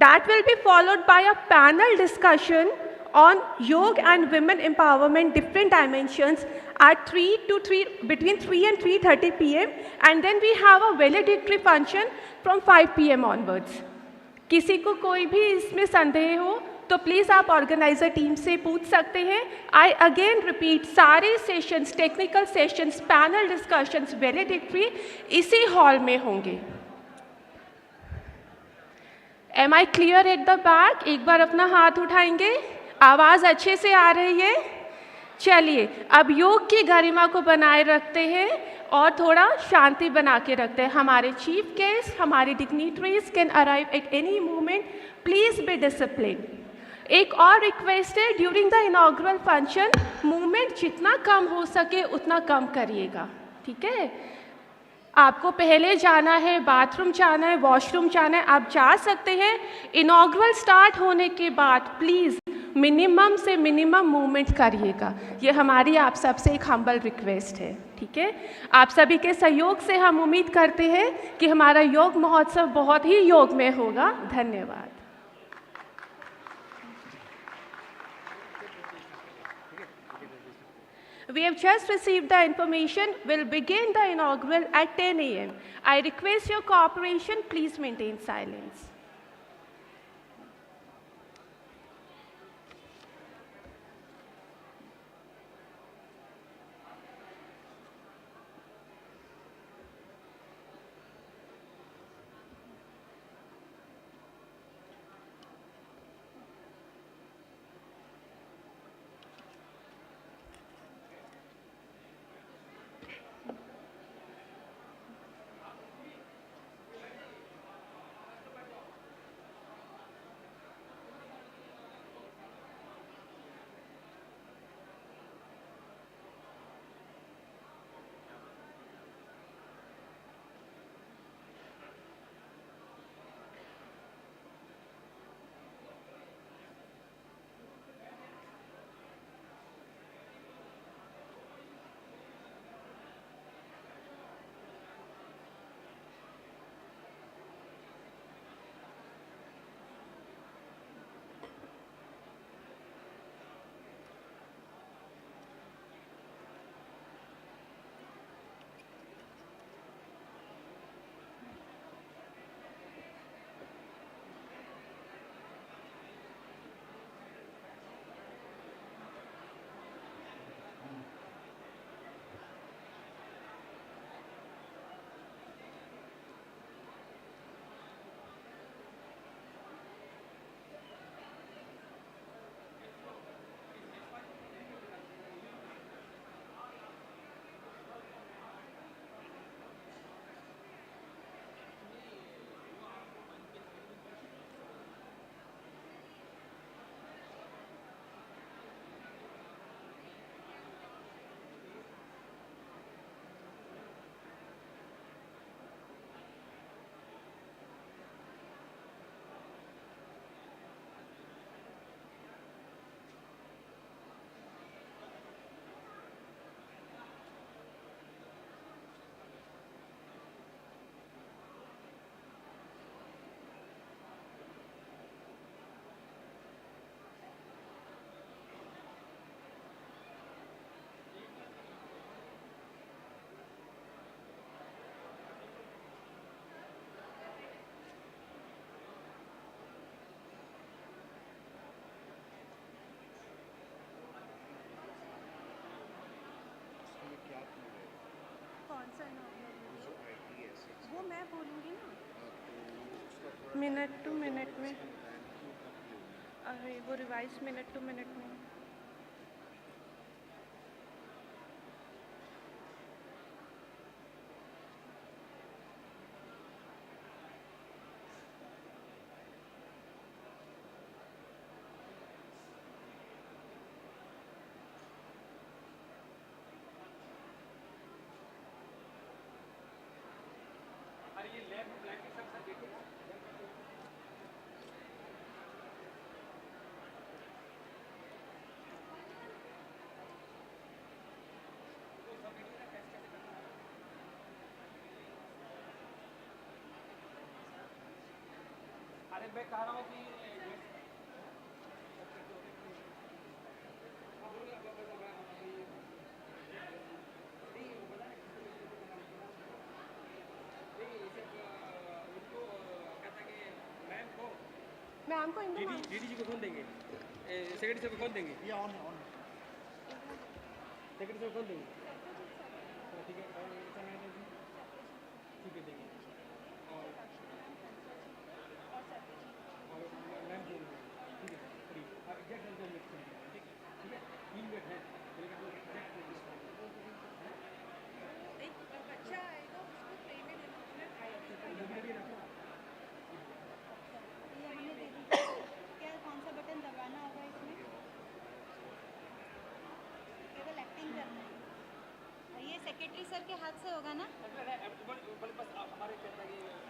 That will be followed by a panel discussion on yoga and women empowerment, different dimensions at between 3 and 3:30 p.m. And then we have a valedictory function from 5 p.m. onwards. किसी को कोई भी इसमें संदेह हो तो please आप organiser team से पूछ सकते हैं. आई अगेन रिपीट, सारे sessions, technical sessions, panel discussions, valedictory इसी हॉल में होंगे. Am I clear at the back? एक बार अपना हाथ उठाएंगे. आवाज़ अच्छे से आ रही है? चलिए अब योग की गरिमा को बनाए रखते हैं और थोड़ा शांति बना के रखते हैं. हमारे चीफ गेस्ट, हमारे dignitaries can arrive at any moment. Please be discipline. एक और रिक्वेस्ट है, during the inaugural function movement जितना कम हो सके उतना कम करिएगा. ठीक है? आपको पहले जाना है, बाथरूम जाना है, वॉशरूम जाना है, आप जा सकते हैं. इनॉग्रल स्टार्ट होने के बाद प्लीज़ मिनिमम से मिनिमम मूवमेंट करिएगा. ये हमारी आप सबसे एक हम्बल रिक्वेस्ट है. ठीक है? आप सभी के सहयोग से हम उम्मीद करते हैं कि हमारा योग महोत्सव बहुत ही योग में होगा. धन्यवाद. We have just received the information. We'll begin the inaugural at 10 a.m. I request your cooperation. Please maintain silence. वो मैं बोलूँगी ना मिनट टू मिनट में. अरे वो रिवाइज मिनट टू मिनट में. मैम को डीडी जी को कौन देंगे, सेक्रेटरी साहब को कौन देंगे? ये ऑन सेक्रेटरी साहब कौन देंगे? ठीक है, ठीक है देंगे। और मैम को ठीक है, एग्जैक्ट हमको मिक्स कर देंगे, ठीक है, 3 मिनट है, लेकिन हम लोग एग्जैक्ट एक बच्चा आएगा उसको ट्रेन में ये हमें दे दीजिए। क्या कौन सा बटन दबाना होगा इसमें? केवल एक्टिंग करना है। ये सेक्रेटरी सर के हाथ से होगा ना?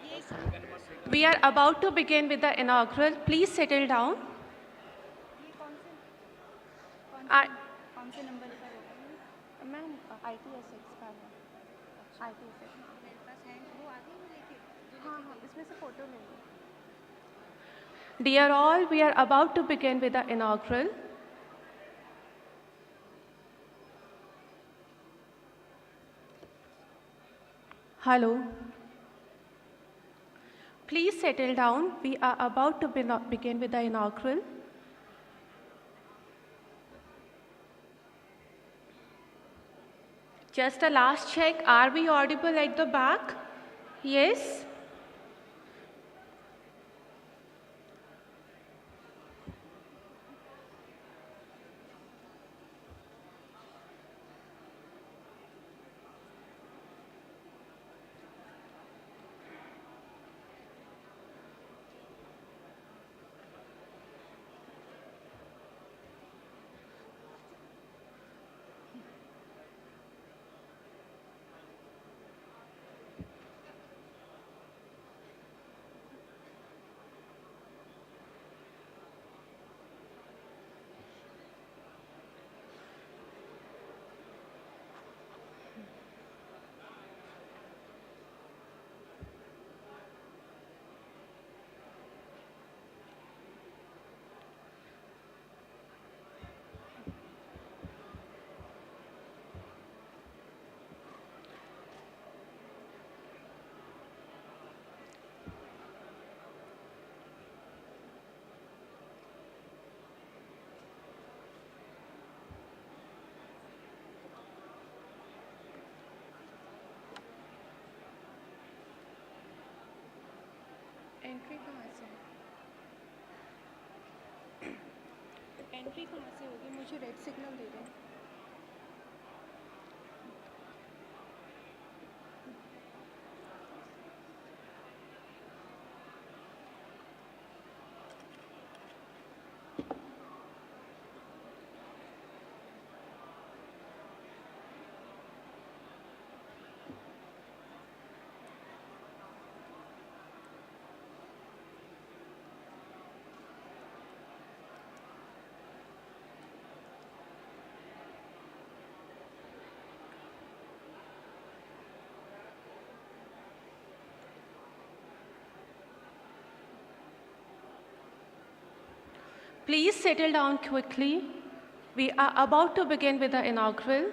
ये We are about to begin with the inaugural. Please settle down. ये कौन से नंबर पर होगा? मैम ITSX का है। ITSX मेरे पास है वो आगे ही लेके। हाँ इसमें से फोटो लेंगे। Dear all, we are about to begin with the inaugural. Hello. Please settle down. We are about to begin with the inaugural. Just a last check. Are we audible at the back? Yes. Entry कहाँ से entry कहाँ से होगी? मुझे red signal दे दें। Please settle down quickly. We are about to begin with the inaugural.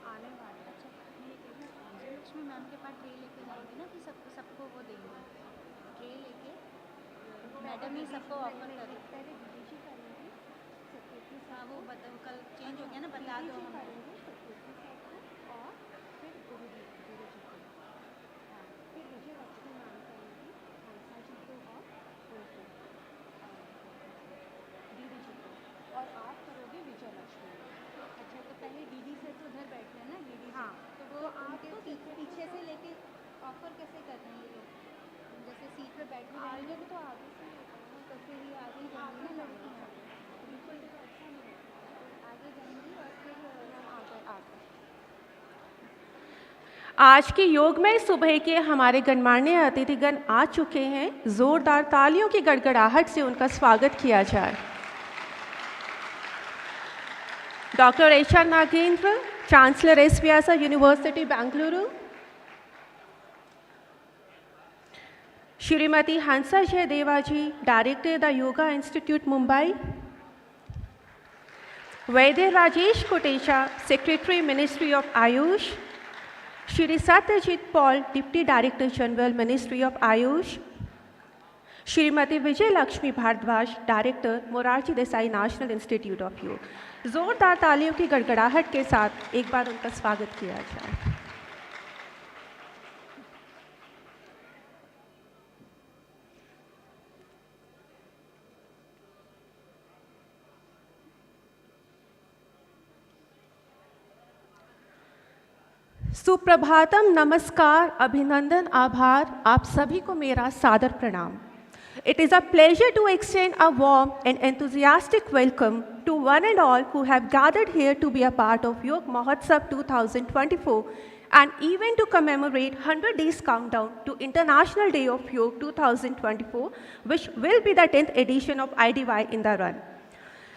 आने वाले अच्छा लक्ष्मी मैम के पास ट्रे लेके जाएंगे ना, फिर सबको वो देंगे ट्रे लेके। मैडम ही सबको ऑफर करेंगे। हाँ वो बताओ, कल चेंज हो गया ना, बता दो हमें। और फिर गुरुजी को हाँ फिर विजय लक्ष्मी मैम करेंगी हंसा जी को और लक्ष्मी। अच्छा, तो पहले डीडी से तो उधर बैठ रहे हैं ना, डीडी हाँ, से, तो वो उनके पीछे से लेके ऑफर कैसे कर रहे हैं ये लोग? जैसे सीट पे बैठे रहेंगे तो आगे से तो फिर ये आगे ही जाएंगी ना लड़कियाँ, बिल्कुल तो अच्छा नहीं लगता, आगे जाएंगी और फिर आगे। आज के योग में सुबह के हमारे गणमान्य अतिथिगण आ चुके हैं। जोरदार तालियों की गड़गड़ाहट से उनका स्वागत किया जाए। Doctor H R. Nagendra, chancellor S. Vyasa university Bengaluru. Shrimati Hansa Jayadeva ji, director the yoga institute Mumbai. Vaidya Rajesh Kotecha, secretary ministry of AYUSH. Shri Satyajit Paul, deputy director general ministry of AYUSH. Shrimati Vijay Lakshmi Bhardwaj, director Morarji Desai national institute of Yoga. जोरदार तालियों की गड़गड़ाहट के साथ एक बार उनका स्वागत किया जाए। सुप्रभातम, नमस्कार, अभिनंदन, आभार, आप सभी को मेरा सादर प्रणाम। It is a pleasure to extend a warm and enthusiastic welcome to one and all who have gathered here to be a part of Yog Mahotsav 2024, an event to commemorate 100 days countdown to International Day of Yog 2024, which will be the 10th edition of IDY in the run.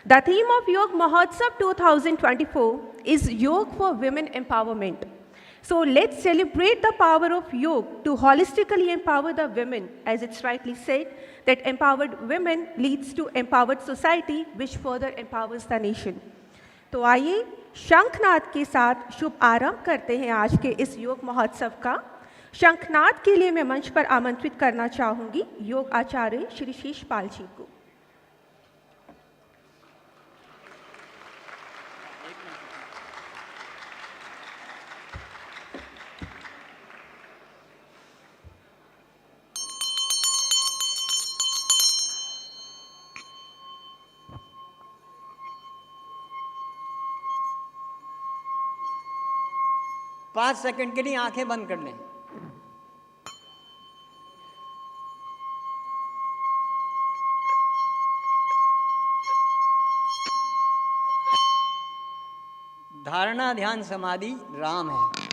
The theme of Yog Mahotsav 2024 is Yog for Women Empowerment. So let's celebrate the power of yoga to holistically empower the women, as it's rightly said, that empowered women leads to empowered society, which further empowers the nation. तो आइए शंखनाद के साथ शुभ आरंभ करते हैं आज के इस योग महोत्सव का। शंखनाद के लिए मैं मंच पर आमंत्रित करना चाहूँगी योग आचार्य श्री शीशपाल जी को। पाँच सेकंड के लिए आंखें बंद कर लें। धारणा, ध्यान, समाधि राम है।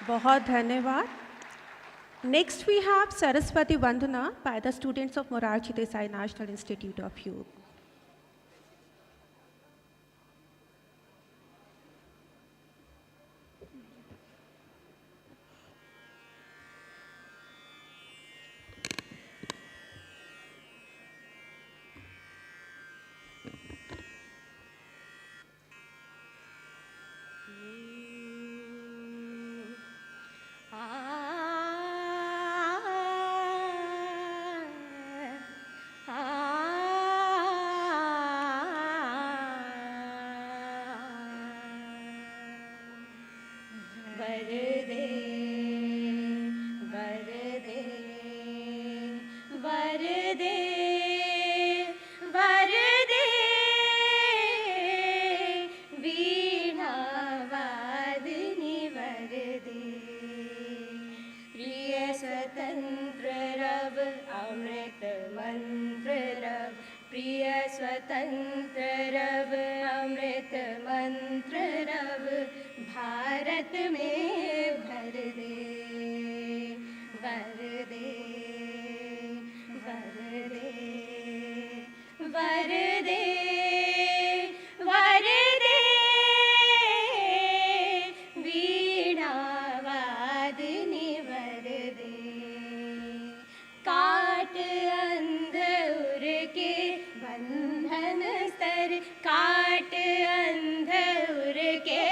बहुत धन्यवाद। Next we have Saraswati Vandana by the students of Morarji Desai National Institute of Yoga. वरदे वरदे वरदे वरदे वीणावादिनी वरदे प्रिय स्वतंत्र रव अमृत मंत्र रव प्रिय स्वतंत्र रव अमृत मंत्र रव भारत में भर दे वरदे वरदे वरदे वरदे वीणावादिनी वरदे काट अंध उर के बंधन स्तर काट अंध उर के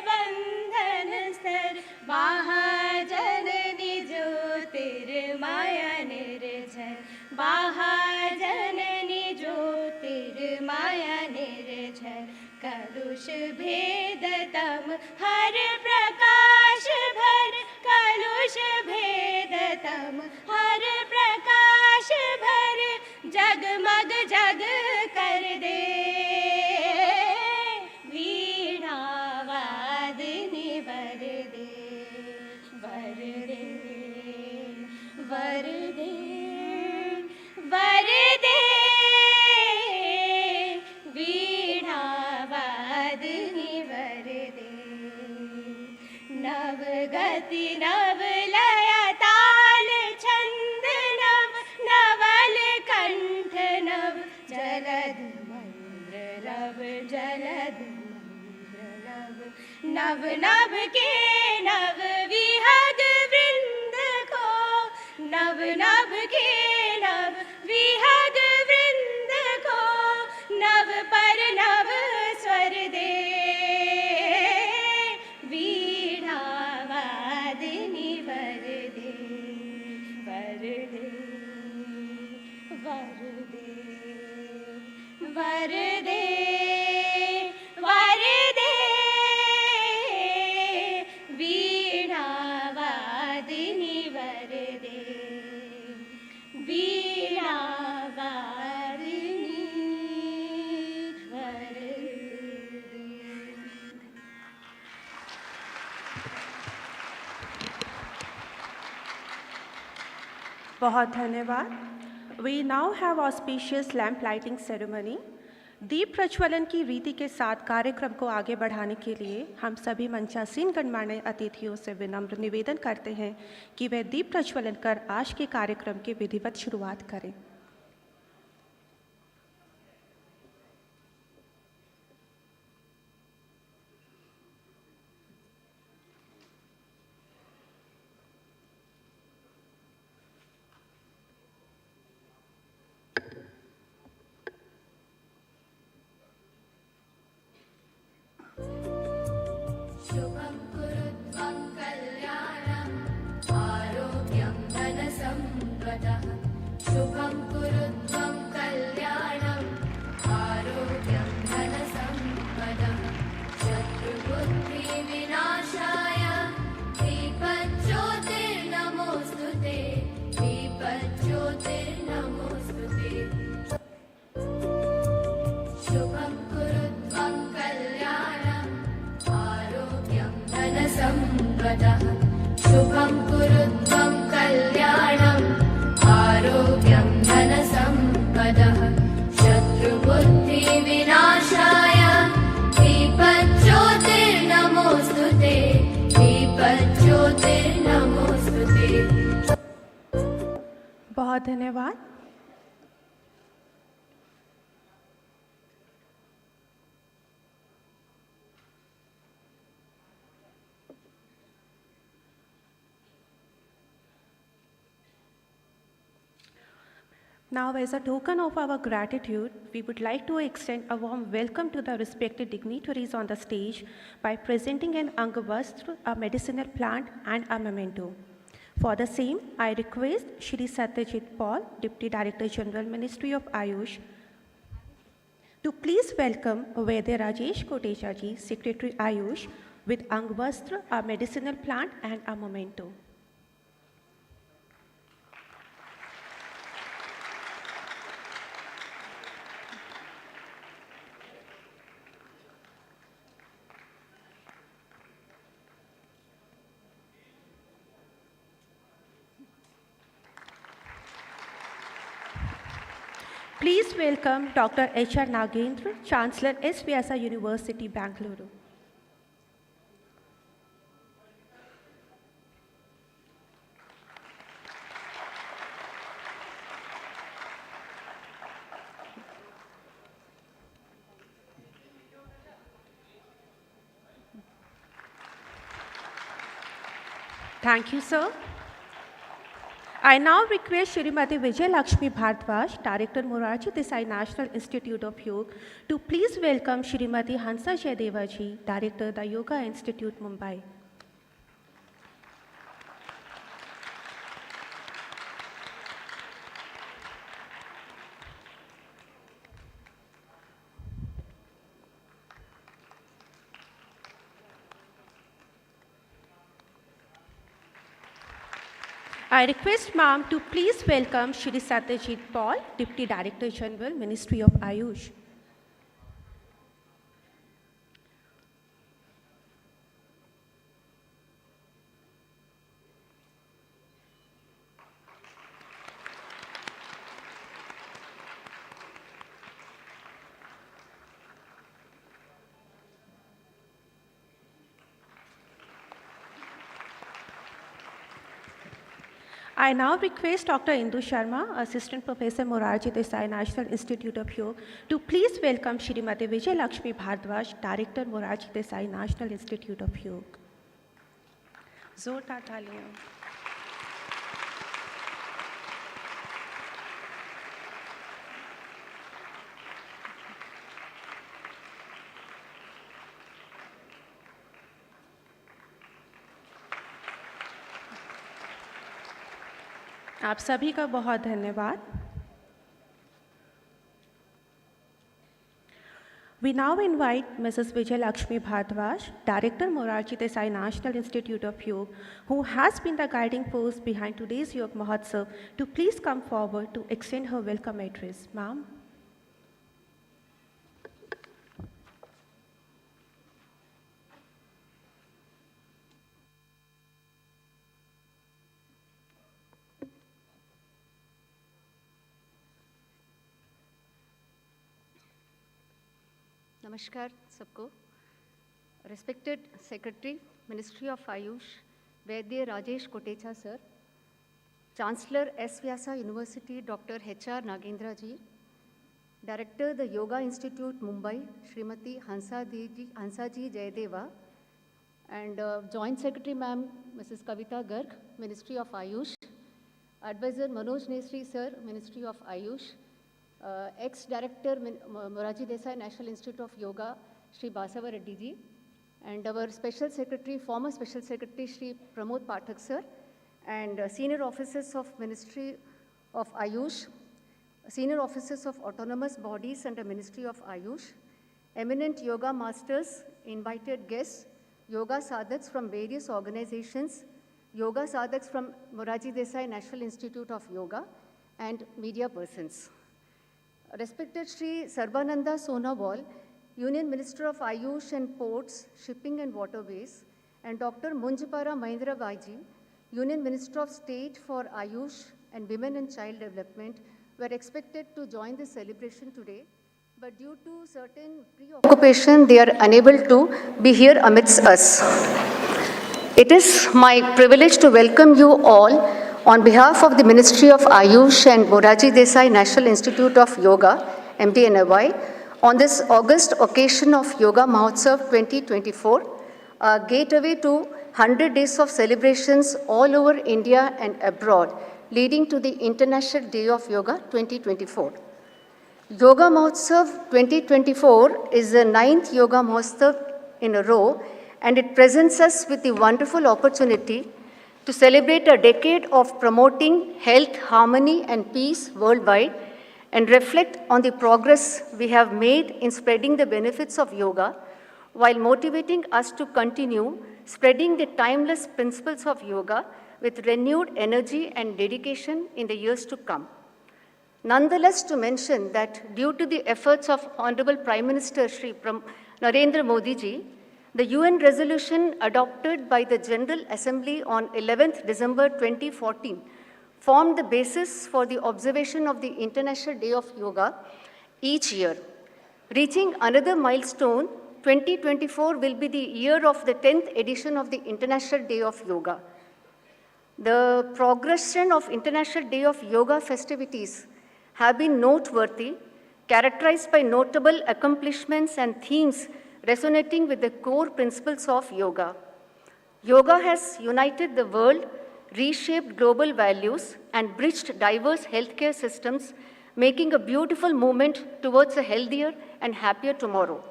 बंधन स्तर महाजननी ज्योतिर्माया निर्झर महाजननी ज्योतिर्माया निर्झर कलुष भेदतम हर प्रकाश भर कलुष भेदतम हर प्रकाश भर जगमग जग कर दे वीणावादिनी वरदे वरदे वरदे वरदे वीणावादिनी वरदे नव गति नव लया ताल छंद नव नवल कंठ नव जलद मंद्र रव जलद मंद्र नव नव नभ के नव विहग वृंद को नव नभ के नव विहग वृंद को नव पर नव स्वर दे वीणावादिनी वरदे वरदे वरदे वरदे वरदे वीणावादिनी वरदे वीणावादिनी वरदे। बहुत धन्यवाद। We now have auspicious lamp lighting ceremony. दीप प्रज्वलन की रीति के साथ कार्यक्रम को आगे बढ़ाने के लिए हम सभी मंचासीन गणमान्य अतिथियों से विनम्र निवेदन करते हैं कि वे दीप प्रज्वलन कर आज के कार्यक्रम की विधिवत शुरुआत करें। शुभं कुरुत्वं कल्याणम् आरोग्यं धनसम्पदः शुभं कुरुत्वं कल्याणम् आरोग्यं धनसम्पदः शत्रुबुद्धिविनाशाय दीपज्योतिर्नमोऽस्तु ते दीपज्योतिर्नमोऽस्तु ते शुभं कुरुत्वं कल्याणम् आरोग्यं धनसम्पदः शुभं कुरुत्वं कल्याणम् आरोग्यं धनसम्पदः शत्रुबुद्धिविनाशाय दीपज्योतिर्नमोऽस्तु ते दीपज्योतिर्नमोऽस्तु ते। बहुत धन्यवाद। Now, as a token of our gratitude, we would like to extend a warm welcome to the respected dignitaries on the stage by presenting an Angavastra, a medicinal plant, and a memento. For the same, I request Shri Satyajit Paul, Deputy Director General, Ministry of Ayush, to please welcome Vaidya Rajesh Kotecha ji, Secretary Ayush, with Angvastra, a medicinal plant, and a memento. Please welcome Dr. H.R. Nagendra, Chancellor S. Vyasa University, Bangalore. Thank you, sir. I now request Shrimati Vijay Lakshmi Bhardwaj, Director Morarji Desai National Institute of Yoga, to please welcome Shrimati Hansa Jayadeva ji, Director, the Yoga Institute, Mumbai. I request ma'am to please welcome Shri Satyajit Paul, Deputy Director General, Ministry of Ayush. I now request Dr. Indu Sharma, Assistant Professor Morarji Desai National Institute of Yoga, to please welcome Shrimati Vijay Lakshmi Bhardwaj, Director Morarji Desai National Institute of Yoga. Zordaar taaliyan. आप सभी का बहुत धन्यवाद. We now invite Mrs. Vijay Lakshmi Bhardwaj, Director Morarji Desai National Institute of Yoga, who has been the guiding force behind today's Yoga Mahotsav, to please come forward to extend her welcome address. Ma'am. नमस्कार सबको. Respected Secretary, Ministry of Ayush, Vaidya Rajesh Kotecha sir, Chancellor S. Vyasa University, Dr. H.R. Nagendra ji, Director, the Yoga Institute, Mumbai, Srimati Hansa ji Jayadeva, and Joint Secretary Ma'am, Mrs. Kavita Garg, Ministry of Ayush, Advisor Manoj Nesri sir, Ministry of Ayush, ex-director Morarji Desai National Institute of Yoga, Shri Basava Reddy ji, and our special secretary, former special secretary, Shri Pramod Pathak sir, and senior officers of Ministry of Ayush, senior officers of autonomous bodies under Ministry of Ayush, eminent yoga masters, invited guests, yoga sadhaks from various organizations, yoga sadhaks from Morarji Desai National Institute of Yoga, and media persons. Respected Shri Sarbananda Sonawal, Union Minister of Ayush and Ports, Shipping and Waterways, and Dr. Munjapara Mahindra Baiji, Union Minister of State for Ayush and Women and Child Development, were expected to join this celebration today, but due to certain preoccupation, they are unable to be here amidst us. It is my privilege to welcome you all on behalf of the Ministry of Ayush and Morarji Desai National Institute of Yoga, MDNY, on this August occasion of Yoga Mahotsav 2024, a gateway to 100 days of celebrations all over India and abroad, leading to the International Day of Yoga 2024. Yoga Mahotsav 2024 is the 9th Yoga Mahotsav in a row, and it presents us with the wonderful opportunity to celebrate a decade of promoting health, harmony, and peace worldwide, and reflect on the progress we have made in spreading the benefits of yoga while motivating us to continue spreading the timeless principles of yoga with renewed energy and dedication in the years to come. Nonetheless, to mention that due to the efforts of Honorable Prime Minister Shri Narendra Modi ji, the UN resolution adopted by the General Assembly on 11th December 2014 formed the basis for the observation of the International Day of Yoga each year. Reaching another milestone, 2024 will be the year of the 10th edition of the International Day of Yoga. The progression of International Day of Yoga festivities have been noteworthy, characterized by notable accomplishments and themes resonating with the core principles of yoga. Yoga has united the world, reshaped global values, and bridged diverse healthcare systems, making a beautiful movement towards a healthier and happier tomorrow.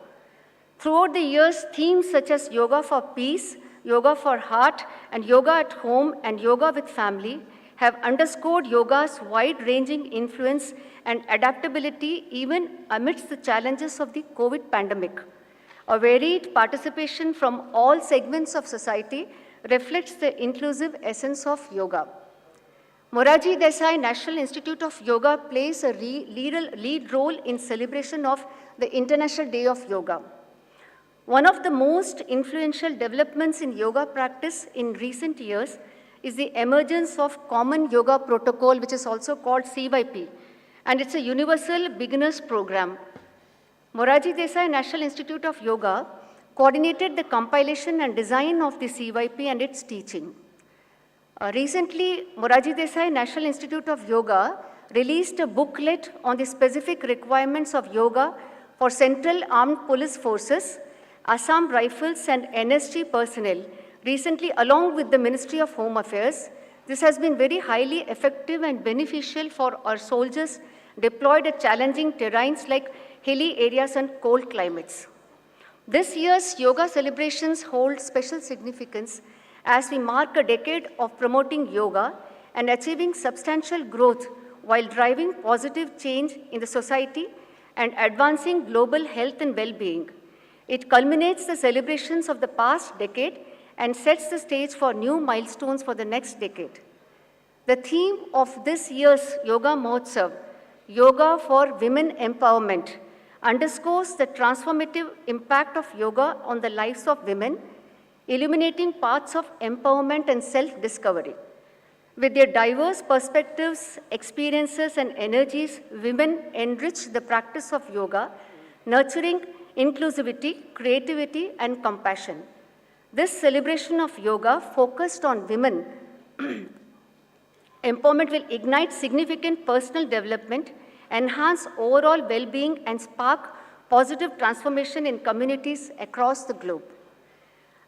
Throughout the years, themes such as yoga for peace, yoga for heart, and yoga at home and yoga with family have underscored yoga's wide-ranging influence and adaptability even amidst the challenges of the COVID pandemic. A varied participation from all segments of society reflects the inclusive essence of yoga. Moraji Desai National Institute of Yoga plays a lead role in celebration of the International Day of Yoga. One of the most influential developments in yoga practice in recent years is the emergence of Common Yoga Protocol, which is also called CYP, and it's a universal beginners program. Moraji Desai National Institute of Yoga coordinated the compilation and design of the CYP and its teaching. Recently, Moraji Desai National Institute of Yoga released a booklet on the specific requirements of yoga for Central Armed Police Forces, Assam Rifles and NSG personnel, recently along with the Ministry of Home Affairs. This has been very highly effective and beneficial for our soldiers deployed at challenging terrains like hilly areas and cold climates. This year's yoga celebrations hold special significance as we mark a decade of promoting yoga and achieving substantial growth while driving positive change in the society and advancing global health and well-being. It culminates the celebrations of the past decade and sets the stage for new milestones for the next decade. The theme of this year's Yoga Mahotsav, Yoga for Women Empowerment, underscores the transformative impact of yoga on the lives of women, illuminating paths of empowerment and self-discovery. With their diverse perspectives, experiences, and energies, women enrich the practice of yoga, nurturing inclusivity, creativity, and compassion. This celebration of yoga focused on women empowerment will ignite significant personal development, enhance overall well-being, and spark positive transformation in communities across the globe.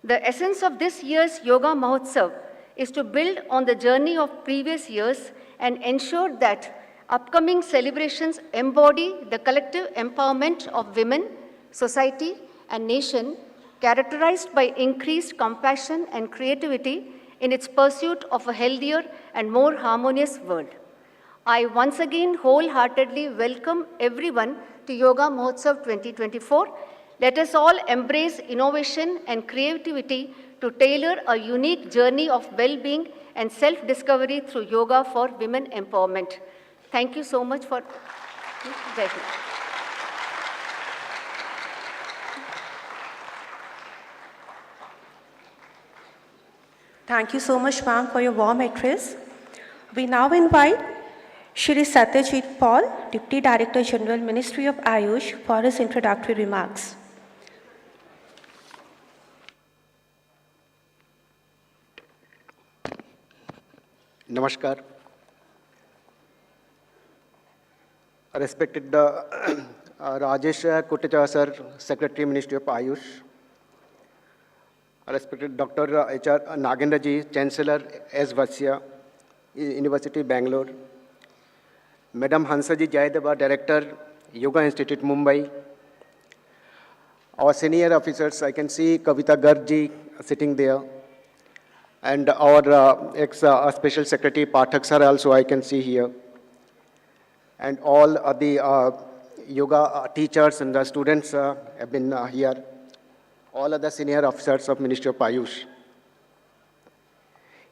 The essence of this year's Yoga Mahotsav is to build on the journey of previous years and ensure that upcoming celebrations embody the collective empowerment of women, society, and nation, characterized by increased compassion and creativity in its pursuit of a healthier and more harmonious world. I once again wholeheartedly welcome everyone to Yoga Mahotsav 2024. Let us all embrace innovation and creativity to tailor a unique journey of well-being and self-discovery through yoga for women empowerment. Thank you so much for listening. Thank you so much, ma'am, for your warm address. We now invite Shri Satyajit Paul, Deputy Director General, Ministry of Ayush, for his introductory remarks. Namaskar. Respected Rajesh Kotecha sir, Secretary, Ministry of Ayush. Respected Dr. H.R. Nagendra ji, Chancellor S. Vasya, University, Bangalore. Madam Hansa ji Jayadeva, Director, Yoga Institute, Mumbai. Our senior officers, I can see Kavita Garg ji sitting there. And our ex-Special Secretary Pathak sir also I can see here. And all the yoga teachers and the students have been here. all other senior officers of Ministry of Ayush.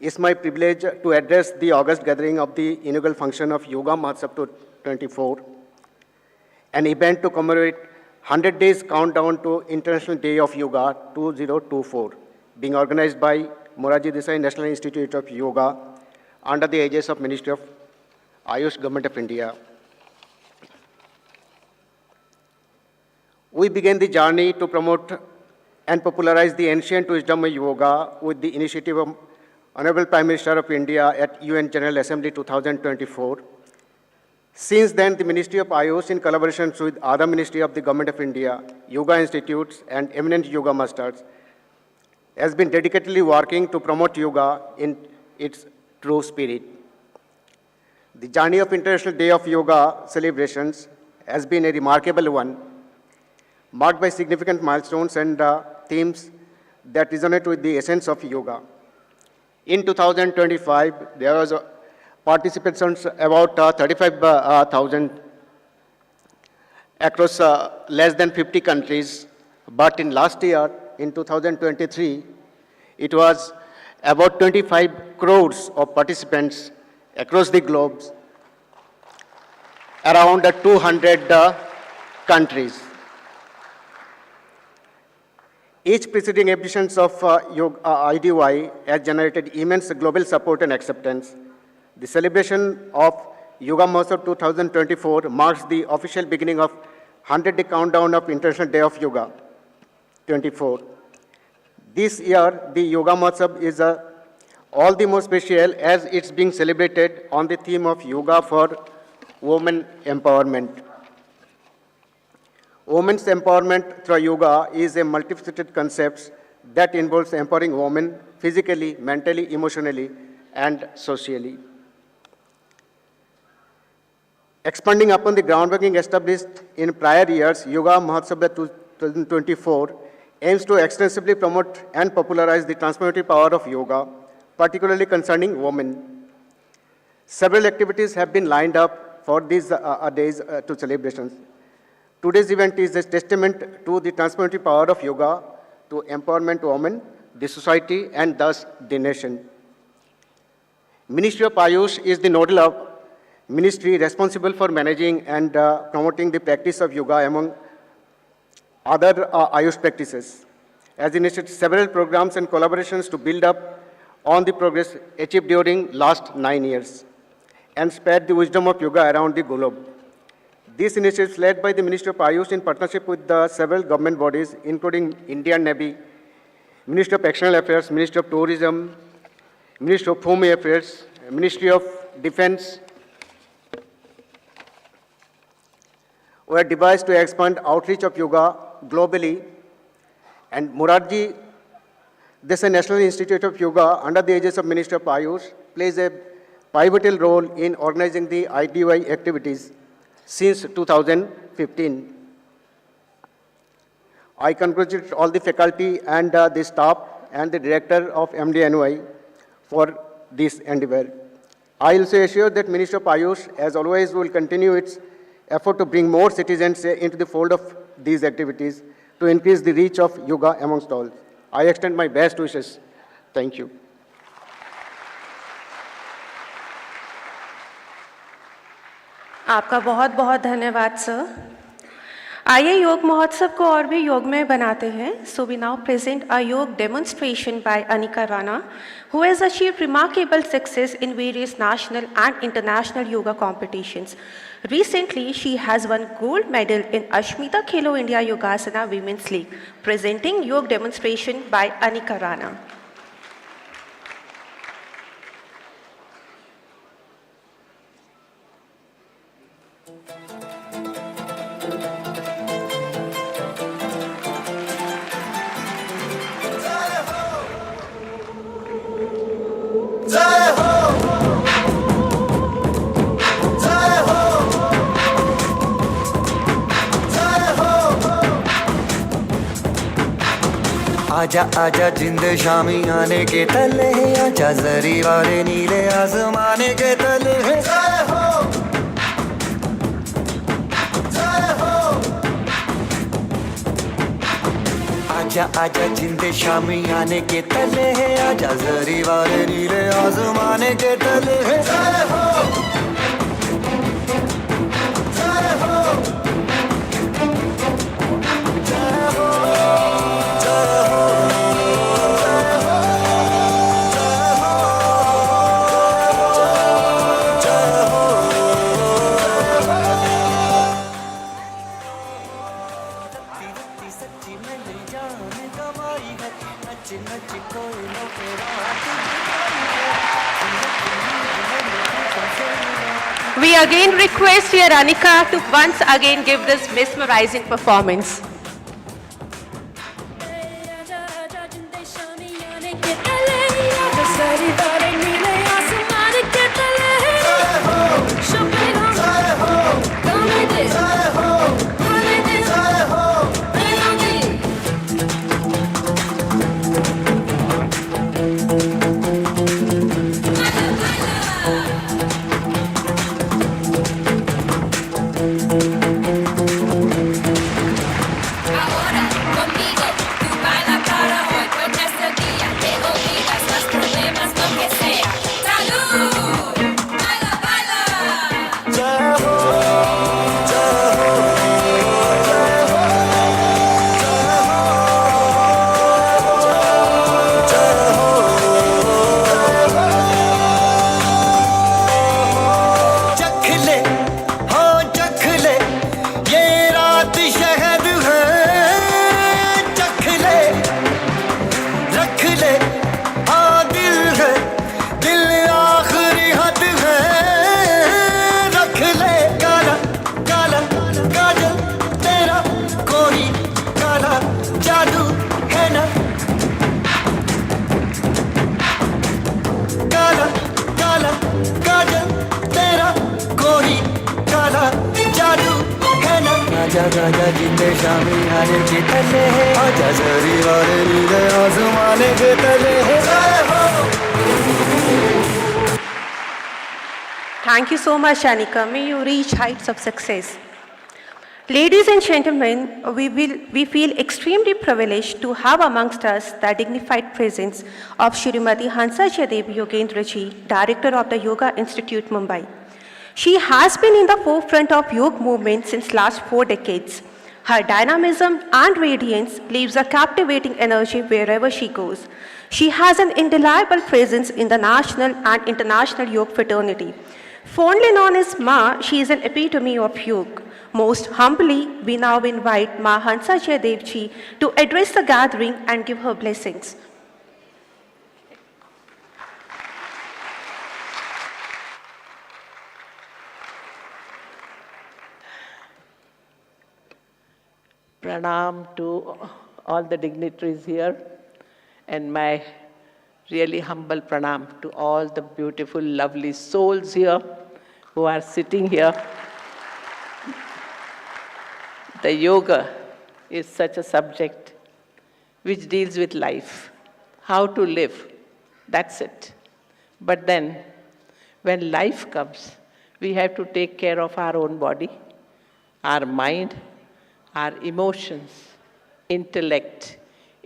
It's my privilege to address the August gathering of the inaugural function of Yoga Mahotsav 2024, an event to commemorate 100 days countdown to International Day of Yoga 2024, being organized by Morarji Desai National Institute of Yoga under the aegis of Ministry of Ayush, Government of India. We began the journey to promote and popularize the ancient wisdom of yoga with the initiative of Honorable Prime Minister of India at UN General Assembly 2024. Since then, the Ministry of Ayush, in collaboration with other Ministry of the Government of India, yoga institutes, and eminent yoga masters, has been dedicatedly working to promote yoga in its true spirit. The journey of International Day of Yoga celebrations has been a remarkable one, marked by significant milestones and themes that resonate with the essence of yoga. In 2025, there was participation about 35,000 across less than 50 countries. But in last year, in 2023, it was about 25 crores of participants across the globe, around 200 countries. Each preceding editions of IDY has generated immense global support and acceptance. The celebration of Yoga Mahotsav 2024 marks the official beginning of 100-day countdown of International Day of Yoga 24. This year, the Yoga Mahotsav is all the more special as it's being celebrated on the theme of Yoga for Women Empowerment. Women's empowerment through yoga is a multifaceted concept that involves empowering women physically, mentally, emotionally, and socially. Expanding upon the groundwork established in prior years, Yoga Mahotsav 2024 aims to extensively promote and popularize the transformative power of yoga, particularly concerning women. Several activities have been lined up for these days to celebrations. Today's event is a testament to the transformative power of yoga to empowerment of women, the society, and thus the nation. Ministry of Ayush is the nodal ministry responsible for managing and promoting the practice of yoga among other Ayush practices, has initiated several programs and collaborations to build up on the progress achieved during last 9 years and spread the wisdom of yoga around the globe. These initiatives led by the Ministry of Ayush in partnership with several government bodies, including Indian Navy, Ministry of External Affairs, Ministry of Tourism, Ministry of Home Affairs, Ministry of Defense, were devised to expand outreach of yoga globally, and Morarji Desai National Institute of Yoga under the aegis of Ministry of Ayush plays a pivotal role in organizing the IDY activities since 2015. I congratulate all the faculty and the staff and the director of MDNY for this endeavor. I also assure that Ministry of Ayush, as always, will continue its effort to bring more citizens into the fold of these activities to increase the reach of yoga amongst all. I extend my best wishes. Thank you. आपका बहुत बहुत धन्यवाद sir. आइए योग महोत्सव को और भी योगमय बनाते हैं। So we now present a yoga demonstration by Anika Rana, who has achieved remarkable success in various national and international yoga competitions. Recently, she has won gold medal in Ashmita Khelo India Yogasana Women's League. Presenting yoga demonstration by Anika Rana. आजा आजा जिंद शामी आने के तले हैं, आजा जरी वाले नीले आसमाने के तले हैं। जय हो जय हो। आजा आजा जिंदे शामी आने के तले है, आजा जरी वाले नीले आसमाने के तले है। जय हो जय हो जय हो जय हो We again request dear Anika to once again give this mesmerizing performance. Ahora conmigo, tú baila para hoy, pues este día te olvidas los problemas, lo que sea. ¡Salud! ¡Baila, baila! जय हो जय हो जय हो जय हो चख ले हो चख ले ये रात शहद है, चख ले रख ले हाँ दिल है, दिल आखिरी हद है, रख ले काला काला काजल तेरा कोई काला जादू है ना, काला काला काजल तेरा कोई काला जादू है ना। आजा आजा जिंदे शामी आने के तले है, आजा जरी वाले नीले आसमाने के तले है। जय हो Thank you so much, Anika. May you reach heights of success. Ladies and gentlemen, we feel extremely privileged to have amongst us the dignified presence of Shrimati Hansa Jadev Yogendra Ji, Director of the Yoga Institute, Mumbai. She has been in the forefront of yoga movement since last 4 decades. Her dynamism and radiance leaves a captivating energy wherever she goes. She has an indelible presence in the national and international yoga fraternity. Fondly known as Ma, she is an epitome of yoga. Most humbly, we now invite Ma Hansa Jadev Ji to address the gathering and give her blessings. Pranam to all the dignitaries here, and my really humble pranam to all the beautiful, lovely souls here who are sitting here. The yoga is such a subject which deals with life, how to live, that's it. But then, when life comes, we have to take care of our own body, our mind, our emotions, intellect,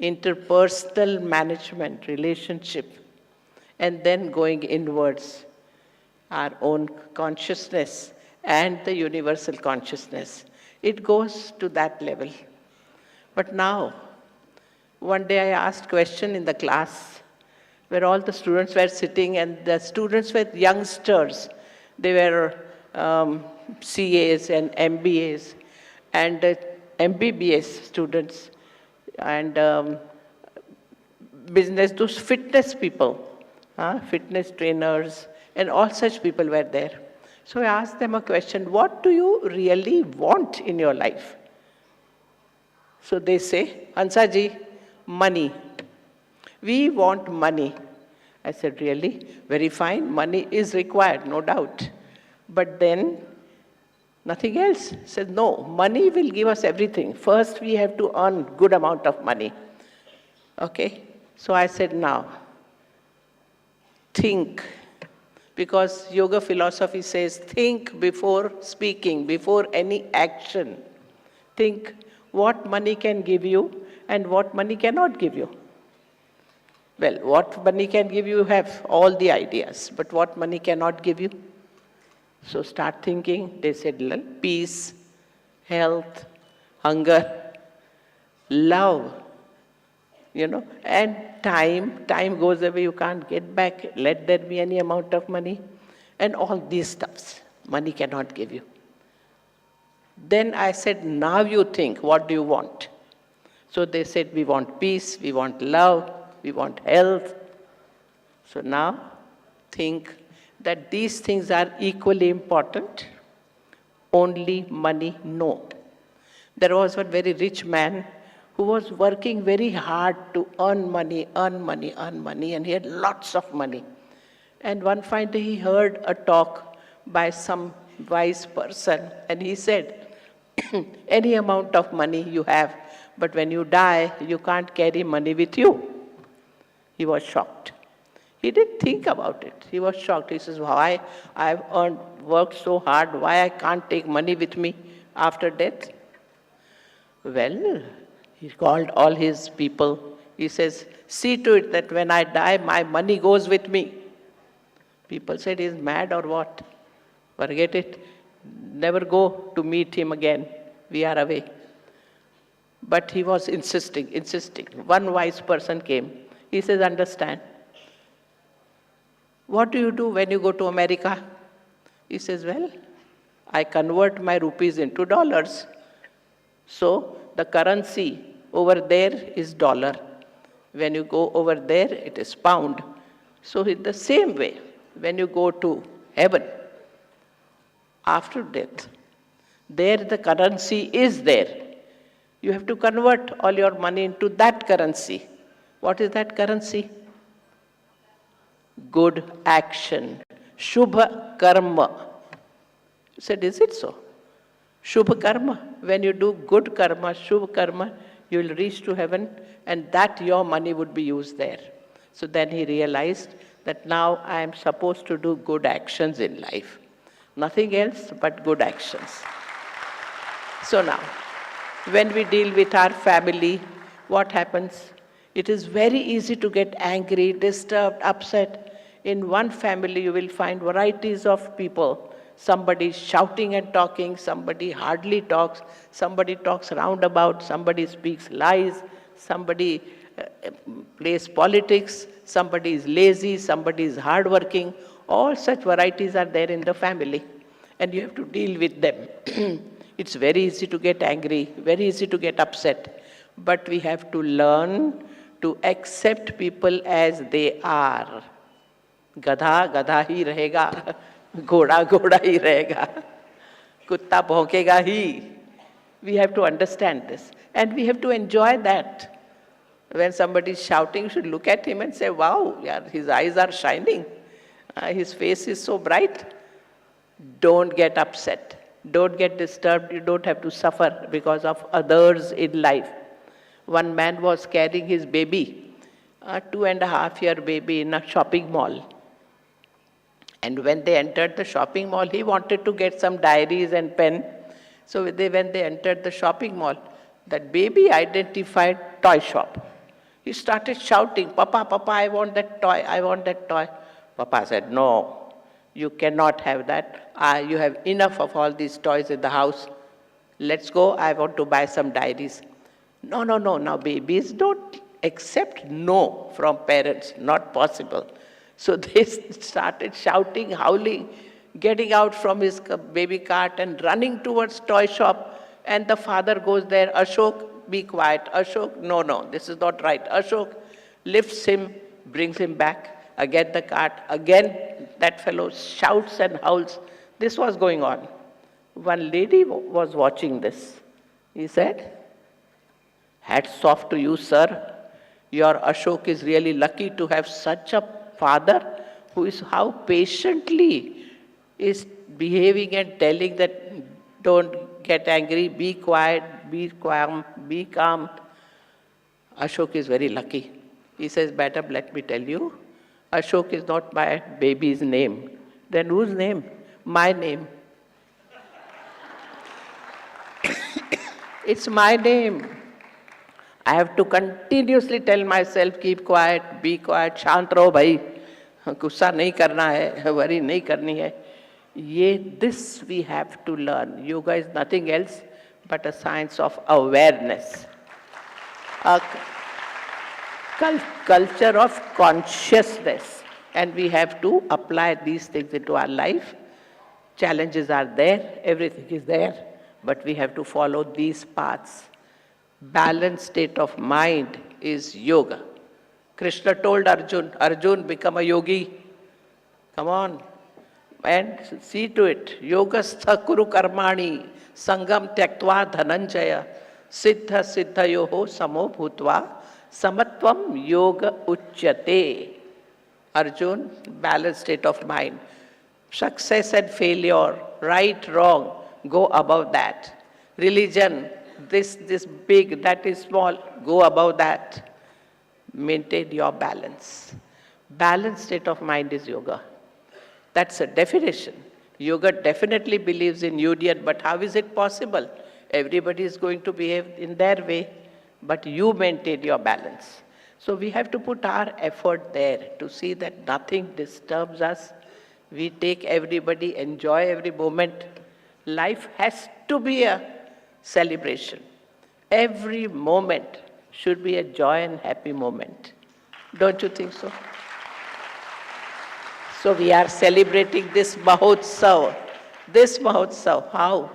interpersonal management, relationship, and then going inwards, our own consciousness and the universal consciousness. It goes to that level. But now, one day I asked a question in the class where all the students were sitting, and the students were youngsters. They were CAs and MBAs and MBBS students and business, those fitness people, fitness trainers, and all such people were there. So I asked them a question, what do you really want in your life? So they say, Hansa ji, money. We want money. I said, really? Very fine, money is required, no doubt. But then, nothing else. Said, no, money will give us everything. First, we have to earn good amount of money. Okay? So I said, now, think. Because yoga philosophy says, think before speaking, before any action. Think what money can give you and what money cannot give you. Well, what money can give you, have all the ideas, but what money cannot give you? So start thinking. They said peace, health, hunger, love, and time. Time goes away, you can't get back. Let there be any amount of money. And all these stuffs, money cannot give you. Then I said, now you think, what do you want? So they said, we want peace, we want love, we want health. So now think that these things are equally important. Only money, no. There was one very rich man who was working very hard to earn money, and he had lots of money. And one fine day he heard a talk by some wise person, and he said, any amount of money you have, but when you die, you can't carry money with you. He was shocked. He didn't think about it. He was shocked. He says, why I've worked so hard, why I can't take money with me after death? Well, he called all his people. He says, see to it that when I die, my money goes with me. People said, he's mad or what? Forget it. Never go to meet him again. We are away. But he was insisting. One wise person came. He says, understand. What do you do when you go to America? He says, well, I convert my rupees into dollars. So the currency over there is dollar. When you go over there, it is pound. So in the same way, when you go to heaven, after death, there the currency is there. You have to convert all your money into that currency. What is that currency? Good action. Shubha karma. You said, is it so? Shubha karma. When you do good karma, shubha karma, you will reach to heaven, and that your money would be used there. So then he realized that now I am supposed to do good actions in life. Nothing else but good actions. So now, when we deal with our family, what happens? It is very easy to get angry, disturbed, upset. In one family, you will find varieties of people. Somebody is shouting and talking, somebody hardly talks, somebody talks roundabout, somebody speaks lies, somebody plays politics, somebody is lazy, somebody is hardworking. All such varieties are there in the family, and you have to deal with them. It's very easy to get angry, very easy to get upset, but we have to learn to accept people as they are. Gadha, gadha hi rahega. Ghoda, ghoda hi rahega. Kutta bhokega hi. We have to understand this, and we have to enjoy that. When somebody is shouting, you should look at him and say, wow, yeah, his eyes are shining. His face is so bright. Don't get upset. Don't get disturbed. You don't have to suffer because of others in life. One man was carrying his baby, a 2.5-year baby, in a shopping mall. And when they entered the shopping mall, he wanted to get some diaries and pen. So when they entered the shopping mall, that baby identified toy shop. He started shouting, Papa, Papa, I want that toy, I want that toy. Papa said, no, you cannot have that. You have enough of all these toys in the house. Let's go, I want to buy some diaries. No, no, no, now babies don't accept no from parents, not possible. So they started shouting, howling, getting out from his baby cart and running towards toy shop. And the father goes there, Ashok, be quiet. Ashok, no, no, this is not right. Ashok lifts him, brings him back. Again the cart, again that fellow shouts and howls. This was going on. One lady was watching this. He said, hats off to you, sir. Your Ashok is really lucky to have such a father who is how patiently is behaving and telling that don't get angry, be quiet, be calm, be calm. Ashok is very lucky. He says, madam, let me tell you, Ashok is not my baby's name. Then whose name? My name. It's my name. I have to continuously tell myself, keep quiet, be quiet, शांत रहो भाई, गुस्सा नहीं करना है, worry नहीं करनी है. This we have to learn. Yoga is nothing else but a science of awareness, a culture of consciousness, and we have to apply these things into our life. Challenges are there, everything is there, but we have to follow these paths. Balanced state of mind is yoga. Krishna told Arjun, become a yogi. Come on, and see to it. Yogastha kuru karmani, sangam tyaktva dhananjaya, siddha siddhayoho samo bhutva, samatvam yoga uchyate. Arjun, balanced state of mind. Success and failure, right, wrong, go above that. Religion, this big, that is small, go above that. Maintain your balance. Balanced state of mind is yoga. That's a definition. Yoga definitely believes in union, but how is it possible? Everybody is going to behave in their way, but you maintain your balance. So we have to put our effort there to see that nothing disturbs us. We take everybody, enjoy every moment. Life has to be a celebration. Every moment should be a joy and happy moment. Don't you think so? So we are celebrating this Mahotsav. This Mahotsav, how?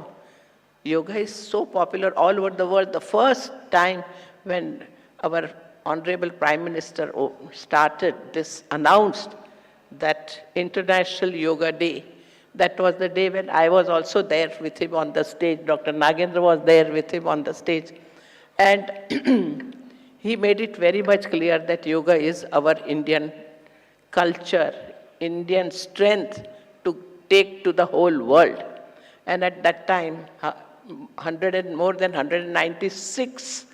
Yoga is so popular all over the world. The first time when our Honorable Prime Minister started this, announced that International Yoga Day, that was the day when I was also there with him on the stage. Dr. Nagendra was there with him on the stage. And he made it very much clear that yoga is our Indian culture, Indian strength to take to the whole world. And at that time, more than 196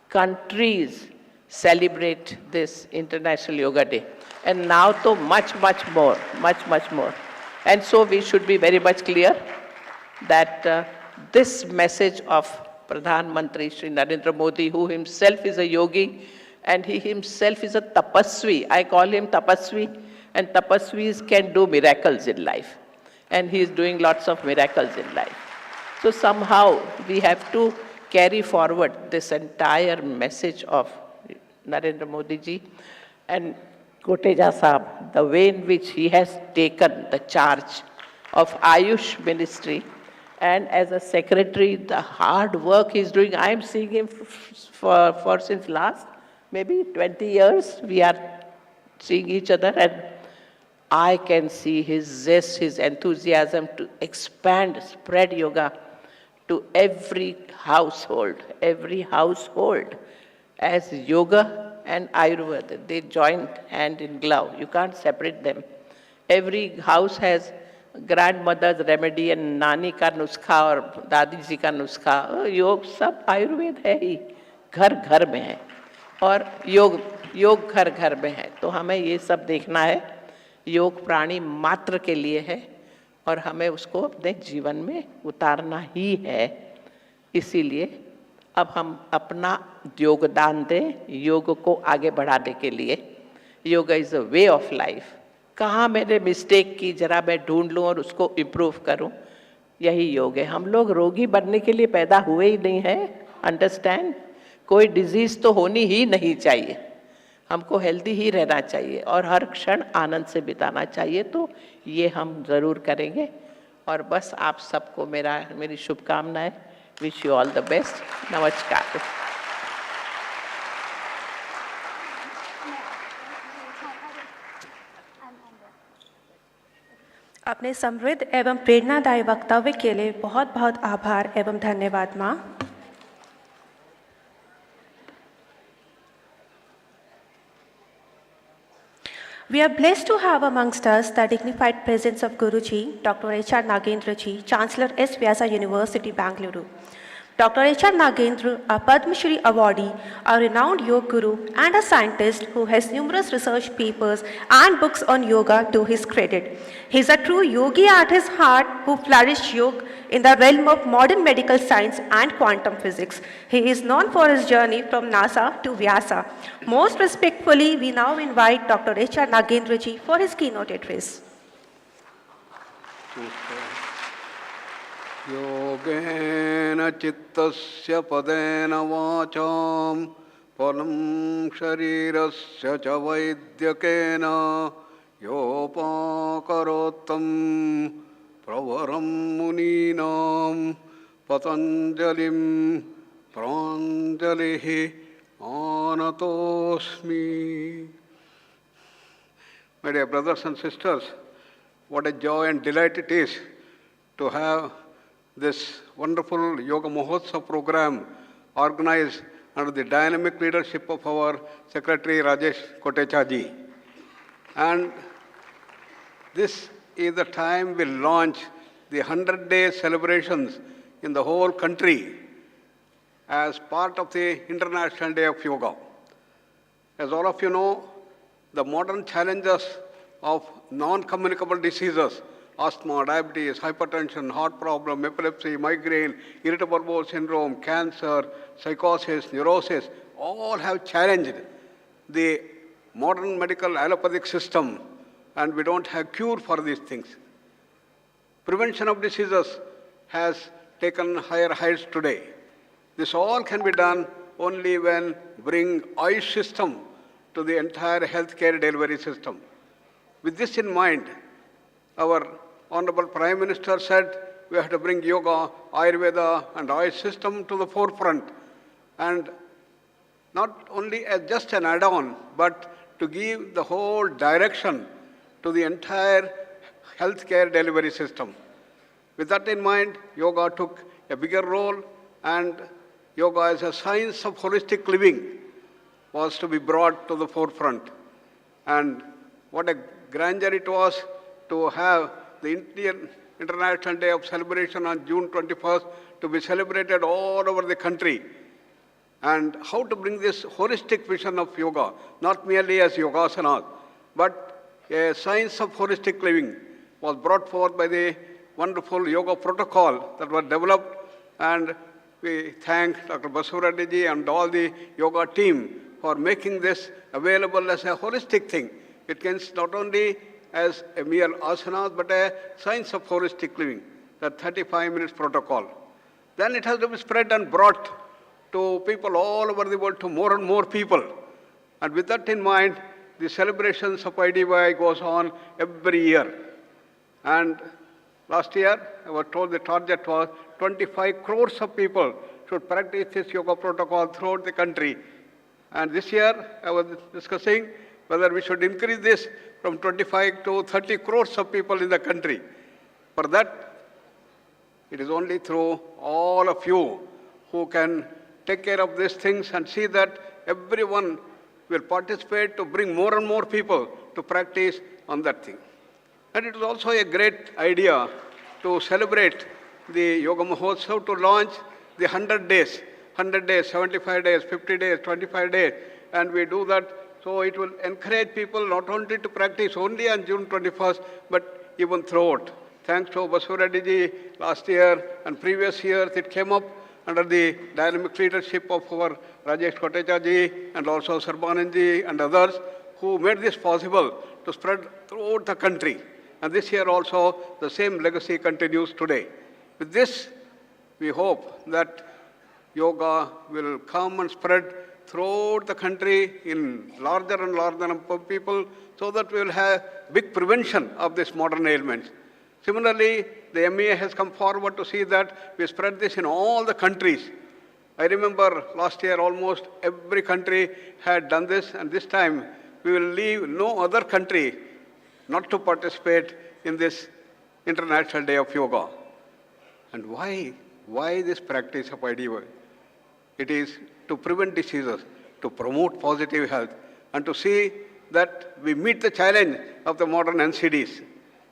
countries celebrate this International Yoga Day. And now to much more. And so we should be very much clear that this message of Pradhan Mantri Shri Narendra Modi, who himself is a yogi and he himself is a tapasvi. I call him tapasvi, and tapasvis can do miracles in life. And he is doing lots of miracles in life. So somehow we have to carry forward this entire message of Narendra Modi ji. And Koteja Sahab, the way in which he has taken the charge of Ayush Ministry, and as a secretary, the hard work he's doing. I am seeing him for since last maybe 20 years. We are seeing each other, and I can see his zest, his enthusiasm to expand, spread yoga to every household, as yoga and Ayurveda, they join hand in glove. You can't separate them. Every house has grandmother's remedy and नानी का नुस्खा और दादी जी का नुस्खा. योग सब आयुर्वेद है ही, घर घर में है, और योग घर घर में है. तो हमें ये सब देखना है. योग प्राणी मात्र के लिए है और हमें उसको अपने जीवन में उतारना ही है. इसीलिए अब हम अपना योगदान दें योग को आगे बढ़ाने के लिए. Yoga is a way of life. कहाँ मैंने मिस्टेक की, जरा मैं ढूंढ लूँ और उसको इम्प्रूव करूँ, यही योग है. हम लोग रोगी बनने के लिए पैदा हुए ही नहीं हैं. अंडरस्टैंड. कोई डिजीज़ तो होनी ही नहीं चाहिए. हमको हेल्दी ही रहना चाहिए और हर क्षण आनंद से बिताना चाहिए. तो ये हम ज़रूर करेंगे. और बस आप सबको मेरी शुभकामनाएं. Wish you all the best. नमस्कार. अपने समृद्ध एवं प्रेरणादायी वक्तव्य के लिए बहुत बहुत आभार एवं धन्यवाद माँ. We are blessed to have amongst us the dignified presence of Guruji, Dr. H.R. Nagendra ji, Chancellor S. Vyasa University, Bangalore. Dr. H.R. Nagendra, a Padma Shri awardee, a renowned yoga guru, and a scientist who has numerous research papers and books on yoga to his credit. He is a true yogi at his heart who flourished yoga in the realm of modern medical science and quantum physics. He is known for his journey from NASA to Vyasa. Most respectfully, we now invite Dr. H.R. Nagendra ji for his keynote address. योगेन चित्तस्य पदेन वाचां फलं शरीरस्य च वैद्यकेन योपाकरोत्तं प्रवरं मुनीनां पतञ्जलिं प्राञ्जलिः आनतोऽस्मि. My dear brothers and sisters, what a joy and delight it is to have this wonderful Yoga Mahotsav program organized under the dynamic leadership of our Secretary Rajesh Kotecha ji. And this is the time we'll launch the 100-day celebrations in the whole country as part of the International Day of Yoga. As all of you know, the modern challenges of non-communicable diseases, asthma, diabetes, hypertension, heart problem, epilepsy, migraine, irritable bowel syndrome, cancer, psychosis, neurosis, all have challenged the modern medical allopathic system, and we don't have cure for these things. Prevention of diseases has taken higher heights today. This all can be done only when bring Ayush system to the entire healthcare delivery system. With this in mind, our Honorable Prime Minister said we have to bring yoga, Ayurveda and Ayush system to the forefront, and not only as just an add-on, but to give the whole direction to the entire healthcare delivery system. With that in mind, yoga took a bigger role, and yoga as a science of holistic living was to be brought to the forefront. And what a grandeur it was to have the Indian International Day of Celebration on June 21st to be celebrated all over the country. And how to bring this holistic vision of yoga, not merely as yogasanas, but a science of holistic living was brought forth by the wonderful yoga protocol that was developed. And we thank Dr. Basavaraddhi ji and all the yoga team for making this available as a holistic thing. It can not only as a mere asanas, but a science of holistic living, the 35 minutes protocol. Then it has to be spread and brought to people all over the world, to more and more people. And with that in mind, the celebrations of IDY goes on every year. And last year, I was told the target was 25 crores of people should practice this yoga protocol throughout the country. And this year, I was discussing whether we should increase this from 25 to 30 crores of people in the country. For that, it is only through all of you who can take care of these things and see that everyone will participate to bring more and more people to practice on that thing. And it is also a great idea to celebrate the Yoga Mahotsav, to launch the 100 days, 75 days, 50 days, 25 days, and we do that. So it will encourage people not only to practice only on June 21st, but even throughout. Thanks to Basavaraddhi ji, last year and previous years, it came up under the dynamic leadership of our Rajesh Kotecha ji and also Sarbanand ji and others who made this possible to spread throughout the country. And this year also, the same legacy continues today. With this, we hope that yoga will come and spread throughout the country in larger and larger number of people, so that we will have big prevention of these modern ailments. Similarly, the MEA has come forward to see that we spread this in all the countries. I remember last year almost every country had done this, and this time we will leave no other country not to participate in this International Day of Yoga. And why this practice of IDY? It is to prevent diseases, to promote positive health, and to see that we meet the challenge of the modern NCDs.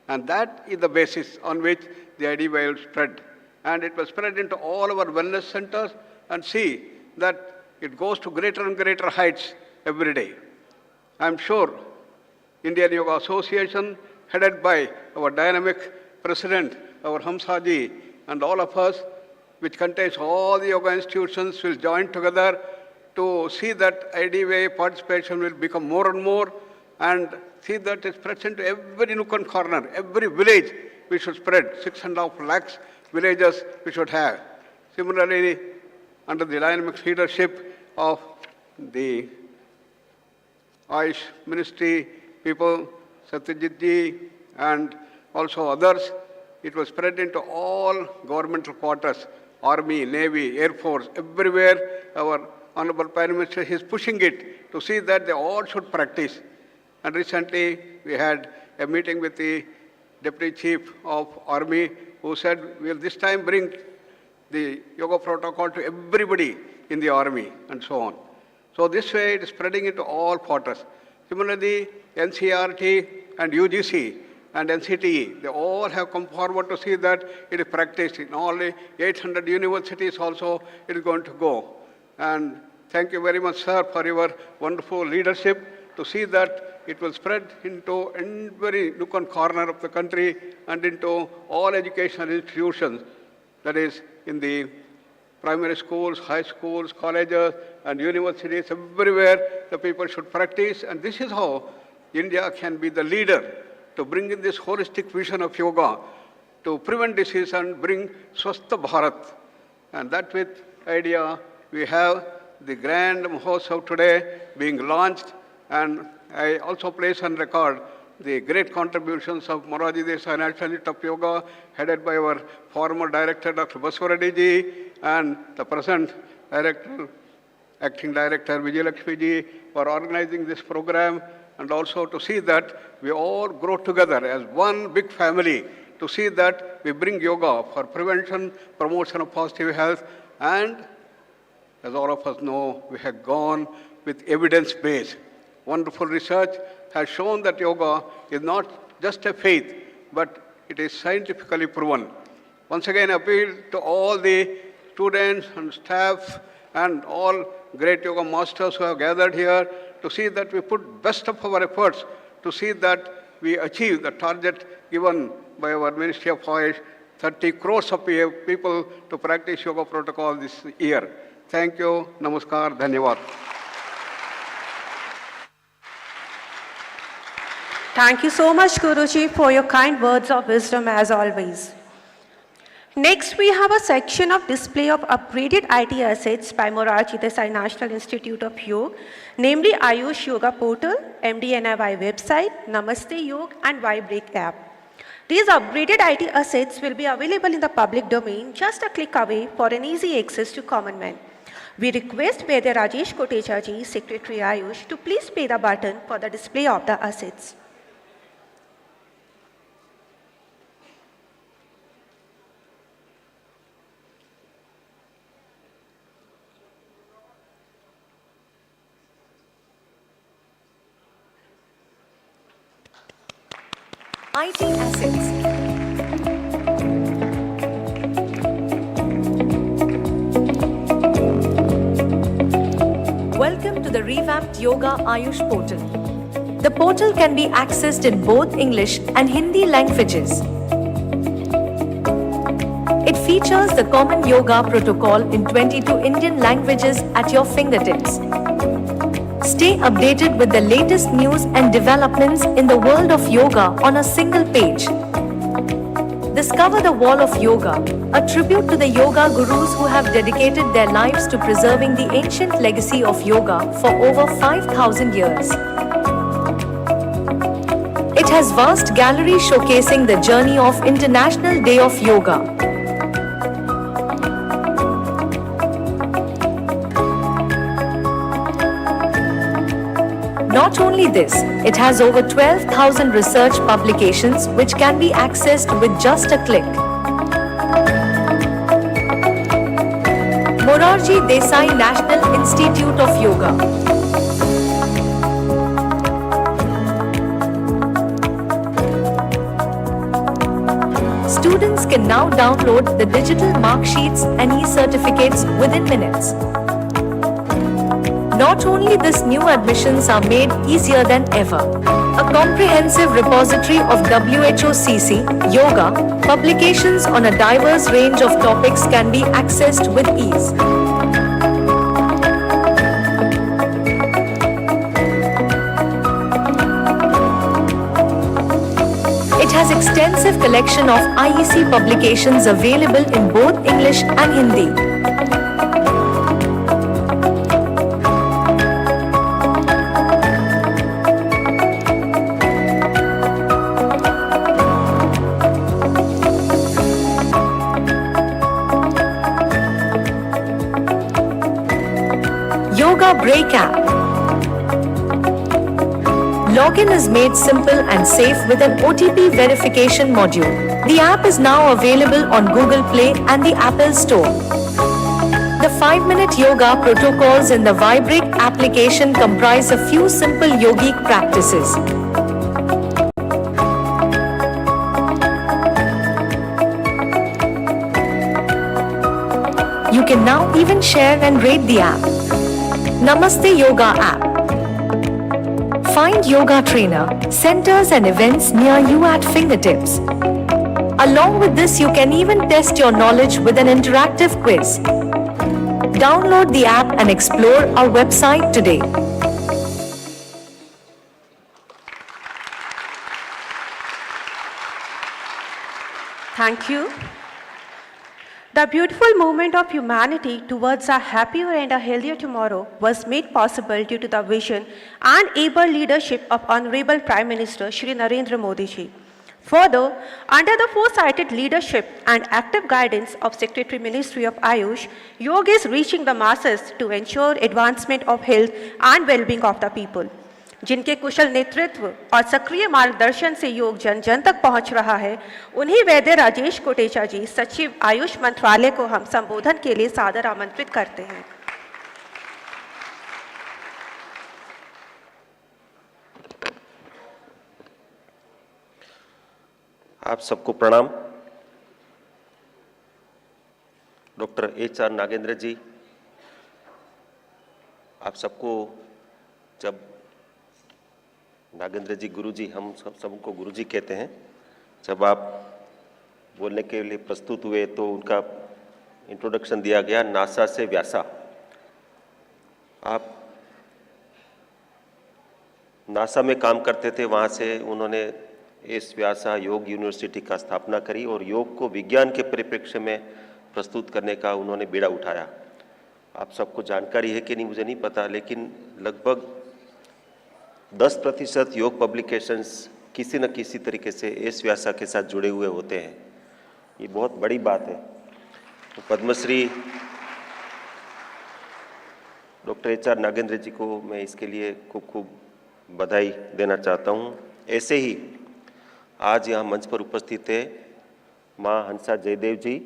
And that is the basis on which the IDY will spread. and it was spread into all our wellness centers, and see that it goes to greater and greater heights every day. I'm sure Indian Yoga Association, headed by our dynamic president, our Hamsaji, and all of us, which contains all the yoga institutions, will join together to see that IDY participation will become more and more, and see that it's present to every nook and corner, every village we should spread. 6.5 lakhs villages we should have. Similarly, under the dynamic leadership of the Ayush Ministry people, Satyajit ji, and also others, it was spread into all governmental quarters, Army, Navy, Air Force, everywhere. Our Honorable Prime Minister is pushing it to see that they all should practice. And recently, we had a meeting with the Deputy Chief of Army, who said, we'll this time bring the yoga protocol to everybody in the Army, and so on. So this way, it is spreading into all quarters. Similarly, NCRT and UGC and NCTE, they all have come forward to see that it is practiced. In all 800 universities also, it is going to go. And thank you very much, sir, for your wonderful leadership to see that it will spread into every nook and corner of the country and into all educational institutions, that is, in the primary schools, high schools, colleges, and universities, everywhere the people should practice. And this is how India can be the leader to bring in this holistic vision of yoga, to prevent disease and bring Swasth Bharat. And that with idea, we have the grand Mahotsav today being launched, and I also place on record the great contributions of Morarji Desai National Institute of Yoga, headed by our former director, Dr. Baswara Reddy ji, and the present director, acting director, Vijay Lakshmi ji, for organizing this program, and also to see that we all grow together as one big family, to see that we bring yoga for prevention, promotion of positive health, and as all of us know, we have gone with evidence-based. Wonderful research has shown that yoga is not just a faith, but it is scientifically proven. Once again, appeal to all the students and staff and all great yoga masters who have gathered here to see that we put best of our efforts to see that we achieve the target given by our Ministry of Ayush, 30 crores of people to practice yoga protocol this year. Thank you. Namaskar. Dhanyavad. Thank you so much, Guruji, for your kind words of wisdom as always. Next, we have a section of display of upgraded IT assets by Morarji Desai National Institute of Yoga, namely Ayush Yoga Portal, MDNIY website, Namaste Yoga, and Vibreak app. These upgraded IT assets will be available in the public domain, just a click away for an easy access to common man. We request Vaidya Rajesh Kotecha ji, Secretary Ayush, to please pay the button for the display of the assets. IT assets. Welcome to the revamped Yoga Ayush portal. The portal can be accessed in both English and Hindi languages. It features the common yoga protocol in 22 Indian languages at your fingertips. Stay updated with the latest news and developments in the world of yoga on a single page. Discover the Wall of Yoga, a tribute to the yoga gurus who have dedicated their lives to preserving the ancient legacy of yoga for over 5,000 years. It has vast gallery showcasing the journey of International Day of Yoga. Not only this, it has over 12,000 research publications which can be accessed with just a click. Morarji Desai National Institute of Yoga. Students can now download the digital mark sheets and e-certificates within minutes. Not only this, new admissions are made easier than ever. A comprehensive repository of WHOCC, yoga, publications on a diverse range of topics can be accessed with ease. It has extensive collection of IEC publications available in both English and Hindi. Yoga Break app. Login is made simple and safe with an OTP verification module. The app is now available on Google Play and the Apple Store. The 5-minute yoga protocols in the Vibrate application comprise a few simple yogic practices. You can now even share and rate the app. Namaste Yoga app. Find yoga trainer, centers and events near you at fingertips. Along with this, you can even test your knowledge with an interactive quiz. Download the app and explore our website today. Thank you. The beautiful movement of humanity towards a happier and a healthier tomorrow was made possible due to the vision and able leadership of Honorable Prime Minister Shri Narendra Modi ji. Further, under the foresighted leadership and active guidance of Secretary Ministry of Ayush, yoga is reaching the masses to ensure advancement of health and well-being of the people. जिनके कुशल नेतृत्व और सक्रिय मार्गदर्शन से योग जन जन तक पहुंच रहा है, उन्हीं वैद्य राजेश कोटेचा जी, सचिव आयुष मंत्रालय को हम संबोधन के लिए सादर आमंत्रित करते हैं। आप सबको प्रणाम। डॉक्टर HR नागेंद्र जी, आप सबको जब नागेंद्र जी गुरुजी, हम सबको गुरुजी कहते हैं, जब आप बोलने के लिए प्रस्तुत हुए तो उनका इंट्रोडक्शन दिया गया नासा से व्यासा। आप नासा में काम करते थे, वहाँ से उन्होंने इस व्यासा योग यूनिवर्सिटी का स्थापना करी और योग को विज्ञान के परिप्रेक्ष्य में प्रस्तुत करने का उन्होंने बीड़ा उठाया। आप सबको जानकारी है कि नहीं मुझे नहीं पता, लेकिन लगभग 10% योग पब्लिकेशंस किसी न किसी तरीके से इस व्यासा के साथ जुड़े हुए होते हैं। ये बहुत बड़ी बात है। तो पद्मश्री डॉक्टर HR नागेंद्र जी को मैं इसके लिए खूब खूब बधाई देना चाहता हूँ। ऐसे ही आज यहाँ मंच पर उपस्थित है माँ हंसा जयदेव जी।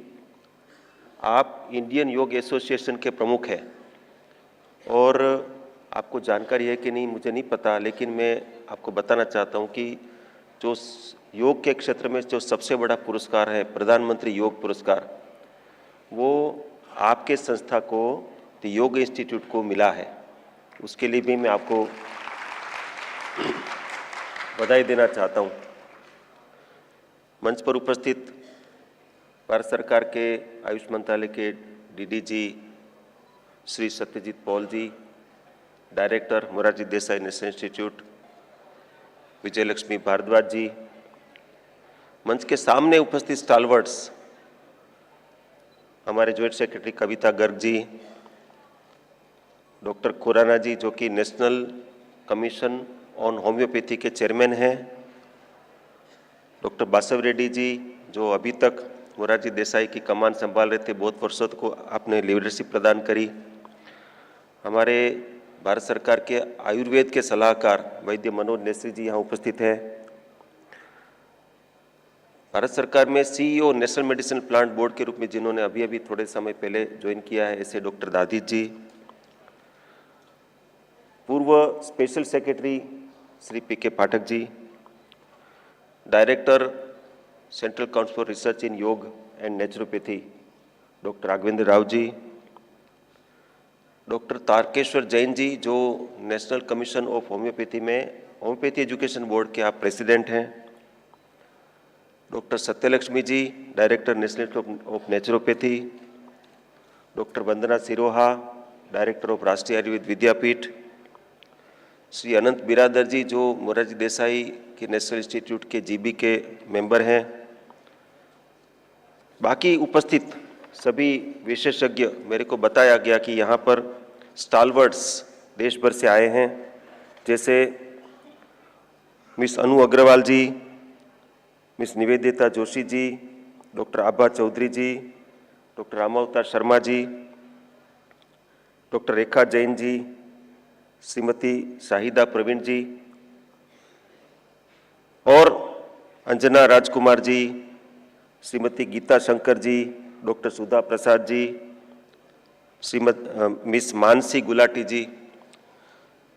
आप इंडियन योग एसोसिएशन के प्रमुख हैं और आपको जानकारी है कि नहीं मुझे नहीं पता, लेकिन मैं आपको बताना चाहता हूं कि जो योग के क्षेत्र में जो सबसे बड़ा पुरस्कार है प्रधानमंत्री योग पुरस्कार, वो आपके संस्था को योग इंस्टीट्यूट को मिला है। उसके लिए भी मैं आपको बधाई देना चाहता हूं। मंच पर उपस्थित भारत सरकार के आयुष मंत्रालय के DDG Shri Satyajit Paul ji, director Morarji Desai national institute Vijay Lakshmi Bhardwaj ji, मंच के सामने उपस्थित स्टालवर्ड्स हमारे joint secretary Kavita Garg ji, doctor Khurana ji जो कि नेशनल कमीशन ऑन होम्योपैथी के चेयरमैन हैं, डॉक्टर बासव रेड्डी जी जो अभी तक मोरारजी देसाई की कमान संभाल रहे थे, बहुत वर्षों को आपने लीडरशिप प्रदान करी, हमारे भारत सरकार के आयुर्वेद के सलाहकार वैद्य मनोज नेसरी जी यहाँ उपस्थित हैं, भारत सरकार में CEO national medicine plant board के रूप में जिन्होंने अभी अभी थोड़े समय पहले ज्वाइन किया है, ऐसे डॉक्टर दादित जी, पूर्व special secretary Shri PK Pathak ji, director central council for research in yoga and naturopathy doctor Raghavendra Rao ji, doctor Tarkeshwar Jain ji जो नेशनल कमीशन ऑफ होम्योपैथी में होम्योपैथी एजुकेशन बोर्ड के आप प्रेसिडेंट हैं, doctor Satyalakshmi ji director national of naturopathy, doctor Vandana Siroha director of Rashtriya Ayurveda विद्यापीठ, श्री अनंत बिरादर जी जो मोरारजी देसाई के नेशनल इंस्टीट्यूट के GB के मेंबर हैं, बाकी उपस्थित सभी विशेषज्ञ, मेरे को बताया गया कि यहाँ पर स्टालवर्ड्स देश भर से आए हैं, जैसे मिस अनु अग्रवाल जी, मिस निवेदिता जोशी जी, डॉक्टर आभा चौधरी जी, डॉक्टर रामावतार शर्मा जी, डॉक्टर रेखा जैन जी, श्रीमती शाहिदा प्रवीण जी और अंजना राजकुमार जी, श्रीमती गीता शंकर जी, डॉक्टर सुधा प्रसाद जी, मिस मानसी गुलाटी जी।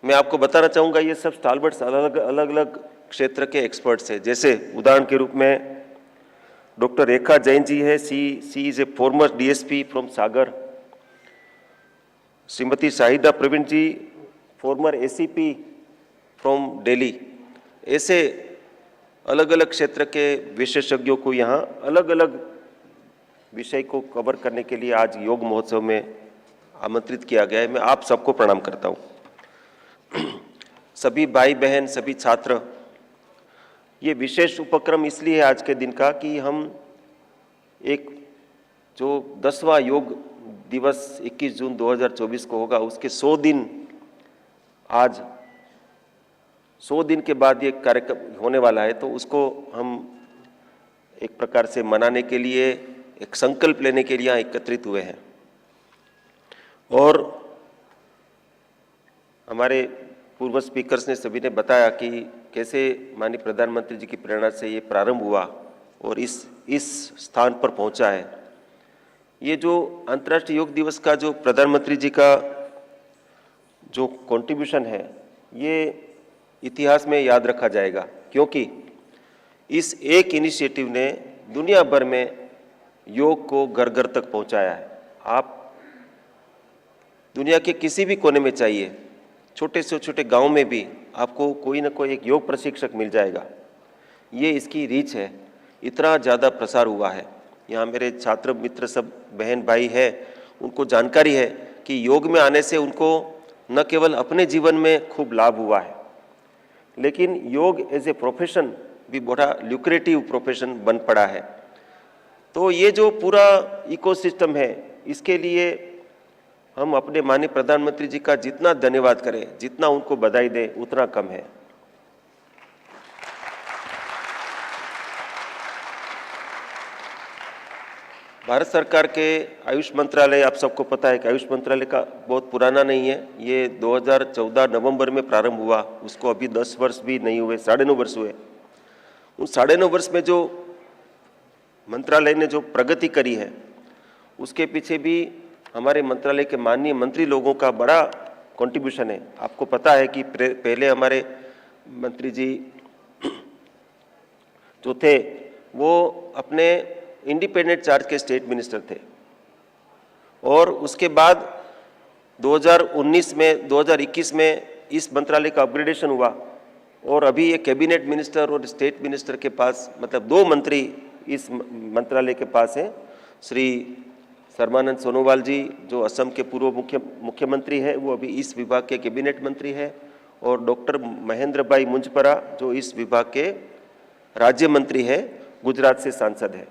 मैं आपको बताना चाहूँगा ये सब स्टालवर्ड्स अलग अलग क्षेत्र के एक्सपर्ट्स हैं। जैसे उदाहरण के रूप में डॉक्टर रेखा जैन जी है, she is a former DSP from Sagar. Shrimati Shahida Praveen ji former ACP from Delhi. ऐसे अलग अलग क्षेत्र के विशेषज्ञों को यहाँ अलग अलग विषय को कवर करने के लिए आज योग महोत्सव में आमंत्रित किया गया है। मैं आप सबको प्रणाम करता हूँ। सभी भाई बहन, सभी छात्र, ये विशेष उपक्रम इसलिए है आज के दिन का कि हम एक जो 10वां योग दिवस 21 जून 2024 को होगा, उसके 100 दिन, आज 100 दिन के बाद ये कार्यक्रम होने वाला है, तो उसको हम एक प्रकार से मनाने के लिए, एक संकल्प लेने के लिए यहाँ एकत्रित हुए हैं। और हमारे पूर्व स्पीकर्स ने सभी ने बताया कि कैसे माननीय प्रधानमंत्री जी की प्रेरणा से ये प्रारंभ हुआ और इस स्थान पर पहुंचा है। ये जो अंतर्राष्ट्रीय योग दिवस का जो प्रधानमंत्री जी का जो कंट्रीब्यूशन है, ये इतिहास में याद रखा जाएगा, क्योंकि इस एक इनिशिएटिव ने दुनिया भर में योग को घर घर तक पहुंचाया है। आप दुनिया के किसी भी कोने में चाहिए, छोटे से छोटे गांव में भी आपको कोई ना कोई एक योग प्रशिक्षक मिल जाएगा। ये इसकी रीच है, इतना ज़्यादा प्रसार हुआ है। यहाँ मेरे छात्र मित्र सब बहन भाई है, उनको जानकारी है कि योग में आने से उनको न केवल अपने जीवन में खूब लाभ हुआ है, लेकिन योग एज ए प्रोफेशन भी बड़ा ल्यूक्रेटिव प्रोफेशन बन पड़ा है। तो ये जो पूरा इकोसिस्टम है, इसके लिए हम अपने माननीय प्रधानमंत्री जी का जितना धन्यवाद करें, जितना उनको बधाई दें, उतना कम है। भारत सरकार के आयुष मंत्रालय, आप सबको पता है कि आयुष मंत्रालय का बहुत पुराना नहीं है, ये 2014 नवंबर में प्रारंभ हुआ, उसको अभी 10 वर्ष भी नहीं हुए, 9.5 वर्ष हुए। उन 9.5 वर्ष में जो मंत्रालय ने जो प्रगति करी है, उसके पीछे भी हमारे मंत्रालय के माननीय मंत्री लोगों का बड़ा कंट्रीब्यूशन है। आपको पता है कि पहले हमारे मंत्री जी जो थे वो अपने इंडिपेंडेंट चार्ज के स्टेट मिनिस्टर थे, और उसके बाद 2021 में इस मंत्रालय का अपग्रेडेशन हुआ और अभी ये कैबिनेट मिनिस्टर और स्टेट मिनिस्टर के पास, मतलब 2 मंत्री इस मंत्रालय के पास हैं। श्री सर्बानंद सोनोवाल जी जो असम के पूर्व मुख्यमंत्री है, वो अभी इस विभाग के कैबिनेट मंत्री है, और डॉक्टर महेंद्र भाई मुंजपरा जो इस विभाग के राज्य मंत्री है, गुजरात से सांसद है।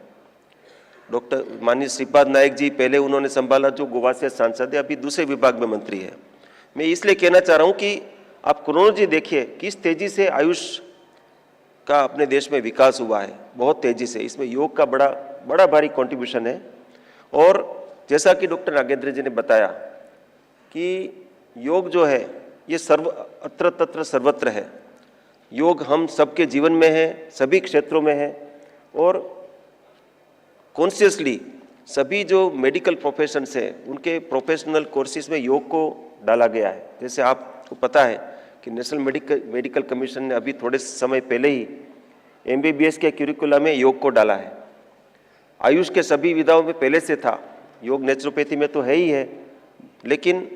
डॉक्टर माननीय श्रीपाद नायक जी पहले उन्होंने संभाला, जो गोवा से सांसद है, अभी दूसरे विभाग में मंत्री है। मैं इसलिए कहना चाह रहा हूँ कि आप क्रोनोलॉजी देखिए किस तेजी से आयुष का अपने देश में विकास हुआ है, बहुत तेजी से। इसमें योग का बड़ा भारी कंट्रीब्यूशन है। और जैसा कि डॉक्टर नागेंद्र जी ने बताया कि योग जो है ये अत्र तत्र सर्वत्र है। योग हम सबके जीवन में है, सभी क्षेत्रों में है, और कॉन्शियसली सभी जो मेडिकल प्रोफेशंस हैं उनके प्रोफेशनल कोर्सेज में योग को डाला गया है। जैसे आपको पता है कि नेशनल मेडिकल कमीशन ने अभी थोड़े समय पहले ही MBBS के क्यूरिकुलम में योग को डाला है। आयुष के सभी विधाओं में पहले से था, योग नेचुरोपैथी में तो है ही है, लेकिन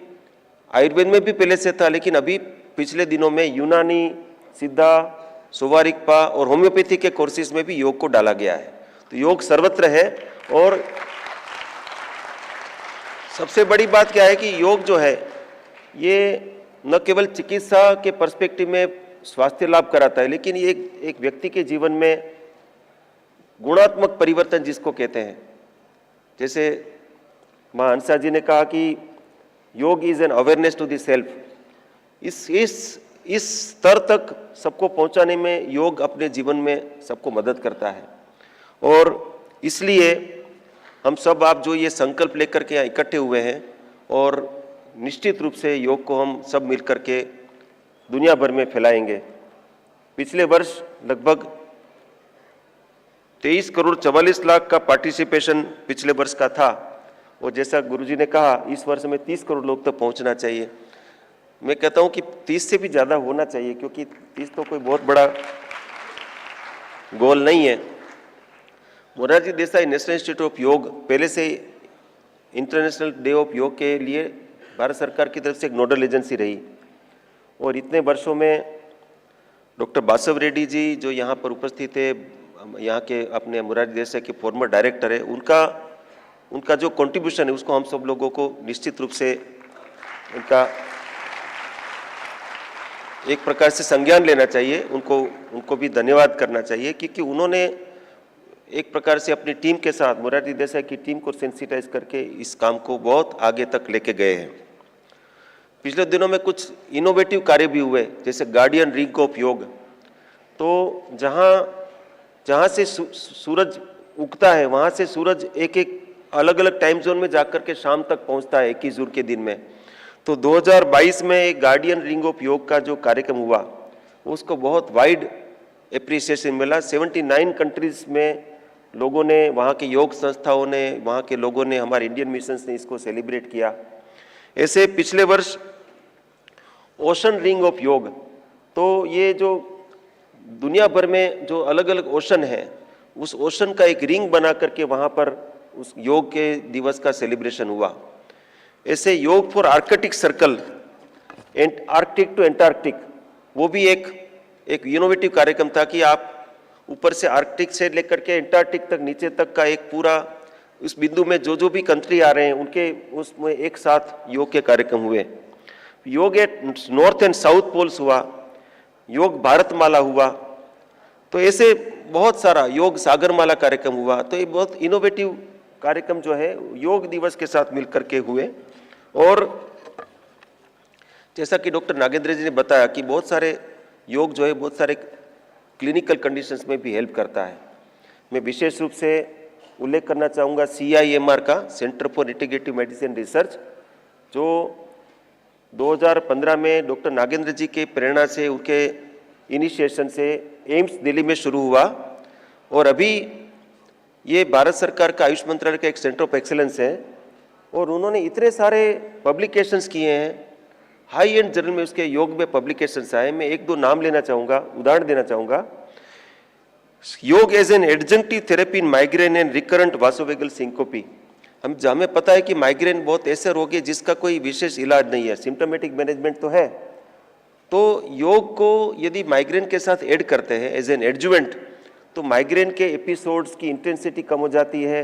आयुर्वेद में भी पहले से था, लेकिन अभी पिछले दिनों में यूनानी, सिद्धा, सोवारिकपा और होम्योपैथी के कोर्सेज में भी योग को डाला गया है। तो योग सर्वत्र है। और सबसे बड़ी बात क्या है कि योग जो है ये न केवल चिकित्सा के पर्सपेक्टिव में स्वास्थ्य लाभ कराता है, लेकिन ये एक व्यक्ति के जीवन में गुणात्मक परिवर्तन जिसको कहते हैं, जैसे मां हंसा जी ने कहा कि yoga is an awareness to the self. इस स्तर तक सबको पहुंचाने में योग अपने जीवन में सबको मदद करता है। और इसलिए हम सब आप जो ये संकल्प लेकर के यहाँ इकट्ठे हुए हैं, और निश्चित रूप से योग को हम सब मिल करके दुनिया भर में फैलाएंगे। पिछले वर्ष लगभग 23 करोड़ 44 लाख का पार्टिसिपेशन पिछले वर्ष का था, और जैसा गुरुजी ने कहा इस वर्ष में 30 करोड़ लोग तक पहुंचना चाहिए। मैं कहता हूं कि 30 से भी ज़्यादा होना चाहिए, क्योंकि 30 तो कोई बहुत बड़ा गोल नहीं है। Morarji Desai national institute of योग पहले से इंटरनेशनल डे ऑफ योग के लिए भारत सरकार की तरफ से एक नोडल एजेंसी रही, और इतने वर्षों में डॉक्टर बासव रेड्डी जी जो यहाँ पर उपस्थित है, यहाँ के अपने मोरारजी देसाई के फॉर्मर डायरेक्टर है, उनका जो कंट्रीब्यूशन है उसको हम सब लोगों को निश्चित रूप से उनका एक प्रकार से संज्ञान लेना चाहिए, उनको भी धन्यवाद करना चाहिए, क्योंकि उन्होंने एक प्रकार से अपनी टीम के साथ, मोरारजी देसाई की टीम को सेंसिटाइज करके इस काम को बहुत आगे तक लेके गए हैं। पिछले दिनों में कुछ इनोवेटिव कार्य भी हुए, जैसे गार्डियन रिंग ऑफ योग। तो जहाँ से सूरज उगता है वहाँ से सूरज एक अलग अलग टाइम जोन में जाकर के शाम तक पहुँचता है 21 जून के दिन में। तो 2022 में एक गार्डियन रिंग ऑफ योग का जो कार्यक्रम हुआ उसको बहुत वाइड एप्रिसिएशन मिला। 79 कंट्रीज में लोगों ने, वहाँ के योग संस्थाओं ने, वहाँ के लोगों ने, हमारे इंडियन मिशंस ने इसको सेलिब्रेट किया। ऐसे पिछले वर्ष ओशन रिंग ऑफ योग, तो ये जो दुनिया भर में जो अलग अलग ओशन है उस ओशन का एक रिंग बना करके वहाँ पर उस योग के दिवस का सेलिब्रेशन हुआ। ऐसे yoga for Arctic circle, Arctic to Antarctic, वो भी एक इनोवेटिव कार्यक्रम था कि आप ऊपर से आर्कटिक से लेकर के एंटार्कटिक तक, नीचे तक का एक पूरा उस बिंदु में जो भी कंट्री आ रहे हैं उनके उसमें एक साथ योग के कार्यक्रम हुए। Yoga at north and south poles हुआ, योग भारतमाला हुआ। तो ऐसे बहुत सारा योग सागरमाला कार्यक्रम हुआ। तो ये बहुत इनोवेटिव कार्यक्रम जो है योग दिवस के साथ मिलकर के हुए। और जैसा कि डॉक्टर नागेंद्र जी ने बताया कि बहुत सारे योग जो है बहुत सारे क्लिनिकल कंडीशंस में भी हेल्प करता है। मैं विशेष रूप से उल्लेख करना चाहूँगा CIMR का, centre for integrative medicine research, जो 2015 में डॉक्टर नागेंद्र जी के प्रेरणा से, उनके इनिशिएशन से एम्स दिल्ली में शुरू हुआ, और अभी ये भारत सरकार का आयुष मंत्रालय का एक सेंटर ऑफ एक्सेलेंस है, और उन्होंने इतने सारे पब्लिकेशंस किए हैं, हाई एंड जर्नल में उसके योग में पब्लिकेशंस आए। मैं एक दो नाम लेना चाहूँगा, उदाहरण देना चाहूँगा। Yoga as an adjunctive therapy in migraine and recurrent vasovagal syncope. हमें पता है कि माइग्रेन बहुत ऐसे रोग है जिसका कोई विशेष इलाज नहीं है, सिम्टोमेटिक मैनेजमेंट तो है। तो योग को यदि माइग्रेन के साथ ऐड करते हैं एज एन एडजुवेंट, तो माइग्रेन के एपिसोड्स की इंटेंसिटी कम हो जाती है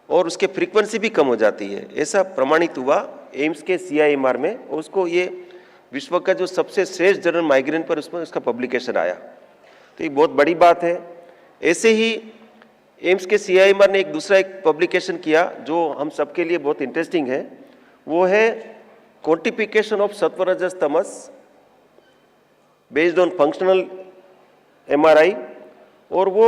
और उसके फ्रीक्वेंसी भी कम हो जाती है। ऐसा प्रमाणित हुआ एम्स के CIMR में। उसको ये विश्व का जो सबसे श्रेष्ठ जर्नल माइग्रेन पर उसमें उसका पब्लिकेशन आया। तो ये बहुत बड़ी बात है। ऐसे ही एम्स के CIMR ने एक पब्लिकेशन किया जो हम सबके लिए बहुत इंटरेस्टिंग है, वो है quantification of सत्वरजस Tamas based on functional MRI। और वो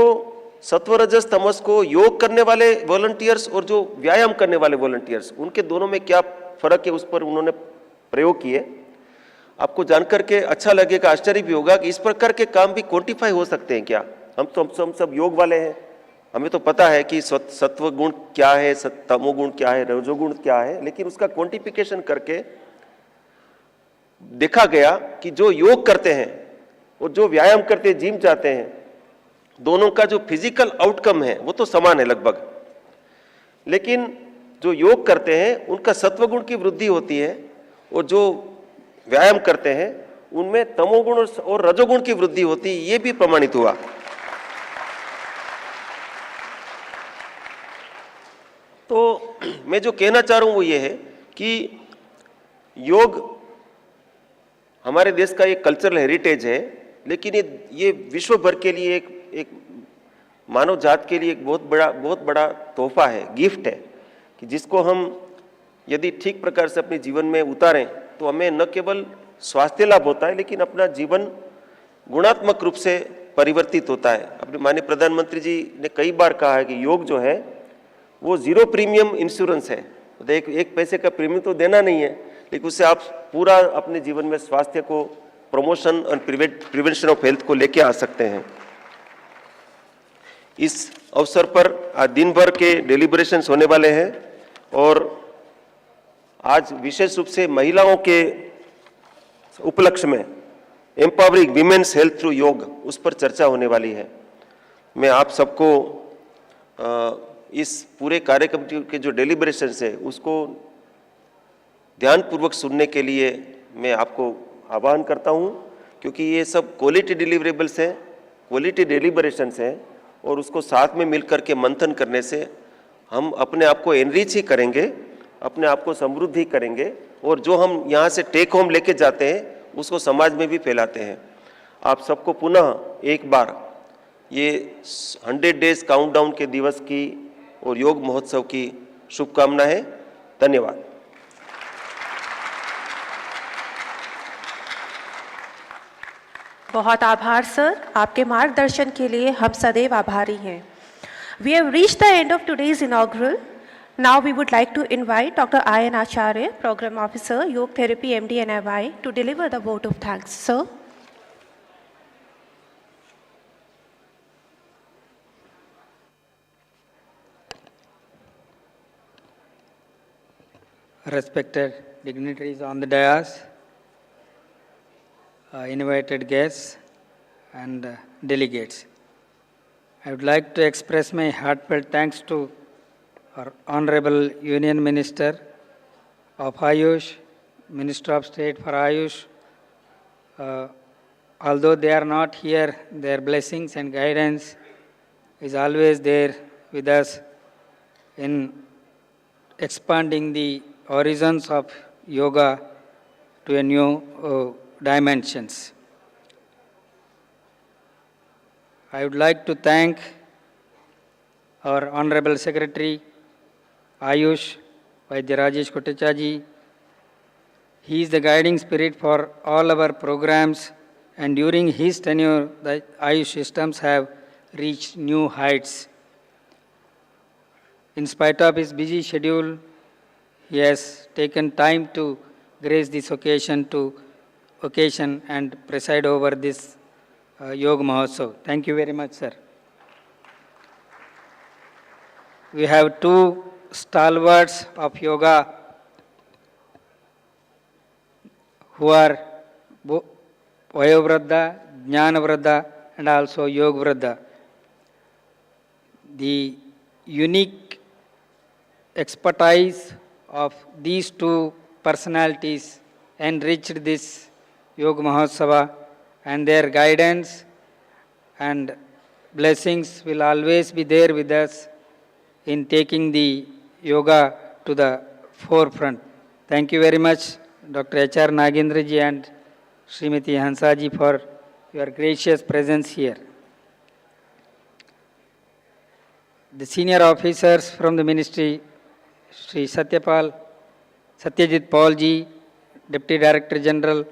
सत्वरजस तमस को योग करने वाले वॉलंटियर्स और जो व्यायाम करने वाले वॉलंटियर्स, उनके दोनों में क्या फर्क है उस पर उन्होंने प्रयोग किए। आपको जानकर के अच्छा लगेगा, आश्चर्य भी होगा कि इस प्रकार के काम भी क्वांटिफाई हो सकते हैं क्या। हम सब योग वाले हैं, हमें तो पता है कि सत्व गुण क्या है, तमोगुण क्या है, रजोगुण क्या है, लेकिन उसका क्वांटिफिकेशन करके देखा गया कि जो योग करते हैं और जो व्यायाम करते हैं, जिम जाते हैं, दोनों का जो फिजिकल आउटकम है वो तो समान है लगभग, लेकिन जो योग करते हैं उनका सत्वगुण की वृद्धि होती है, और जो व्यायाम करते हैं उनमें तमोगुण और रजोगुण की वृद्धि होती है, ये भी प्रमाणित हुआ। तो मैं जो कहना चाह रहा हूं वो ये है कि योग हमारे देश का एक कल्चरल हेरिटेज है, लेकिन ये विश्व भर के लिए एक मानव जात के लिए एक बहुत बड़ा तोहफा है, गिफ्ट है, कि जिसको हम यदि ठीक प्रकार से अपने जीवन में उतारें तो हमें न केवल स्वास्थ्य लाभ होता है, लेकिन अपना जीवन गुणात्मक रूप से परिवर्तित होता है। अपने माननीय प्रधानमंत्री जी ने कई बार कहा है कि योग जो है वो 0 प्रीमियम इंश्योरेंस है। तो एक पैसे का प्रीमियम तो देना नहीं है, लेकिन उससे आप पूरा अपने जीवन में स्वास्थ्य को, प्रमोशन और प्रिवेंशन ऑफ हेल्थ को लेके आ सकते हैं। इस अवसर पर आज दिन भर के डेलिब्रेशंस होने वाले हैं, और आज विशेष रूप से महिलाओं के उपलक्ष्य में एम्पावरिंग विमेन्स हेल्थ थ्रू योग, उस पर चर्चा होने वाली है। मैं आप सबको इस पूरे कार्यक्रम के जो डेलिब्रेशंस है उसको ध्यानपूर्वक सुनने के लिए मैं आपको आह्वान करता हूं, क्योंकि ये सब क्वालिटी डिलीवरेबल्स हैं, क्वालिटी डेलिब्रेशंस हैं, और उसको साथ में मिलकर के मंथन करने से हम अपने आप को एनरिच ही करेंगे, अपने आप को समृद्ध ही करेंगे, और जो हम यहाँ से टेक होम लेके जाते हैं उसको समाज में भी फैलाते हैं। आप सबको पुनः एक बार ये 100 डेज काउंटडाउन के दिवस की और योग महोत्सव की शुभकामना है। धन्यवाद। बहुत आभार सर, आपके मार्गदर्शन के लिए हम सदैव आभारी हैं। We have reached the end of today's inaugural. Now we would like to invite Dr. I.N. Acharya, Program Officer, Yoga Therapy, MD and IDY, to deliver the vote of thanks. Sir. Respected dignitaries on the dais, invited guests and delegates. I would like to express my heartfelt thanks to our Honorable Union Minister of Ayush, Minister of State for Ayush. Although they are not here, their blessings and guidance is always there with us in expanding the horizons of yoga to a new dimensions. I would like to thank our Honorable Secretary, Ayush, Vaidya Rajesh Kotecha ji. He is the guiding spirit for all our programs, and during his tenure, the Ayush systems have reached new heights. In spite of his busy schedule, he has taken time to grace this occasion and preside over this Yoga Mahotsav. Thank you very much, sir. We have two stalwarts of yoga who are Vayovradha, Jnanavradha, and also Yogavradha. The unique expertise of these two personalities enriched this Yoga Mahotsava, and their guidance and blessings will always be there with us in taking the yoga to the forefront. Thank you very much, Dr. H.R. Nagendra ji and Srimati Hansa ji, for your gracious presence here. The senior officers from the ministry, Sri Satyajit Paul ji, Deputy Director General,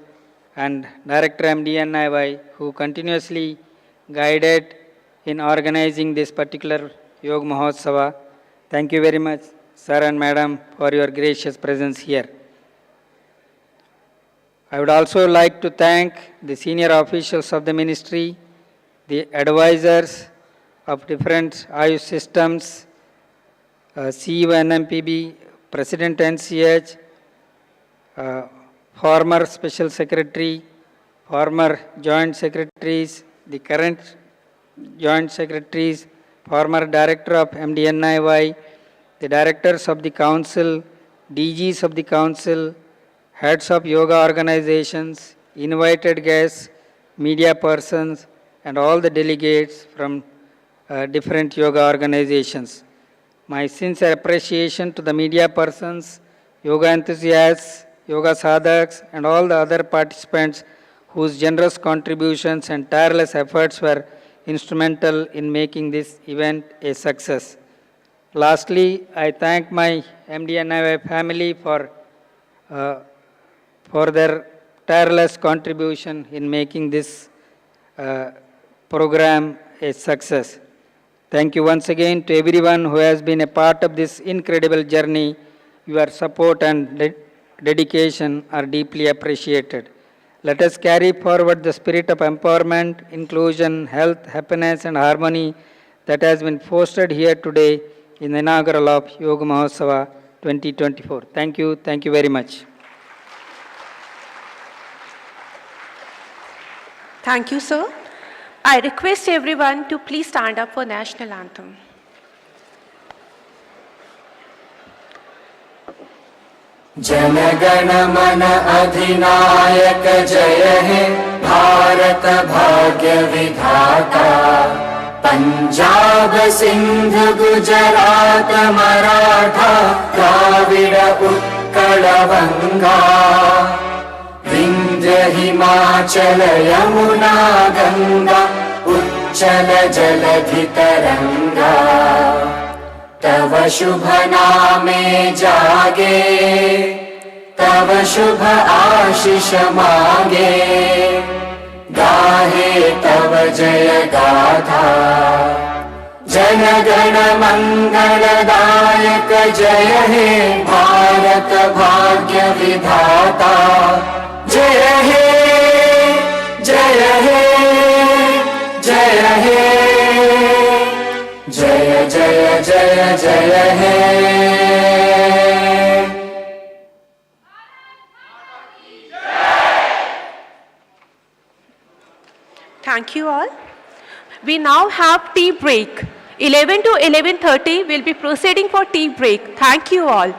and Director MD and IDY, who continuously guided in organizing this particular Yoga Mahotsava. Thank you very much, sir and madam, for your gracious presence here. I would also like to thank the senior officials of the ministry, the advisors of different Ayush systems, CEO NMPB, President NCH, former Special Secretary, former Joint Secretaries, the current joint secretaries, former director of MDNIY, the directors of the council, DGs of the council, heads of yoga organizations, invited guests, media persons, and all the delegates from different yoga organizations. My sincere appreciation to the media persons, yoga enthusiasts, yoga sadhaks, and all the other participants whose generous contributions and tireless efforts were instrumental in making this event a success. Lastly, I thank my MDNIY family for their tireless contribution in making this program a success. Thank you once again to everyone who has been a part of this incredible journey. Your support and dedication are deeply appreciated. Let us carry forward the spirit of empowerment, inclusion, health, happiness, and harmony that has been fostered here today in the inaugural of Yoga Mahotsava 2024. Thank you. Thank you very much. Thank you, sir. I request everyone to please stand up for national anthem. जनगण मन अधिनायक जय हे भारत भाग्य विधाता पंजाब सिंध गुजरात मराठा द्राविड उत्कल बंगा विंध्य हिमाचल यमुना गंगा उच्चल जलधि तरंगा तव शुभ नामे जागे तव शुभ आशीष मांगे गाहे तव जय गाथा जन गण मंगलदायक जय हे भारत भाग्य विधाता जय हे जय हे जय हे जय जय जय जय हे Thank you all. We now have tea break. 11 to 11:30 we'll be proceeding for tea break. Thank you all.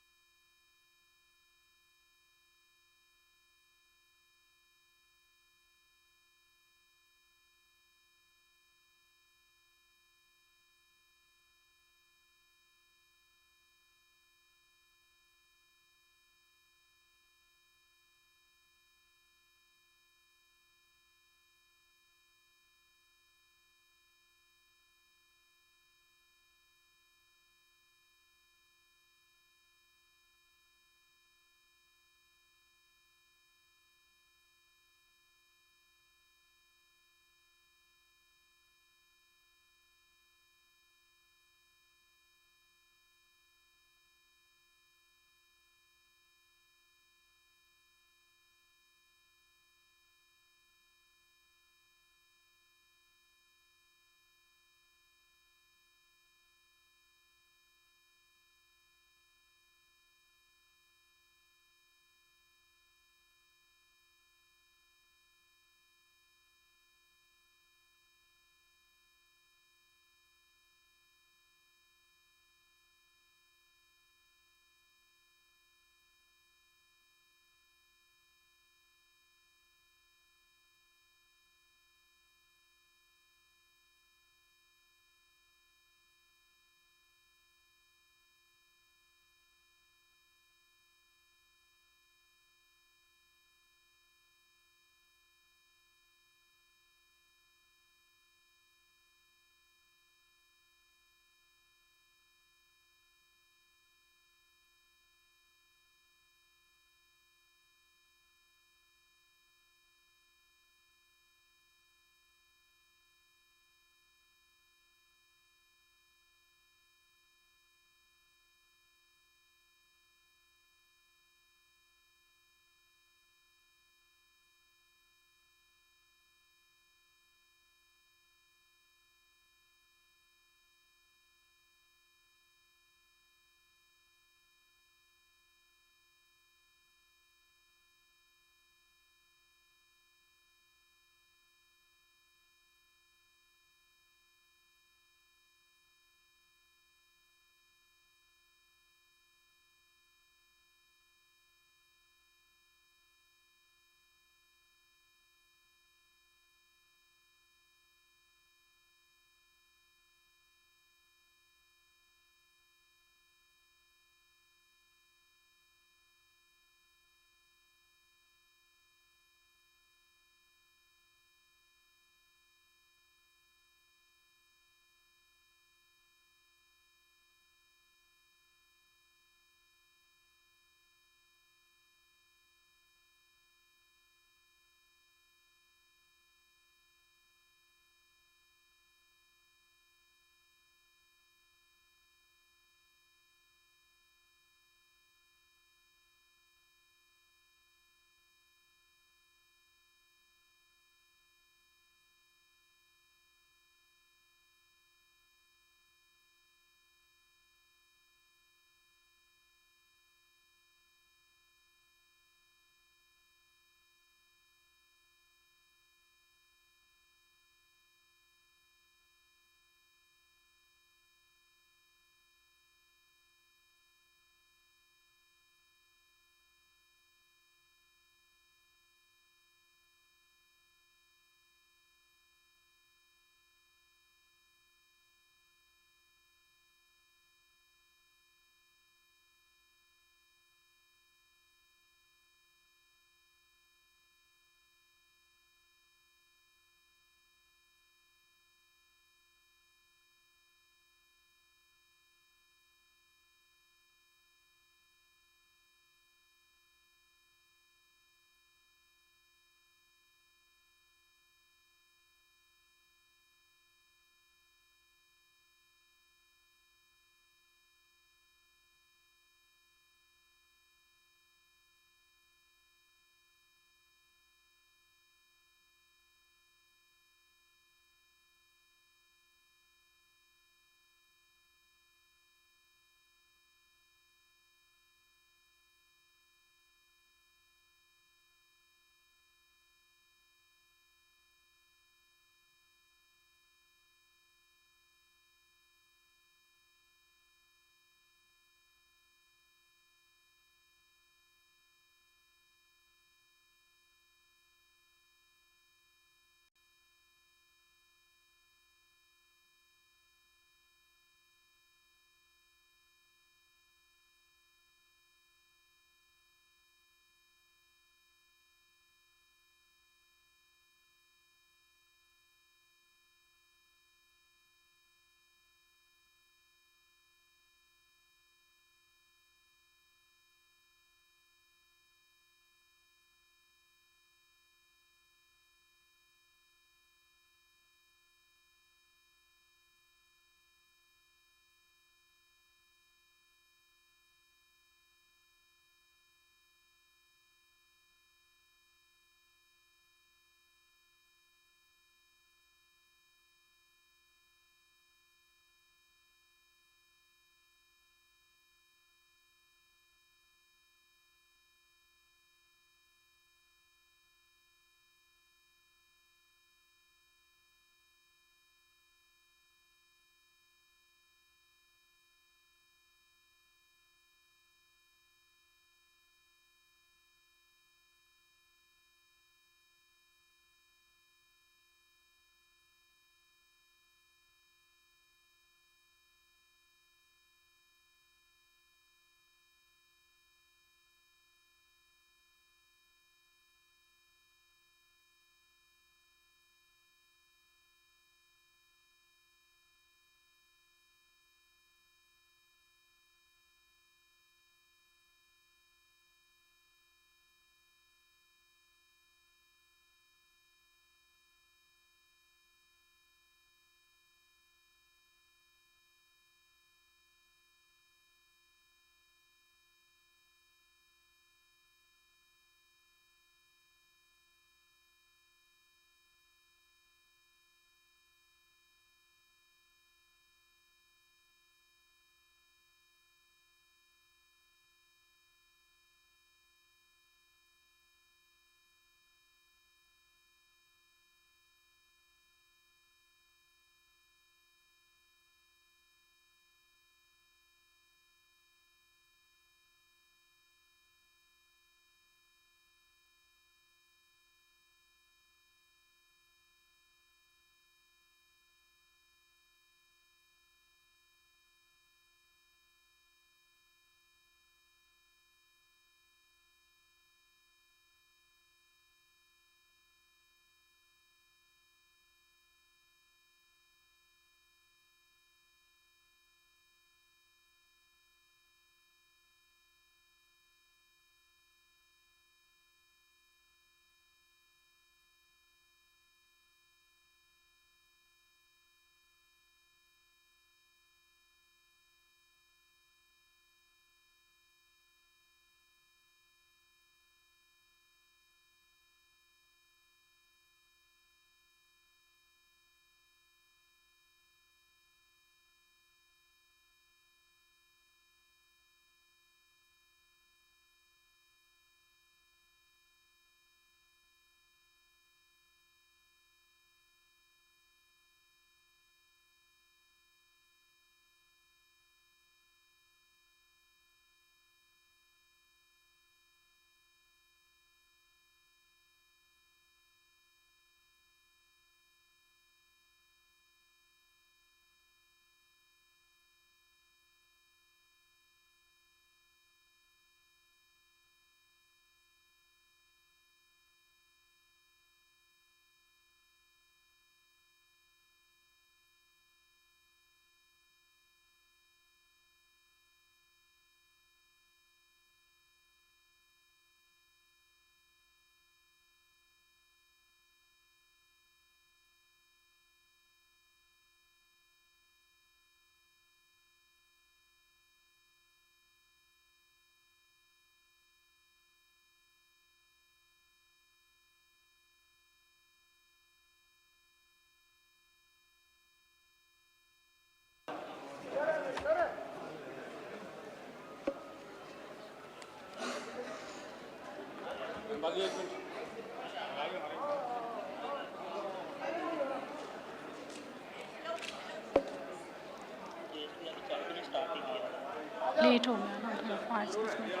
Late हो गया ना थोड़ा 5-6 मिनट।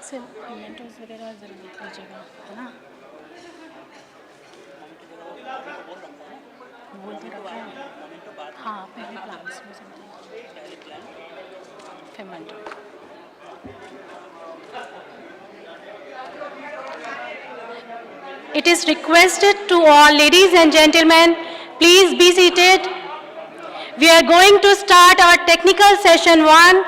सिर्फ मेमेंटोस वगैरह ज़रूर लिख लीजिएगा, है ना? बोल तो रखा है। हाँ, पहले प्लान्स में समथिंग फिर memento. It is requested to all ladies and gentlemen, please be seated. We are going to start our technical session 1.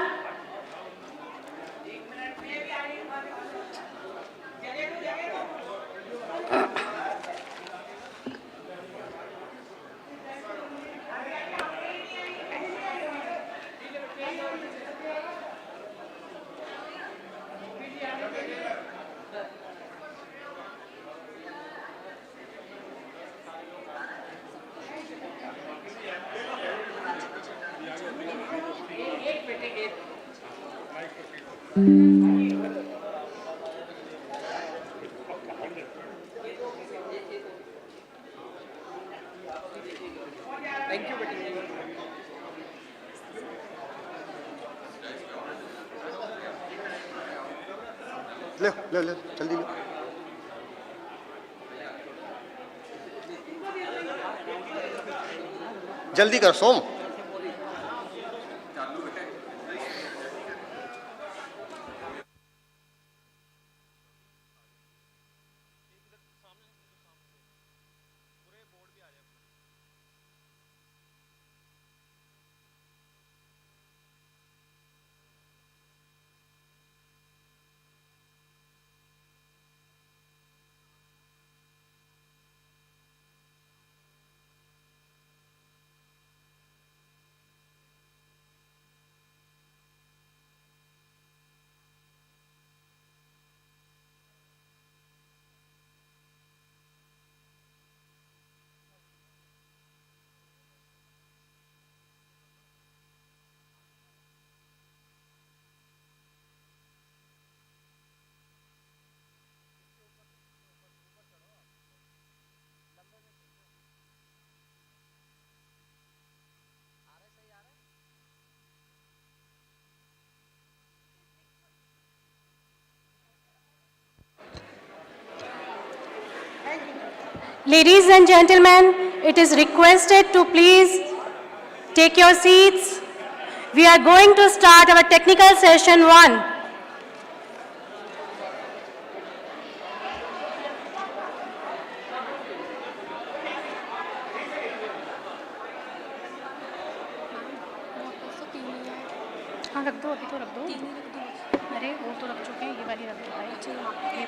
ले ले ले जल्दी ले। जल्दी कर सोम। Ladies and gentlemen, it is requested to please take your seats. We are going to start our technical session 1. हाँ रख दो, अभी तो रख दो। अरे वो तो रख चुके हैं, ये वाली रख दो भाई। ये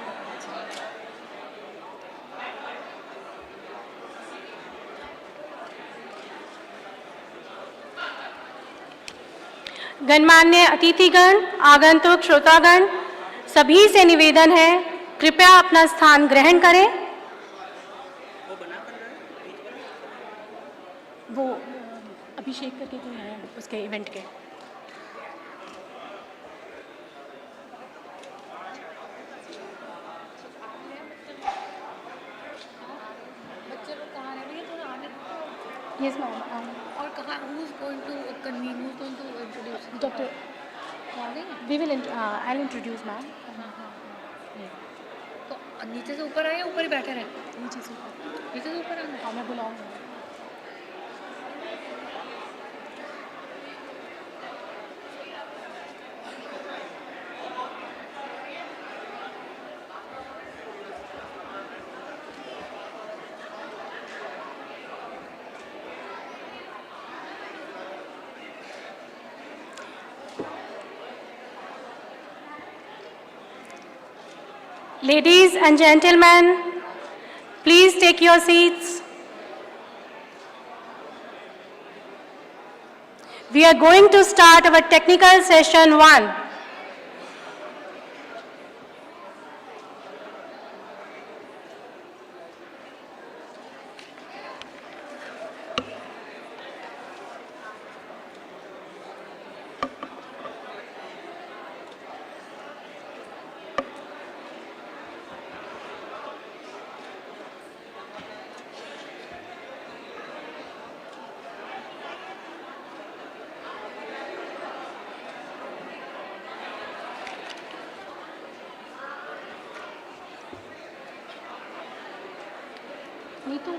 गणमान्य अतिथिगण, आगंतुक श्रोतागण, सभी से निवेदन है, कृपया अपना स्थान ग्रहण करें। वो अभिषेक करके कोई है उसके इवेंट के। बच्चे लोग कहाँ रह रहे हैं, थोड़ा आने दो। Yes ma'am. और कहाँ who is going to convene, who is going to introduce? Doctor, we will I'll introduce ma'am. तो नीचे से ऊपर आए या ऊपर ही बैठे रहे? नीचे से ऊपर आना। हाँ मैं बुलाऊंगा। Ladies and gentlemen, please take your seats. We are going to start our technical session 1. Neetu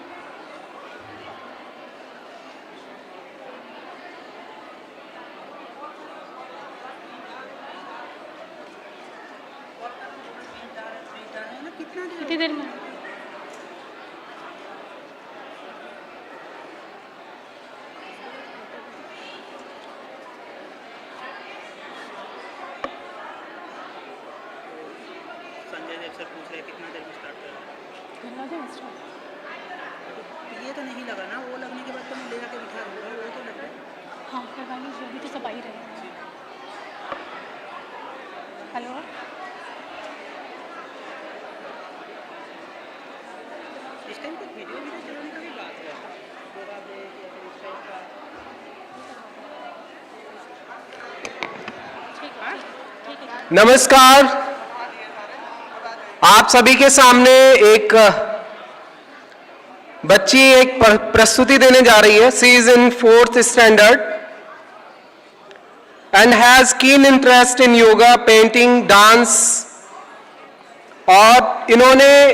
कितनी देर में? संजय देव सर पूछ रहे कितना देर में स्टार्ट कर रहे हैं? ये तो नहीं लगा ना, वो लगने के बाद तो मैं ले जाके बिठा दूंगा, वो तो लग रहा है। हाँ करवा लीजिए, अभी तो सब आ ही रहे हैं। हेलो इस टाइम तक वीडियो चलाने का भी बात है, पूरा देख या फिर इस टाइप का। नमस्कार, आप सभी के सामने एक बच्ची एक प्रस्तुति देने जा रही है। She is in 4th standard and has keen interest in yoga, painting, dance, और इन्होंने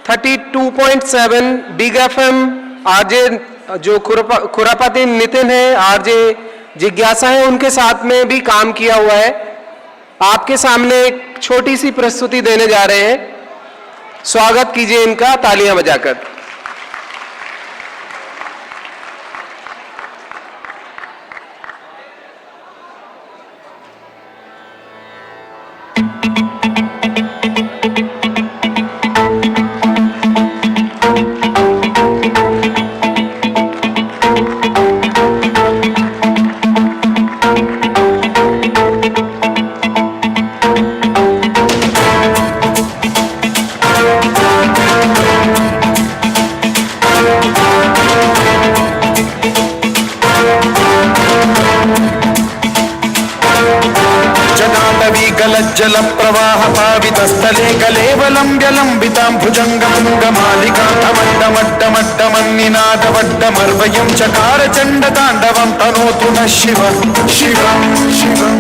32.7 बिग FM आरजे जो खुरापाती नितिन है, आरजे जिज्ञासा है, उनके साथ में भी काम किया हुआ है। आपके सामने एक छोटी सी प्रस्तुति देने जा रहे हैं। स्वागत कीजिए इनका तालियां बजाकर। जल प्रवाह पावितस्थले कलेवलंब्य लंबितां भुजंगमङ्गमालिकान्तमड्डमड्डमड्डमन्निनादवड्डमर्वयं चकार चण्डताण्डवं तनोतु नः शिव शिवं शिवं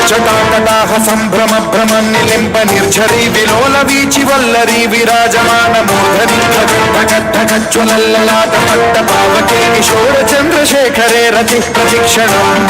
जटाकटाह सम्भ्रम भ्रमन् निलिम्ब निर्झरी विलोल वीचि वल्लरी विराजमान मूर्धनि ढगज्ज्वलल्ललाट पट्ट पावके किशोर चन्द्रशेखरे रति प्रतिक्षणम्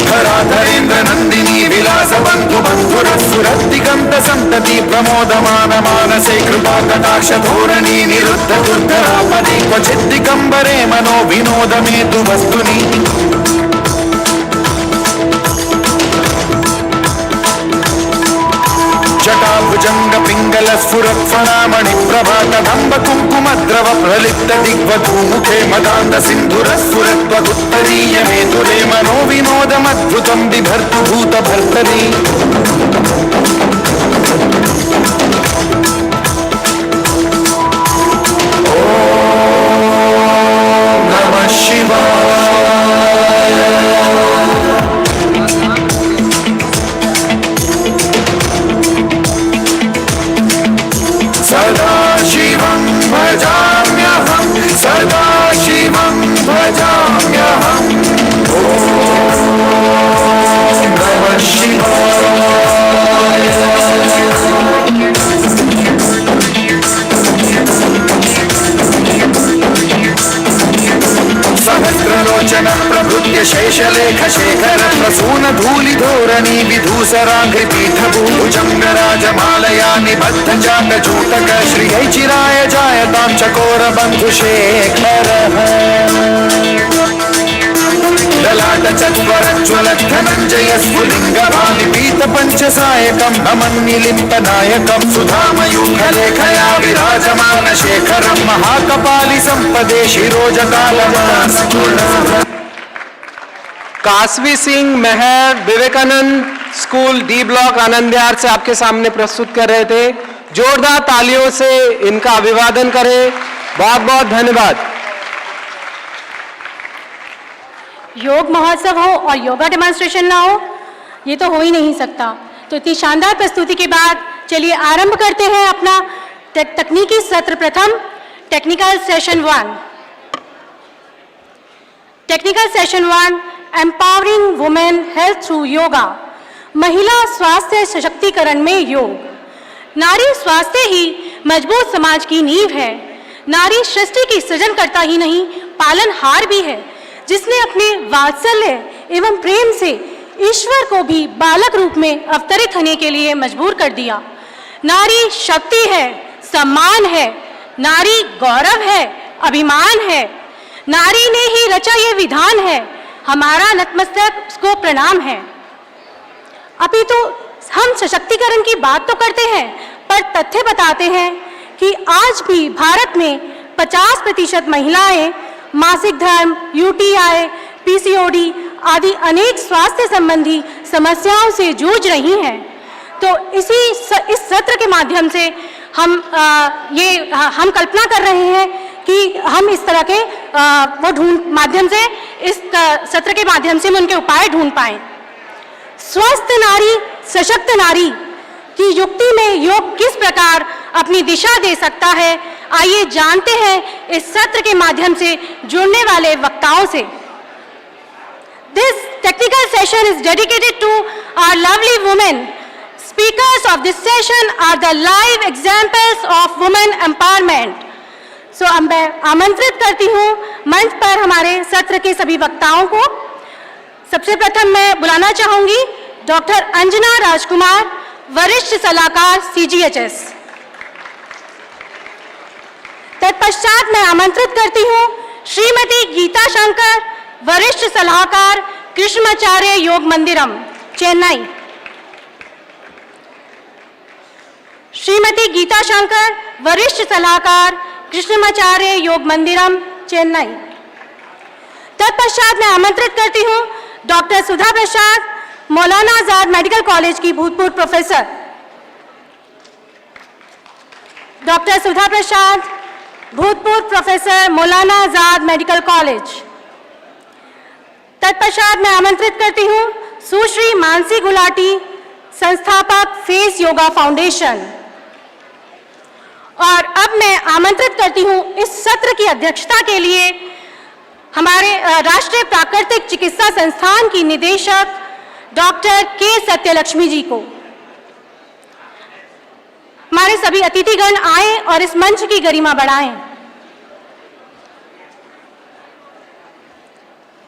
धराधरेन्द्र नंदिनी विलास बंधु बंधुरसुरदिगंत संतति प्रमोदमान मानसे कृपा कटाक्ष धोरणी निरुद्ध दुर्धरापदि क्वचित् दिगंबरे मनो विनोद मेतु वस्तुनि जटाभुजंग पिंगल स्फुरत्फणामणि प्रभात धम्ब कुंकुम द्रव प्रलिप्त दिग्वधूमुखे मदान्त सिंधुर स्फुरत्वगुत्तरीय मेतुरे मनो विनोदमद्भुतं बिभर्तु भूत भर्तरि ओम नमः शिवाय। सदा शिवं भजाम्यहं सदा शिवं भजाम्यहम् ॐ नमः शिवाय। सहस्रलोचन प्रभृत्य शेषलेख शेखर प्रसून धूलि धोरणी विधूसराघ्रि पीठ भुजंगराजमालया निबद्ध जात जूटक श्रियै चिराय जायतां चकोर बंधु शेखर ललाट चत्वरज्ज्वल धनञ्जय स्फुलिङ्गभानि पीत पंचसायकं नमन्निलिम्प नायकं सुधामयूखलेखया विराजमान शेखरं महाकपालि संपदे शिरोजकालमास Kasvi Singh Mehar Vivekananda school D block Anand Vihar से आपके सामने प्रस्तुत कर रहे थे। जोरदार तालियों से इनका अभिवादन करें। बहुत बहुत धन्यवाद। योग महोत्सव हो और योगा डेमोन्स्ट्रेशन ना हो, ये तो हो ही नहीं सकता। तो इतनी शानदार प्रस्तुति के बाद चलिए आरंभ करते हैं अपना तकनीकी सत्र प्रथम, technical session 1। Technical session 1, empowering women health through yoga, महिला स्वास्थ्य सशक्तिकरण में योग। नारी स्वास्थ्य ही मजबूत समाज की नींव है। नारी सृष्टि की सृजनकर्ता ही नहीं, पालनहार भी है, जिसने अपने वात्सल्य एवं प्रेम से ईश्वर को भी बालक रूप में अवतरित होने के लिए मजबूर कर दिया। नारी शक्ति है, सम्मान है, नारी गौरव है, अभिमान है। नारी ने ही रचा ये विधान है, हमारा नतमस्तक उसको प्रणाम है। अभी तो हम सशक्तिकरण की बात तो करते हैं, पर तथ्य बताते हैं कि आज भी भारत में 50% महिलाएं मासिक धर्म, यूटीआई, पीसीओडी आदि अनेक स्वास्थ्य संबंधी समस्याओं से जूझ रही हैं। तो इस सत्र के माध्यम से हम कल्पना कर रहे हैं कि हम इस तरह के इस सत्र के माध्यम से हम उनके उपाय ढूंढ पाएं। स्वस्थ नारी सशक्त नारी की युक्ति में योग किस प्रकार अपनी दिशा दे सकता है, आइए जानते हैं इस सत्र के माध्यम से जुड़ने वाले वक्ताओं से। This technical session is dedicated to our lovely women. Speakers of this session are the live examples of women empowerment. So मैं आमंत्रित करती हूँ मंच पर हमारे सत्र के सभी वक्ताओं को। सबसे प्रथम मैं बुलाना चाहूंगी डॉक्टर अंजना राजकुमार, वरिष्ठ सलाहकार CGHS। तत्पश्चात मैं आमंत्रित करती हूँ श्रीमती गीता शंकर, वरिष्ठ सलाहकार कृष्णाचार्य योग मंदिरम, चेन्नई। श्रीमती गीता शंकर, वरिष्ठ सलाहकार कृष्णाचार्य योग मंदिरम, चेन्नई। तत्पश्चात मैं आमंत्रित करती हूँ डॉक्टर सुधा प्रसाद, मौलाना आजाद मेडिकल कॉलेज की भूतपूर्व प्रोफेसर। डॉक्टर सुधा प्रसाद, भूतपूर्व professor, Maulana Azad medical college. तत्पश्चात मैं आमंत्रित करती हूँ सुश्री मानसी गुलाटी, संस्थापक फेस योगा फाउंडेशन। और अब मैं आमंत्रित करती हूँ इस सत्र की अध्यक्षता के लिए हमारे राष्ट्रीय प्राकृतिक चिकित्सा संस्थान की निदेशक डॉक्टर के सत्यलक्ष्मी जी को। हमारे सभी अतिथिगण आए और इस मंच की गरिमा बढ़ाएं।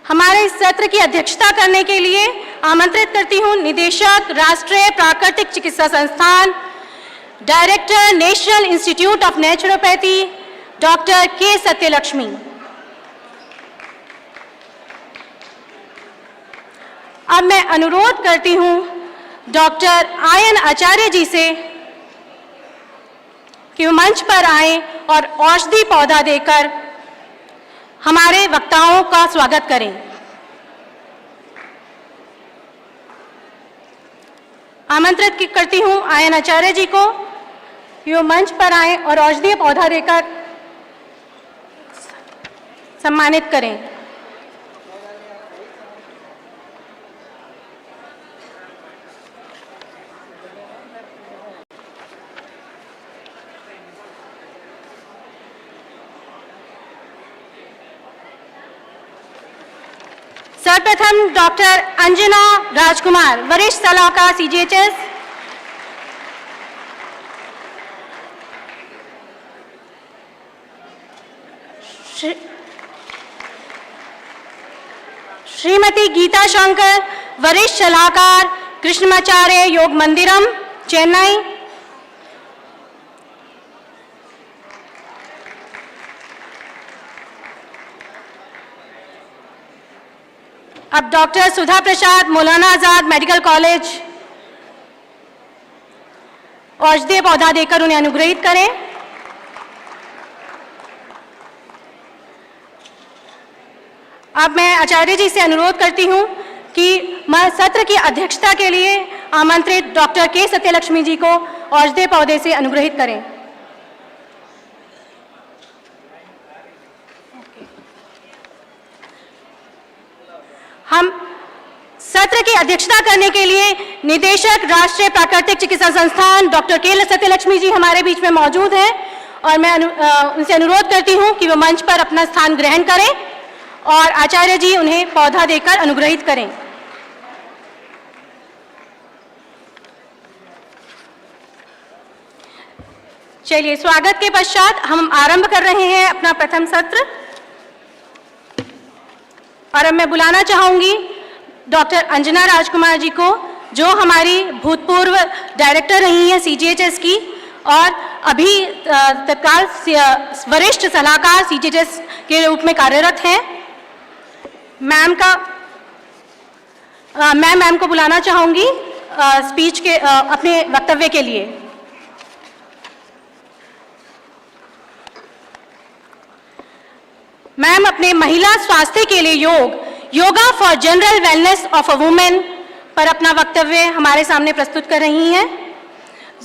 हमारे इस सत्र की अध्यक्षता करने के लिए आमंत्रित करती हूं निदेशक राष्ट्रीय प्राकृतिक चिकित्सा संस्थान, director national institute of naturopathy doctor के सत्यलक्ष्मी। अब मैं अनुरोध करती हूं डॉक्टर आयन आचार्य जी से कि वो मंच पर आएं और औषधि पौधा देकर हमारे वक्ताओं का स्वागत करें। आमंत्रित करती हूं आयन आचार्य जी को कि वो मंच पर आएं और औषधीय पौधा देकर सम्मानित करें। सर्वप्रथम डॉक्टर अंजना राजकुमार, वरिष्ठ सलाहकार CGHS। श्रीमती गीता शंकर, वरिष्ठ सलाहकार कृष्णाचार्य योग मंदिरम, चेन्नई। अब डॉक्टर सुधा प्रसाद, मौलाना आजाद मेडिकल कॉलेज, औषधीय पौधा देकर उन्हें अनुग्रहित करें। अब मैं आचार्य जी से अनुरोध करती हूं कि सत्र की अध्यक्षता के लिए आमंत्रित डॉक्टर के सत्यलक्ष्मी जी को औषधीय पौधे से अनुग्रहित करें। हम सत्र की अध्यक्षता करने के लिए निदेशक राष्ट्रीय प्राकृतिक चिकित्सा संस्थान डॉक्टर के सत्यलक्ष्मी जी हमारे बीच में मौजूद हैं और मैं उनसे अनुरोध करती हूं कि वो मंच पर अपना स्थान ग्रहण करें और आचार्य जी उन्हें पौधा देकर अनुग्रहित करें। चलिए, स्वागत के पश्चात हम आरंभ कर रहे हैं अपना प्रथम सत्र और अब मैं बुलाना चाहूंगी डॉक्टर अंजना राजकुमार जी को, जो हमारी भूतपूर्व डायरेक्टर रही हैं CGHS की और अभी तत्काल वरिष्ठ सलाहकार CGHS के रूप में कार्यरत हैं। मैम को बुलाना चाहूंगी स्पीच के अपने वक्तव्य के लिए। मैम अपने महिला स्वास्थ्य के लिए yoga for general wellness of a women पर अपना वक्तव्य हमारे सामने प्रस्तुत कर रही हैं।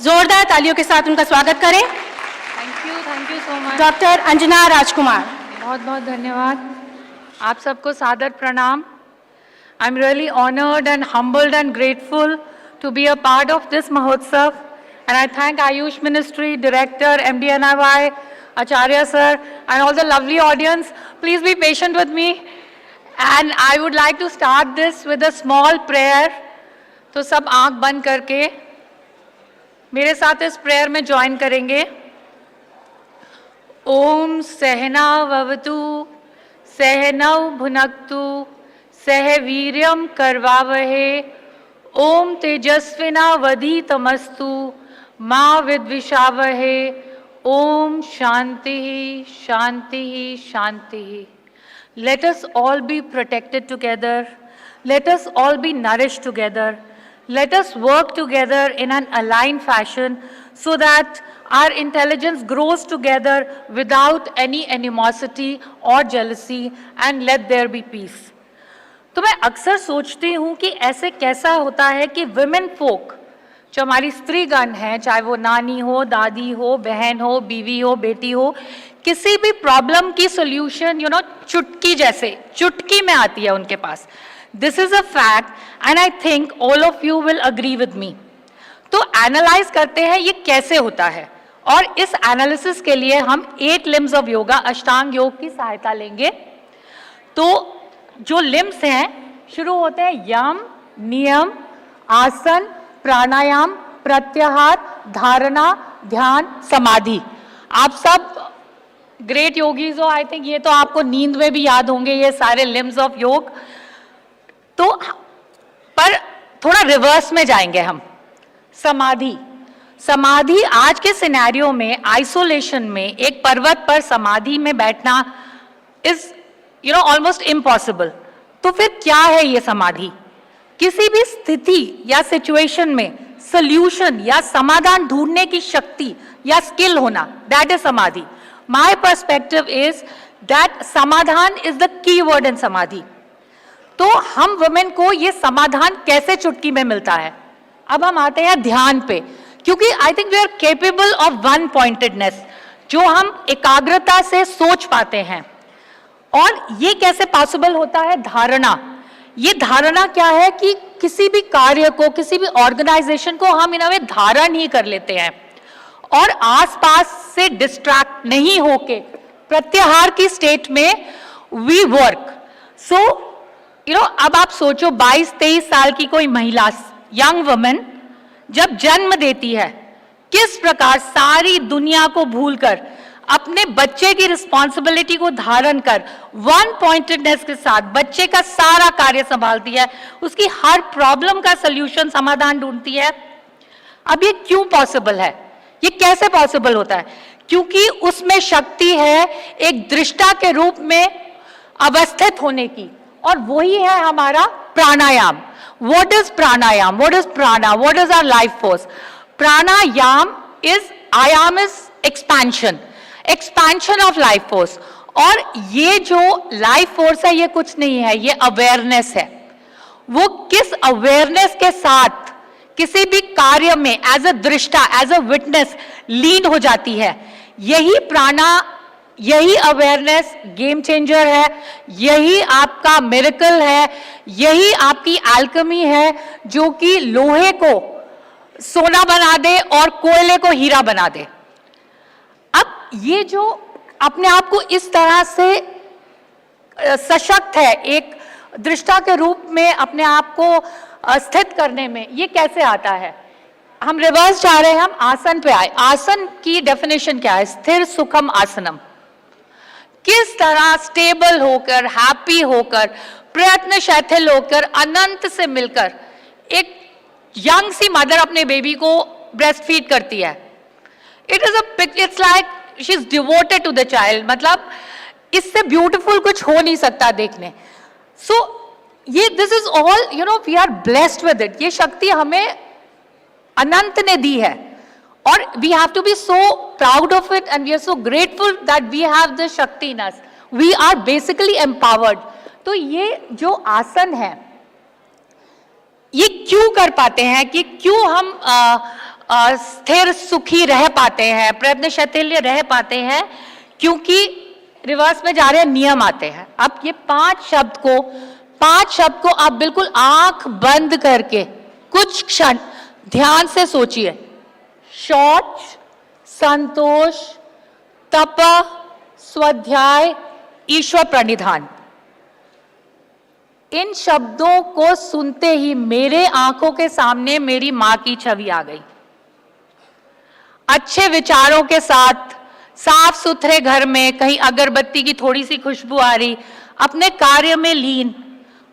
जोरदार तालियों के साथ उनका स्वागत करें। Thank you so much doctor Anjana Rajkumar. बहुत बहुत धन्यवाद। आप सबको सादर प्रणाम। I am really honoured and humbled and grateful to be a part of this mahotsav and I thank AYUSH ministry director MD NIY Acharya sir and all the lovely audience. Please be patient with me and I would like to start this with a small prayer. तो सब आंख बंद करके मेरे साथ इस prayer में join करेंगे। ओम सहना भवतु सहनौ भुनक्तु सह वीर्यं करवावहे ओम तेजस्विनावधीतमस्तु मा विद्विषावहे Om Shanti, Shanti, Shanti. Let us all be protected together. Let us all be nourished together. Let us work together in an aligned fashion so that our intelligence grows together without any animosity or jealousy and let there be peace. तो मैं अक्सर सोचती हूँ कि ऐसे कैसा होता है कि women folk जो हमारी स्त्रीगण हैं, चाहे वो नानी हो, दादी हो, बहन हो, बीवी हो, बेटी हो, किसी भी प्रॉब्लम की सॉल्यूशन चुटकी जैसे चुटकी में आती है उनके पास। This is a fact and I think all of you will agree with me. तो एनालाइज करते हैं ये कैसे होता है और इस एनालिसिस के लिए हम 8 लिम्स ऑफ योगा अष्टांग योग की सहायता लेंगे। तो जो लिम्स हैं शुरू होते हैं यम, नियम, आसन, प्राणायाम, प्रत्याहार, धारणा, ध्यान, समाधि। आप सब ग्रेट योगीज हो, आई थिंक ये तो आपको नींद में भी याद होंगे ये सारे लिम्स ऑफ योग। तो पर थोड़ा रिवर्स में जाएंगे हम। समाधि आज के सिनेरियो में आइसोलेशन में एक पर्वत पर समाधि में बैठना इज ऑलमोस्ट इम्पॉसिबल। तो फिर क्या है ये समाधि? किसी भी स्थिति या सिचुएशन में सॉल्यूशन या समाधान ढूंढने की शक्ति या स्किल होना, दैट इज समाधि। माय पर्सपेक्टिव इज दैट समाधान is the key word in समाधि। तो हम वुमेन को ये समाधान कैसे चुटकी में मिलता है? अब हम आते हैं ध्यान पे, क्योंकि I think we are capable of one pointedness, जो हम एकाग्रता से सोच पाते हैं। और ये कैसे पॉसिबल होता है? धारणा। ये धारणा क्या है कि किसी भी कार्य को, किसी भी ऑर्गेनाइजेशन को हम इन वे धारण ही कर लेते हैं और आसपास से डिस्ट्रैक्ट नहीं होके प्रत्याहार की स्टेट में वी वर्क। सो अब आप सोचो 22-23 साल की कोई महिला, यंग वुमेन जब जन्म देती है, किस प्रकार सारी दुनिया को भूलकर अपने बच्चे की रिस्पॉन्सिबिलिटी को धारण कर वन पॉइंटेडनेस के साथ बच्चे का सारा कार्य संभालती है, उसकी हर प्रॉब्लम का सॉल्यूशन, समाधान ढूंढती है। अब ये क्यों पॉसिबल है? ये कैसे पॉसिबल होता है? क्योंकि उसमें शक्ति है एक दृष्टा के रूप में अवस्थित होने की, और वही है हमारा प्राणायाम। What is pranayama? What is prana? What is our life force? Pranayama is, ayama is expansion, expansion of life force. और ये जो लाइफ फोर्स है ये कुछ नहीं है, ये अवेयरनेस है। वो किस अवेयरनेस के साथ किसी भी कार्य में एज अ दृष्टा, एज अ विटनेस लीन हो जाती है, यही प्राणा यही अवेयरनेस गेम चेंजर है, यही आपका मिरेकल है, यही आपकी एल्केमी है जो कि लोहे को सोना बना दे और कोयले को हीरा बना दे। अब ये जो अपने आप को इस तरह से सशक्त है, एक दृष्टा के रूप में अपने आप को स्थित करने में, ये कैसे आता है? हम रिवर्स जा रहे हैं, हम आसन पे आए। आसन की डेफिनेशन क्या है? स्थिर सुखम आसनम। किस तरह स्टेबल होकर, हैप्पी होकर, प्रयत्न शिथिल होकर, अनंत से मिलकर एक यंग सी मदर अपने बेबी को ब्रेस्ट फीड करती है। It's like she is devoted to the child. मतलब इससे ब्यूटीफुल कुछ हो नहीं सकता देखने। सो ये this is all, you know, we are blessed with it. ये शक्ति हमें अनंत ने दी है और we have to be so proud of it and we are so grateful that we have this shakti in us. We are basically empowered. तो ये जो आसन है, ये क्यों कर पाते हैं, कि क्यों हम स्थिर सुखी रह पाते हैं, प्रयत्नशील रह पाते हैं? क्योंकि रिवर्स में जा रहे हैं, नियम आते हैं। अब ये पांच शब्द को आप बिल्कुल आंख बंद करके कुछ क्षण ध्यान से सोचिए। शौच, संतोष, तप, स्वाध्याय, ईश्वर प्रणिधान। इन शब्दों को सुनते ही मेरे आंखों के सामने मेरी मां की छवि आ गई। अच्छे विचारों के साथ, साफ सुथरे घर में, कहीं अगरबत्ती की थोड़ी सी खुशबू आ रही, अपने कार्य में लीन,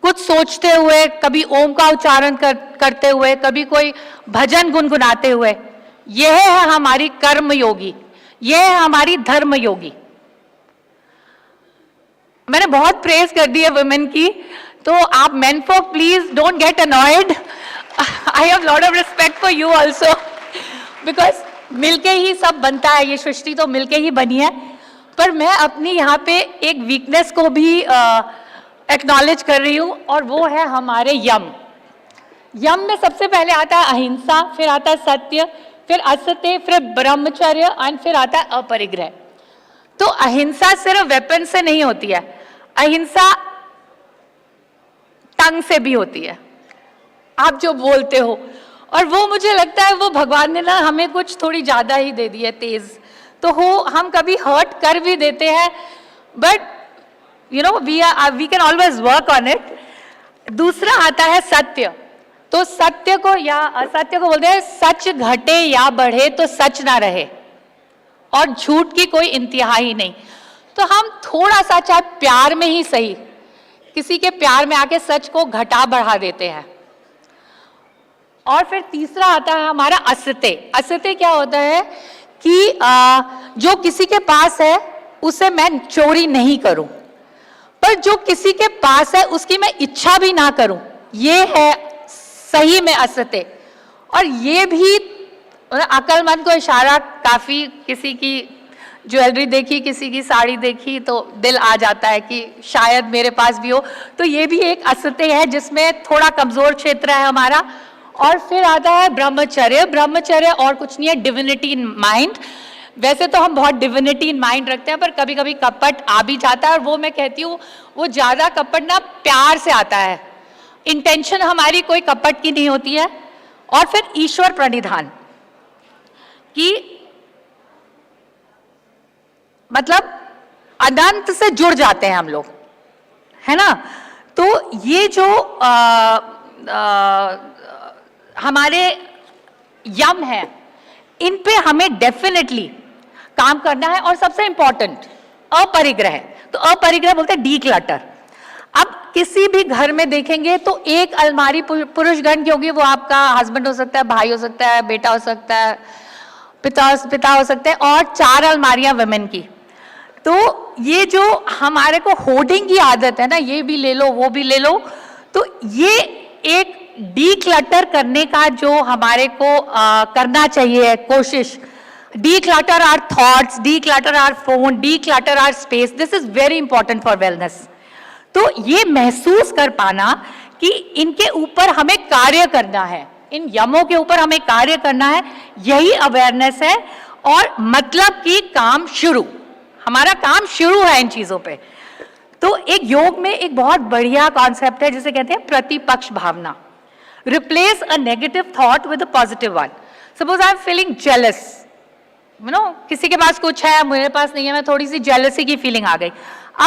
कुछ सोचते हुए, कभी ओम का उच्चारण करते हुए, कभी कोई भजन गुनगुनाते हुए। यह है हमारी कर्म योगी, यह है हमारी धर्म योगी। मैंने बहुत प्रेज कर दी है वुमेन की, तो आप main folk please don't get annoyed. I have lot of respect for you also, because मिलके ही सब बनता है, ये सृष्टि तो मिलके ही बनी है। पर मैं अपनी यहाँ पे एक वीकनेस को भी एक्नॉलेज कर रही हूँ, और वो है हमारे यम। यम में सबसे पहले आता है अहिंसा, फिर आता है सत्य, फिर असत्य, फिर ब्रह्मचर्य, एंड फिर आता है अपरिग्रह। तो अहिंसा सिर्फ वेपन से नहीं होती है, अहिंसा टंग से भी होती है, आप जो बोलते हो। और वो मुझे लगता है वो भगवान ने ना हमें कुछ थोड़ी ज्यादा ही दे दी है, तेज। तो हम कभी हर्ट कर भी देते हैं, but you know we can always work on it. दूसरा आता है सत्य। तो सत्य को या असत्य को बोलते हैं, सच घटे या बढ़े तो सच ना रहे, और झूठ की कोई इंतहा ही नहीं। तो हम थोड़ा सा, चाहे प्यार में ही सही, किसी के प्यार में आके सच को घटा बढ़ा देते हैं। और फिर तीसरा आता है हमारा असत्य। असत्य क्या होता है कि जो किसी के पास है उसे मैं चोरी नहीं करूं, पर जो किसी के पास है उसकी मैं इच्छा भी ना करूं, ये है सही में असत्य। और ये भी अक्लमंद को इशारा, काफी किसी की ज्वेलरी देखी, किसी की साड़ी देखी तो दिल आ जाता है कि शायद मेरे पास भी हो। तो ये भी एक असत्य है जिसमें थोड़ा कमजोर क्षेत्र है हमारा। और फिर आता है ब्रह्मचर्य। ब्रह्मचर्य और कुछ नहीं है, डिविनिटी इन माइंड। वैसे तो हम बहुत डिविनिटी इन माइंड रखते हैं, पर कभी कभी कपट आ भी जाता है, और वो मैं कहती हूँ वो ज्यादा कपट ना प्यार से आता है, इंटेंशन हमारी कोई कपट की नहीं होती है। और फिर ईश्वर प्रणिधान, कि मतलब अनंत से जुड़ जाते हैं हम लोग, है ना। तो ये जो हमारे यम है, इन पे हमें डेफिनेटली काम करना है। और सबसे इंपॉर्टेंट अपरिग्रह। तो अपरिग्रह बोलते हैं डीक्लटर। अब किसी भी घर में देखेंगे तो एक अलमारी पुरुष गण की होगी, वो आपका हस्बैंड हो सकता है, भाई हो सकता है, बेटा हो सकता है, पिता हो सकते हैं, और 4 अलमारियां वुमेन की। तो ये जो हमारे को होर्डिंग की आदत है ना, ये भी ले लो वो भी ले लो, तो ये एक डीक्लटर करने का जो हमारे को करना चाहिए कोशिश। Declutter our thoughts, declutter our phone, declutter our space. This is very important for wellness. तो ये महसूस कर पाना कि इनके ऊपर हमें कार्य करना है, इन यमों के ऊपर हमें कार्य करना है, यही अवेयरनेस है। और मतलब कि काम शुरू, हमारा काम शुरू है इन चीजों पे। तो एक योग में एक बहुत बढ़िया कॉन्सेप्ट है जिसे कहते हैं प्रतिपक्ष भावना। Replace a negative thought with a positive one. Suppose I am feeling jealous, you know, किसी के पास कुछ है मेरे पास नहीं है, मैं थोड़ी सी जेलसी की फीलिंग आ गई।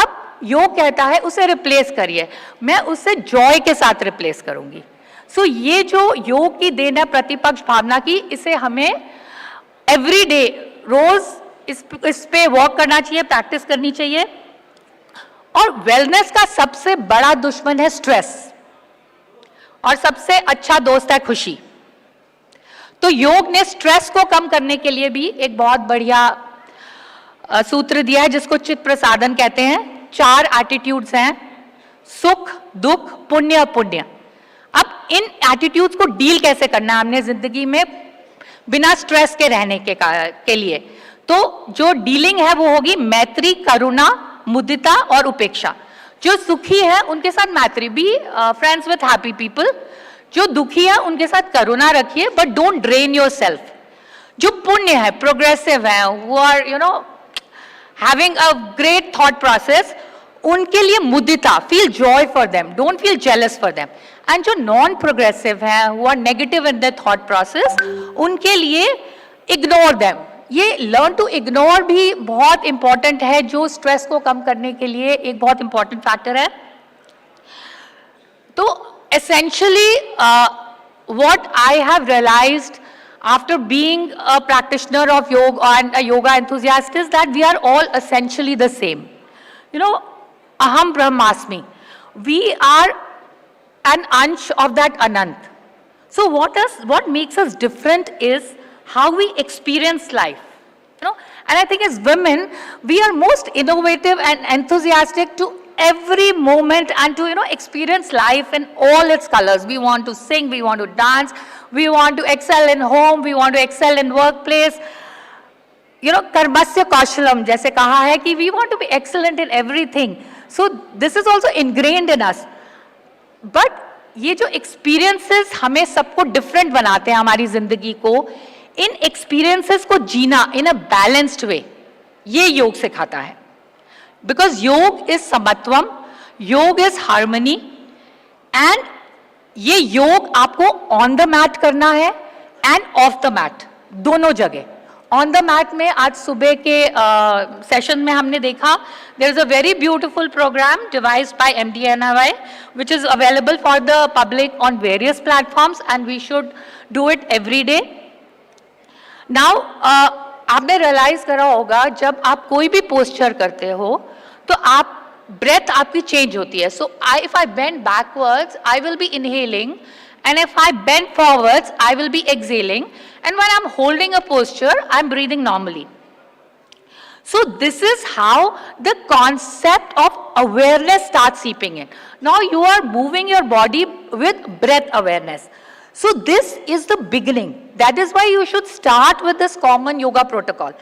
अब योग कहता है उसे रिप्लेस करिए, मैं उसे जॉय के साथ रिप्लेस करूंगी। सो ये जो योग की देन है प्रतिपक्ष भावना की, इसे हमें एवरी डे, रोज इस पे वर्क करना चाहिए, प्रैक्टिस करनी चाहिए। और वेलनेस का सबसे बड़ा दुश्मन है स्ट्रेस और सबसे अच्छा दोस्त है खुशी। तो योग ने स्ट्रेस को कम करने के लिए भी एक बहुत बढ़िया सूत्र दिया है जिसको चित्त प्रसादन कहते हैं। 4 एटीट्यूड्स हैं, सुख, दुख, पुण्य, पुण्य। अब इन एटीट्यूड्स को डील कैसे करना है हमने जिंदगी में बिना स्ट्रेस के रहने के लिए, तो जो डीलिंग है वो होगी मैत्री, करुणा, मुदिता और उपेक्षा। जो सुखी है उनके साथ मैत्री, be friends with happy people. जो दुखी है उनके साथ करुणा रखिए, बट डोंट ड्रेन योरसेल्फ। जो पुण्य है, प्रोग्रेसिव है, वो are you know having a great thought process, उनके लिए mudita, feel joy for them, don't feel jealous for them. And जो नॉन प्रोग्रेसिव है, वो are negative in their thought process, उनके लिए इग्नोर देम। ये लर्न टू इग्नोर भी बहुत इंपॉर्टेंट है, जो स्ट्रेस को कम करने के लिए एक बहुत इंपॉर्टेंट फैक्टर है। तो essentially what I have realized after being a practitioner of yoga and a yoga enthusiast is that we are all essentially the same. You know, aham brahmasmi, we are an ansh of that anant. So what makes us different is how we experience life, you know. And I think as women we are most innovative and enthusiastic to every moment and to, you know, experience life in all its colors. We want to sing, we want to dance, we want to excel in home, we want to excel in workplace. You know, karmasya kaushalam जैसे कहा है कि we want to be excellent in everything. So this is also ingrained in us. But ये जो experiences हमें सबको different बनाते हैं हमारी जिंदगी को, इन experiences को जीना in a balanced way, ये योग सिखाता है। Because योग is समत्वम, योग is harmony, and ये योग आपको on the mat करना है and off the mat, दोनों जगह। On the mat में आज सुबह के सेशन में हमने देखा there is a very beautiful program devised by MDNY which is available for the public on various platforms and we should do it every day. Now आपने रियलाइज करा होगा जब आप कोई भी पोस्चर करते हो तो आप ब्रेथ आपकी चेंज होती है। So if I bend backwards I will be inhaling and if I bend forwards I will be exhaling, and when I'm holding a posture I'm breathing normally. So this is how the concept of awareness starts seeping in. Now you are moving your body with breath awareness. So this is the beginning. That is why you should start with this common yoga protocol.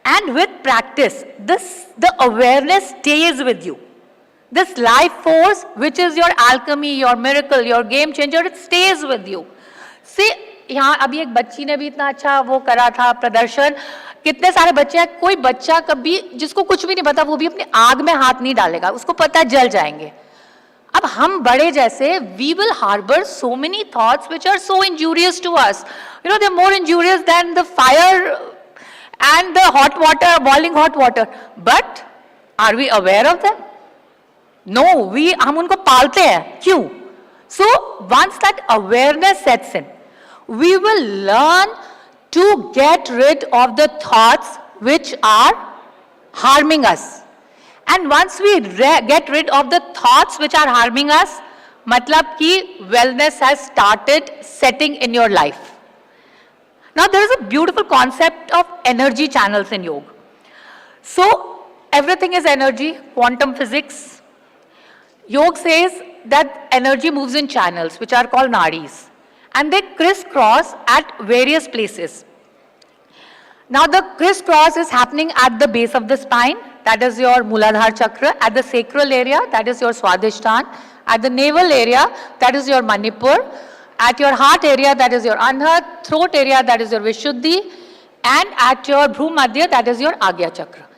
And with practice, the awareness stays with you. This life force, which is your alchemy, your miracle, your game changer, it stays with you. See, यहाँ अभी एक बच्ची ने भी इतना अच्छा वो करा था प्रदर्शन। कितने सारे बच्चे हैं, कोई बच्चा कभी जिसको कुछ भी नहीं पता वो भी अपनी आग में हाथ नहीं डालेगा, उसको पता है जल जाएंगे। अब हम बड़े जैसे we will harbor so many thoughts which are so injurious to us. You know, they're more injurious than the fire and the hot water, boiling hot water. But are we aware of them? No, हम उनको पालते हैं। क्यों? So once that awareness sets in, we will learn to get rid of the thoughts which are harming us. And once we get rid of the thoughts which are harming us, matlab ki wellness has started setting in your life. Now there is a beautiful concept of energy channels in yoga. So everything is energy, quantum physics. Yoga says that energy moves in channels which are called nadis, and they crisscross at various places. Now the crisscross is happening at the base of the spine, that is your Muladhara chakra, at the sacral area, that is your Swadhisthana, at the navel area, that is your Manipur, at your heart area, that is your Anhat, throat area, that is your Vishuddhi, and at your Bhrumadhya, that is your Agya chakra.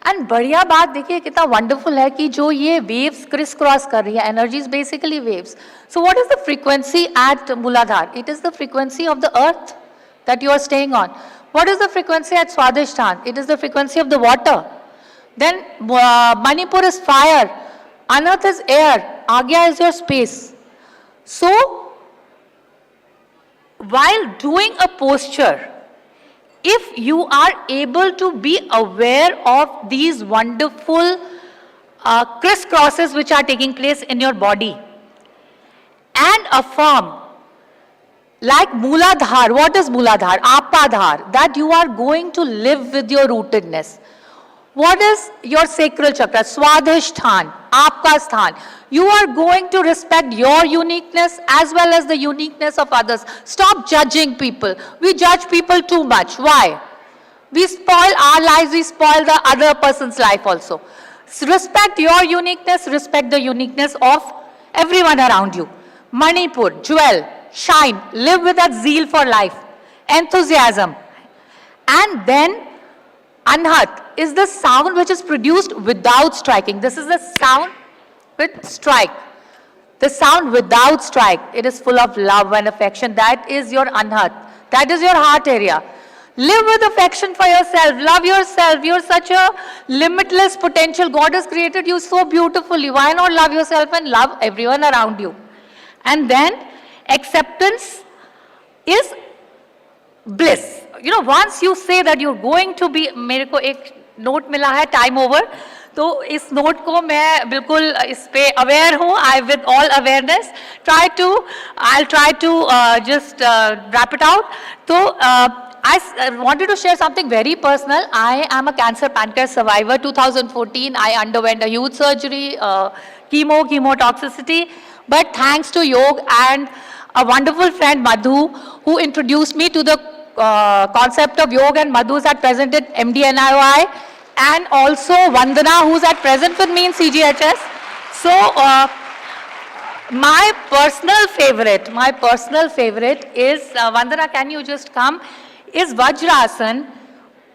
And बढ़िया बात देखिए कितना wonderful है कि जो ये waves criss cross कर रही है, energy is basically waves. So what is the frequency at muladhara? It is the frequency of the earth that you are staying on. What is the frequency at Swadhisthana? It is the frequency of the water. Then Manipur is fire, Anath is air, Agya is your space. So while doing a posture, if you are able to be aware of these wonderful crisscrosses which are taking place in your body and affirm, like Mooladhar, what is Mooladhar? Apadhar, that you are going to live with your rootedness. What is your sacral chakra? Swadhisthana, Aapka Sthan. You are going to respect your uniqueness as well as the uniqueness of others. Stop judging people. We judge people too much. Why? We spoil our lives, we spoil the other person's life also. Respect your uniqueness, respect the uniqueness of everyone around you. Manipur, jewel. Shine, live with that zeal for life, enthusiasm. And then Anhat is the sound which is produced without striking. This is the sound with strike. The sound without strike. It is full of love and affection. That is your Anhat. That is your heart area. Live with affection for yourself. Love yourself. You're such a limitless potential. God has created you so beautifully. Why not love yourself and love everyone around you? And then acceptance is bliss. You know, once you say that you're going to be, मेरे को एक note मिला है time over, तो इस note को मैं बिल्कुल इस पे अवेयर हूँ. I with all awareness I'll try to just wrap it out. तो I wanted to share something very personal. I am a cancer pancreas survivor. 2014 I underwent a huge surgery, chemotoxicity, but thanks to yoga and a wonderful friend Madhu who introduced me to the concept of yoga, and Madhu is at present at MDNIY, and also Vandana who's at present with me in CGHS. So my personal favorite is, Vandana, can you just come, is Vajrasan.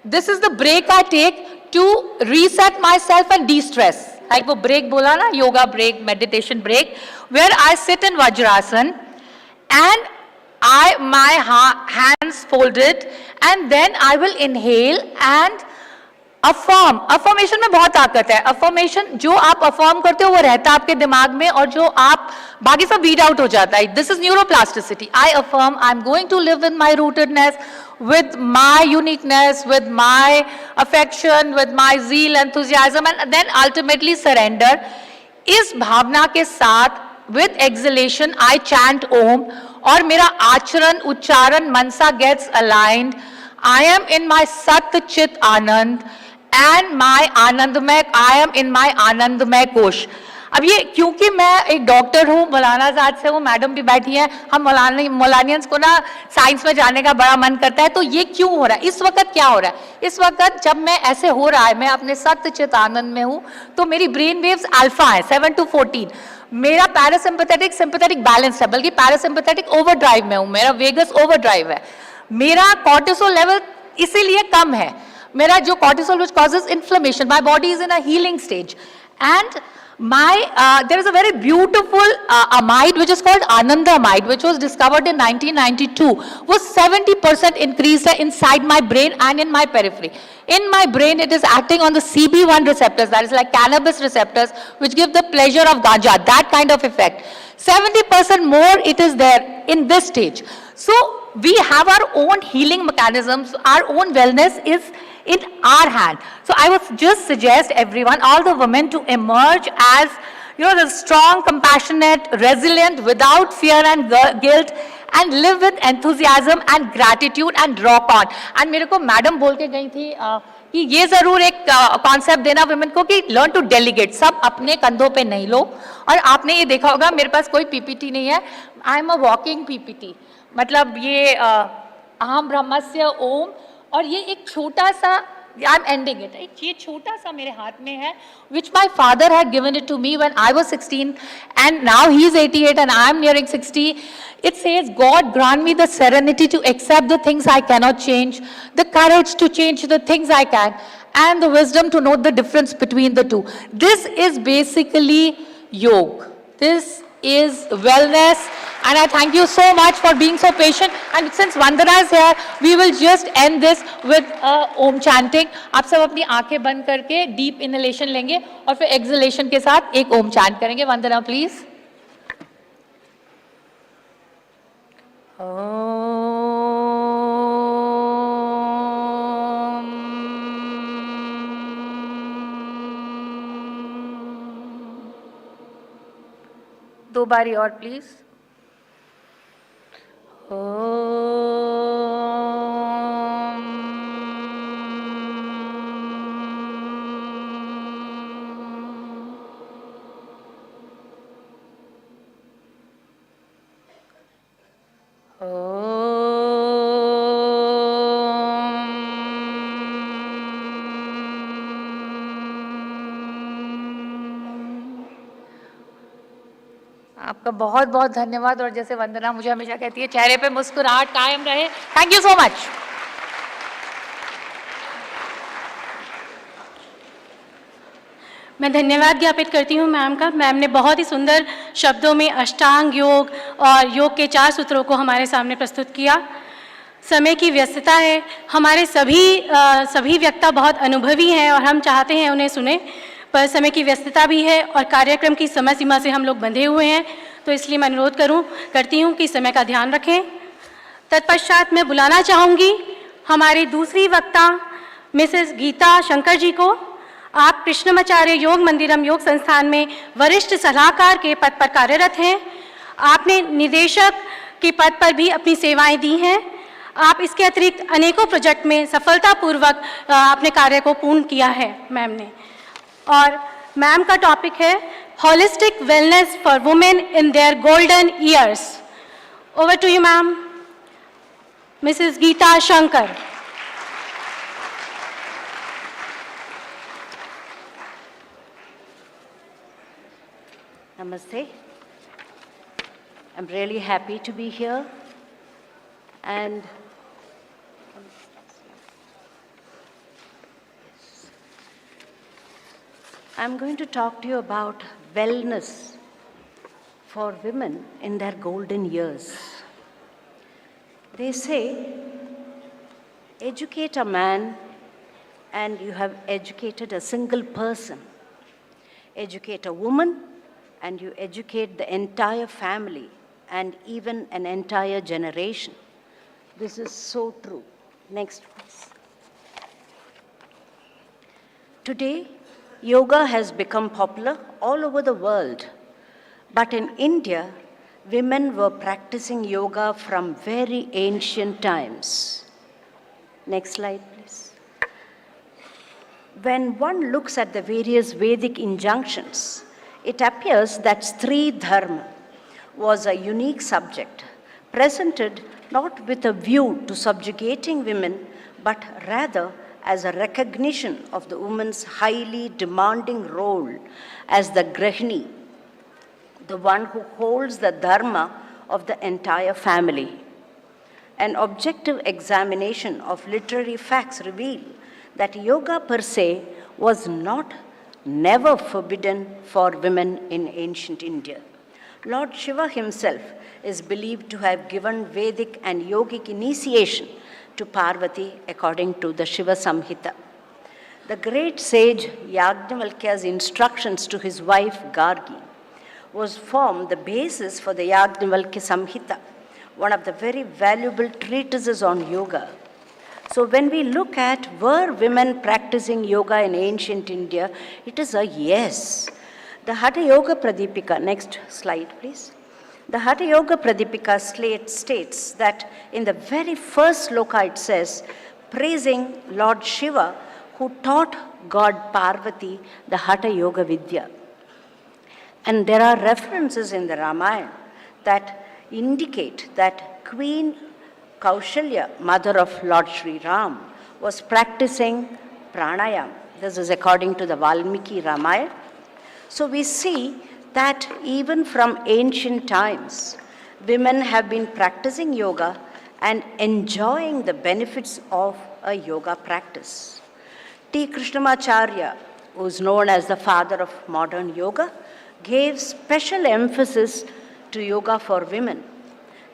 This is the break I take to reset myself and de-stress. Like wo break bola na, yoga break, meditation break, where I sit in Vajrasan and my hands folded, and then I will inhale and affirm. Affirmation में बहुत ताकत है. Affirmation, जो आप affirm करते हो वो रहता है आपके दिमाग में, और जो आप बाकी सब weed out हो जाता है. This is neuroplasticity. I affirm I'm going to live with my rootedness, with my uniqueness, with my affection, with my zeal, enthusiasm, and then ultimately surrender. इस भावना के साथ with exhalation I chant Om, और मेरा आचरण उच्चारण मनसा gets aligned. I am in my Sat Chit Anand and my Anandmay, I am in my Anandmay कोश. अब ये क्योंकि मैं एक डॉक्टर हूँ, मौलाना साथ से हूँ, मैडम भी बैठी हैं, हम मौलानियंस को ना साइंस में जाने का बड़ा मन करता है. तो ये क्यों हो रहा है, इस वक्त क्या हो रहा है? इस वक्त जब मैं ऐसे हो रहा है, मैं अपने सत्य चित आनंद में हूँ, तो मेरी ब्रेन वेव्स अल्फा है 7 to 14. मेरा पैरासिम्पैथेटिक सिंपैथेटिक बैलेंस है, बल्कि पैरासिम्पैथेटिक ओवरड्राइव में हूँ, मेरा वेगस ओवरड्राइव है. मेरा कॉर्टिसोल लेवल इसीलिए कम है. मेरा जो cortisol which causes inflammation, my body is in a healing stage, and there is a very beautiful amide which is called Anandamide, which was discovered in 1992, was 70% increased inside my brain and in my periphery. In my brain, it is acting on the CB1 receptors, that is like cannabis receptors, which give the pleasure of ganja, that kind of effect. 70% more it is there in this stage. So we have our own healing mechanisms, our own wellness is in our hand. So I would just suggest everyone, all the women, to emerge as, you know, the strong, compassionate, resilient, without fear and guilt, and live with enthusiasm and gratitude and rock on. And मेरे को madam बोल के गई थी कि ये जरूर एक कॉन्सेप्ट देना वुमेन को कि लर्न टू डेलीगेट, सब अपने कंधों पे नहीं लो. और आपने ये देखा होगा मेरे पास कोई पीपीटी नहीं है, आई एम अ वॉकिंग पीपीटी. मतलब ये अहम ब्रह्मस्य ओम, और ये एक छोटा सा, आई एम एंडिंग इट, ये छोटा सा मेरे हाथ में है, which my father had given it to me when I was 16, and now he is 88 and I am nearing 60. It says, God grant me the serenity to accept the things I cannot change, the courage to change the things I can, and the wisdom to know the difference between the two. This is basically yoga. This is wellness, and I thank you so much for being so patient. And since Vandana is here, we will just end this with Om chanting. आप सब अपनी आंखें बंद करके deep inhalation लेंगे और फिर exhalation के साथ एक Om chant करेंगे. Vandana, please. दो बारी और प्लीज. आपका बहुत बहुत धन्यवाद. और जैसे वंदना मुझे हमेशा कहती है, चेहरे पे मुस्कुराहट कायम रहे. Thank you so much. मैं धन्यवाद ज्ञापित करती हूँ मैम का. मैम ने बहुत ही सुंदर शब्दों में अष्टांग योग और योग के 4 सूत्रों को हमारे सामने प्रस्तुत किया. समय की व्यस्तता है, हमारे सभी वक्ता बहुत अनुभवी हैं और हम चाहते हैं उन्हें सुने, पर समय की व्यस्तता भी है और कार्यक्रम की समय सीमा से हम लोग बंधे हुए हैं. तो इसलिए मैं अनुरोध करती हूँ कि समय का ध्यान रखें. तत्पश्चात मैं बुलाना चाहूँगी हमारी दूसरी वक्ता मिसेस गीता शंकर जी को. आप कृष्णमाचार्य योग मंदिरम योग संस्थान में वरिष्ठ सलाहकार के पद पर कार्यरत हैं. आपने निदेशक के पद पर भी अपनी सेवाएं दी हैं. आप इसके अतिरिक्त अनेकों प्रोजेक्ट में सफलतापूर्वक अपने कार्य को पूर्ण किया है मैम ने. और मैम का टॉपिक है holistic wellness for women in their golden years. Over to you ma'am. Mrs Geeta Shankar. Namaste. I'm really happy to be here, and I'm going to talk to you about wellness for women in their golden years. They say, educate a man and you have educated a single person. Educate a woman and you educate the entire family and even an entire generation. This is so true. Next, please. Today, yoga has become popular all over the world. But in India, women were practicing yoga from very ancient times. Next slide, please. When one looks at the various Vedic injunctions, it appears that Stri Dharma was a unique subject, presented not with a view to subjugating women, but rather as a recognition of the woman's highly demanding role as the Grahini, the one who holds the dharma of the entire family. An objective examination of literary facts reveal that yoga per se was never forbidden for women in ancient India. Lord Shiva himself is believed to have given Vedic and yogic initiation to Parvati according to the Shiva Samhita. The great sage Yajnavalkya's instructions to his wife Gargi was formed the basis for the Yajnavalkya Samhita, one of the very valuable treatises on yoga. So when we look at were women practicing yoga in ancient India, it is a yes. The Hatha Yoga Pradipika, next slide please. The Hatha Yoga Pradipika states that in the very first sloka it says, praising Lord Shiva who taught God Parvati the Hatha Yoga Vidya. And there are references in the Ramayana that indicate that Queen Kaushalya, mother of Lord Sri Ram, was practicing pranayam. This is according to the Valmiki Ramayana. So we see that even from ancient times, women have been practicing yoga and enjoying the benefits of a yoga practice. T. Krishnamacharya, who is known as the father of modern yoga, gave special emphasis to yoga for women.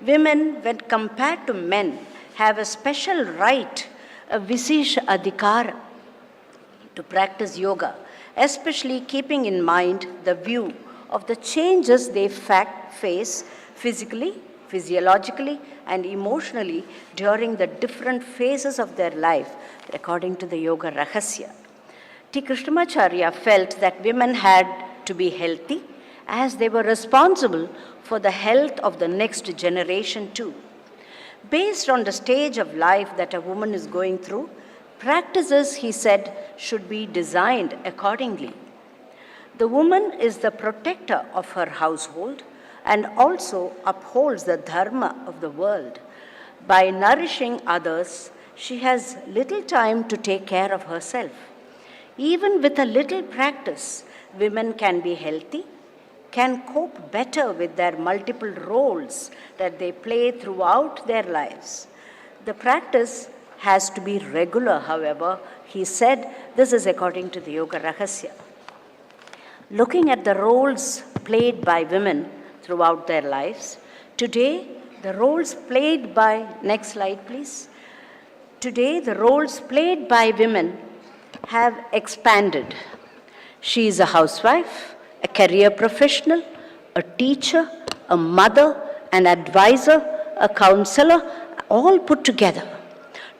Women, when compared to men, have a special right, a Vishesh Adhikar, to practice yoga, especially keeping in mind the view of the changes they face physically, physiologically, and emotionally during the different phases of their life, according to the Yoga Rahasya. T. Krishnamacharya felt that women had to be healthy as they were responsible for the health of the next generation too. Based on the stage of life that a woman is going through, practices, he said, should be designed accordingly. The woman is the protector of her household and also upholds the dharma of the world. By nourishing others, she has little time to take care of herself. Even with a little practice, women can be healthy, can cope better with their multiple roles that they play throughout their lives. The practice has to be regular, however. He said this is according to the Yoga Rahasya. Looking at the roles played by women throughout their lives, today the roles played by, next slide please. Today the roles played by women have expanded. She is a housewife, a career professional, a teacher, a mother, an advisor, a counselor, all put together.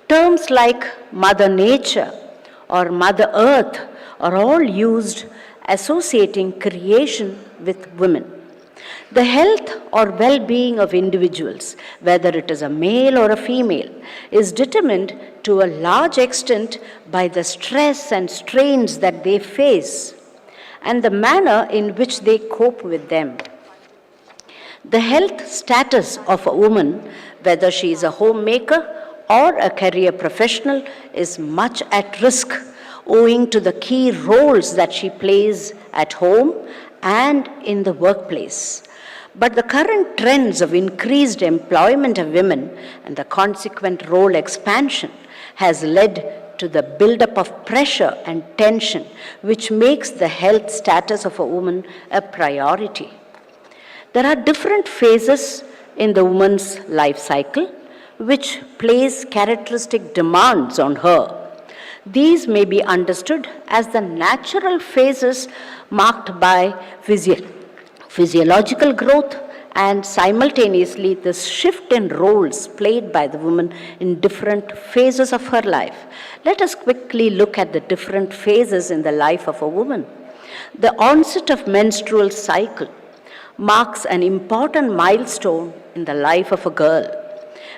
Terms like Mother Nature or Mother Earth are all used associating creation with women. The health or well-being of individuals, whether it is a male or a female, is determined to a large extent by the stress and strains that they face and the manner in which they cope with them. The health status of a woman, whether she is a homemaker or a career professional, is much at risk owing to the key roles that she plays at home and in the workplace. But the current trends of increased employment of women and the consequent role expansion has led to the buildup of pressure and tension, which makes the health status of a woman a priority. There are different phases in the woman's life cycle, which place characteristic demands on her. These may be understood as the natural phases marked by physiological growth and simultaneously the shift in roles played by the woman in different phases of her life. Let us quickly look at the different phases in the life of a woman. The onset of menstrual cycle marks an important milestone in the life of a girl.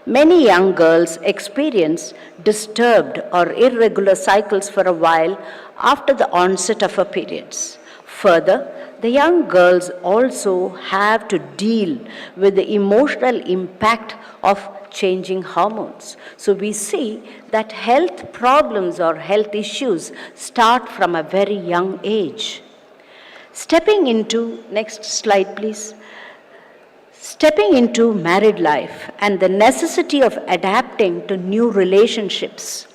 Many young girls experience disturbed or irregular cycles for a while after the onset of her periods. Further, the young girls also have to deal with the emotional impact of changing hormones. So we see that health problems or health issues start from a very young age. Stepping into, next slide please. Stepping into married life and the necessity of adapting to new relationships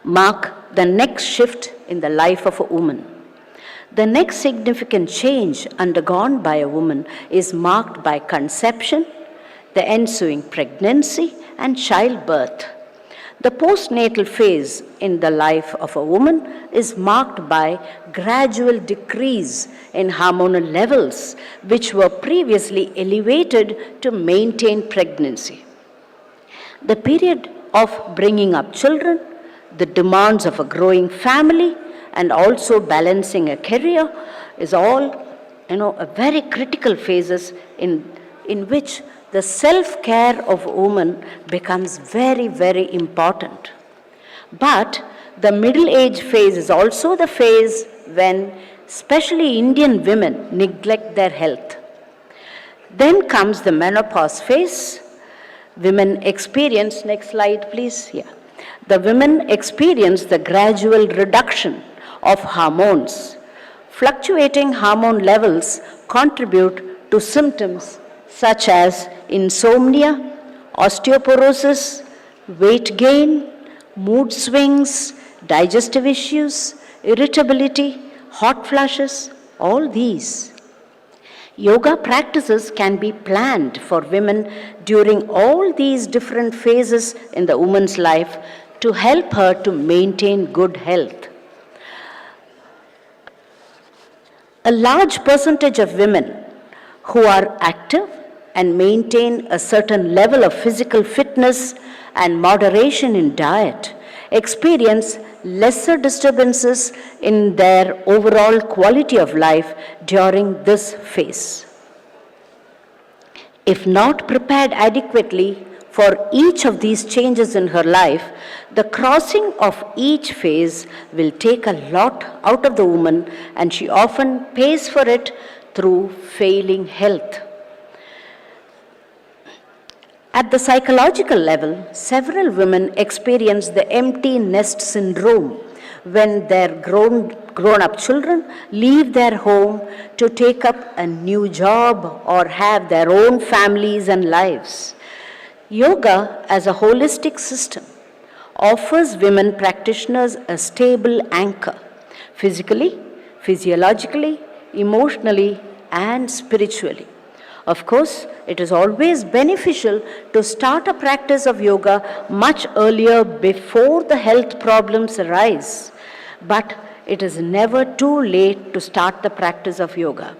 mark the next shift in the life of a woman. The next significant change undergone by a woman is marked by conception, the ensuing pregnancy, and childbirth. The postnatal phase in the life of a woman is marked by gradual decrease in hormonal levels, which were previously elevated to maintain pregnancy. The period of bringing up children, the demands of a growing family, and also balancing a career is all, a very critical phases in which the self-care of a woman becomes very, very important. But the middle age phase is also the phase when especially Indian women neglect their health. Then comes the menopause phase. Women experience, next slide please, The women experience the gradual reduction of hormones. Fluctuating hormone levels contribute to symptoms such as insomnia, osteoporosis, weight gain, mood swings, digestive issues, irritability, hot flushes, all these. Yoga practices can be planned for women during all these different phases in the woman's life to help her to maintain good health. A large percentage of women who are active and maintain a certain level of physical fitness and moderation in diet experience lesser disturbances in their overall quality of life during this phase. If not prepared adequately for each of these changes in her life, the crossing of each phase will take a lot out of the woman, and she often pays for it through failing health. At the psychological level, several women experience the empty nest syndrome when their grown-up children leave their home to take up a new job or have their own families and lives. Yoga, as a holistic system, offers women practitioners a stable anchor, physically, physiologically, emotionally, and spiritually. Of course, it is always beneficial to start a practice of yoga much earlier before the health problems arise, but it is never too late to start the practice of yoga.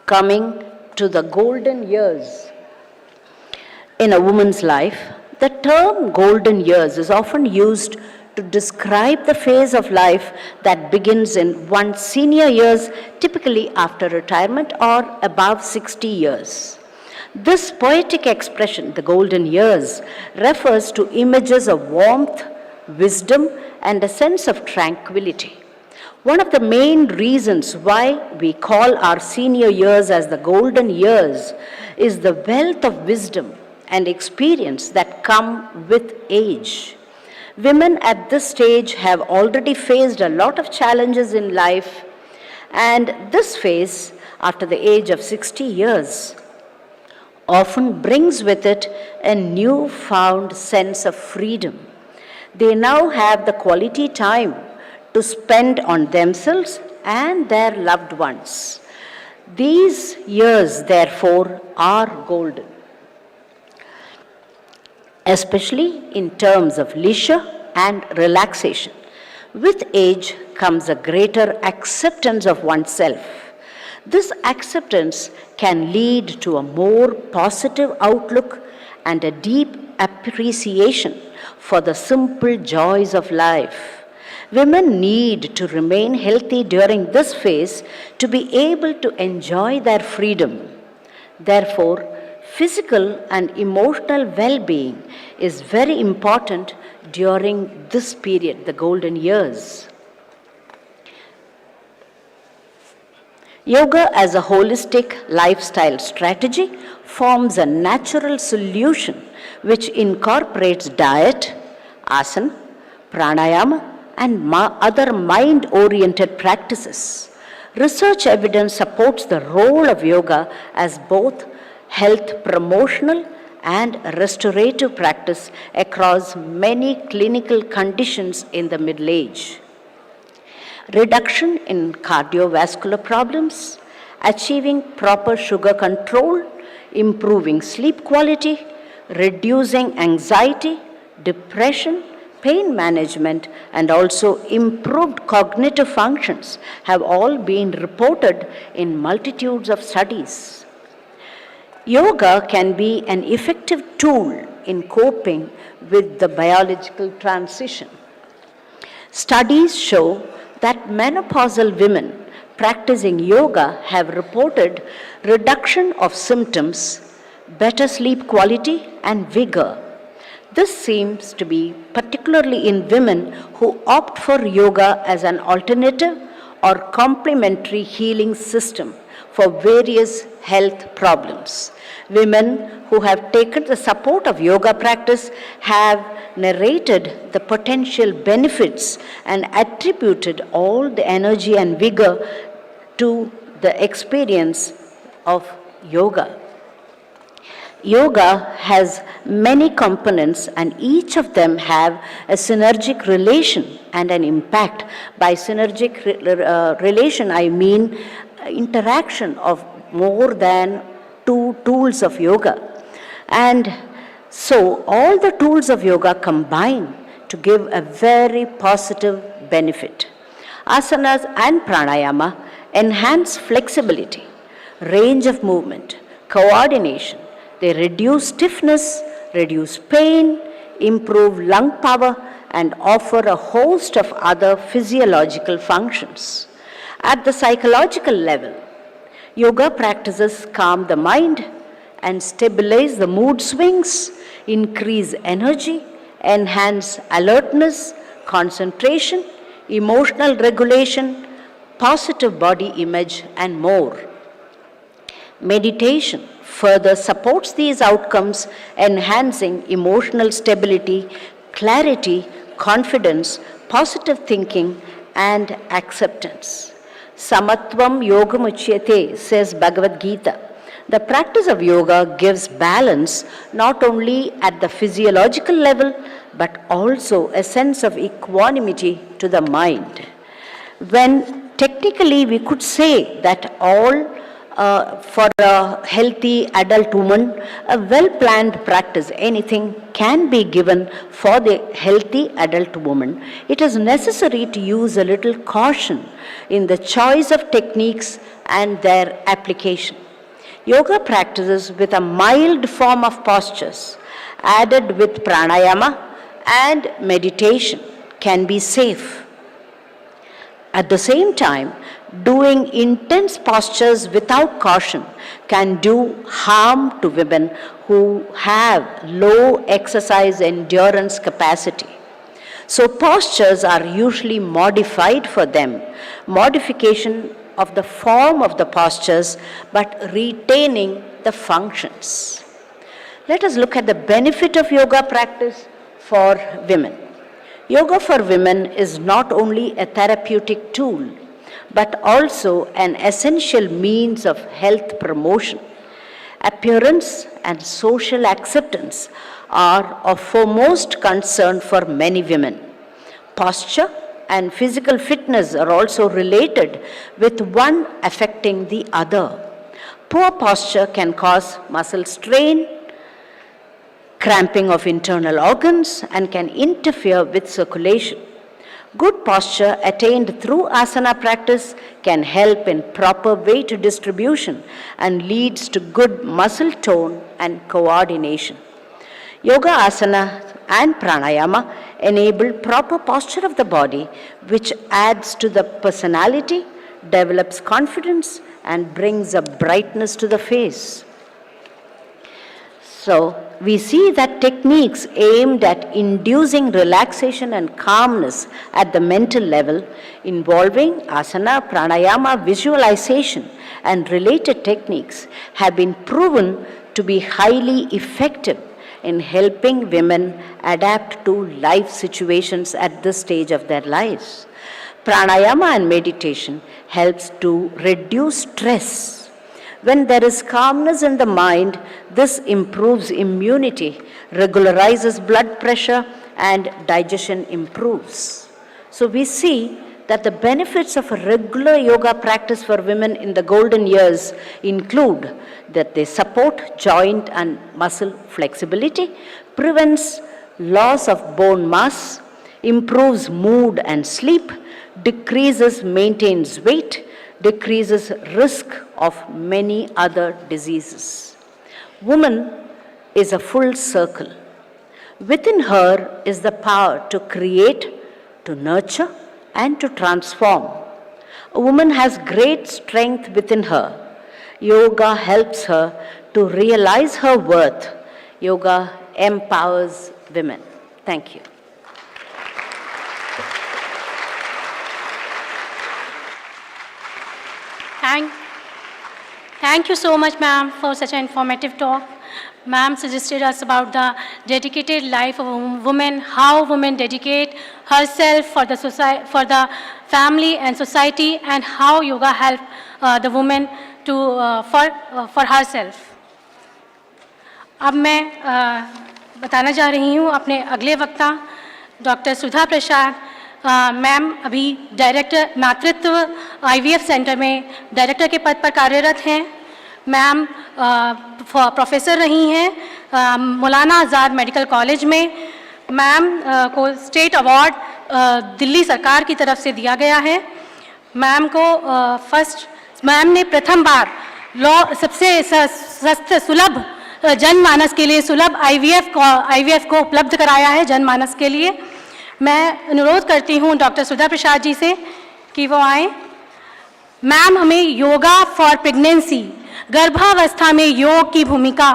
Coming to the golden years in a woman's life, the term golden years is often used to describe the phase of life that begins in one's senior years, typically after retirement or above 60 years. This poetic expression, the golden years, refers to images of warmth, wisdom, and a sense of tranquility. One of the main reasons why we call our senior years as the golden years is the wealth of wisdom and experience that come with age. Women at this stage have already faced a lot of challenges in life, and this phase, after the age of 60 years, often brings with it a newfound sense of freedom. They now have the quality time to spend on themselves and their loved ones. These years, therefore, are golden, especially in terms of leisure and relaxation. With age comes a greater acceptance of oneself. This acceptance can lead to a more positive outlook and a deep appreciation for the simple joys of life. Women need to remain healthy during this phase to be able to enjoy their freedom. Therefore, physical and emotional well-being is very important during this period, the golden years. Yoga as a holistic lifestyle strategy forms a natural solution which incorporates diet, asana, pranayama, and other mind-oriented practices. Research evidence supports the role of yoga as both health promotional and restorative practice across many clinical conditions in the middle age. Reduction in cardiovascular problems, achieving proper sugar control, improving sleep quality, reducing anxiety, depression, pain management, and also improved cognitive functions have all been reported in multitudes of studies. Yoga can be an effective tool in coping with the biological transition. Studies show that menopausal women practicing yoga have reported reduction of symptoms, better sleep quality, and vigor. This seems to be particularly in women who opt for yoga as an alternative or complementary healing system for various health problems. Women who have taken the support of yoga practice have narrated the potential benefits and attributed all the energy and vigor to the experience of yoga. yoga has many components and each of them have a synergic relation and an impact. By synergic relation, I mean interaction of more than two tools of yoga. And so all the tools of yoga combine to give a very positive benefit. Asanas and pranayama enhance flexibility, range of movement, coordination. They reduce stiffness, reduce pain, improve lung power, and offer a host of other physiological functions. At the psychological level, yoga practices calm the mind and stabilize the mood swings, increase energy, enhance alertness, concentration, emotional regulation, positive body image, and more. Meditation further supports these outcomes, enhancing emotional stability, clarity, confidence, positive thinking, and acceptance. Samatvam yogam uchyate, says Bhagavad Gita. The practice of yoga gives balance not only at the physiological level, but also a sense of equanimity to the mind. When technically we could say that for a healthy adult woman, a well-planned practice, anything can be given for the healthy adult woman. It is necessary to use a little caution in the choice of techniques and their application. Yoga practices with a mild form of postures, added with pranayama and meditation, can be safe. At the same time, doing intense postures without caution can do harm to women who have low exercise endurance capacity. So postures are usually modified for them. Modification of the form of the postures, but retaining the functions. Let us look at the benefit of yoga practice for women. Yoga for women is not only a therapeutic tool, but also an essential means of health promotion. Appearance and social acceptance are of foremost concern for many women. Posture and physical fitness are also related, with one affecting the other. Poor posture can cause muscle strain, cramping of internal organs, and can interfere with circulation. Good posture attained through asana practice can help in proper weight distribution and leads to good muscle tone and coordination. Yoga asana and pranayama enable proper posture of the body, which adds to the personality, develops confidence, and brings a brightness to the face. So, we see that techniques aimed at inducing relaxation and calmness at the mental level, involving asana, pranayama, visualization, and related techniques, have been proven to be highly effective in helping women adapt to life situations at this stage of their lives. Pranayama and meditation helps to reduce stress. When there is calmness in the mind, this improves immunity, regularizes blood pressure, and digestion improves. So we see that the benefits of a regular yoga practice for women in the golden years include that they support joint and muscle flexibility, prevents loss of bone mass, improves mood and sleep, maintains weight, decreases risk of many other diseases. Woman is a full circle. Within her is the power to create, to nurture, and to transform. A woman has great strength within her. Yoga helps her to realize her worth. Yoga empowers women. Thank you. Thank you so much, ma'am, for such an informative talk. Ma'am suggested us about the dedicated life of a woman, how women dedicate herself for the society, for the family and society, and how yoga help the woman to for herself. अब मैं बताना जा रही हूँ अपने अगले वक्ता doctor सुधा प्रसाद। Ma'am अभी डायरेक्टर मातृत्व IVF सेंटर में डायरेक्टर के पद पर कार्यरत हैं। मैम प्रोफेसर रही हैं मौलाना आज़ाद मेडिकल कॉलेज में। मैम को स्टेट अवार्ड दिल्ली सरकार की तरफ से दिया गया है। मैम को मैम ने प्रथम बार सबसे सस्ते सुलभ जनमानस के लिए सुलभ IVF को उपलब्ध कराया है जनमानस के लिए। मैं अनुरोध करती हूँ डॉक्टर सुधा प्रसाद जी से कि वो आए। मैम हमें योगा फॉर प्रेगनेंसी, गर्भावस्था में योग की भूमिका।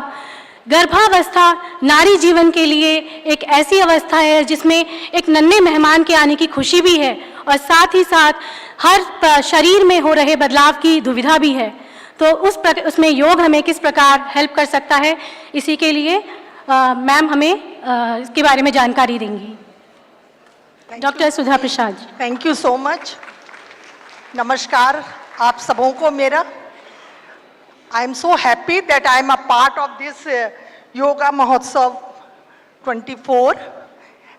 गर्भावस्था नारी जीवन के लिए एक ऐसी अवस्था है जिसमें एक नन्हे मेहमान के आने की खुशी भी है और साथ ही साथ हर शरीर में हो रहे बदलाव की दुविधा भी है। तो उसमें योग हमें किस प्रकार हेल्प कर सकता है, इसी के लिए मैम हमें इसके बारे में जानकारी देंगी। Doctor Sudha Prasad. Thank you so much. नमस्कार आप सबों को मेरा। I am so happy that I am a part of this Yoga Mahotsav 24,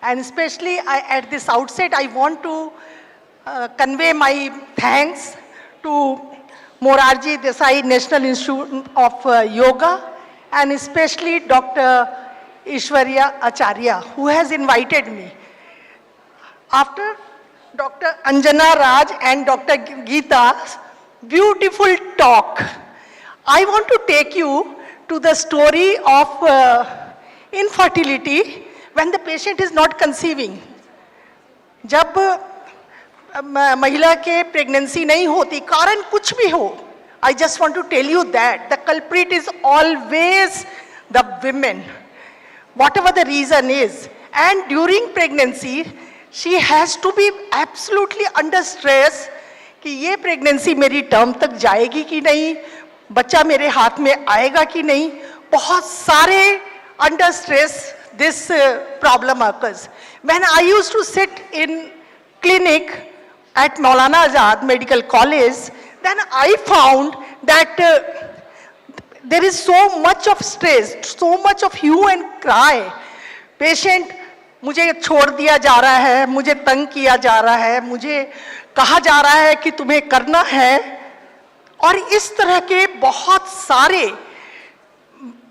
and especially at this outset I want to convey my thanks to Morarji Desai National Institute of Yoga, and especially Dr. Ishwarya Acharya, who has invited me. After Dr. Anjana Raj and Dr. Geeta's beautiful talk, I want to take you to the story of infertility when the patient is not conceiving. जब महिला के pregnancy नहीं होती, कारण कुछ भी हो, I just want to tell you that the culprit is always the women, whatever the reason is. And during pregnancy, she has to be absolutely under stress कि ये प्रेगनेंसी मेरी टर्म तक जाएगी कि नहीं, बच्चा मेरे हाथ में आएगा कि नहीं। बहुत सारे under stress this problem occurs. When I used to sit in clinic at Maulana Azad Medical College, then I found that there is so much of stress, so much of hue and cry. Patient मुझे छोड़ दिया जा रहा है, मुझे तंग किया जा रहा है, मुझे कहा जा रहा है कि तुम्हें करना है, और इस तरह के बहुत सारे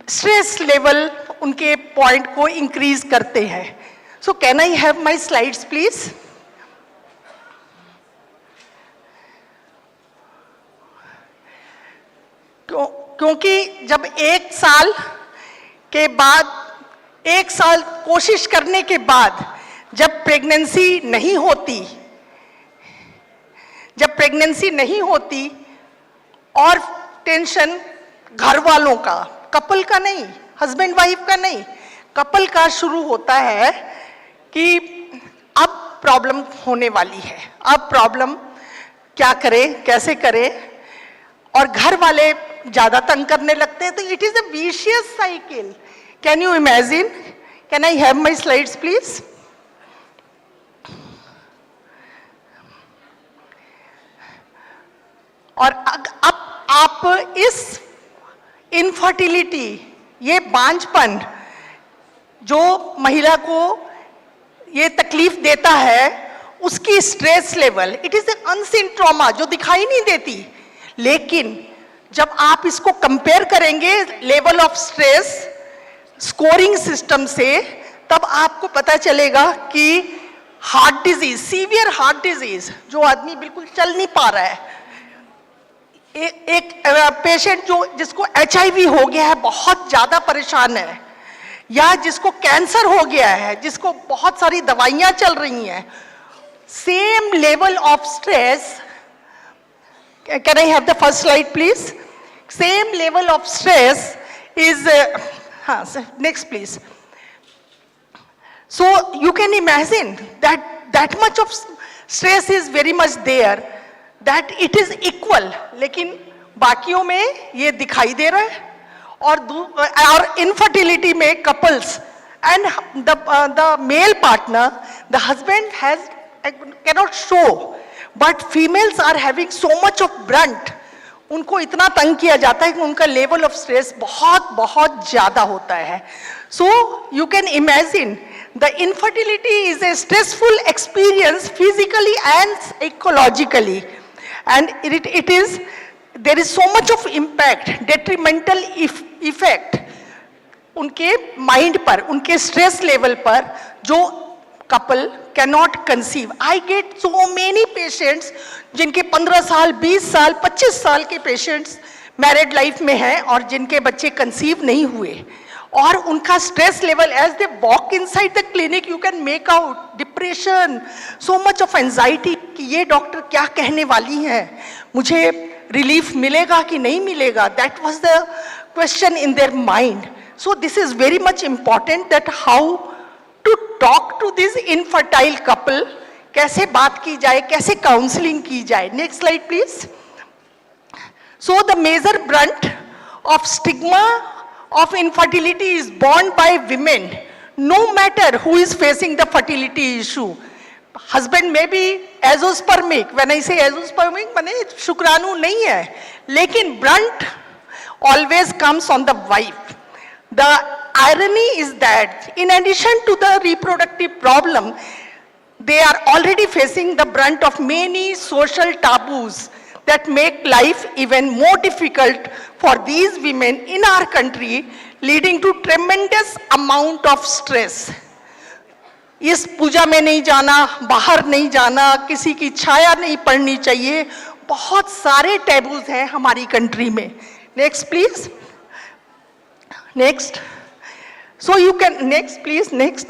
स्ट्रेस लेवल उनके पॉइंट को इंक्रीज करते हैं। So can I have my slides please. क्योंकि जब एक साल कोशिश करने के बाद जब प्रेगनेंसी नहीं होती और टेंशन घर वालों का, कपल का नहीं, हस्बैंड वाइफ का नहीं, कपल का शुरू होता है कि अब प्रॉब्लम होने वाली है, अब प्रॉब्लम क्या करें, कैसे करें, और घर वाले ज़्यादा तंग करने लगते हैं। तो it is a vicious cycle. Can you imagine? Can I have my slides please? और अब आप इस इनफर्टिलिटी, ये बांझपन जो महिला को ये तकलीफ देता है, उसकी stress level, it is an unseen trauma जो दिखाई नहीं देती, लेकिन जब आप इसको कंपेयर करेंगे level of stress scoring system से, तब आपको पता चलेगा कि heart disease, severe heart disease, जो आदमी बिल्कुल चल नहीं पा रहा है, एक पेशेंट जिसको HIV हो गया है, बहुत ज़्यादा परेशान है, या जिसको कैंसर हो गया है, जिसको बहुत सारी दवाइयाँ चल रही हैं, same level of stress. Can I have the first slide please? Same level of stress is, हाँ next please. So you can imagine that much of stress is very much there, that it is equal, लेकिन बाकियों में ये दिखाई दे रहा है। और infertility में couples and the male partner, the husband cannot show, but females are having so much of brunt. उनको इतना तंग किया जाता है कि उनका लेवल ऑफ स्ट्रेस बहुत बहुत ज़्यादा होता है. So you can imagine the infertility is a stressful experience physically and psychologically, and there is so much of impact, detrimental effect उनके माइंड पर, उनके स्ट्रेस लेवल पर, जो couple can not conceive. I get so many patients जिनके 15 साल, 20 साल, 25 साल के पेशेंट्स मैरिड लाइफ में हैं और जिनके बच्चे कंसीव नहीं हुए, और उनका stress level as they walk inside the clinic you can make out depression, so much of anxiety कि ये डॉक्टर क्या कहने वाली हैं, मुझे रिलीफ मिलेगा कि नहीं मिलेगा. That was the question in their mind. So this is very much important that how to talk to this infertile couple, कैसे बात की जाए, कैसे काउंसलिंग की जाए. Next slide please. So the major brunt of stigma of infertility is borne by women, no matter who is facing the fertility issue. Husband may be azoospermic. When I say azoospermic, माने शुक्राणु नहीं है, लेकिन brunt always comes on the wife. The irony is that in addition to the reproductive problem, they are already facing the brunt of many social taboos that make life even more difficult for these women in our country, leading to tremendous amount of stress. इस पूजा में नहीं जाना, बाहर नहीं जाना, किसी की छाया नहीं पड़नी चाहिए, बहुत सारे टैबूज हैं हमारी कंट्री में. Next please. Next. So you can, next please, next.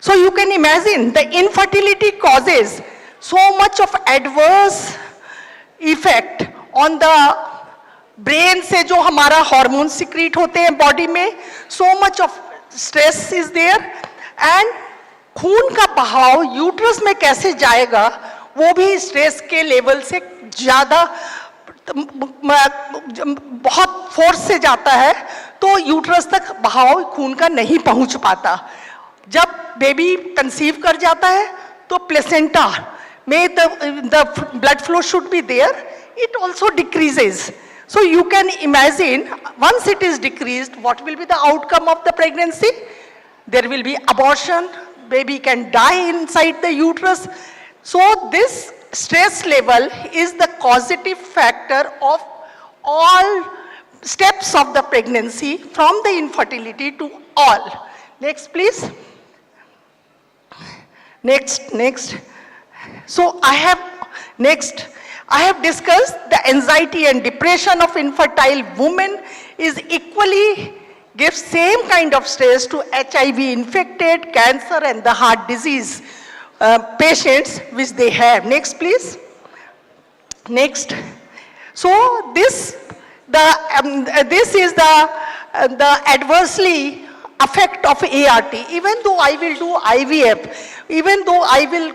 So you can imagine the infertility causes so much of adverse effect on the brain से जो हमारा हार्मोन सिक्रीट होते हैं बॉडी में, so much of stress is there, and खून का बहाव uterus में कैसे जाएगा वो भी स्ट्रेस के लेवल से ज़्यादा बहुत फोर्स से जाता है, तो यूट्रस तक बहाव खून का नहीं पहुंच पाता. जब बेबी कंसीव कर जाता है तो प्लेसेंटा में the blood flow should be there, it also decreases. So you can imagine, once it is decreased, what will be the outcome of the pregnancy? There will be abortion, baby can die inside the uterus. So this stress level is the causative factor of all steps of the pregnancy, from the infertility to all. Next please. Next. So I have discussed the anxiety and depression of infertile women is equally gives same kind of stress to HIV infected, cancer and the heart disease patients which they have. Next please. Next. So this is the adversely effect of ART. Even though I will do IVF, even though I will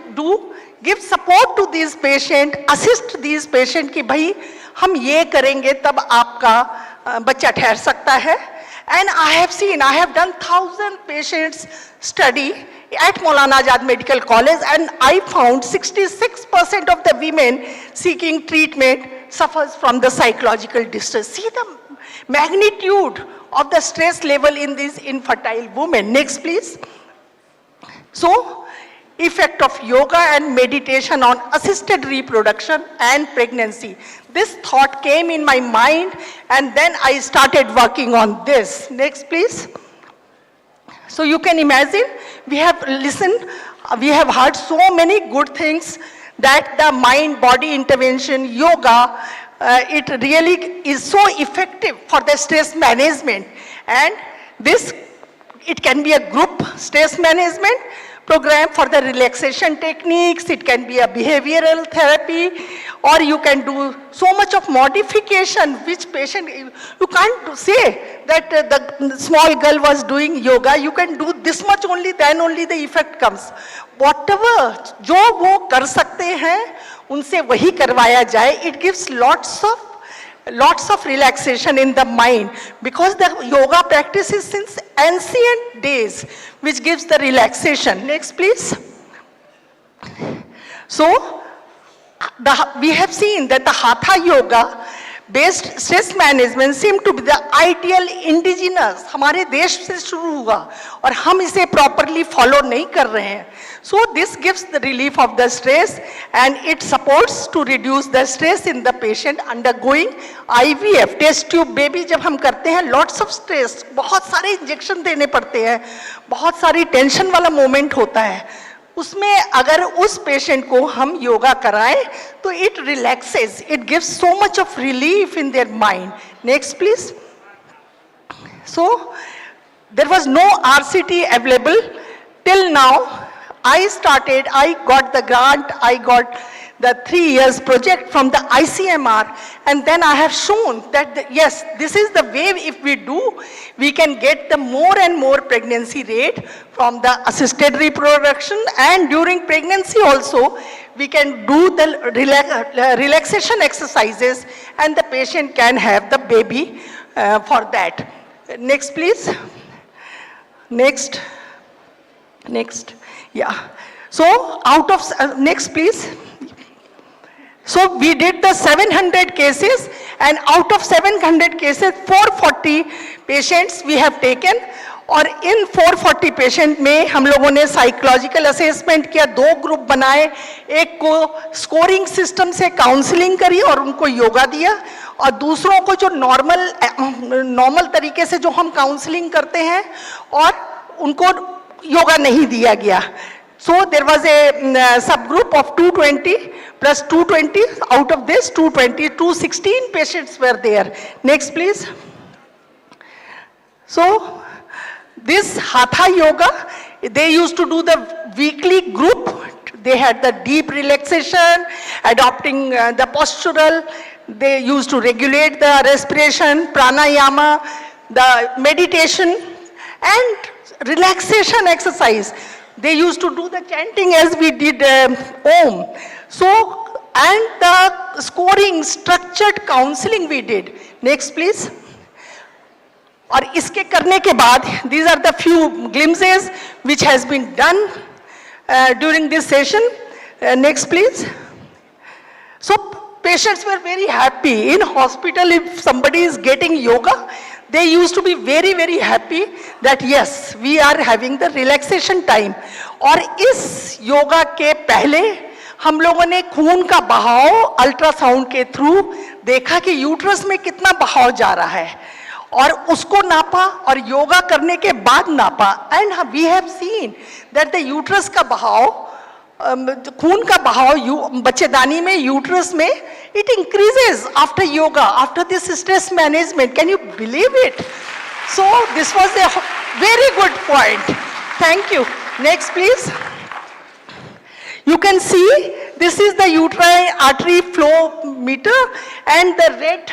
give support to these patient, assist these patient कि भाई हम ये करेंगे तब आपका बच्चा ठहर सकता है. And I have done 1,000 patients study at Maulana Azad Medical College, and I found 66% of the women seeking treatment suffers from the psychological distress. See the magnitude of the stress level in these infertile women. Next please. So, effect of yoga and meditation on assisted reproduction and pregnancy. This thought came in my mind and then I started working on this. Next please. So you can imagine, we have heard so many good things that the mind-body intervention, yoga, it really is so effective for the stress management. And this, it can be a group stress management program for the relaxation techniques, it can be a behavioral therapy, or you can do so much of modification which patient, you can't say that the small girl was doing yoga, you can do this much only, then only the effect comes. Whatever, जो वो कर सकते हैं, उनसे वही करवाया जाए. It gives lots of relaxation in the mind, because the yoga practices since ancient days which gives the relaxation. Next please. So we have seen that the Hatha Yoga based stress management seem to be the ideal indigenous. हमारे देश से शुरू हुआ और हम इसे properly follow नहीं कर रहे हैं. So this gives the relief of the stress and it supports to reduce the stress in the patient undergoing IVF. Test tube baby जब हम करते हैं, lots of stress, बहुत सारे injection देने पड़ते हैं, बहुत सारी tension वाला moment होता है. उसमें अगर उस पेशेंट को हम योगा कराएं तो it relaxes, it gives so much of relief in their mind. Next please. So there was no RCT available till now. I got the grant, I got the 3 years project from the ICMR, and then I have shown that yes, this is the way. If we do, we can get the more and more pregnancy rate from the assisted reproduction, and during pregnancy also we can do the relaxation exercises and the patient can have the baby for that. Next please. Next. Yeah. So out of next please. So we did the 700 cases, and out of 700 cases 440 patients we have taken, और इन 440 patient में हम लोगों ने psychological assessment किया, 2 group बनाए, एक को scoring system से काउंसलिंग करी और उनको योगा दिया, और दूसरों को जो नॉर्मल तरीके से जो हम काउंसलिंग करते हैं और उनको योगा नहीं दिया गया. So there was a subgroup of 220 plus 220. Out of this 216 patients were there. Next please. So this Hatha Yoga, they used to do the weekly group. They had the deep relaxation, adopting the postural. They used to regulate the respiration, pranayama, the meditation, and relaxation exercise. They used to do the chanting as we did Om. So, and the scoring, structured counseling we did. Next please. और इसके करने के बाद, these are the few glimpses which has been done during this session. Next please. So patients were very happy. In hospital, if somebody is getting yoga, they used to be very, very happy that yes, we are having the relaxation time. और इस योगा के पहले हम लोगों ने खून का बहाव अल्ट्रासाउंड के थ्रू देखा कि यूट्रस में कितना बहाव जा रहा है, और उसको नापा, और योगा करने के बाद नापा. And we have seen that the uterus का बहाव, खून का बहाव बच्चेदानी में, यूट्रस में, it increases after yoga, after this stress management. Can you believe it? So this was a very good point. Thank you. Next please. You can see this is the uterine artery flow meter, and the red,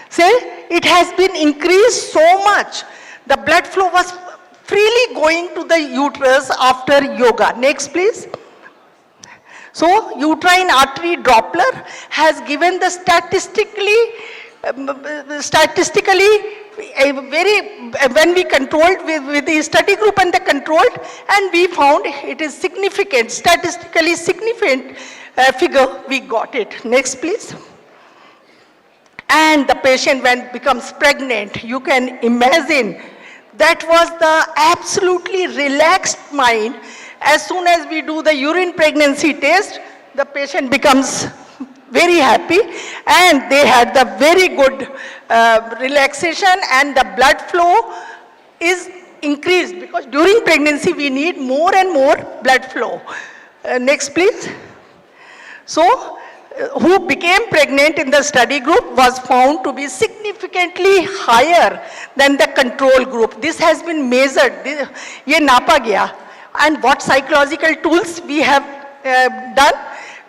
say, it has been increased so much. The blood flow was freely going to the uterus after yoga. Next please. So uterine artery Doppler has given the statistically a very, when we controlled with the study group and the controlled, and we found it is significant, statistically significant figure, we got it. Next please. And the patient when becomes pregnant, you can imagine that was the absolutely relaxed mind. As soon as we do the urine pregnancy test, the patient becomes very happy, and they had the very good relaxation, and the blood flow is increased, because during pregnancy we need more and more blood flow. Next please. So who became pregnant in the study group was found to be significantly higher than the control group. This has been measured, ye napa gaya. And what psychological tools we have done?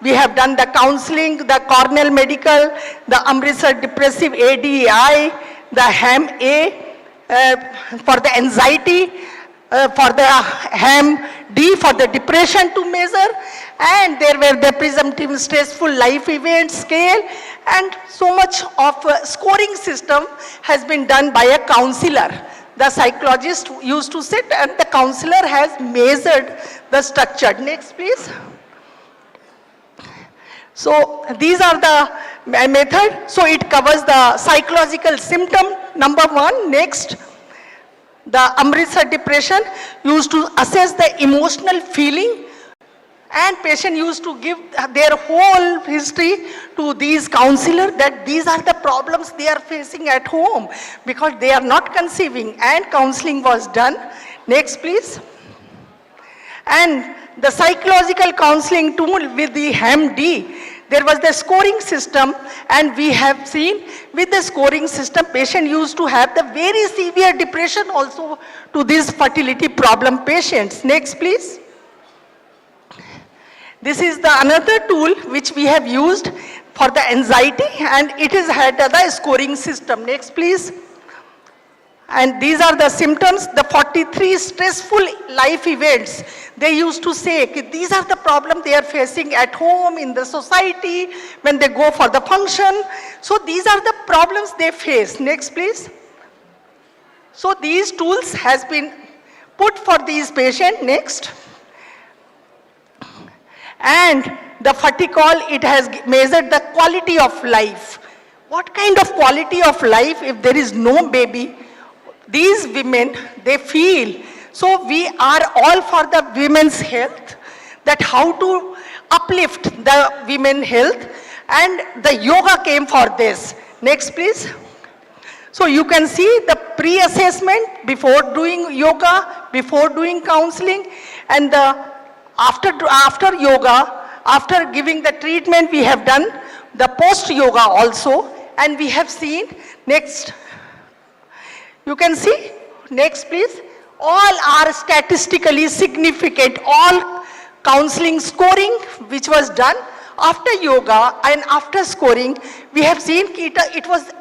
We have done the counseling, the Cornell Medical, the Amritsar Depressive ADI, the HAM-A for the anxiety, for the HAM-D for the depression to measure, and there were the presumptive stressful life event scale, and so much of scoring system has been done by a counselor. The psychologist used to sit, and the counselor has measured the structure. Next please. So these are the method. So it covers the psychological symptom, number 1. Next, the Amritsar depression used to assess the emotional feeling, and patient used to give their whole history to these counselors that these are the problems they are facing at home because they are not conceiving, and counseling was done. Next please. And the psychological counseling tool with the HAM-D, there was the scoring system, and we have seen with the scoring system, patient used to have the very severe depression also to these fertility problem patients. Next please. This is the another tool which we have used for the anxiety, and it is had the scoring system. Next please. And these are the symptoms, the 43 stressful life events. They used to say these are the problems they are facing at home, in the society, when they go for the function. So these are the problems they face. Next please. So these tools has been put for these patients. Next. And the Faticol, it has measured the quality of life. What kind of quality of life if there is no baby? These women, they feel. So we are all for the women's health, that how to uplift the women's health, and the yoga came for this. Next please. So you can see the pre-assessment before doing yoga, before doing counseling, and the after yoga, after giving the treatment, we have done the post-yoga also, and we have seen. Next. You can see. Next please. All are statistically significant. All counseling scoring which was done after yoga and after scoring, we have seen it was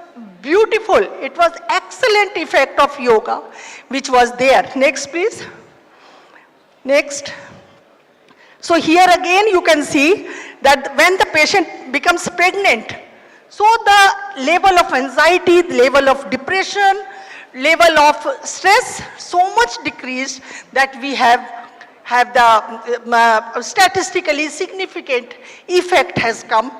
beautiful. It was excellent effect of yoga which was there. Next please. Next. So here again you can see that when the patient becomes pregnant, so the level of anxiety, the level of depression, level of stress so much decreased that we have the statistically significant effect has come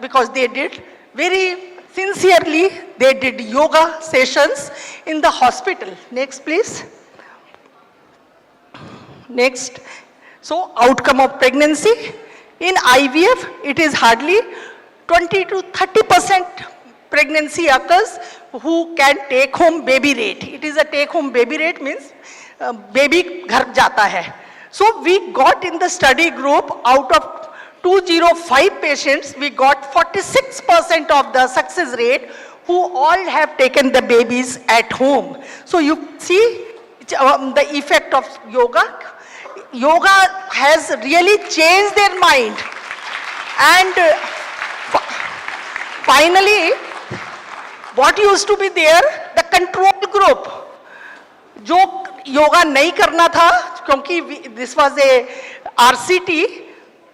because they did very sincerely, they did yoga sessions in the hospital. Next please. Next. So outcome of pregnancy. In IVF, it is hardly 20 to 30% pregnancy occurs who can take home baby rate. It is a take home baby rate, means baby ghar jata hai. So we got in the study group, out of 205 patients, we got 46% of the success rate who all have taken the babies at home. So you see the effect of yoga. Yoga has really changed their mind. And finally, what used to be there, the control group, जो योगा नहीं करना था, क्योंकि this was a RCT,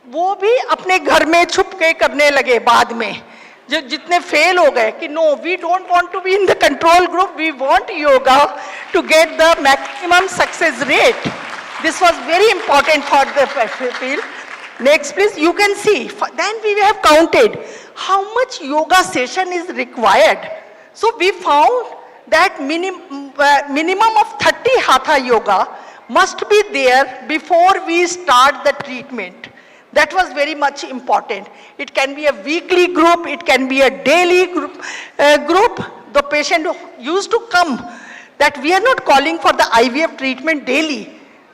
वो भी अपने घर में छुप के करने लगे बाद में. जो जितने फेल हो गए कि no, we don't want to be in the control group, we want yoga to get the maximum success rate. This was very important for the field. Next please, you can see, then we have counted how much yoga session is required. So we found that minimum of 30 hatha yoga must be there before we start the treatment. That was very much important. It can be a weekly group, it can be a daily group. The patient used to come, that we are not calling for the IVF treatment daily.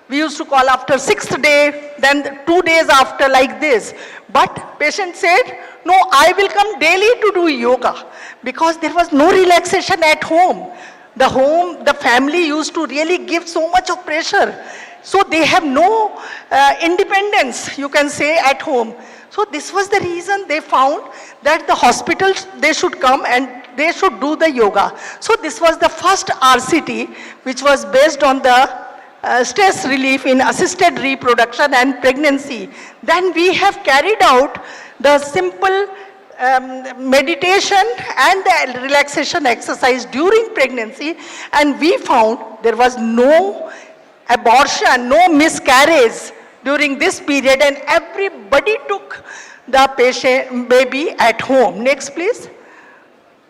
We used to call after 6th day, then 2 days after, like this. But patient said, no, I will come daily to do yoga, because there was no relaxation at home. The family used to really give so much of pressure. So they have no independence, you can say, at home. So this was the reason they found that the hospitals, they should come and they should do the yoga. So this was the first RCT, which was based on the stress relief in assisted reproduction and pregnancy. Then we have carried out the simple meditation and the relaxation exercise during pregnancy, and we found there was no abortion, no miscarriage during this period, and everybody took the patient baby at home. Next, please.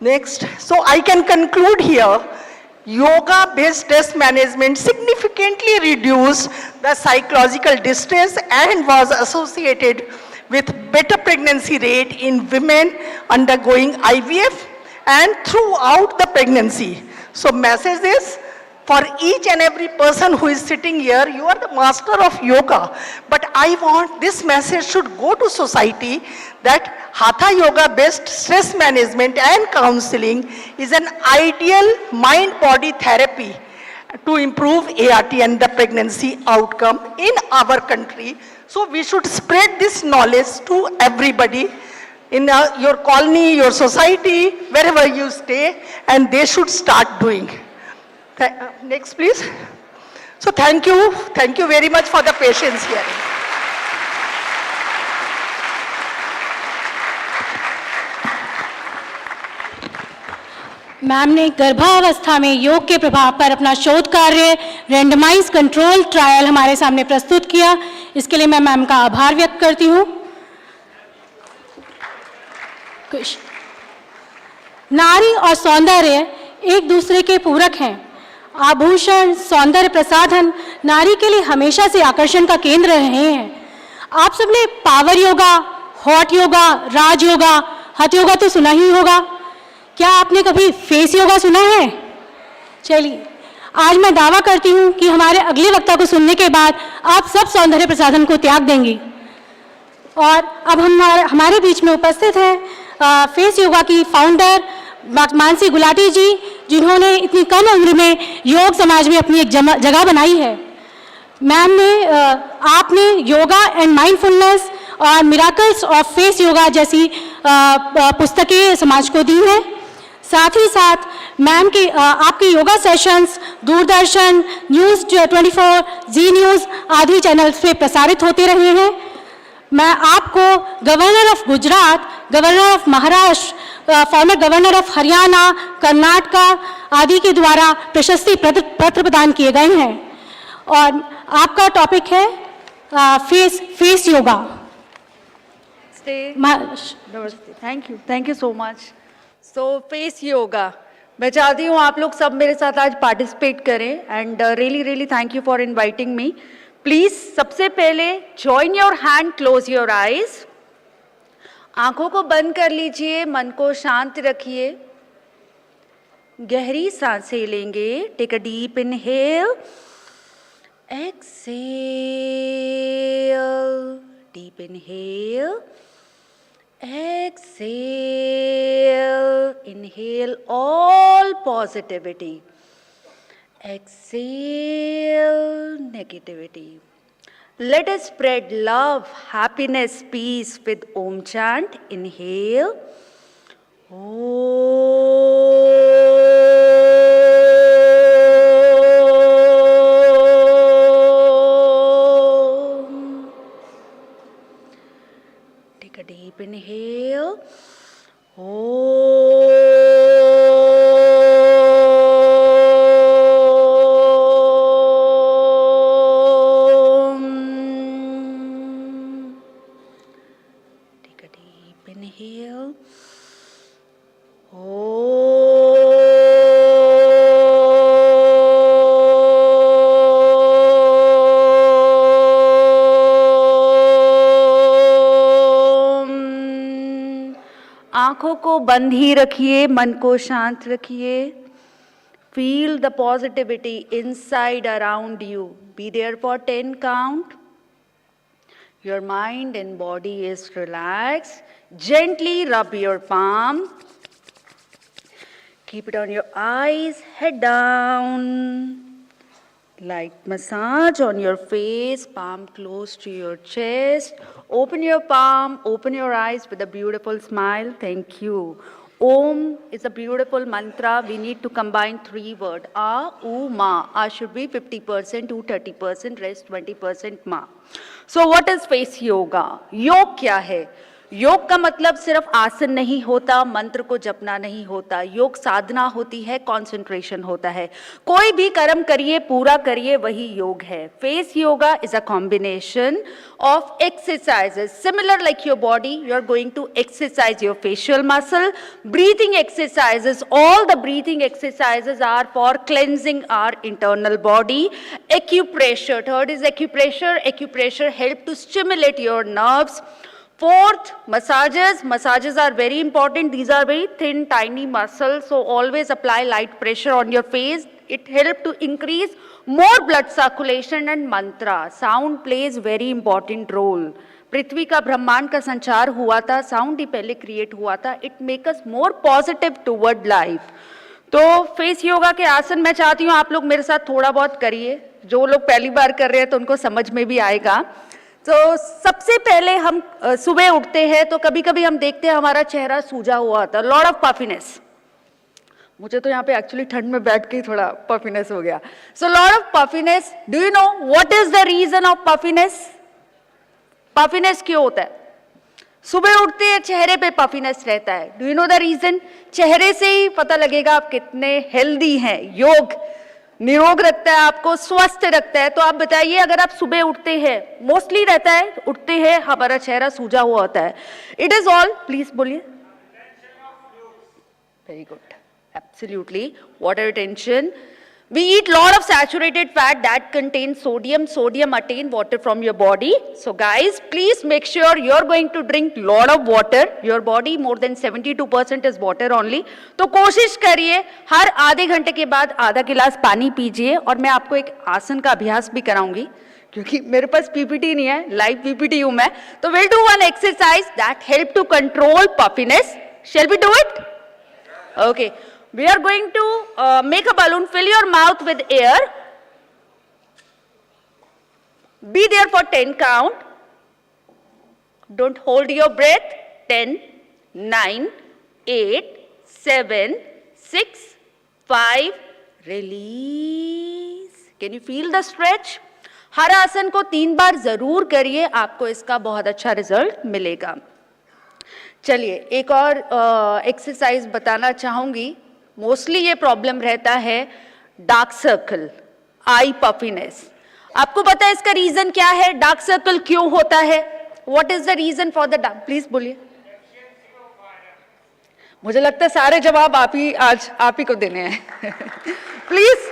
Next. So I can conclude here, yoga-based stress management significantly reduced the psychological distress and was associated with better pregnancy rate in women undergoing IVF and throughout the pregnancy. So message is, for each and every person who is sitting here, you are the master of yoga. But I want this message should go to society that Hatha yoga based stress management and counseling is an ideal mind-body therapy to improve ART and the pregnancy outcome in our country. So we should spread this knowledge to everybody in your colony, your society, wherever you stay, and they should start doing. Next, please. So thank you very much for the patience here. Ma'am ने गर्भावस्था में योग के प्रभाव पर अपना शोध कार्य रैंडमाइज कंट्रोल ट्रायल हमारे सामने प्रस्तुत किया। इसके लिए मैं मैम का आभार व्यक्त करती हूँ। नारी और सौंदर्य एक दूसरे के पूरक हैं। आभूषण, सौंदर्य प्रसाधन नारी के लिए हमेशा से आकर्षण का केंद्र रहे हैं। आप सबने पावर योगा, हॉट योगा, राज योगा, हठ योगा तो सुना ही होगा। क्या आपने कभी फेस योगा सुना है? चलिए, आज मैं दावा करती हूँ कि हमारे अगले वक्ता को सुनने के बाद आप सब सौंदर्य प्रसाधन को त्याग देंगी। और अब हमारे बीच में उपस्थित हैं फेस योगा की फाउंडर मानसी गुलाटी जी, जिन्होंने इतनी कम उम्र में योग समाज में अपनी एक जगह बनाई है। मैम ने आपने योगा एंड माइंडफुलनेस और मिराकल्स ऑफ फेस योगा जैसी पुस्तकें समाज को दी हैं। साथ ही साथ मैम की आपके योगा सेशंस दूरदर्शन, न्यूज़ 24, जी न्यूज़ आदि चैनल्स पे प्रसारित होते रहे हैं। मैं आपको governor of Gujarat, governor of Maharashtra, former governor of Haryana, Karnataka आदि के द्वारा प्रशस्ति पत्र प्रदान किए गए हैं। और आपका टॉपिक है फेस योगा। नमस्ते, thank you so much. So face yoga, मैं चाहती हूँ आप लोग सब मेरे साथ आज पार्टिसिपेट करें and really thank you for inviting me. Please सबसे पहले join your hand, close your eyes, आंखों को बंद कर लीजिए, मन को शांत रखिए, गहरी सांसें लेंगे। Take a deep inhale, exhale, deep inhale, exhale, inhale all positivity, exhale negativity. Let us spread love, happiness, peace with Om chant. Inhale, deep inhale, take a deep inhale, आंखों को बंद ही रखिए, मन को शांत रखिए। Feel the positivity inside around you. Be there for 10 count. Your mind and body is relax. Gently rub your palm. Keep it on your eyes, head down. Light massage on your face, palm close to your chest. Open your palm, open your eyes with a beautiful smile. Thank you. Om is a beautiful mantra. We need to combine 3 words. A, U, Ma. A should be 50%, U 30%, rest 20% Ma. So what is face yoga? योग क्या है? योग का मतलब सिर्फ आसन नहीं होता, मंत्र को जपना नहीं होता, योग साधना होती है, कंसंट्रेशन होता है। कोई भी कर्म करिए, पूरा करिए, वही योग है। Face yoga is a combination of exercises similar like your body. You are going to exercise your facial muscle. Breathing exercises, all the breathing exercises are for cleansing our internal body. Acupressure, third is acupressure. Acupressure help to stimulate your nerves. Fourth, massages. Massages are very important. These are very thin, tiny muscles, so always apply light pressure on your face. It helps to increase more blood circulation. And mantra, sound plays very important role. पृथ्वी का ब्रह्मांड का संचार हुआ था, sound ही पहले create हुआ था. It make us more positive toward life. तो फेस योगा के आसन मैं चाहती हूँ आप लोग मेरे साथ थोड़ा बहुत करिए. जो लोग पहली बार कर रहे हैं तो उनको समझ में भी आएगा. तो सबसे पहले हम सुबह उठते हैं तो कभी कभी हम देखते हैं हमारा चेहरा सूजा हुआ होता है, लॉट ऑफ पफिनेस. मुझे तो यहाँ पे एक्चुअली ठंड में बैठ के थोड़ा पफिनेस हो गया. So lot of puffiness. Do you know what is the reason of puffiness? Puffiness क्यों होता है? सुबह उठते हैं चेहरे पे पफिनेस रहता है. Do you know the reason? चेहरे से ही पता लगेगा आप कितने हेल्दी हैं. योग निरोग रखता है, आपको स्वस्थ रखता है. तो आप बताइए, अगर आप सुबह उठते हैं, मोस्टली रहता है उठते हैं हमारा चेहरा सूजा हुआ होता है. इट इज ऑल, प्लीज बोलिए. Very good. Absolutely. Water retention. We eat lot of saturated fat that contains sodium. Sodium attain water from your body. So guys, please make sure you're going to drink lot of water. Your body more than 72% is water only. तो कोशिश करिए हर आधे घंटे के बाद आधा गिलास पानी पीजिए. और मैं आपको एक आसन का अभ्यास भी कराऊंगी क्योंकि मेरे पास पीपीटी नहीं है, लाइव पीपीटी हूं मैं. तो we'll do one exercise that help to control puffiness. Shall we do it? Okay. We are going to make a balloon, fill your mouth with air. Be there for 10 count. Don't hold your breath. 10, 9, 8, 7, 6, 5. Release. Can you feel the stretch? हर आसन को 3 बार जरूर करिए, आपको इसका बहुत अच्छा result मिलेगा. चलिए एक और एक्सरसाइज बताना चाहूंगी. मोस्टली ये प्रॉब्लम रहता है डार्क सर्कल, आई पफिनेस. आपको पता है इसका रीजन क्या है? डार्क सर्कल क्यों होता है? What is the reason for the dark? Please बोलिए. मुझे लगता है सारे जवाब आप ही को देने हैं. प्लीज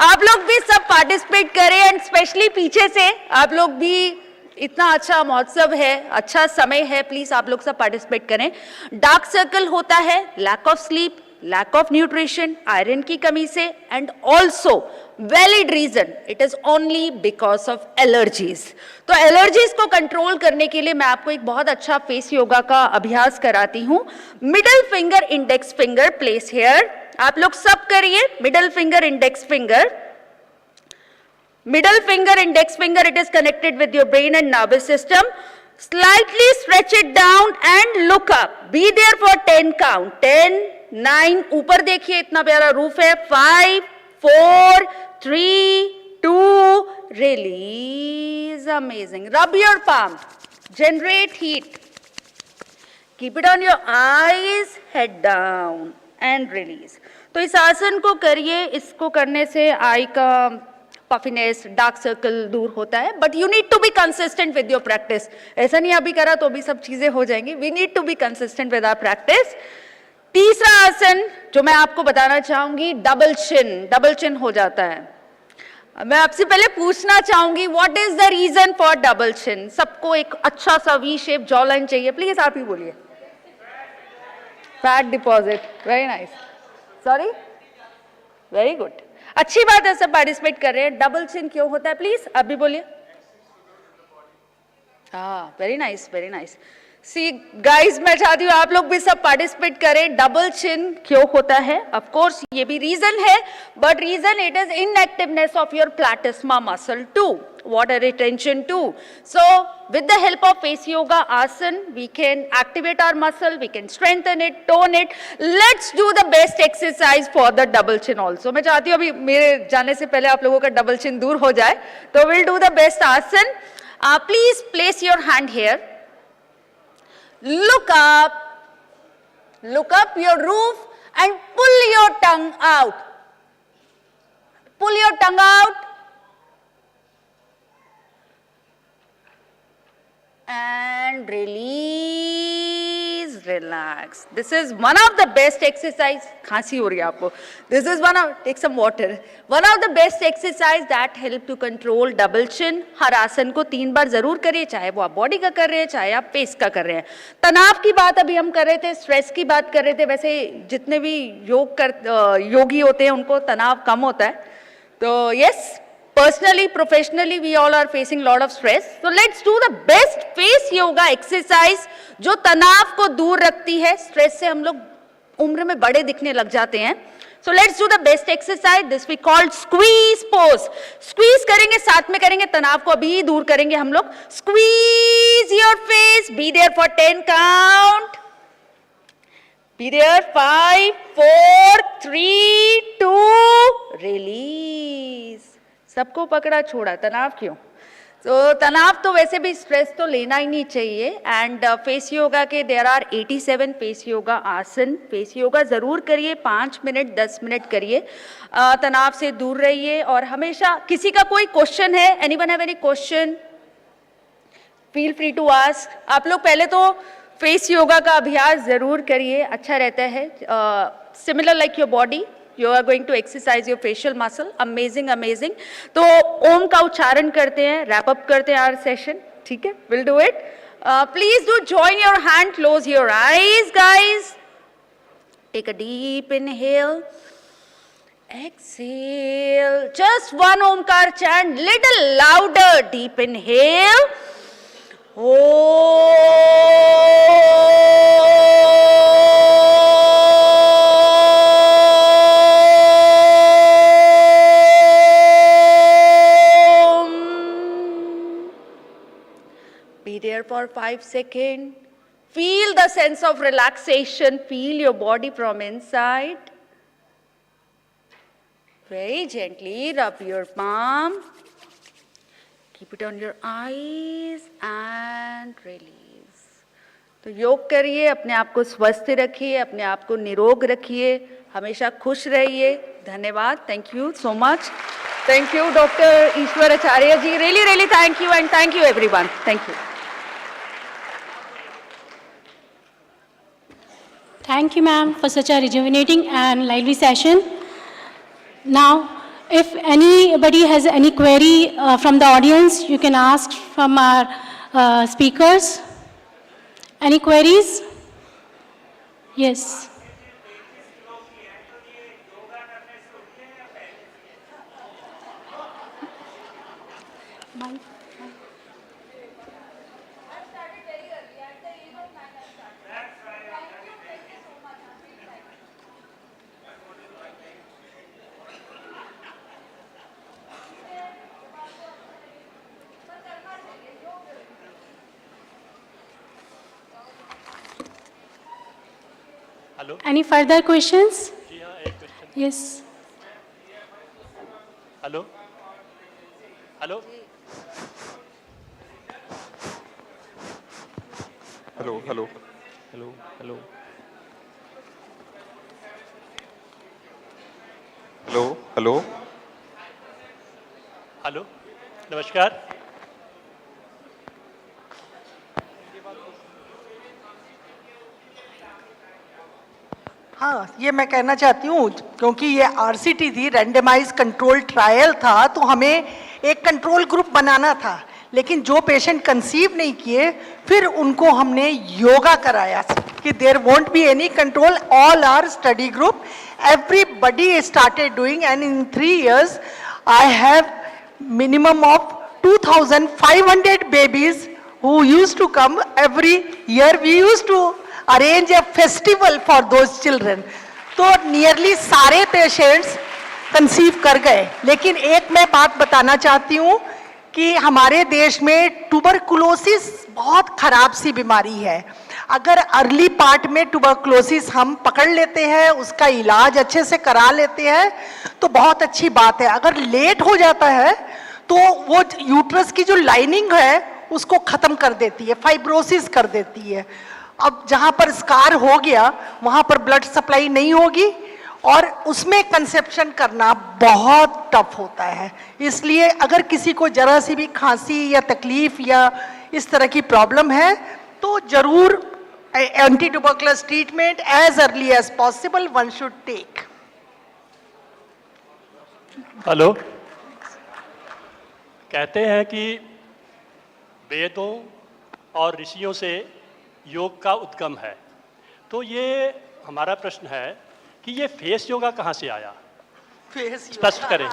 आप लोग भी सब पार्टिसिपेट करें. एंड स्पेशली पीछे से आप लोग भी, इतना अच्छा महोत्सव है, अच्छा समय है, प्लीज आप लोग सब पार्टिसिपेट करें. डार्क सर्कल होता है lack of sleep, lack of nutrition, iron की कमी से. And also valid reason, it is only because of allergies. तो एलर्जीज को कंट्रोल करने के लिए मैं आपको एक बहुत अच्छा फेस योगा का अभ्यास कराती हूं. Middle finger, index finger place here. आप लोग सब करिए. मिडल फिंगर, इंडेक्स फिंगर. Middle finger, index finger, it is connected with your brain and nervous system. Slightly stretch it down and look up. Be there for 10 count. 10, 9, ऊपर देखिए इतना प्यारा रूफ है. 5, 4, 3, 2, release. Amazing. Rub your palm. Generate heat. Keep it on your eyes, head down and release. तो इस आसन को करिए. इसको करने से आई का पफिनेस, डार्क सर्कल दूर होता है. But you need to be consistent with your practice. ऐसा नहीं अभी करा तो भी सब चीजें हो जाएंगी. We need to be consistent with our practice. तीसरा आसन जो मैं आपको बताना चाहूंगी, डबल चिन. डबल चिन हो जाता है. मैं आपसे पहले पूछना चाहूंगी, what is the reason for double chin? सबको एक अच्छा सा वी शेप जॉ लाइन चाहिए. प्लीज आप ही बोलिए. Fat deposit. Very nice. Sorry, very good. अच्छी बात है, सब पार्टिसिपेट कर रहे हैं. डबल चिन क्यों होता है? प्लीज आप भी बोलिए. हाँ, very nice, very nice. See guys, मैं चाहती हूँ आप लोग भी सब पार्टिसिपेट करें. डबल चिन क्यों होता है? ऑफ कोर्स ये भी रीजन है, but reason it is inactiveness of your platysma muscle too, water retention too. So with the help of face yoga asan, we can activate our muscle, we can strengthen it, tone it. Let's do the best exercise for the double chin also. मैं चाहती हूँ अभी मेरे जाने से पहले आप लोगों का double chin दूर हो जाए. तो we'll do the best asan. Please place your hand here. Look up. Look up your roof and pull your tongue out. Pull your tongue out. And release, relax. This is one of the best exercise. खांसी हो रही है आपको. This is one of, take some water. One of the best exercise that help to control double chin. हर आसन को 3 बार जरूर करिए, चाहे वो आप बॉडी का कर रहे हैं, चाहे आप फेस का कर रहे हैं. तनाव की बात अभी हम कर रहे थे, स्ट्रेस की बात कर रहे थे. वैसे जितने भी योगी होते हैं उनको तनाव कम होता है. तो yes, personally, professionally, we all are facing lot of stress. So let's do the best face yoga exercise जो तनाव को दूर रखती है. स्ट्रेस से हम लोग उम्र में बड़े दिखने लग जाते हैं. So let's do the best exercise. This we called squeeze pose. Squeeze करेंगे, साथ में करेंगे, तनाव को अभी दूर करेंगे हम लोग. Squeeze your face. Be there for 10 count. Be there. 5, 4, 3, 2. Release. सबको पकड़ा छोड़ा. तनाव क्यों? तो तनाव तो वैसे भी स्ट्रेस तो लेना ही नहीं चाहिए. एंड फेस योगा के देयर आर 87 फेस योगा आसन. फेस योगा ज़रूर करिए, 5 मिनट 10 मिनट करिए. तनाव से दूर रहिए. और हमेशा किसी का कोई क्वेश्चन है, anyone have any question, feel free to ask. आप लोग पहले तो फेस योगा का अभ्यास ज़रूर करिए, अच्छा रहता है. Similar like your body, you are going to exercise your facial muscle. Amazing, amazing. तो ओम का उच्चारण करते हैं, wrap up करते हैं our session. ठीक है, we'll do it. Please do join your hand, close your eyes, guys. Take a deep inhale. Exhale. Just one omkar chant, little louder. Deep inhale. Be there for 5 seconds. Feel the sense of relaxation. Feel your body from inside. Very gently rub your palm. Keep it on your eyes and release. तो योग करिए, अपने आप को स्वस्थ रखिए, अपने आप को निरोग रखिए, हमेशा खुश रहिए. धन्यवाद. Thank you so much. Thank you, Dr. Ishwar Acharya ji. Really, really thank you, and thank you everyone. Thank you. Thank you, ma'am, for such a rejuvenating and lively session. Now, if anybody has any query from the audience, you can ask from our speakers. Any queries? Yes. Hello. Any further questions? जी हाँ, एक question. Yes. Hello. Hello. Hello hello hello hello hello hello hello. नमस्कार. हाँ, ये मैं कहना चाहती हूँ, क्योंकि ये आरसीटी थी, रैंडमाइज कंट्रोल ट्रायल था, तो हमें एक कंट्रोल ग्रुप बनाना था. लेकिन जो पेशेंट कंसीव नहीं किए, फिर उनको हमने योगा कराया कि there won't be any control, all are study group, everybody started doing, and in 3 years I have minimum of 2,500 babies who used to come every year. We used to arrange a festival for those children. तो nearly सारे patients conceive कर गए. लेकिन एक मैं बात बताना चाहती हूँ कि हमारे देश में ट्यूबरकुलोसिस बहुत खराब सी बीमारी है. अगर अर्ली पार्ट में ट्यूबरकुलोसिस हम पकड़ लेते हैं, उसका इलाज अच्छे से करा लेते हैं, तो बहुत अच्छी बात है. अगर लेट हो जाता है तो वो यूट्रस की जो लाइनिंग है उसको ख़त्म कर देती है, फाइब्रोसिस कर देती है. अब जहां पर स्कार हो गया वहां पर ब्लड सप्लाई नहीं होगी और उसमें कंसेप्शन करना बहुत टफ होता है। इसलिए अगर किसी को जरा सी भी खांसी या तकलीफ या इस तरह की प्रॉब्लम है तो जरूर anti tuberculous treatment as early as possible one should take. Hello, कहते हैं कि वेदों और ऋषियों से योग का उद्गम है, तो ये हमारा प्रश्न है कि ये फेस योगा कहाँ से आया, स्पष्ट करें।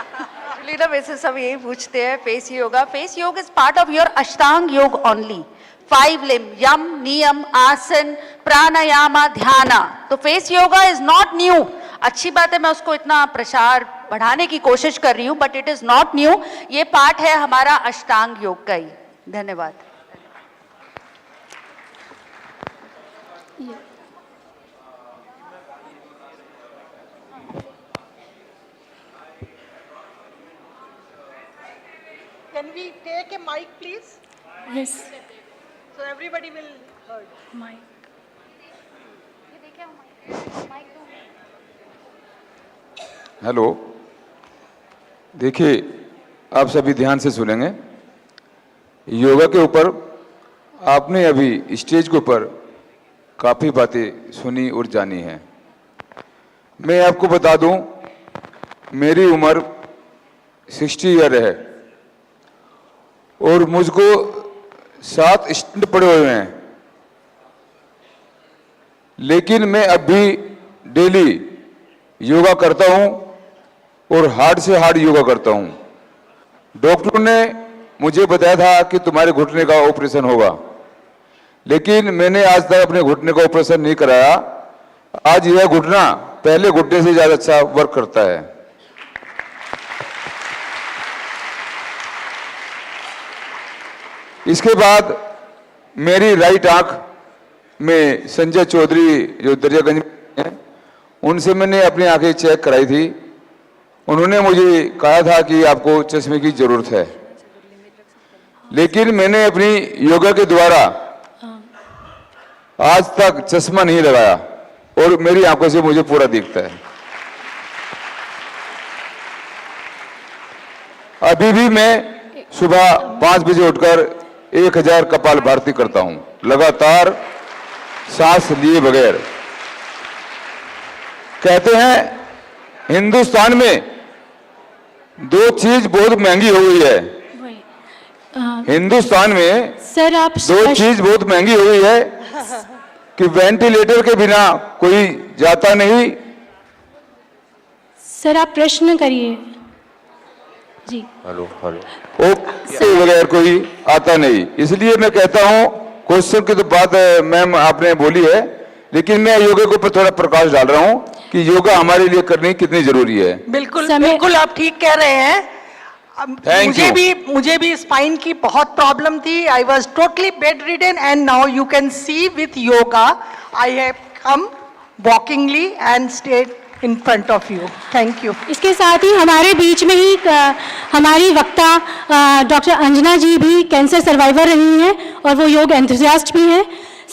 लीडर वैसे सब यही पूछते हैं फेस योगा। फेस योग इज पार्ट ऑफ योर अष्टांग योग ओनली। 5 लिम्ब, यम, नियम, आसन, प्राणायाम, ध्यान। तो face yoga is not new. अच्छी बात है, मैं उसको इतना प्रसार बढ़ाने की कोशिश कर रही हूँ, but it is not new. ये पार्ट है हमारा अष्टांग योग का ही। धन्यवाद। Can we take a mic, please? Yes. So everybody will heard. Mic. Hello, देखिए आप सभी ध्यान से सुनेंगे। योगा के ऊपर आपने अभी स्टेज के ऊपर काफ़ी बातें सुनी और जानी हैं। मैं आपको बता दूं, मेरी उम्र 60 ईयर है और मुझको 7 स्टेंट पड़े हुए हैं, लेकिन मैं अब भी डेली योगा करता हूं और हार्ड से हार्ड योगा करता हूं। डॉक्टर ने मुझे बताया था कि तुम्हारे घुटने का ऑपरेशन होगा, लेकिन मैंने आज तक अपने घुटने का ऑपरेशन नहीं कराया। आज यह घुटना पहले घुटने से ज़्यादा अच्छा वर्क करता है। इसके बाद मेरी राइट आंख में संजय चौधरी जो दरियागंज में हैं, उनसे मैंने अपनी आंखें चेक कराई थी। उन्होंने मुझे कहा था कि आपको चश्मे की जरूरत है, लेकिन मैंने अपनी योगा के द्वारा आज तक चश्मा नहीं लगाया और मेरी आंखों से मुझे पूरा दिखता है। अभी भी मैं सुबह 5 बजे उठकर 1000 कपाल भारती करता हूं, लगातार सांस लिए बगैर। कहते हैं हिंदुस्तान में 2 चीज बहुत महंगी हो गई है। हिंदुस्तान में सर आप 2 चीज बहुत महंगी हो गई है कि वेंटिलेटर के बिना कोई जाता नहीं। सर आप प्रश्न करिए जी। हेलो हेलो, ओके बगैर कोई आता नहीं। इसलिए मैं कहता हूं, क्वेश्चन की तो बात मैम आपने बोली है, लेकिन मैं योगा के ऊपर थोड़ा प्रकाश डाल रहा हूं कि योगा हमारे लिए करनी कितनी जरूरी है। बिल्कुल बिल्कुल आप ठीक कह रहे हैं। मुझे भी स्पाइन की बहुत प्रॉब्लम थी। I was totally bedridden and now you can see with yoga I have come walkingly and stayed in front of you. Thank you. इसके साथ ही हमारे बीच में ही हमारी वक्ता डॉक्टर अंजना जी भी कैंसर सर्वाइवर रही हैं और वो योग एंथुसियास्ट भी हैं।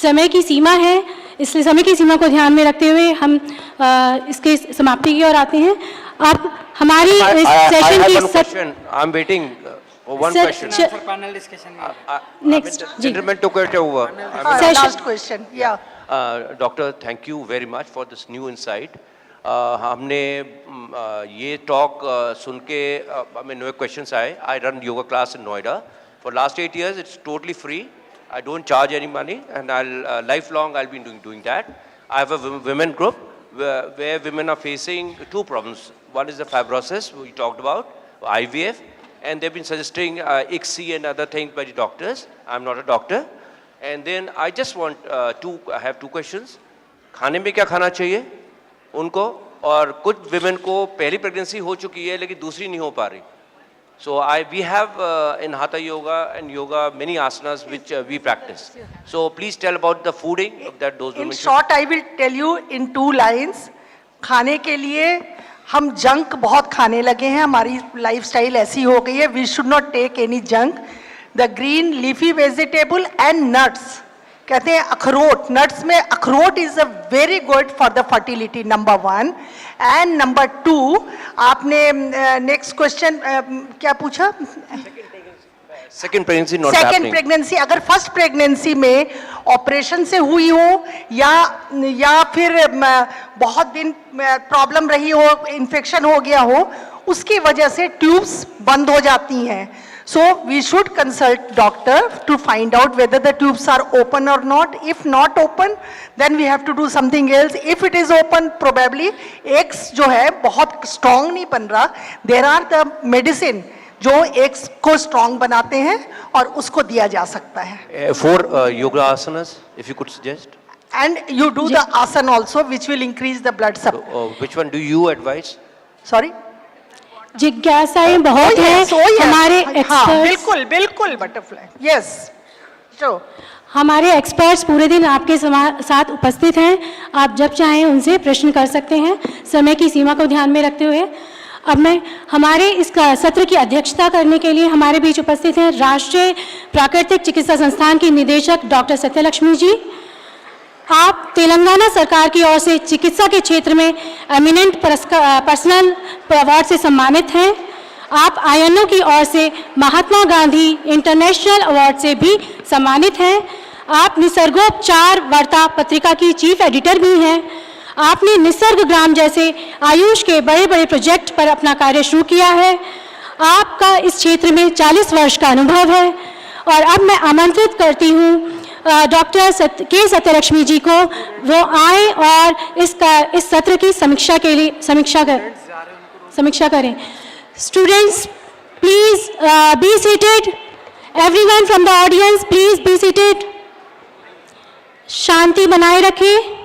समय की सीमा है, इसलिए समय की सीमा को ध्यान में रखते हुए हम इसके समाप्ति की ओर आते हैं। आप हमारी सेशन की I am waiting for one question. For panel discussion. Next. Gentleman took it over. Last question. Yeah. Doctor, thank you very much for this new insight. हमने ये टॉक सुन के हमें नए क्वेश्चंस आए. I run yoga class in Noida. For last 8 years, it's totally free. I don't charge any money, and I'll lifelong I'll be doing that. I have a women group where women are facing 2 problems. One is the fibrosis we talked about, IVF, and they've been suggesting ICSI and other things by the doctors. I'm not a doctor. And then I just want I have 2 questions. खाने में क्या खाना चाहिए उनको, और कुछ women को पहली प्रेगनेंसी हो चुकी है लेकिन दूसरी नहीं हो पा रही. So we have in Hatha Yoga and Yoga many asanas which we practice. So please tell about the fooding that those women. In short, I will tell you in 2 lines. खाने के लिए हम जंक बहुत खाने लगे हैं, हमारी lifestyle ऐसी हो गई है. We should not take any junk. The green leafy vegetable and nuts कहते हैं अखरोट, नट्स में अखरोट is a very good for the fertility, number 1. And number 2, आपने नेक्स्ट क्वेश्चन क्या पूछा? Second pregnancy not happening. Second pregnancy, अगर first pregnancy में ऑपरेशन से हुई हो या फिर बहुत दिन प्रॉब्लम रही हो, इन्फेक्शन हो गया हो, उसकी वजह से ट्यूब्स बंद हो जाती हैं. So we should consult doctor to find out whether the tubes are open or not. If not open, then we have to do something else. If it is open, probably eggs जो है बहुत strong नहीं बन रहा. There are the medicine जो eggs को strong बनाते हैं और उसको दिया जा सकता है. For yoga asanas, if you could suggest. And you do the asana also, which will increase the blood supply. Which one do you advise? Sorry? जिज्ञासाएं बहुत हैं हमारे एक्सपर्ट्स. बिल्कुल बिल्कुल बटरफ्लाई. यस, हमारे एक्सपर्ट्स पूरे दिन आपके साथ उपस्थित हैं. आप जब चाहें उनसे प्रश्न कर सकते हैं, समय की सीमा को ध्यान में रखते हुए. अब मैं हमारे इस सत्र की अध्यक्षता करने के लिए हमारे बीच उपस्थित हैं राष्ट्रीय प्राकृतिक चिकित्सा संस्थान की निदेशक डॉक्टर सत्यलक्ष्मी जी. आप तेलंगाना सरकार की ओर से चिकित्सा के क्षेत्र में एमिनेंट पर्सनल अवार्ड से सम्मानित हैं. आप आईएनओ की ओर से महात्मा गांधी इंटरनेशनल अवार्ड से भी सम्मानित हैं. आप निसर्गोपचार वार्ता पत्रिका की चीफ एडिटर भी हैं. आपने निसर्ग ग्राम जैसे आयुष के बड़े बड़े प्रोजेक्ट पर अपना कार्य शुरू किया है. आपका इस क्षेत्र में 40 वर्ष का अनुभव है. और अब मैं आमंत्रित करती हूँ डॉक्टर के सत्यलक्ष्मी जी को, वो आए और इस सत्र की समीक्षा के लिए समीक्षा करें. Students please be seated. Everyone from the audience please be seated. शांति बनाए रखें.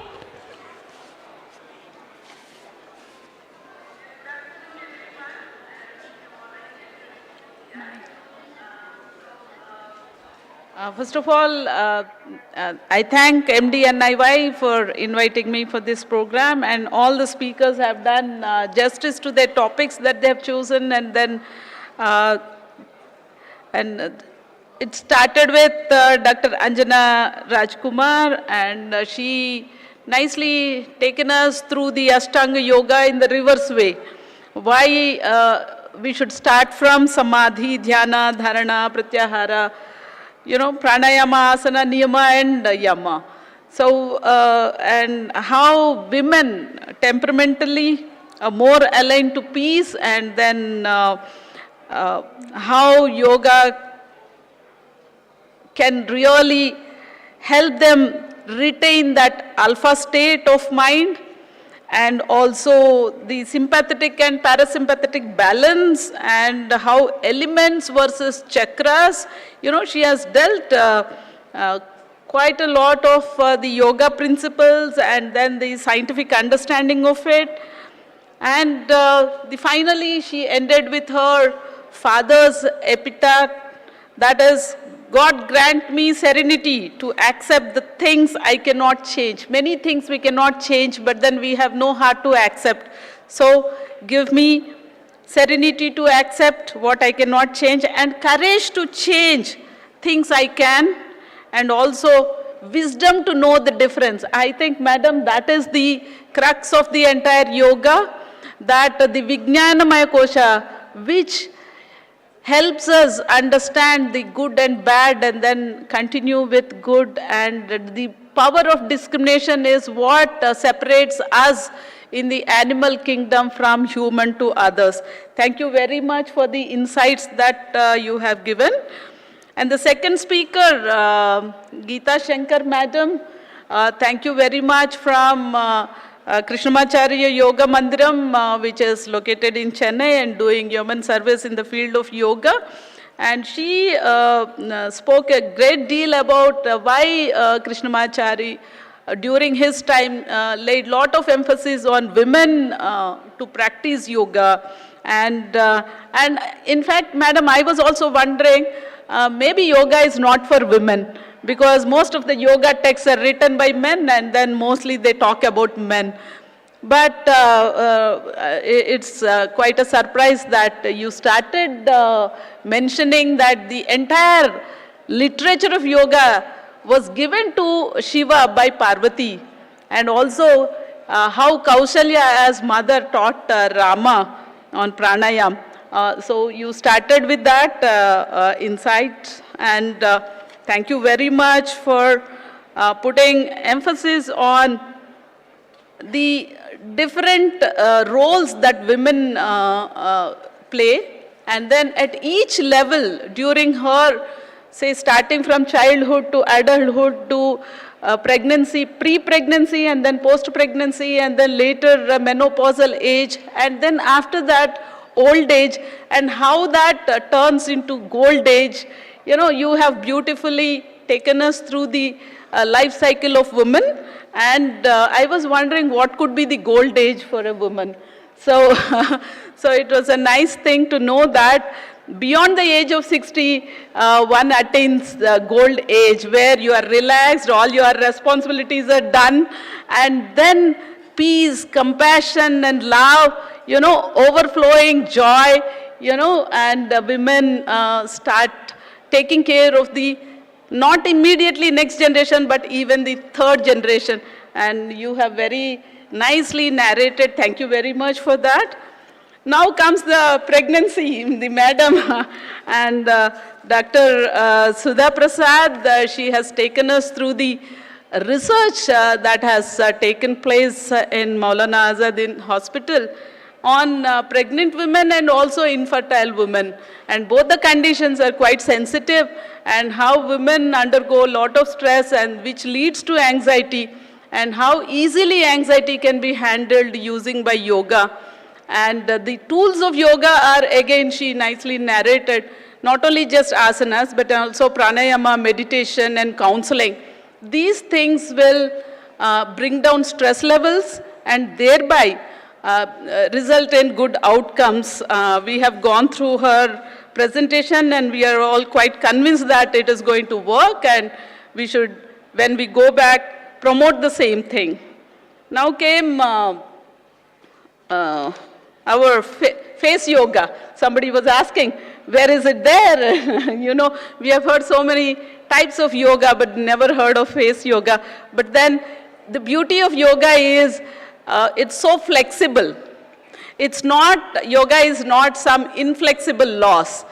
First of all, I thank MD and IDY for inviting me for this program, and all the speakers have done justice to their topics that they have chosen, and then it started with Dr. Anjana Rajkumar, and she nicely taken us through the Ashtanga Yoga in the reverse way. Why we should start from Samadhi, Dhyana, Dharana, Pratyahara, pranayama, asana, niyama and yama. So, and how women temperamentally are more aligned to peace, and then how yoga can really help them retain that alpha state of mind, and also the sympathetic and parasympathetic balance, and how elements versus chakras. She has dealt quite a lot of the yoga principles, and then the scientific understanding of it. And finally, she ended with her father's epitaph, that is, God grant me serenity to accept the things I cannot change. Many things we cannot change, but then we have no heart to accept. So give me serenity to accept what I cannot change, and courage to change things I can, and also wisdom to know the difference. I think, madam, that is the crux of the entire yoga, that the Vijnanamaya Kosha, which helps us understand the good and bad and then continue with good, and the power of discrimination is what separates us in the animal kingdom from human to others. Thank you very much for the insights that you have given. And the second speaker, Geeta Shankar madam, thank you very much from Krishnamacharya Yoga Mandiram, which is located in Chennai and doing human service in the field of yoga. And she spoke a great deal about why Krishnamacharya, during his time, laid lot of emphasis on women to practice yoga. And in fact, madam, I was also wondering, maybe yoga is not for women, because most of the yoga texts are written by men, and then mostly they talk about men. But it's quite a surprise that you started mentioning that the entire literature of yoga was given to Shiva by Parvati, and also how Kaushalya as mother taught Rama on pranayam. So you started with that insight, and thank you very much for putting emphasis on the different roles that women play, and then at each level during her, say starting from childhood to adulthood to pregnancy, pre-pregnancy and then post-pregnancy, and then later menopausal age, and then after that old age, and how that turns into gold age. You know, you have beautifully taken us through the life cycle of women, and I was wondering what could be the gold age for a woman. So, so it was a nice thing to know that beyond the age of 60, one attains the gold age where you are relaxed, all your responsibilities are done, and then peace, compassion and love, you know, overflowing joy, you know, and women start taking care of the, not immediately next generation, but even the third generation. And you have very nicely narrated. Thank you very much for that. Now comes the pregnancy, the madam, and Dr. Sudha Prasad, she has taken us through the research that has taken place in Maulana Azad Hospital on pregnant women and also infertile women. And both the conditions are quite sensitive, and how women undergo a lot of stress and which leads to anxiety, and how easily anxiety can be handled using by yoga. And the tools of yoga are, again, she nicely narrated, not only just asanas, but also pranayama, meditation and counseling. These things will bring down stress levels and thereby result in good outcomes. We have gone through her presentation and we are all quite convinced that it is going to work, and we should, when we go back, promote the same thing. Now came our face yoga. Somebody was asking, where is it there? You know, we have heard so many types of yoga, but never heard of face yoga. But then the beauty of yoga is it's so flexible. It's not, yoga is not some inflexible laws.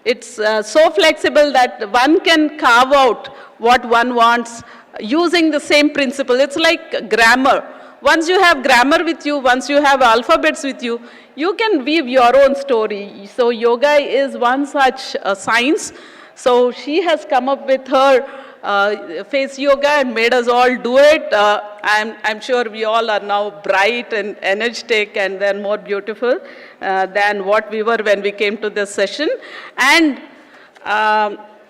It's so flexible that one can carve out what one wants using the same principle. It's like grammar. Once you have grammar with you, once you have alphabets with you, you can weave your own story. So yoga is one such science. So she has come up with her face yoga and made us all do it. I'm sure we all are now bright and energetic and then more beautiful than what we were when we came to this session. And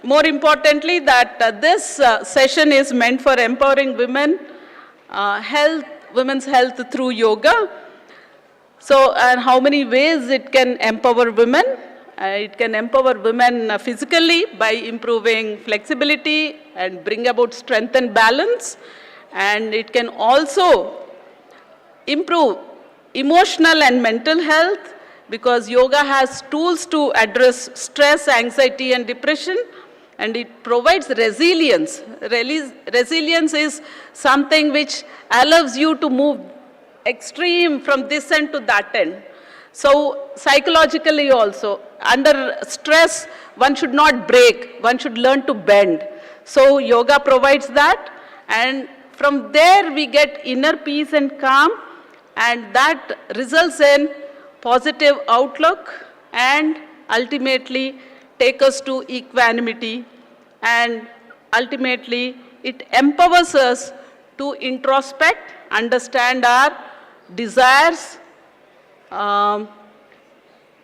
more importantly, that this session is meant for empowering women, women's health through yoga. So, and how many ways it can empower women? It can empower women physically by improving flexibility and bring about strength and balance. And it can also improve emotional and mental health, because yoga has tools to address stress, anxiety and depression, and it provides resilience. Resilience is something which allows you to move extreme from this end to that end. So psychologically also, under stress, one should not break, one should learn to bend. So yoga provides that, and from there we get inner peace and calm, and that results in positive outlook and ultimately take us to equanimity, and ultimately it empowers us to introspect, understand our desires,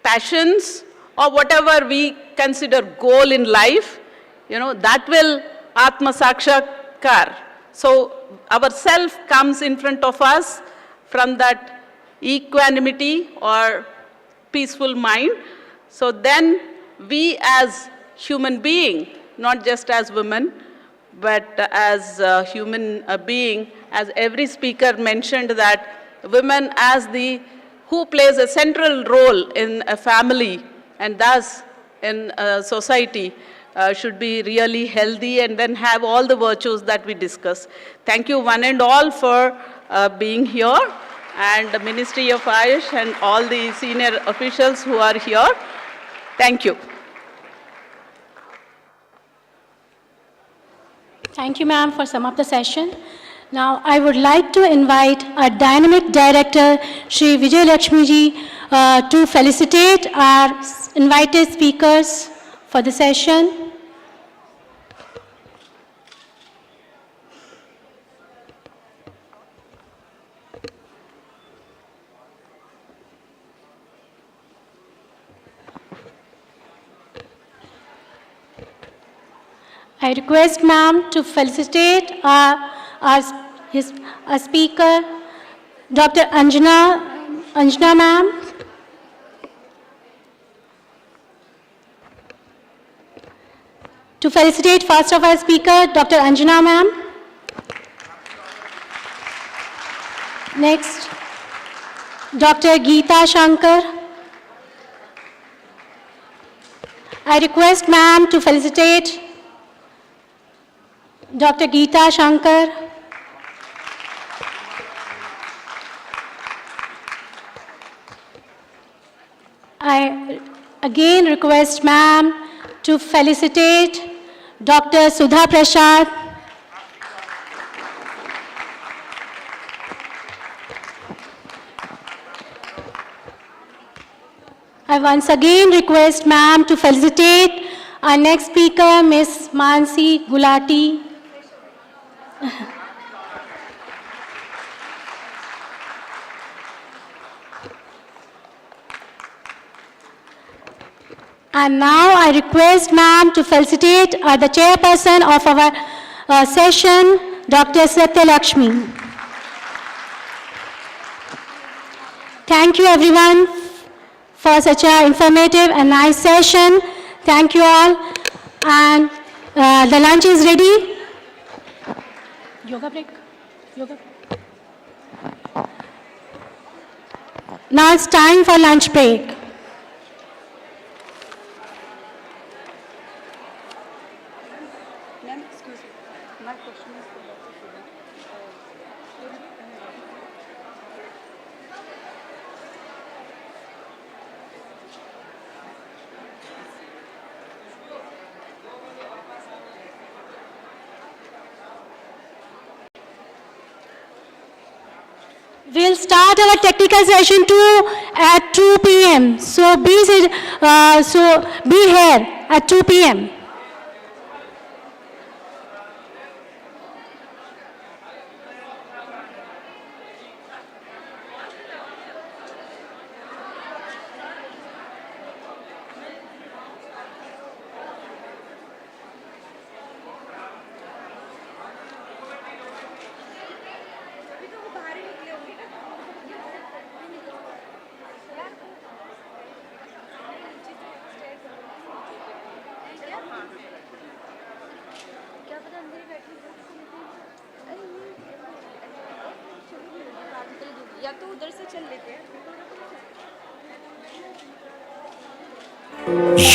passions, or whatever we consider goal in life, you know, that will Atma Sakshakar. So our self comes in front of us from that equanimity or peaceful mind. So then we as human being, not just as women, but as a human being, as every speaker mentioned, that women as the who plays a central role in a family and thus in a society, should be really healthy and then have all the virtues that we discuss. Thank you one and all for being here, and the Ministry of Ayush and all the senior officials who are here. Thank you. Thank you, ma'am, for sum up the session. Now, I would like to invite our dynamic director, Shri Vijay Lakshmi ji, to felicitate our invited speakers for the session. I request ma'am to felicitate our speaker, Dr. Anjana ma'am. To felicitate first of our speaker, Dr. Anjana ma'am. Next, Dr. Geeta Shankar. I request ma'am to felicitate Dr. Geeta Shankar. I again request ma'am to felicitate Dr. Sudha Prasad. I once again request ma'am to felicitate our next speaker, Ms. Mansi Gulati. And now I request ma'am to felicitate the chairperson of our session, Dr. Satya Lakshmi. Thank you everyone for such an informative and nice session. Thank you all. And the lunch is ready. Yoga break. Yoga. Now it's time for lunch break. Ma'am, excuse me. My question is for Dr. Shubha. We'll start our technical session at 2 p.m. So be here at 2 p.m.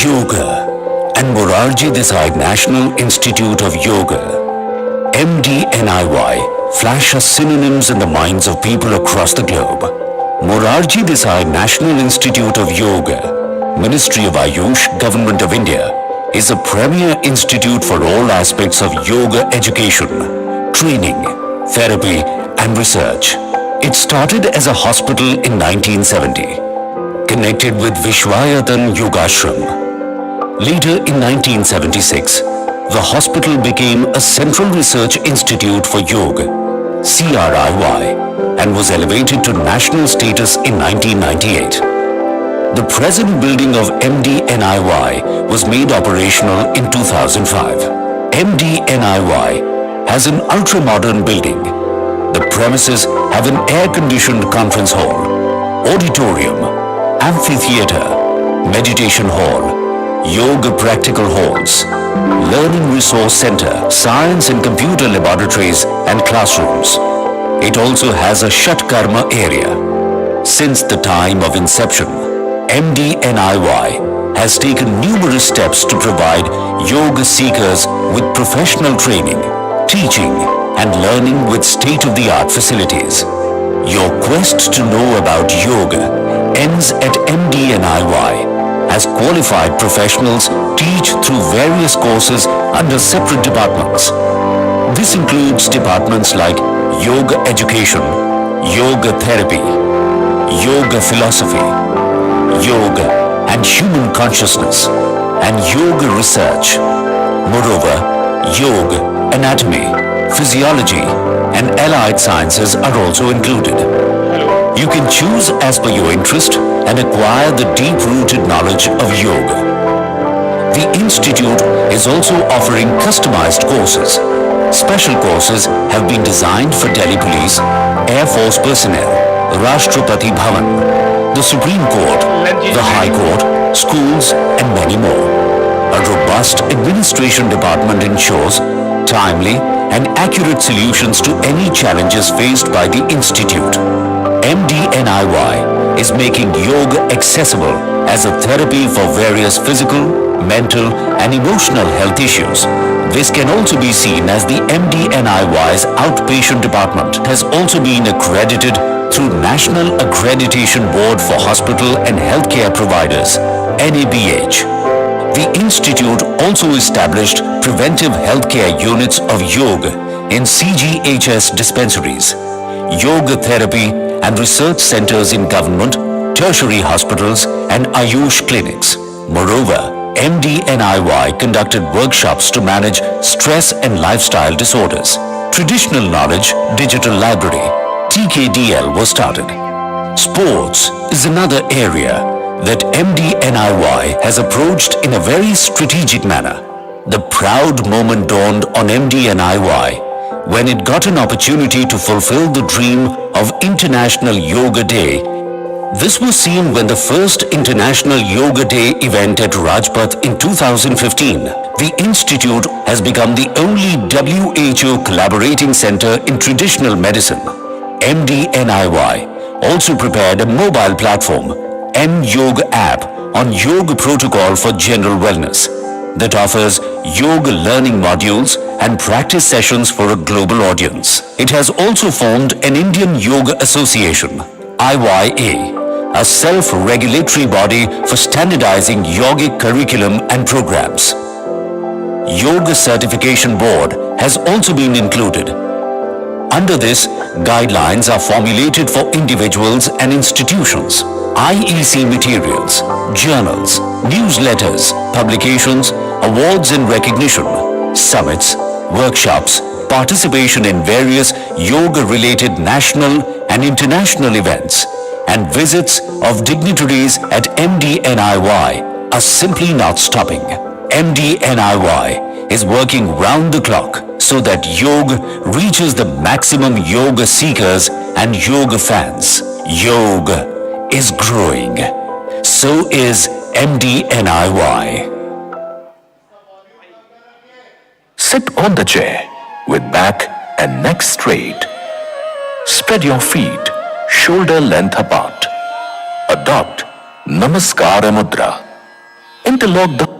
Yoga and Morarji Desai National Institute of Yoga, MDNIY, flash as synonyms in the minds of people across the globe. Morarji Desai National Institute of Yoga, Ministry of Ayush, Government of India, is a premier institute for all aspects of yoga education, training, therapy and research. It started as a hospital in 1970. Connected with Vishwayatan Yogashram. Later in 1976, the hospital became a Central Research Institute for Yoga, CRIY, and was elevated to national status in 1998. The present building of MDNIY was made operational in 2005. MDNIY has an ultra-modern building. The premises have an air-conditioned conference hall, auditorium, amphitheater, meditation hall, yoga practical halls, learning resource center, science and computer laboratories and classrooms. It also has a Shat Karma area. Since the time of inception, MDNIY has taken numerous steps to provide yoga seekers with professional training, teaching, and learning with state-of-the-art facilities. Your quest to know about yoga ends at MD and IY, as qualified professionals teach through various courses under separate departments. This includes departments like yoga education, yoga therapy, yoga philosophy, yoga and human consciousness, and yoga research. Moreover, yoga, anatomy, physiology, and allied sciences are also included. You can choose as per your interest and acquire the deep-rooted knowledge of yoga. The Institute is also offering customized courses. Special courses have been designed for Delhi Police, Air Force personnel, Rashtrapati Bhavan, the Supreme Court, the High Court, schools, and many more. A robust administration department ensures timely and accurate solutions to any challenges faced by the Institute. MDNIY is making yoga accessible as a therapy for various physical, mental, and emotional health issues. This can also be seen as the MDNIY's outpatient department has also been accredited through National Accreditation Board for Hospital and Healthcare Providers, NABH. The Institute also established preventive healthcare units of yoga in CGHS dispensaries, yoga therapy and research centers in government, tertiary hospitals, and Ayush clinics. Moreover, MDNIY conducted workshops to manage stress and lifestyle disorders. Traditional Knowledge Digital Library, TKDL, was started. Sports is another area that MDNIY has approached in a very strategic manner. The proud moment dawned on MDNIY when it got an opportunity to fulfill the dream of International Yoga Day. This was seen when the first International Yoga Day event at Rajpath in 2015. The Institute has become the only WHO collaborating center in traditional medicine. MDNIY also prepared a mobile platform, M-Yoga app, on yoga protocol for general wellness that offers yoga learning modules and practice sessions for a global audience. It has also formed an Indian Yoga Association, IYA, a self-regulatory body for standardizing yogic curriculum and programs. Yoga Certification Board has also been included. Under this, guidelines are formulated for individuals and institutions. IEC materials, journals, newsletters, publications, awards and recognition, summits, workshops, participation in various yoga-related national and international events, and visits of dignitaries at MDNIY are simply not stopping. MDNIY is working round the clock so that yoga reaches the maximum yoga seekers and yoga fans. Yoga is growing. So is MDNIY. Sit on the chair with back and neck straight. Spread your feet shoulder length apart. Adopt Namaskara Mudra. Interlock the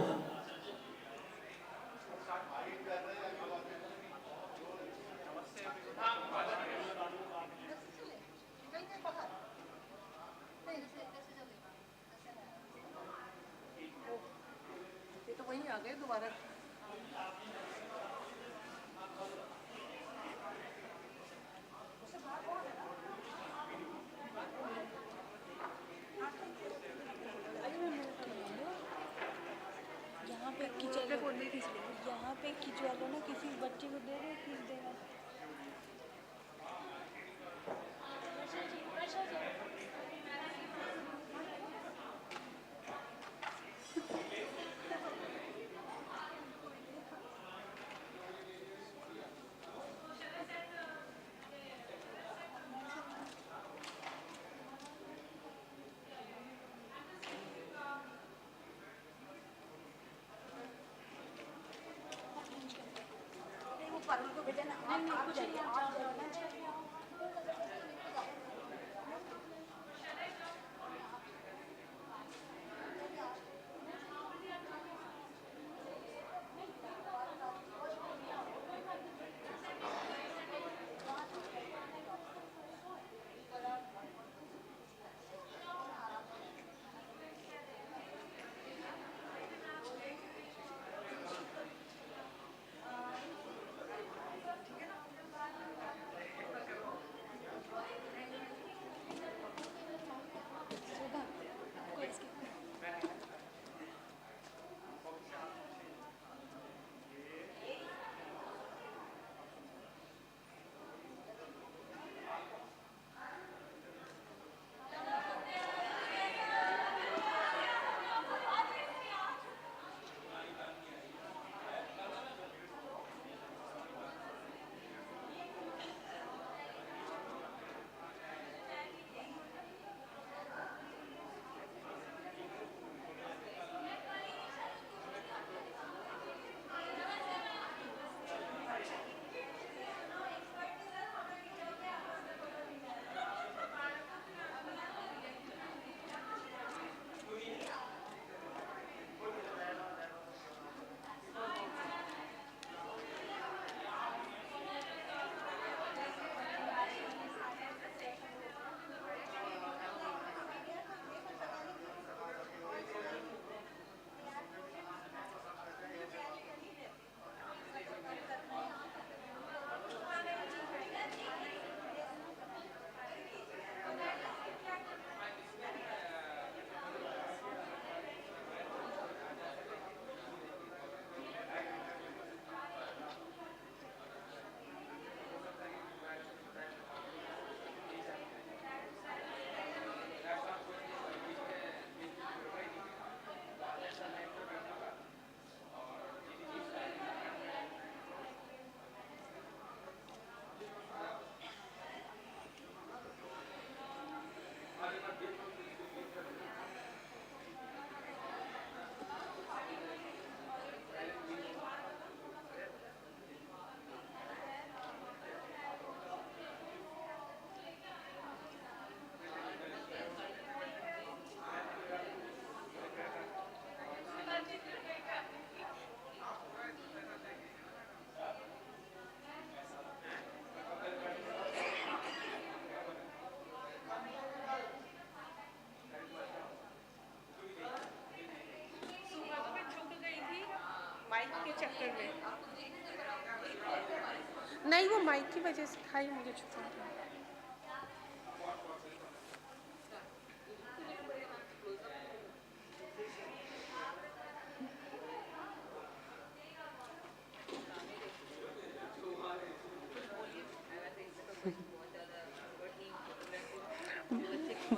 चक्कर में नहीं, वो mic की वजह से था ही मुझे छुपा।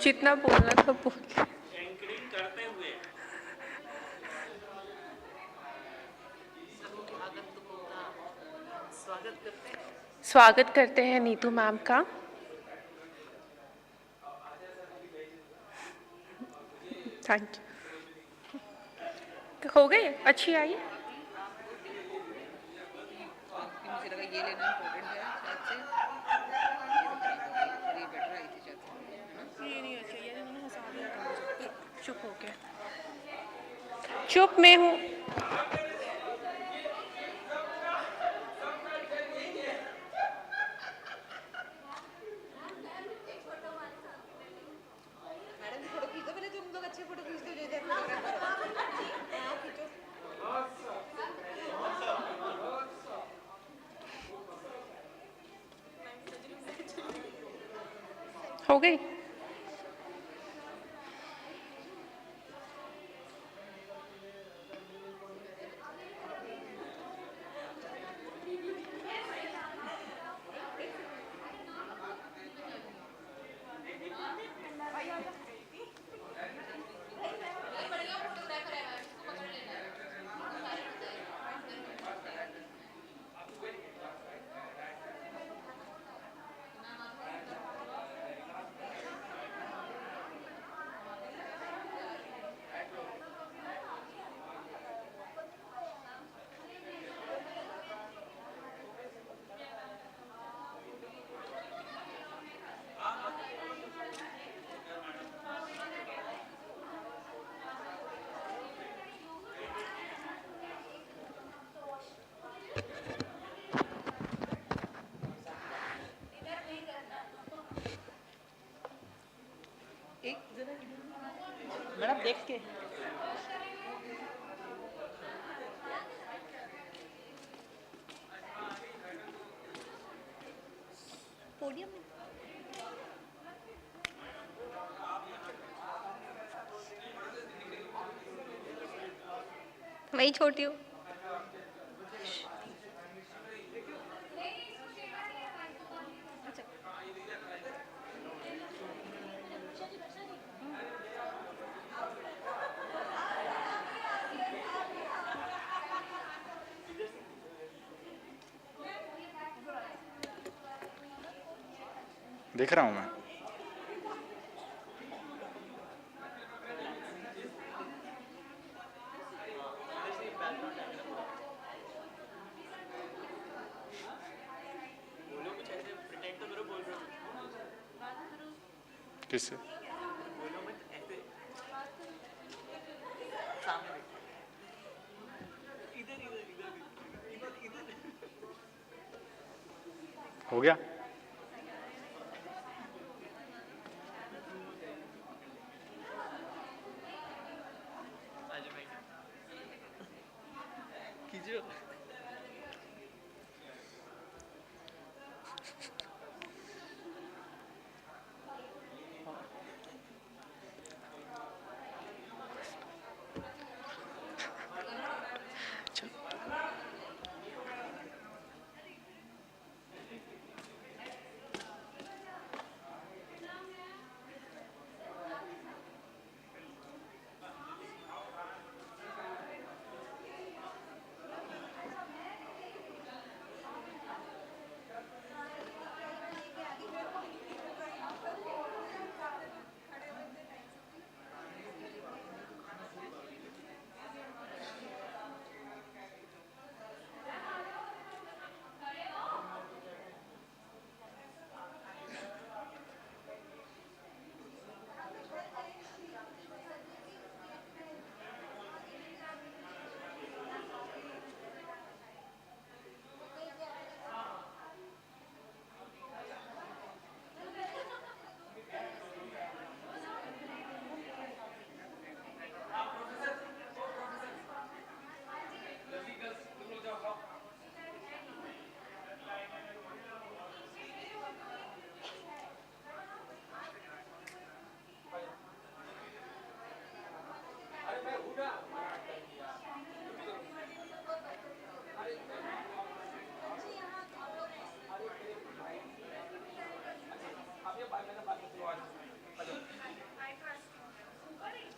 जितना बोलना था बोल। एंकरिंग करते हुए स्वागत करते हैं नीतू मैम का। Thank you. हो गए, अच्छी आई। मुझे लगा ये लेना इम्पोर्टेंट है शायद से, ये बेटर आई थी शायद। ये नहीं अच्छा, ये मैंने हंसा दिया था मुझे। चुप हो गया, चुप में हूँ। मैडम फोटो खींचो पहले, तुम लोग अच्छे फोटो खींचते हो जो इधर फोटोग्राफर। हाँ खींचो। हो गई। मैडम देख के पोडियम में वही छोटी हूँ। देख रहा हूँ मैं। किससे? हो गया?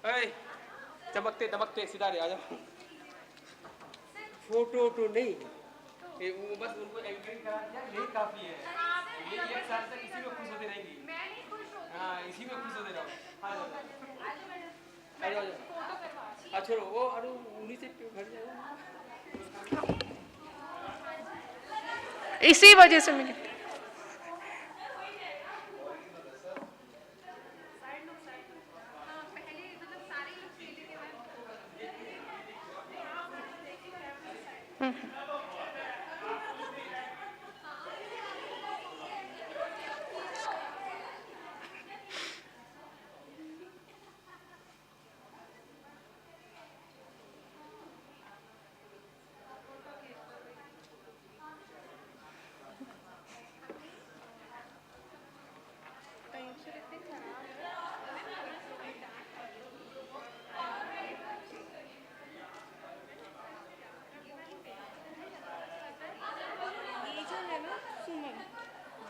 चमकते दमकते सीधा आ जाओ। फोटो तो नहीं, वो बस उनको एंकरिंग करा दिया, यही काफी है। ये एक साल तक इसी में खुश होते रहेंगी। मैं नहीं खुश होती। हाँ, इसी में खुश होते रहो। आ जाओ, आ जाओ, आ छोड़ो वो, अरे उन्हीं से भर जाएगा। इसी वजह से मैंने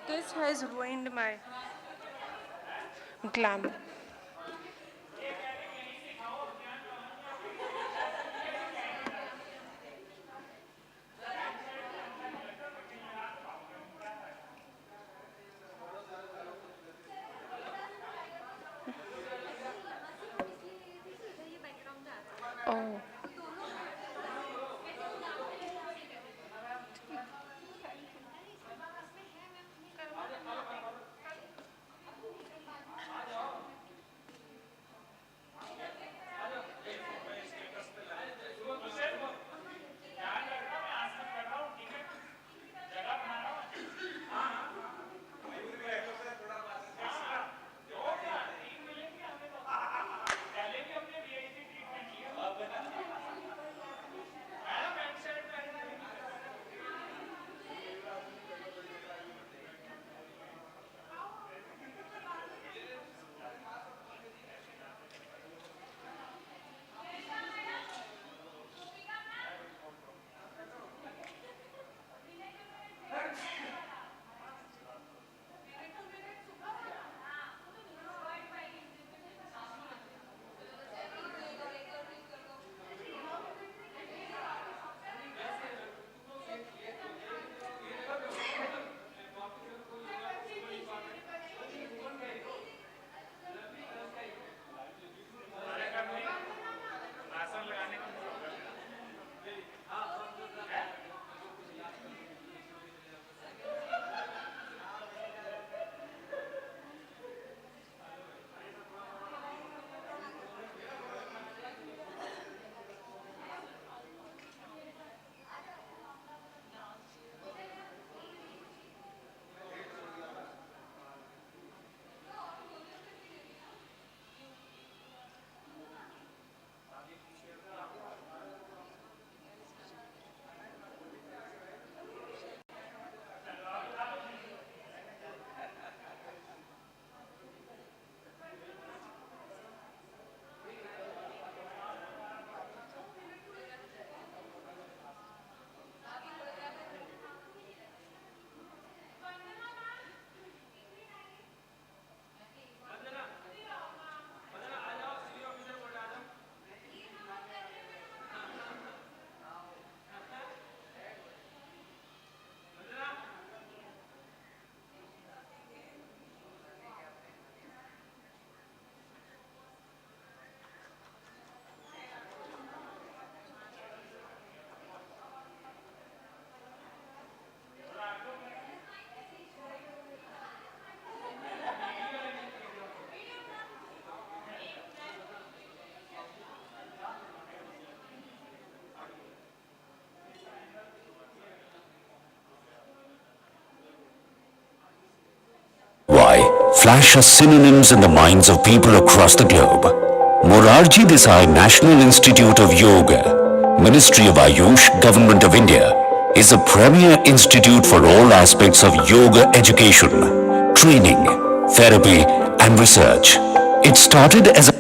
This has ruined my glamour. Oh. Why flash as synonyms in the minds of people across the globe. Morarji Desai National Institute of Yoga, Ministry of Ayush, Government of India, is a premier institute for all aspects of yoga education, training, therapy and research. It started as a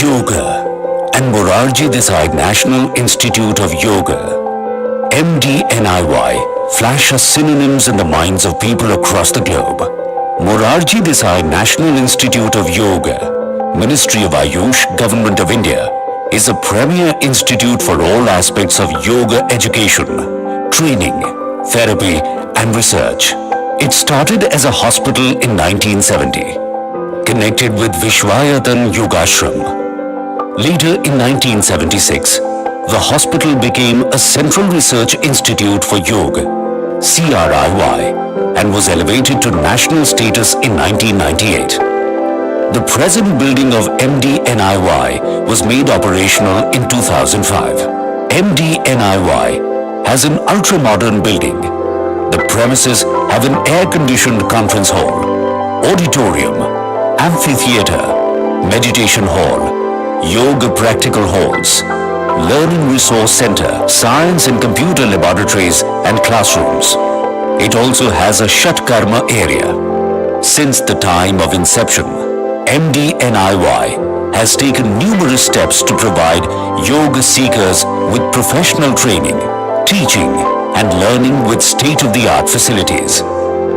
Yoga and Morarji Desai National Institute of Yoga, MDNIY, flash as synonyms in the minds of people across the globe. Morarji Desai National Institute of Yoga, Ministry of Ayush, Government of India, is a premier institute for all aspects of yoga education, training, therapy and research. It started as a hospital in 1970, connected with Vishwayatan Yogashram. Later in 1976, the hospital became a Central Research Institute for Yoga, CRIY, and was elevated to national status in 1998. The present building of MDNIY was made operational in 2005. MDNIY has an ultra-modern building. The premises have an air-conditioned conference hall, auditorium, amphitheater, meditation hall, yoga practical halls, learning resource center, science and computer laboratories and classrooms. It also has a Shat Karma area. Since the time of inception, MDNIY has taken numerous steps to provide yoga seekers with professional training, teaching and learning with state-of-the-art facilities.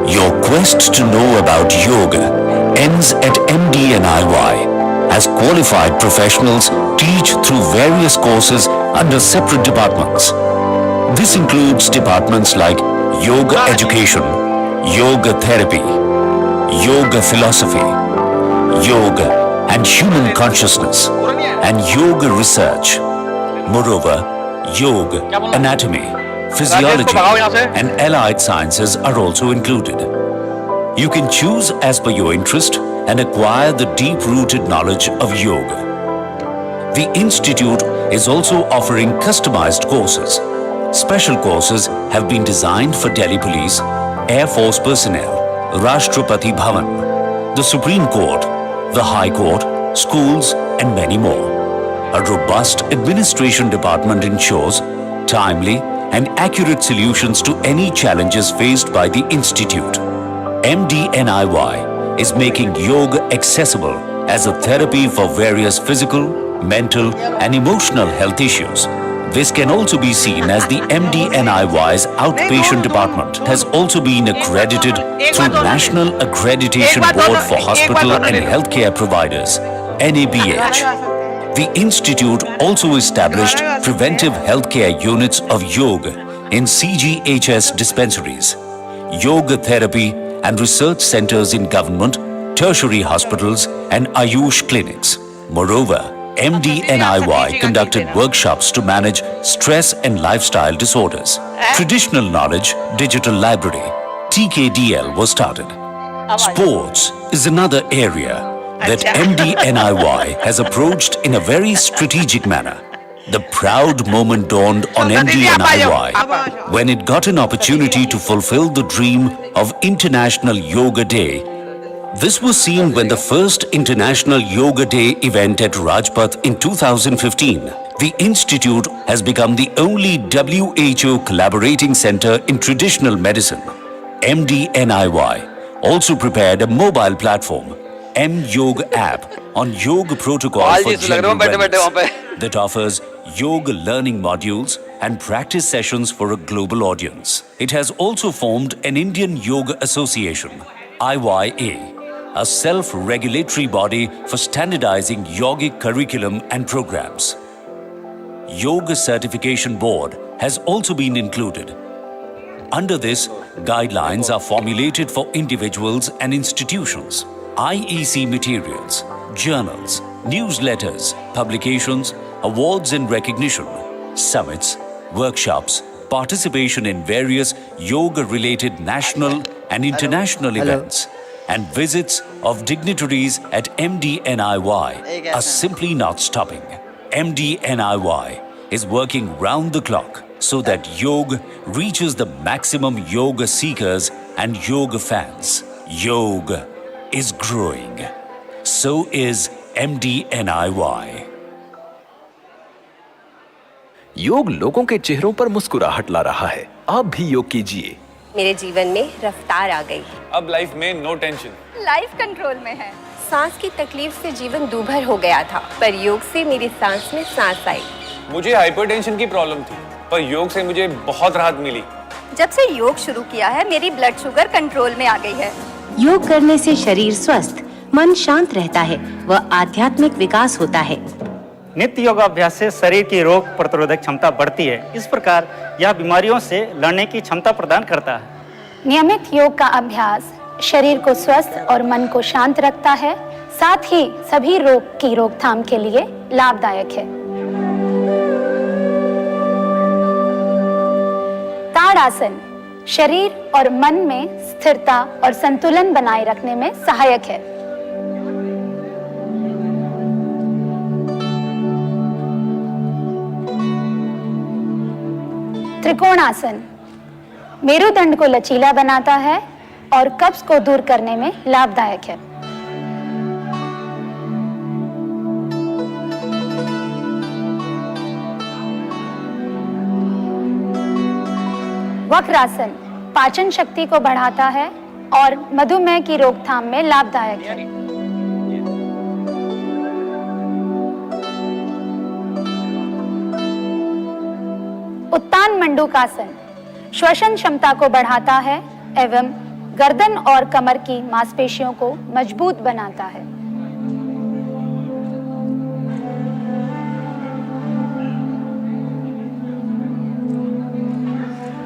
Your quest to know about yoga ends at MDNIY, as qualified professionals teach through various courses under separate departments. This includes departments like yoga education, yoga therapy, yoga philosophy, yoga and human consciousness, and yoga research. Moreover, yoga, anatomy, physiology and allied sciences are also included. You can choose as per your interest and acquire the deep-rooted knowledge of yoga. The institute is also offering customized courses. Special courses have been designed for Delhi Police, Air Force personnel, Rashtrapati Bhavan, the Supreme Court, the High Court, schools and many more. A robust administration department ensures timely and accurate solutions to any challenges faced by the institute. MDNIY is making yoga accessible as a therapy for various physical, mental and emotional health issues. This can also be seen as the MDNIY's outpatient department has also been accredited through National Accreditation Board for Hospital and Healthcare Providers, NABH. The institute also established preventive healthcare units of yoga in CGHS dispensaries, yoga therapy and research centers in government, tertiary hospitals and Ayush clinics. Moreover, MDNIY conducted workshops to manage stress and lifestyle disorders. Traditional Knowledge Digital Library, TKDL, was started. Sports is another area that MDNIY has approached in a very strategic manner. The proud moment dawned on MDNIY when it got an opportunity to fulfill the dream of International Yoga Day. This was seen when the first International Yoga Day event at Rajpath in 2015. The institute has become the only WHO collaborating center in traditional medicine. MDNIY also prepared a mobile platform, M-Yoga app, on yoga protocol for general wellness that offers yoga learning modules and practice sessions for a global audience. It has also formed an Indian Yoga Association, IYA, a self-regulatory body for standardizing yogic curriculum and programs. Yoga Certification Board has also been included. Under this, guidelines are formulated for individuals and institutions. IEC materials, journals, newsletters, publications, awards and recognition, summits, workshops, participation in various yoga-related national and international events, and visits of dignitaries at MDNIY are simply not stopping. MDNIY is working round the clock so that yoga reaches the maximum yoga seekers and yoga fans. Yoga is growing. So is MDNIY. योग लोगों के चेहरों पर मुस्कुराहट ला रहा है। आप भी योग कीजिए। मेरे जीवन में रफ्तार आ गई। अब लाइफ में नो टेंशन। लाइफ कंट्रोल में है। सांस की तकलीफ से जीवन दूभर हो गया था, पर योग से मेरी सांस में सांस आई। मुझे हाइपरटेंशन की प्रॉब्लम थी, पर योग से मुझे बहुत राहत मिली। जब से योग शुरू किया है, मेरी ब्लड शुगर कंट्रोल में आ गई है। योग करने से शरीर स्वस्थ, मन शांत रहता है व आध्यात्मिक विकास होता है। नित्य योगाभ्यास से शरीर की रोग प्रतिरोधक क्षमता बढ़ती है। इस प्रकार यह बीमारियों से लड़ने की क्षमता प्रदान करता है। नियमित योग का अभ्यास शरीर को स्वस्थ और मन को शांत रखता है, साथ ही सभी रोग की रोकथाम के लिए लाभदायक है। ताड़ासन शरीर और मन में स्थिरता और संतुलन बनाए रखने में सहायक है। त्रिकोणासन मेरुदंड को लचीला बनाता है और कब्ज को दूर करने में लाभदायक है। वक्रासन पाचन शक्ति को बढ़ाता है और मधुमेह की रोकथाम में लाभदायक है। उत्तान मंडूकासन श्वसन क्षमता को बढ़ाता है एवं गर्दन और कमर की मांसपेशियों को मजबूत बनाता है।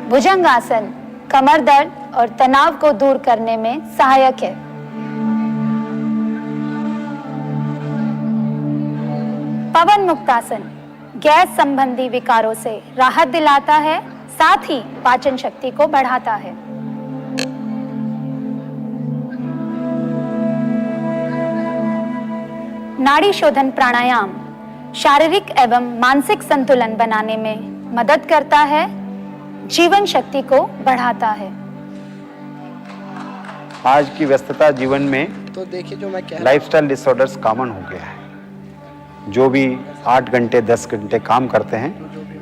भुजंगासन कमर दर्द और तनाव को दूर करने में सहायक है। पवन मुक्तासन गैस संबंधी विकारों से राहत दिलाता है, साथ ही पाचन शक्ति को बढ़ाता है। नाड़ी शोधन प्राणायाम शारीरिक एवं मानसिक संतुलन बनाने में मदद करता है, जीवन शक्ति को बढ़ाता है। आज की व्यस्तता जीवन में तो देखिए जो मैं कह लाइफस्टाइल डिसऑर्डर्स कॉमन हो गया है। जो भी 8 घंटे 10 घंटे काम करते हैं,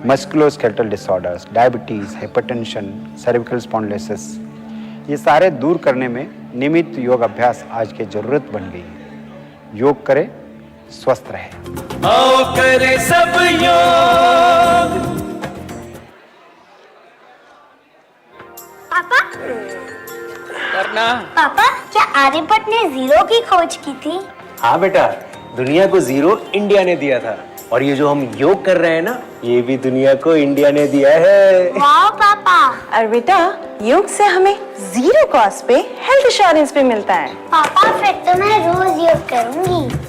musculoskeletal disorders, diabetes, hypertension, cervical spondylosis, ये सारे दूर करने में नियमित योग अभ्यास आज की जरूरत बन गई है। योग करें, स्वस्थ रहे। आओ करे सब योग। पापा करना। पापा क्या आर्यभट्ट ने जीरो की खोज की थी? हाँ बेटा, दुनिया को जीरो इंडिया ने दिया था, और ये जो हम योग कर रहे हैं ना, ये भी दुनिया को इंडिया ने दिया है। वाह पापा। और बेटा योग से हमें जीरो कॉस्ट पे हेल्थ इंश्योरेंस भी मिलता है। पापा फिर तो मैं रोज योग करूंगी।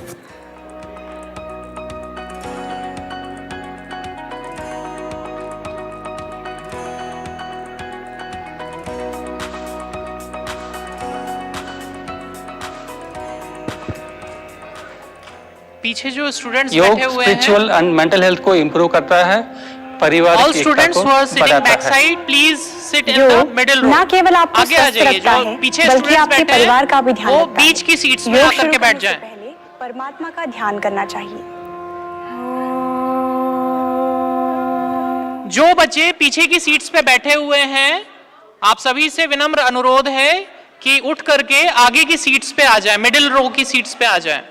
पीछे जो स्टूडेंट्स योग बैठे हुए हैं, स्पिरिचुअल एंड मेंटल हेल्थ को इम्प्रूव करता है, परिवार ऑल की एकता स्टूडेंट्स को हु आर सिटिंग बढ़ाता बैक है। साइड प्लीज सिट इन योग द मिडिल रो। ना केवल आपको आगे आ स्वस्थ जाइए, रखता जो है, पीछे बल्कि स्टूडेंट्स आपके बैठे हैं, परिवार का भी ध्यान वो रखता है। बीच की सीट्स में योग आकर शुरू के बैठ करने से जाएं। पहले परमात्मा का ध्यान करना चाहिए। जो बच्चे पीछे की सीट्स पे बैठे हुए हैं, आप सभी से विनम्र अनुरोध है कि उठ करके आगे की सीट्स पे आ जाएं, मिडिल रो की सीट्स पे आ जाएं।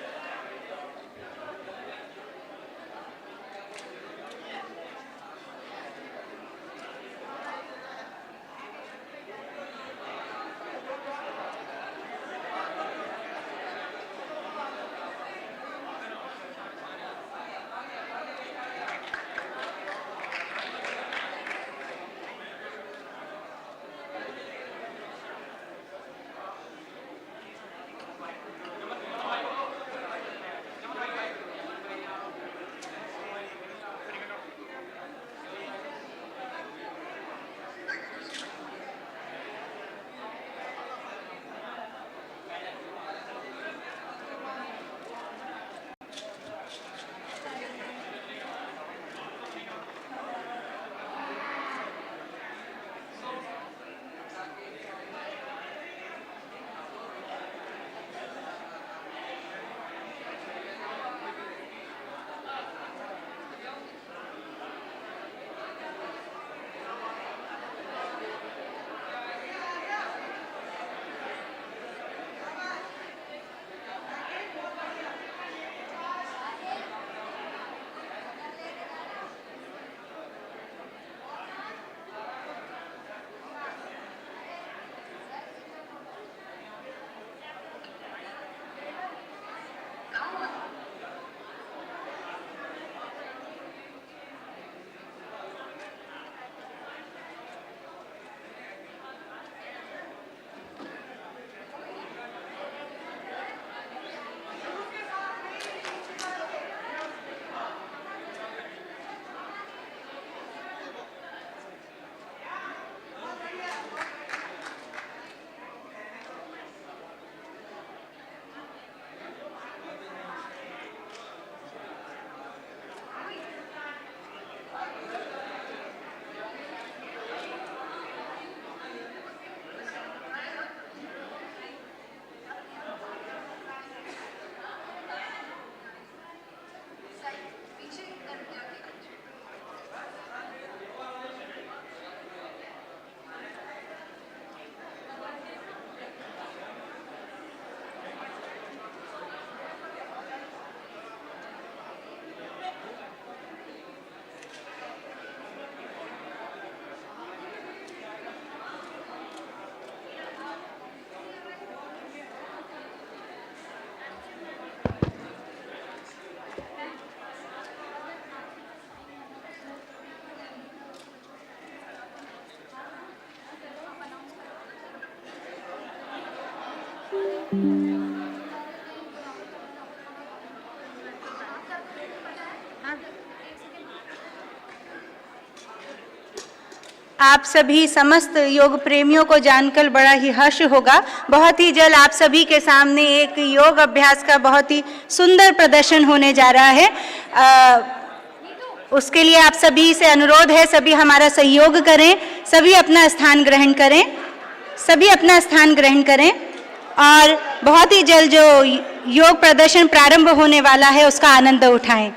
आप सभी समस्त योग प्रेमियों को जानकर बड़ा ही हर्ष होगा। बहुत ही जल्द आप सभी के सामने एक योग अभ्यास का बहुत ही सुंदर प्रदर्शन होने जा रहा है। उसके लिए आप सभी से अनुरोध है, सभी हमारा सहयोग करें, सभी अपना स्थान ग्रहण करें, सभी अपना स्थान ग्रहण करें और बहुत ही जल्द जो योग प्रदर्शन प्रारंभ होने वाला है उसका आनंद उठाएं।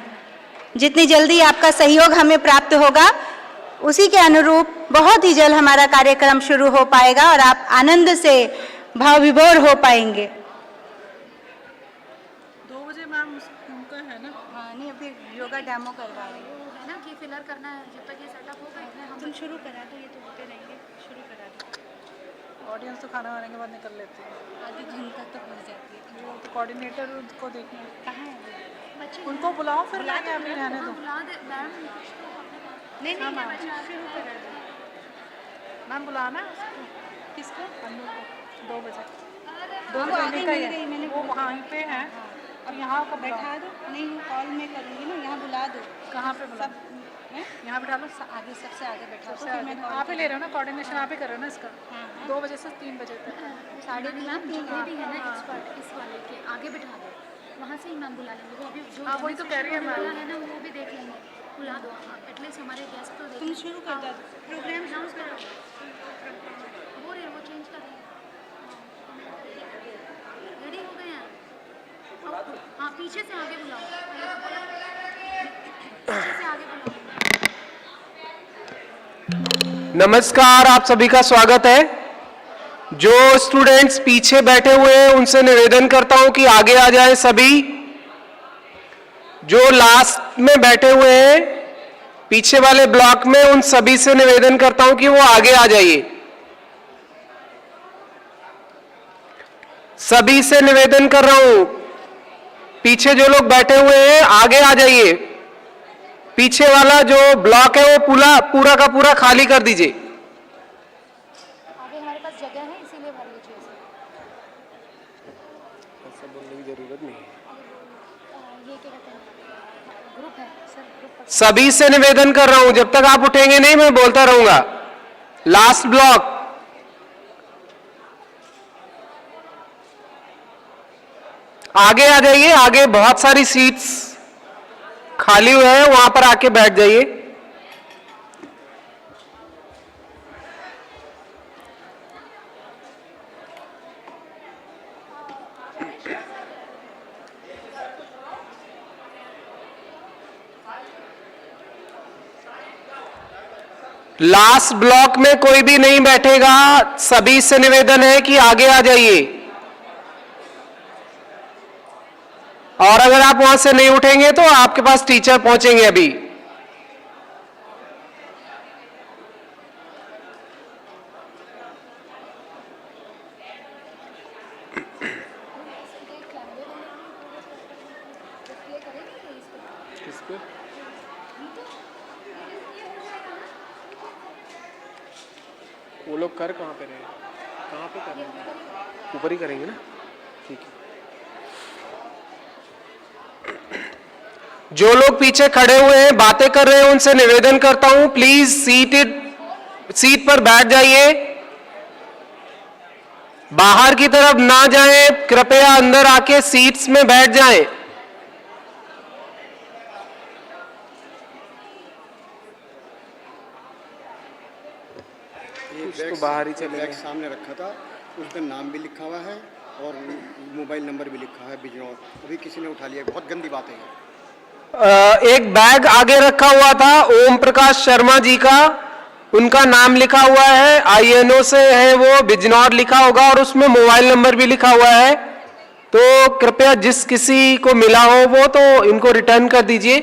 जितनी जल्दी आपका सहयोग हमें प्राप्त होगा उसी के अनुरूप बहुत ही जल्द हमारा कार्यक्रम शुरू हो पाएगा और आप आनंद से भाव विभोर हो पाएंगे। 2 बजे मैम उनका है ना? हाँ, नहीं अभी योगा डेमो करवा रहे हैं ना कि फिलर करना है। जब तक ये सेटअप होगा हम तुम शुरू करा दो, ये तो होते रहेंगे, शुरू करा दो। ऑडियंस तो खाना खाने के बाद निकल लेती है, आधे घंटा तक हो जाती है। वो तो कोऑर्डिनेटर को देखना कहाँ है बच्चे, उनको बुलाओ फिर लाके अभी रहने दो। नहीं नहीं मैम शुरू करा दो। मैम बुलाना है उसको, किसको? अन्नू को 2 बजे। 2 बजे का है, वो वहाँ पे है। अब यहाँ को बैठा दो। नहीं कॉल में करूँगी ना, यहाँ बुला दो। कहाँ पे बुला? यहाँ बिठा लो, आगे सबसे आगे बैठा दो। आप ही ले रहे हो ना कोऑर्डिनेशन, आप ही कर रहे हो ना इसका? 2 बजे से 3 बजे तक। 3:30 भी है ना एक्सपर्ट इस वाले के, आगे बिठा दो। वहाँ से ही मैम बुला लेंगे, वो अभी जो वही तो कह रही है मैम है ना, वो भी देख लेंगे। बुला दो एटलीस्ट हमारे गेस्ट तो तुम शुरू कर दो प्रोग्राम अनाउंस करो। वो रहे वो चेंज कर रहे हैं, रेडी हो गए हैं। हाँ पीछे से आगे बुलाओ, पीछे से आगे बुलाओ। नमस्कार, आप सभी का स्वागत है। जो स्टूडेंट्स पीछे बैठे हुए हैं उनसे निवेदन करता हूं कि आगे आ जाएं सभी। जो लास्ट में बैठे हुए हैं पीछे वाले ब्लॉक में, उन सभी से निवेदन करता हूं कि वो आगे आ जाइए। सभी से निवेदन कर रहा हूं, पीछे जो लोग बैठे हुए हैं आगे आ जाइए। पीछे वाला जो ब्लॉक है वो पूरा का पूरा खाली कर दीजिए। आगे हमारे पास जगह है इसीलिए भर लीजिए। ऐसा बोलने की जरूरत नहीं है। ये क्या कहते हैं, ग्रुप है सर, ग्रुप। सभी से निवेदन कर रहा हूं, जब तक आप उठेंगे नहीं मैं बोलता रहूंगा। लास्ट ब्लॉक, आगे आ जाइए। आगे बहुत सारी सीट्स खाली हुए हैं, वहां पर आके बैठ जाइए। लास्ट ब्लॉक में कोई भी नहीं बैठेगा, सभी से निवेदन है कि आगे आ जाइए। और अगर आप वहां से नहीं उठेंगे तो आपके पास टीचर पहुंचेंगे अभी। वो लोग कर कहाँ पे रहे, कहाँ पे कर रहे हैं? ऊपर ही करेंगे ना, ठीक है। जो लोग पीछे खड़े हुए हैं बातें कर रहे हैं उनसे निवेदन करता हूं प्लीज सीट पर बैठ जाइए। बाहर की तरफ ना जाएं, कृपया अंदर आके सीट्स में बैठ जाएं। तो बाहर ही चले गए। सामने रखा था, उसका नाम भी लिखा हुआ है और मोबाइल नंबर भी लिखा है बिजनौर। अभी किसी ने उठा लिया, बहुत गंदी बात है। एक बैग आगे रखा हुआ था ओम प्रकाश शर्मा जी का, उनका नाम लिखा हुआ है, INO से है वो, बिजनौर लिखा होगा और उसमें मोबाइल नंबर भी लिखा हुआ है। तो कृपया जिस किसी को मिला हो वो तो इनको रिटर्न कर दीजिए,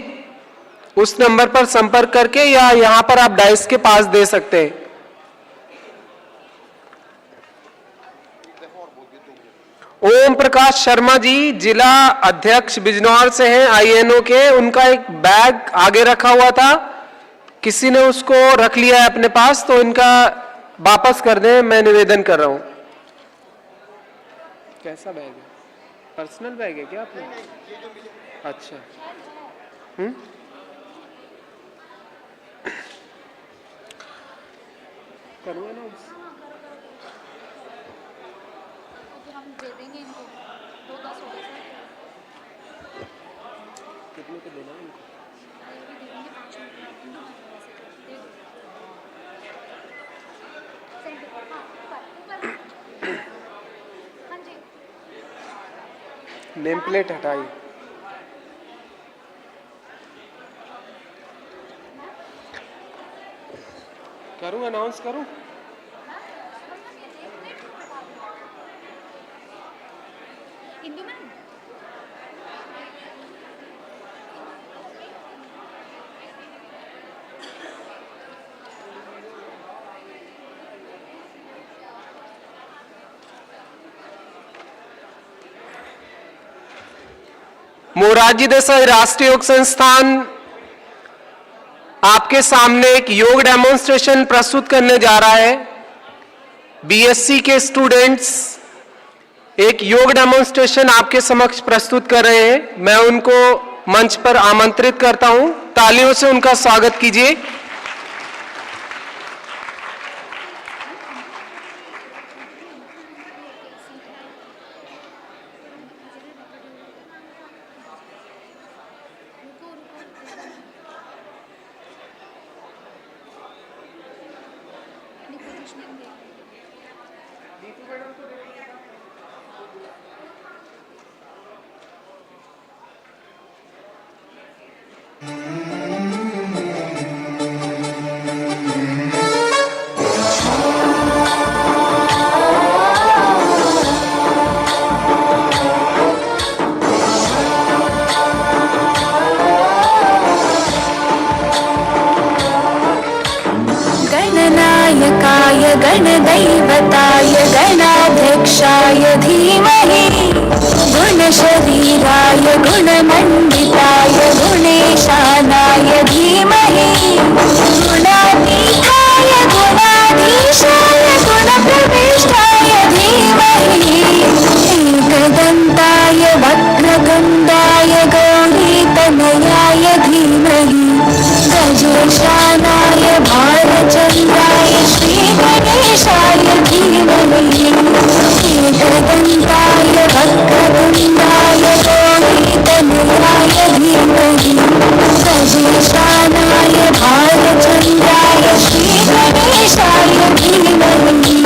उस नंबर पर संपर्क करके, या यहां पर आप डाइस के पास दे सकते हैं। ओम प्रकाश शर्मा जी जिला अध्यक्ष बिजनौर से हैं, INO के। उनका एक बैग आगे रखा हुआ था, किसी ने उसको रख लिया है अपने पास, तो इनका वापस कर दें, मैं निवेदन कर रहा हूं। कैसा बैग है? पर्सनल बैग है क्या आपने? अच्छा। करूँ अनाउंस? हम दे देंगे इनको 2-10 हो गए कितने को देना है इनको? दे देंगे 5 मिनट में दे दो हाँ जी नेम प्लेट हटाई। करूँ अनाउंस करूँ? इंदु मैम मोरारजी देसाई राष्ट्रीय योग संस्थान आपके सामने एक योग डेमोन्स्ट्रेशन प्रस्तुत करने जा रहा है। बीएससी के स्टूडेंट्स एक योग डेमोन्स्ट्रेशन आपके समक्ष प्रस्तुत कर रहे हैं। मैं उनको मंच पर आमंत्रित करता हूं, तालियों से उनका स्वागत कीजिए। गणनायकाय गणदैवताय गणाध्यक्षाय धीमहि गुणशरीराय गुणमण्डिताय गुणेशानाय धीमहि गुणातीताय गुणाधीशाय गुणप्रविष्टाय धीमहि एकदन्ताय वक्रतुण्डाय गौरीतनयाय धीमहि गजेशानाय भारचन्द्राय श्रीगणेशाय धीमहि एकदन्ताय वक्रतुण्डाय गौरीतनयाय धीमहि गजेशानाय भारचन्द्राय श्रीगणेशाय धीमहि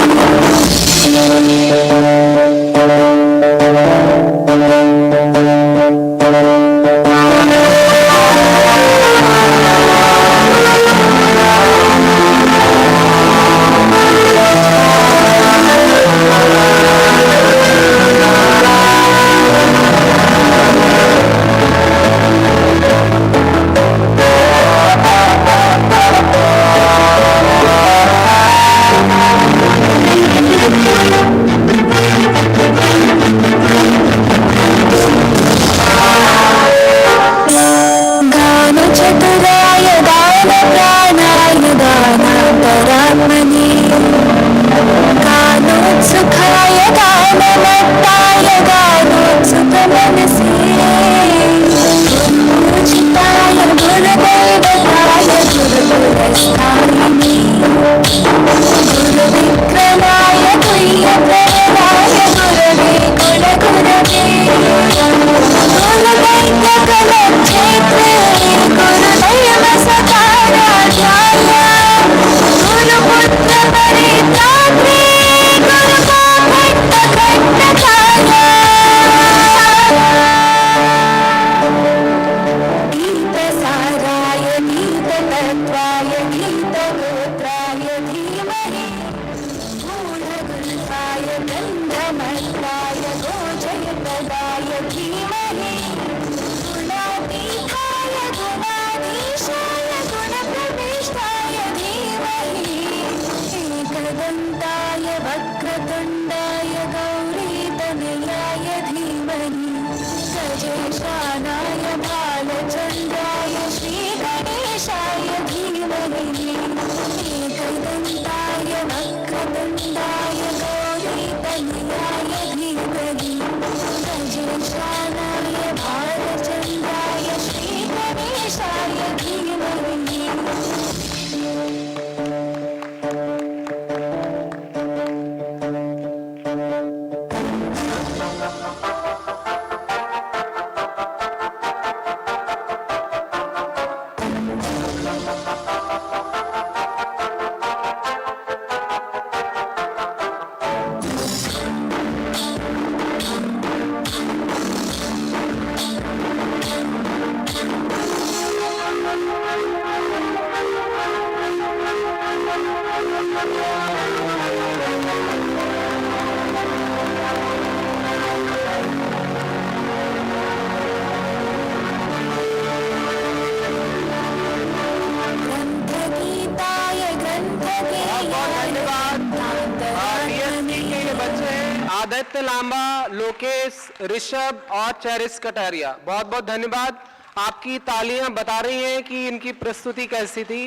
लांबा, लोकेश, ऋषभ और चेरिस कटारिया, बहुत बहुत धन्यवाद। आपकी तालियां बता रही हैं कि इनकी प्रस्तुति कैसी थी।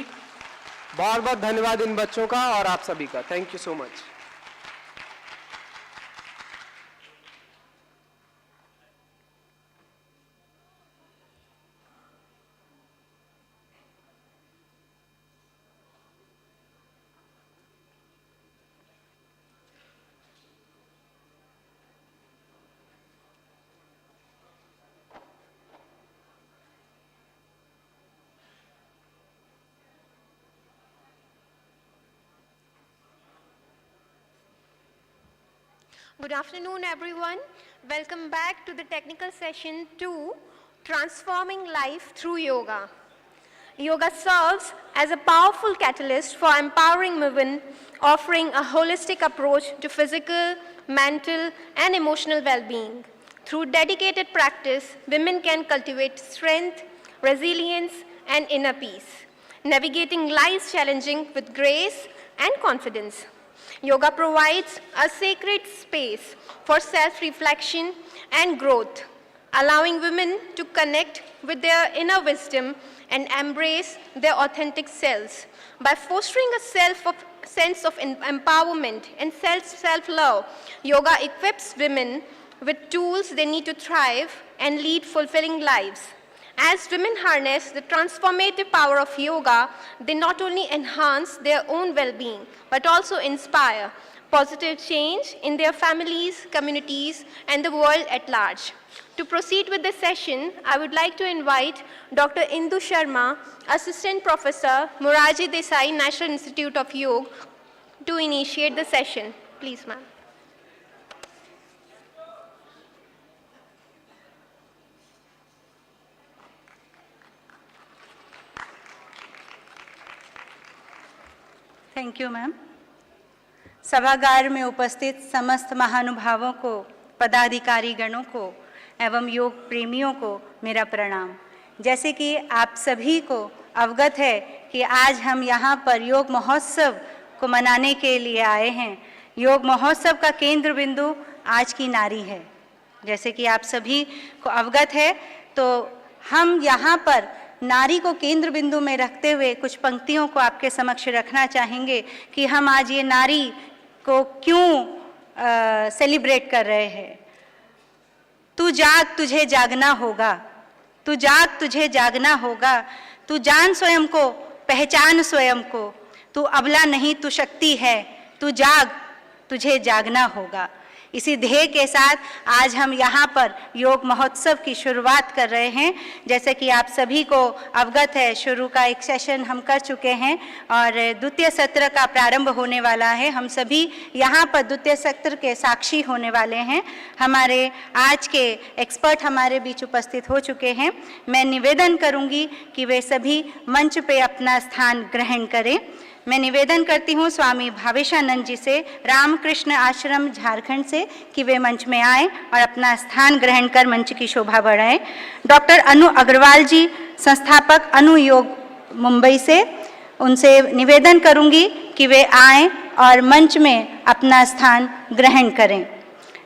बहुत बहुत धन्यवाद इन बच्चों का और आप सभी का। Thank you so much. Good afternoon, everyone. Welcome back to the technical session 2, Transforming Life Through Yoga. Yoga serves as a powerful catalyst for empowering women, offering a holistic approach to physical, mental, and emotional well-being. Through dedicated practice, women can cultivate strength, resilience, and inner peace, navigating life's challenges with grace and confidence. Yoga provides a sacred space for self-reflection and growth, allowing women to connect with their inner wisdom and embrace their authentic selves. By fostering a sense of empowerment and self-love, yoga equips women with tools they need to thrive and lead fulfilling lives. As women harness the transformative power of yoga, they not only enhance their own well-being, but also inspire positive change in their families, communities, and the world at large. To proceed with the session, I would like to invite Dr. Indu Sharma, Assistant Professor, Morarji Desai, National Institute of Yoga, to initiate the session. Please, ma'am. Thank you ma'am. सभागार में उपस्थित समस्त महानुभावों को, पदाधिकारी गणों को एवं योग प्रेमियों को मेरा प्रणाम। जैसे कि आप सभी को अवगत है कि आज हम यहाँ पर योग महोत्सव को मनाने के लिए आए हैं। योग महोत्सव का केंद्र बिंदु आज की नारी है। जैसे कि आप सभी को अवगत है, तो हम यहाँ पर नारी को केंद्र बिंदु में रखते हुए कुछ पंक्तियों को आपके समक्ष रखना चाहेंगे कि हम आज ये नारी को क्यों सेलिब्रेट कर रहे हैं। तू जाग, तुझे जागना होगा, तू जाग, तुझे जागना होगा, तू जान स्वयं को, पहचान स्वयं को, तू अबला नहीं, तू शक्ति है, तू जाग, तुझे जागना होगा। इसी ध्येय के साथ आज हम यहाँ पर योग महोत्सव की शुरुआत कर रहे हैं। जैसे कि आप सभी को अवगत है, शुरू का एक सेशन हम कर चुके हैं और द्वितीय सत्र का प्रारंभ होने वाला है। हम सभी यहाँ पर द्वितीय सत्र के साक्षी होने वाले हैं। हमारे आज के एक्सपर्ट हमारे बीच उपस्थित हो चुके हैं। मैं निवेदन करूँगी कि वे सभी मंच पे अपना स्थान ग्रहण करें। मैं निवेदन करती हूँ स्वामी भावेशानंद जी से, रामकृष्ण आश्रम झारखंड से, कि वे मंच में आएँ और अपना स्थान ग्रहण कर मंच की शोभा बढ़ाएं। डॉक्टर अनु अग्रवाल जी, संस्थापक अनु योग मुंबई से, उनसे निवेदन करूँगी कि वे आएँ और मंच में अपना स्थान ग्रहण करें।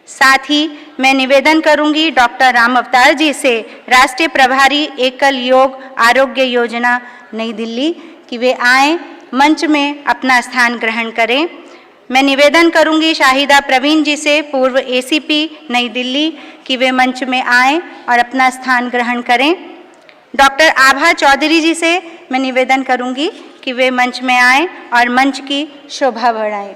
साथ ही मैं निवेदन करूँगी डॉक्टर राम अवतार जी से, राष्ट्रीय प्रभारी एकल योग आरोग्य योजना नई दिल्ली, कि वे आएँ मंच में अपना स्थान ग्रहण करें। मैं निवेदन करूंगी शाहिदा प्रवीण जी से, पूर्व एसीपी नई दिल्ली, कि वे मंच में आएं और अपना स्थान ग्रहण करें। डॉक्टर आभा चौधरी जी से मैं निवेदन करूंगी कि वे मंच में आएं और मंच की शोभा बढ़ाएं।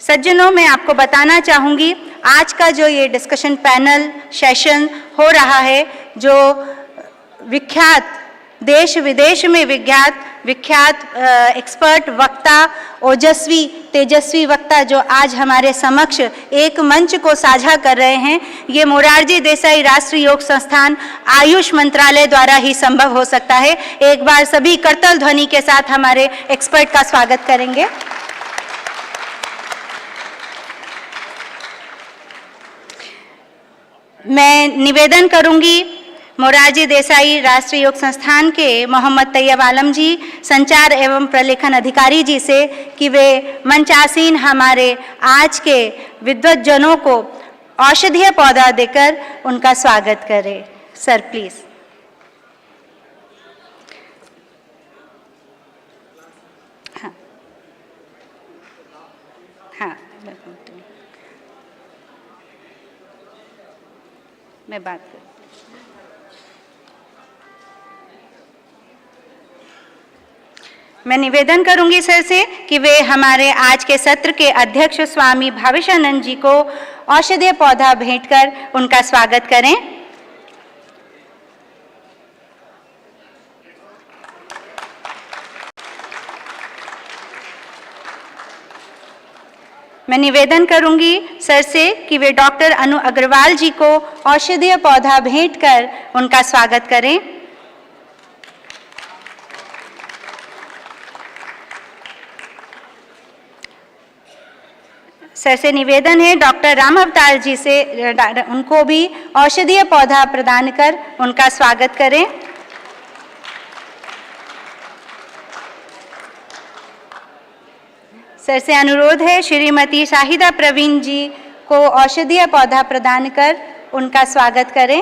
सज्जनों, मैं आपको बताना चाहूँगी आज का जो ये डिस्कशन पैनल सेशन हो रहा है, जो विख्यात, देश विदेश में विख्यात एक्सपर्ट वक्ता, ओजस्वी तेजस्वी वक्ता जो आज हमारे समक्ष एक मंच को साझा कर रहे हैं, ये मोरारजी देसाई राष्ट्रीय योग संस्थान आयुष मंत्रालय द्वारा ही संभव हो सकता है। एक बार सभी करतल ध्वनि के साथ हमारे एक्सपर्ट का स्वागत करेंगे। मैं निवेदन करूंगी मोरारजी देसाई राष्ट्रीय योग संस्थान के मोहम्मद तैयब आलम जी, संचार एवं प्रलेखन अधिकारी जी से कि वे मंचासीन हमारे आज के विद्वज्जनों को औषधीय पौधा देकर उनका स्वागत करें। Sir please. हाँ हाँ, मैं बात करूँ। मैं निवेदन करूंगी सर से कि वे हमारे आज के सत्र के अध्यक्ष स्वामी भावेशानंद जी को औषधीय पौधा भेंट कर उनका स्वागत करें। मैं निवेदन करूंगी सर से कि वे डॉक्टर अनु अग्रवाल जी को औषधीय पौधा भेंट कर उनका स्वागत करें। सर से निवेदन है डॉक्टर राम अवतार जी से उनको भी औषधीय पौधा प्रदान कर उनका स्वागत करें। सर से अनुरोध है श्रीमती शाहिदा प्रवीण जी को औषधीय पौधा प्रदान कर उनका स्वागत करें।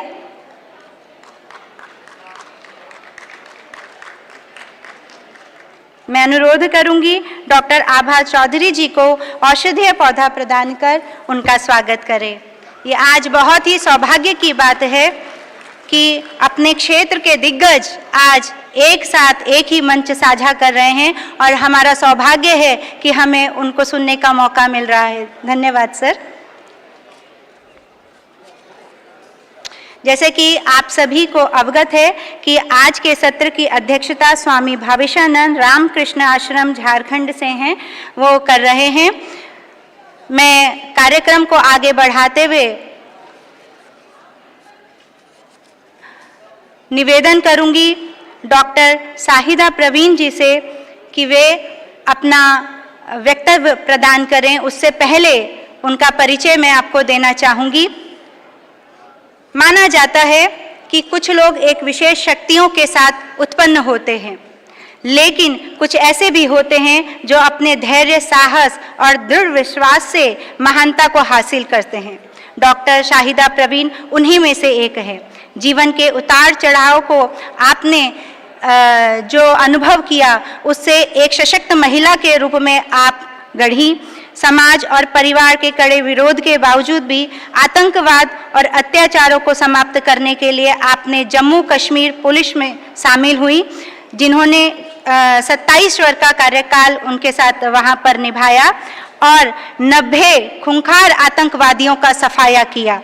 मैं अनुरोध करूंगी डॉक्टर आभा चौधरी जी को औषधीय पौधा प्रदान कर उनका स्वागत करें। ये आज बहुत ही सौभाग्य की बात है कि अपने क्षेत्र के दिग्गज आज एक साथ एक ही मंच साझा कर रहे हैं और हमारा सौभाग्य है कि हमें उनको सुनने का मौका मिल रहा है। धन्यवाद सर। जैसे कि आप सभी को अवगत है कि आज के सत्र की अध्यक्षता स्वामी भावेशानंद रामकृष्ण आश्रम झारखंड से हैं, वो कर रहे हैं। मैं कार्यक्रम को आगे बढ़ाते हुए निवेदन करूंगी डॉक्टर शाहिदा प्रवीण जी से कि वे अपना वक्तव्य प्रदान करें। उससे पहले उनका परिचय मैं आपको देना चाहूंगी। माना जाता है कि कुछ लोग एक विशेष शक्तियों के साथ उत्पन्न होते हैं, लेकिन कुछ ऐसे भी होते हैं जो अपने धैर्य, साहस और दृढ़ विश्वास से महानता को हासिल करते हैं। डॉक्टर शाहिदा प्रवीण उन्हीं में से एक है। जीवन के उतार चढ़ाव को आपने जो अनुभव किया उससे एक सशक्त महिला के रूप में आप गढ़ी। समाज और परिवार के कड़े विरोध के बावजूद भी आतंकवाद और अत्याचारों को समाप्त करने के लिए आपने जम्मू कश्मीर पुलिस में शामिल हुई, जिन्होंने 27 वर्ष का कार्यकाल उनके साथ वहां पर निभाया और 90 खूंखार आतंकवादियों का सफाया किया।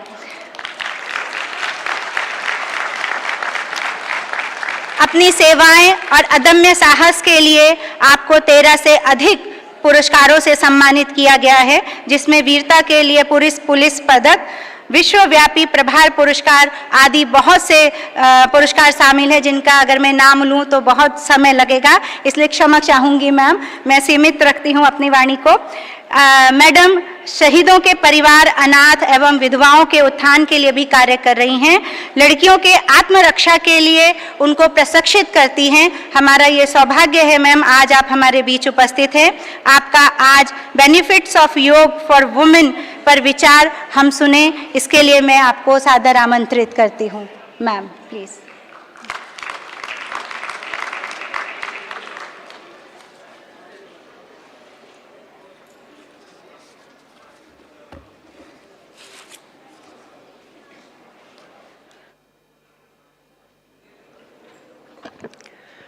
अपनी सेवाएं और अदम्य साहस के लिए आपको 13 से अधिक पुरस्कारों से सम्मानित किया गया है, जिसमें वीरता के लिए पुलिस पदक, विश्वव्यापी प्रभार पुरस्कार आदि बहुत से पुरस्कार शामिल है, जिनका अगर मैं नाम लूं तो बहुत समय लगेगा, इसलिए क्षमा चाहूंगी मैम। मैं सीमित रखती हूं अपनी वाणी को। मैडम शहीदों के परिवार, अनाथ एवं विधवाओं के उत्थान के लिए भी कार्य कर रही हैं। लड़कियों के आत्मरक्षा के लिए उनको प्रशिक्षित करती हैं। हमारा ये सौभाग्य है मैम, आज आप हमारे बीच उपस्थित हैं। आपका आज बेनिफिट्स ऑफ योग फॉर वुमेन पर विचार हम सुने, इसके लिए मैं आपको सादर आमंत्रित करती हूँ। Ma'am please.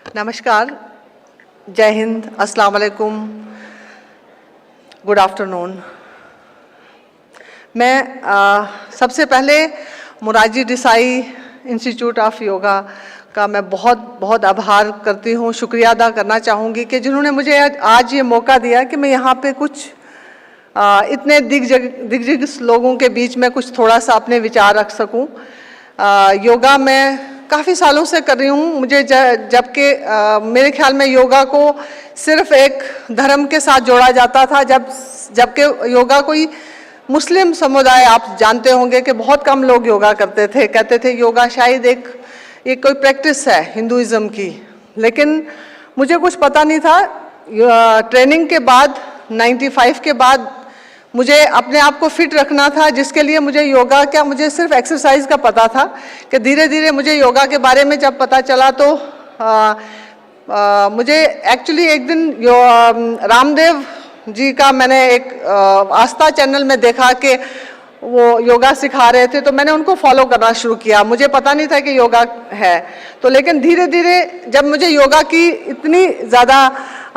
नमस्कार, जय हिंद, अस्सलाम वालेकुम, गुड आफ्टरनून। मैं सबसे पहले मोरारजी देसाई इंस्टीट्यूट ऑफ योगा का मैं बहुत बहुत आभार करती हूँ, शुक्रिया अदा करना चाहूँगी कि जिन्होंने मुझे आज ये मौका दिया कि मैं यहाँ पे कुछ इतने दिग्गज लोगों के बीच में कुछ थोड़ा सा अपने विचार रख सकूँ। योगा मैं काफ़ी सालों से कर रही हूँ। मुझे जबकि मेरे ख्याल में योगा को सिर्फ एक धर्म के साथ जोड़ा जाता था, जबकि योगा कोई मुस्लिम समुदाय, आप जानते होंगे कि बहुत कम लोग योगा करते थे। कहते थे योगा शायद एक ये कोई प्रैक्टिस है हिंदुइज्म की, लेकिन मुझे कुछ पता नहीं था। ट्रेनिंग के बाद 95 के बाद मुझे अपने आप को फिट रखना था, जिसके लिए मुझे योगा क्या, मुझे सिर्फ एक्सरसाइज का पता था कि धीरे धीरे मुझे योगा के बारे में जब पता चला तो मुझे एक्चुअली एक दिन रामदेव जी का मैंने एक आस्था चैनल में देखा कि वो योगा सिखा रहे थे, तो मैंने उनको फॉलो करना शुरू किया। मुझे पता नहीं था कि योगा है, तो लेकिन धीरे धीरे जब मुझे योगा की इतनी ज़्यादा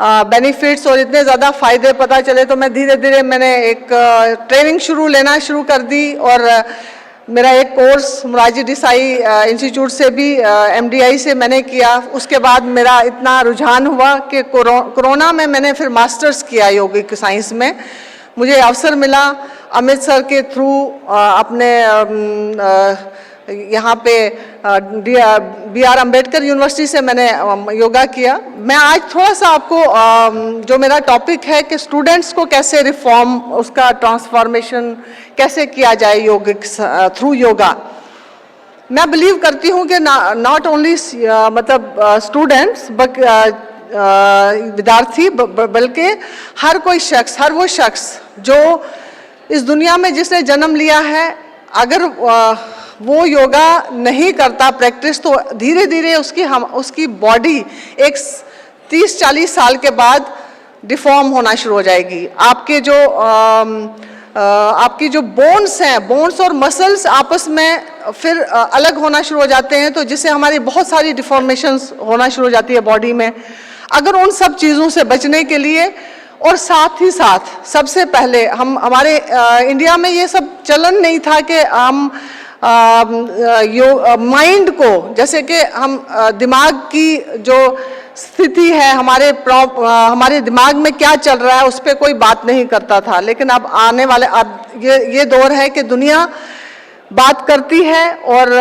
बेनिफिट्स और इतने ज़्यादा फ़ायदे पता चले, तो मैं धीरे धीरे मैंने एक ट्रेनिंग लेना शुरू कर दी। और मेरा एक कोर्स मोरारजी देसाई इंस्टीट्यूट से भी MDI से मैंने किया। उसके बाद मेरा इतना रुझान हुआ कि कोरोना में मैंने फिर मास्टर्स किया यौगिक साइंस में। मुझे अवसर मिला अमित सर के थ्रू अपने यहाँ पे BR अम्बेडकर यूनिवर्सिटी से मैंने योगा किया। मैं आज थोड़ा सा आपको जो मेरा टॉपिक है कि स्टूडेंट्स को कैसे रिफॉर्म, उसका ट्रांसफॉर्मेशन कैसे किया जाए योगिक थ्रू योगा। मैं बिलीव करती हूँ कि नॉट ओनली मतलब स्टूडेंट्स विद्यार्थी, बल्कि हर कोई शख्स, हर वो शख्स जो इस दुनिया में जिसने जन्म लिया है, अगर वो योगा नहीं करता प्रैक्टिस, तो धीरे धीरे उसकी बॉडी एक 30-40 साल के बाद डिफॉर्म होना शुरू हो जाएगी। आपकी जो बोन्स हैं, बोन्स और मसल्स आपस में फिर अलग होना शुरू हो जाते हैं, तो जिससे हमारी बहुत सारी डिफॉर्मेशंस होना शुरू हो जाती है बॉडी में। अगर उन सब चीज़ों से बचने के लिए, और साथ ही साथ सबसे पहले हमारे इंडिया में ये सब चलन नहीं था कि हम माइंड को, जैसे कि हम दिमाग की जो स्थिति है, हमारे दिमाग में क्या चल रहा है उस पर कोई बात नहीं करता था। लेकिन अब आने वाले ये दौर है कि दुनिया बात करती है और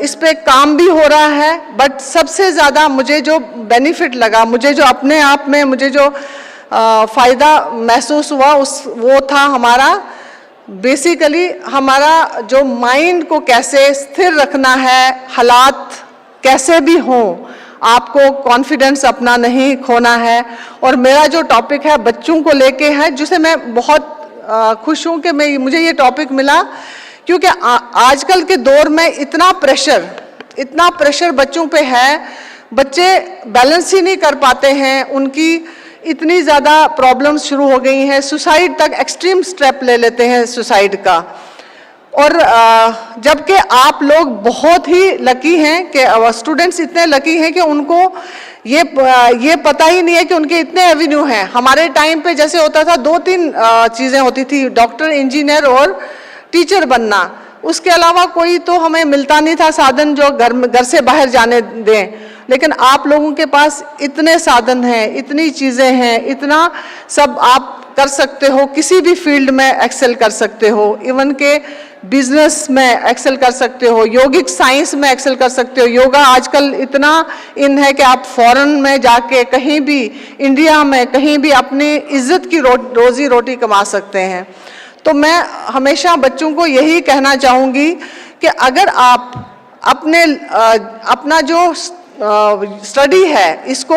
इस पे काम भी हो रहा है। बट सबसे ज़्यादा मुझे जो बेनिफिट लगा, मुझे जो अपने आप में मुझे जो फ़ायदा महसूस हुआ वो था हमारा बेसिकली हमारा जो माइंड को कैसे स्थिर रखना है, हालात कैसे भी हों, आपको कॉन्फिडेंस अपना नहीं खोना है। और मेरा जो टॉपिक है बच्चों को लेके है, जिसे मैं बहुत खुश हूँ कि मुझे ये टॉपिक मिला, क्योंकि आजकल के दौर में इतना प्रेशर बच्चों पे है, बच्चे बैलेंस ही नहीं कर पाते हैं, उनकी इतनी ज़्यादा प्रॉब्लम्स शुरू हो गई हैं, सुसाइड तक एक्सट्रीम स्टेप ले लेते हैं सुसाइड का। और जबकि आप लोग बहुत ही लकी हैं कि स्टूडेंट्स इतने लकी हैं कि उनको ये पता ही नहीं है कि उनके इतने एवेन्यू हैं। हमारे टाइम पे जैसे होता था 2-3 चीज़ें होती थी, डॉक्टर, इंजीनियर और टीचर बनना। उसके अलावा कोई तो हमें मिलता नहीं था साधन जो घर से बाहर जाने दें। लेकिन आप लोगों के पास इतने साधन हैं, इतनी चीज़ें हैं, इतना सब आप कर सकते हो, किसी भी फील्ड में एक्सेल कर सकते हो, इवन के बिजनेस में एक्सेल कर सकते हो, यौगिक साइंस में एक्सेल कर सकते हो। योगा आजकल इतना इन है कि आप फॉरेन में जाके कहीं भी, इंडिया में कहीं भी अपनी इज्जत की रोजी रोटी कमा सकते हैं। तो मैं हमेशा बच्चों को यही कहना चाहूँगी कि अगर आप अपना जो स्टडी है इसको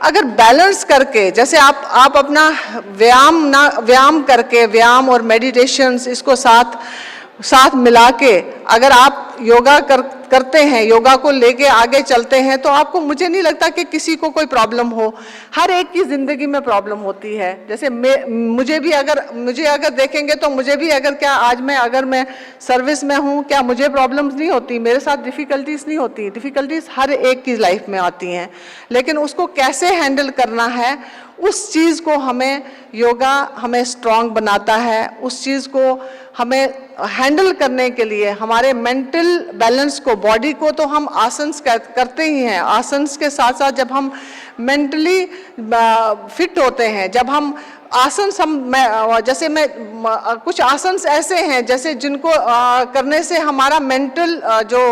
अगर बैलेंस करके, जैसे आप अपना व्यायाम करके, व्यायाम और मेडिटेशंस इसको साथ मिला के अगर आप योगा करते हैं, योगा को लेके आगे चलते हैं, तो आपको, मुझे नहीं लगता कि किसी को कोई प्रॉब्लम हो। हर एक की ज़िंदगी में प्रॉब्लम होती है। जैसे मुझे अगर देखेंगे तो मुझे भी अगर मैं सर्विस में हूँ, क्या मुझे प्रॉब्लम्स नहीं होती? मेरे साथ डिफ़िकल्टीज़ नहीं होती? डिफ़िकल्टीज़ हर एक की लाइफ में आती हैं, लेकिन उसको कैसे हैंडल करना है, उस चीज़ को योगा हमें स्ट्रॉन्ग बनाता है। उस चीज़ को हमें हैंडल करने के लिए हमारे मेंटल बैलेंस को, बॉडी को तो हम आसन्स करते ही हैं। आसन्स के साथ साथ जब हम मेंटली फिट होते हैं, जब हम आसन्स कुछ आसन्स ऐसे हैं जैसे जिनको करने से हमारा मेंटल जो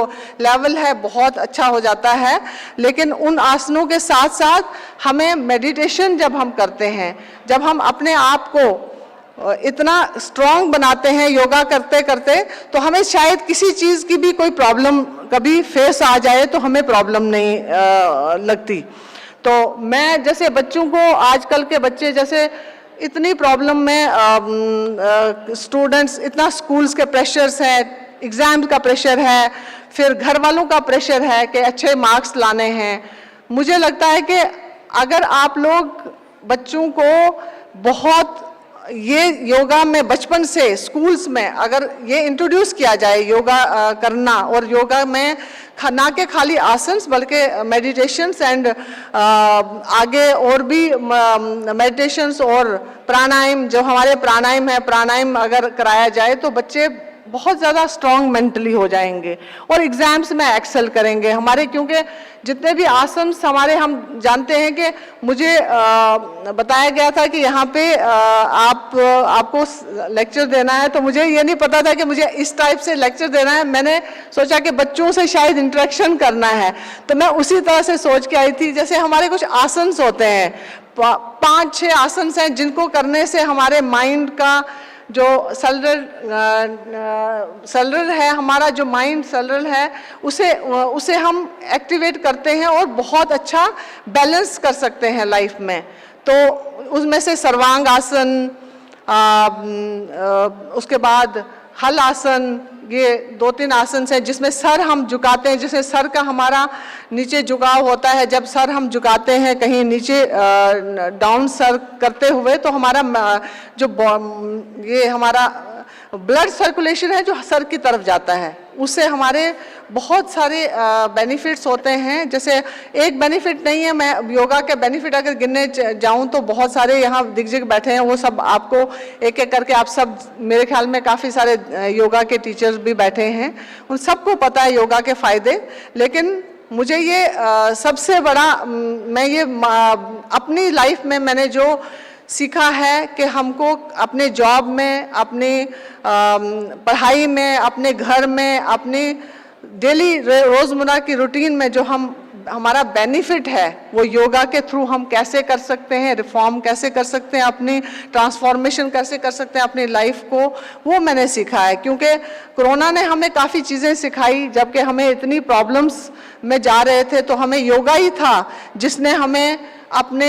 लेवल है बहुत अच्छा हो जाता है। लेकिन उन आसनों के साथ साथ हमें मेडिटेशन जब हम करते हैं, जब हम अपने आप को इतना स्ट्रांग बनाते हैं योगा करते करते, तो हमें शायद किसी चीज़ की भी कोई प्रॉब्लम कभी फेस आ जाए तो हमें प्रॉब्लम नहीं लगती। तो मैं जैसे बच्चों को, आजकल के बच्चे जैसे इतनी प्रॉब्लम में स्टूडेंट्स, इतना स्कूल्स के प्रेशर्स हैं, एग्ज़ाम का प्रेशर है, फिर घर वालों का प्रेशर है कि अच्छे मार्क्स लाने हैं। मुझे लगता है कि अगर आप लोग बच्चों को बहुत ये योगा में बचपन से स्कूल्स में अगर ये इंट्रोड्यूस किया जाए योगा करना, और योगा में ना के खाली आसन्स बल्कि मेडिटेशंस एंड आगे और भी मेडिटेशंस और प्राणायाम, जो हमारे प्राणायाम है, प्राणायाम अगर कराया जाए तो बच्चे बहुत ज़्यादा स्ट्रांग मेंटली हो जाएंगे और एग्ज़ाम्स में एक्सेल करेंगे हमारे, क्योंकि जितने भी आसन्स हमारे, हम जानते हैं कि मुझे बताया गया था कि यहाँ पे आपको लेक्चर देना है, तो मुझे ये नहीं पता था कि मुझे इस टाइप से लेक्चर देना है। मैंने सोचा कि बच्चों से शायद इंटरेक्शन करना है, तो मैं उसी तरह से सोच के आई थी। जैसे हमारे कुछ आसन्स होते हैं, 5-6 आसन्स हैं जिनको करने से हमारे माइंड का जो सेलुलर है, हमारा जो माइंड सेलुलर है, उसे हम एक्टिवेट करते हैं और बहुत अच्छा बैलेंस कर सकते हैं लाइफ में। तो उसमें से सर्वांग आसन, उसके बाद हल आसन, ये 2-3 आसन हैं जिसमें सर हम झुकाते हैं, जिसमें सर का हमारा नीचे झुकाव होता है। जब सर हम झुकाते हैं कहीं नीचे डाउन सर करते हुए, तो हमारा जो ये हमारा ब्लड सर्कुलेशन है जो सर की तरफ जाता है, उससे हमारे बहुत सारे बेनिफिट्स होते हैं। जैसे एक बेनिफिट नहीं है, मैं योगा के बेनिफिट अगर गिनने जाऊं तो बहुत सारे यहाँ दिग्गज बैठे हैं, वो सब आपको एक एक करके, आप सब मेरे ख्याल में काफ़ी सारे योगा के टीचर्स भी बैठे हैं, उन सबको पता है योगा के फ़ायदे। लेकिन मुझे ये सबसे बड़ा, मैं ये अपनी लाइफ में मैंने जो सीखा है कि हमको अपने जॉब में, अपने पढ़ाई में, अपने घर में, अपने डेली रोज़मर्रा की रूटीन में जो हमारा बेनिफिट है वो योगा के थ्रू हम कैसे कर सकते हैं, रिफॉर्म कैसे कर सकते हैं, अपनी ट्रांसफॉर्मेशन कैसे कर सकते हैं अपनी लाइफ को, वो मैंने सीखा है। क्योंकि कोरोना ने हमें काफ़ी चीज़ें सिखाई, जबकि हमें इतनी प्रॉब्लम्स में जा रहे थे, तो हमें योगा ही था जिसने हमें अपने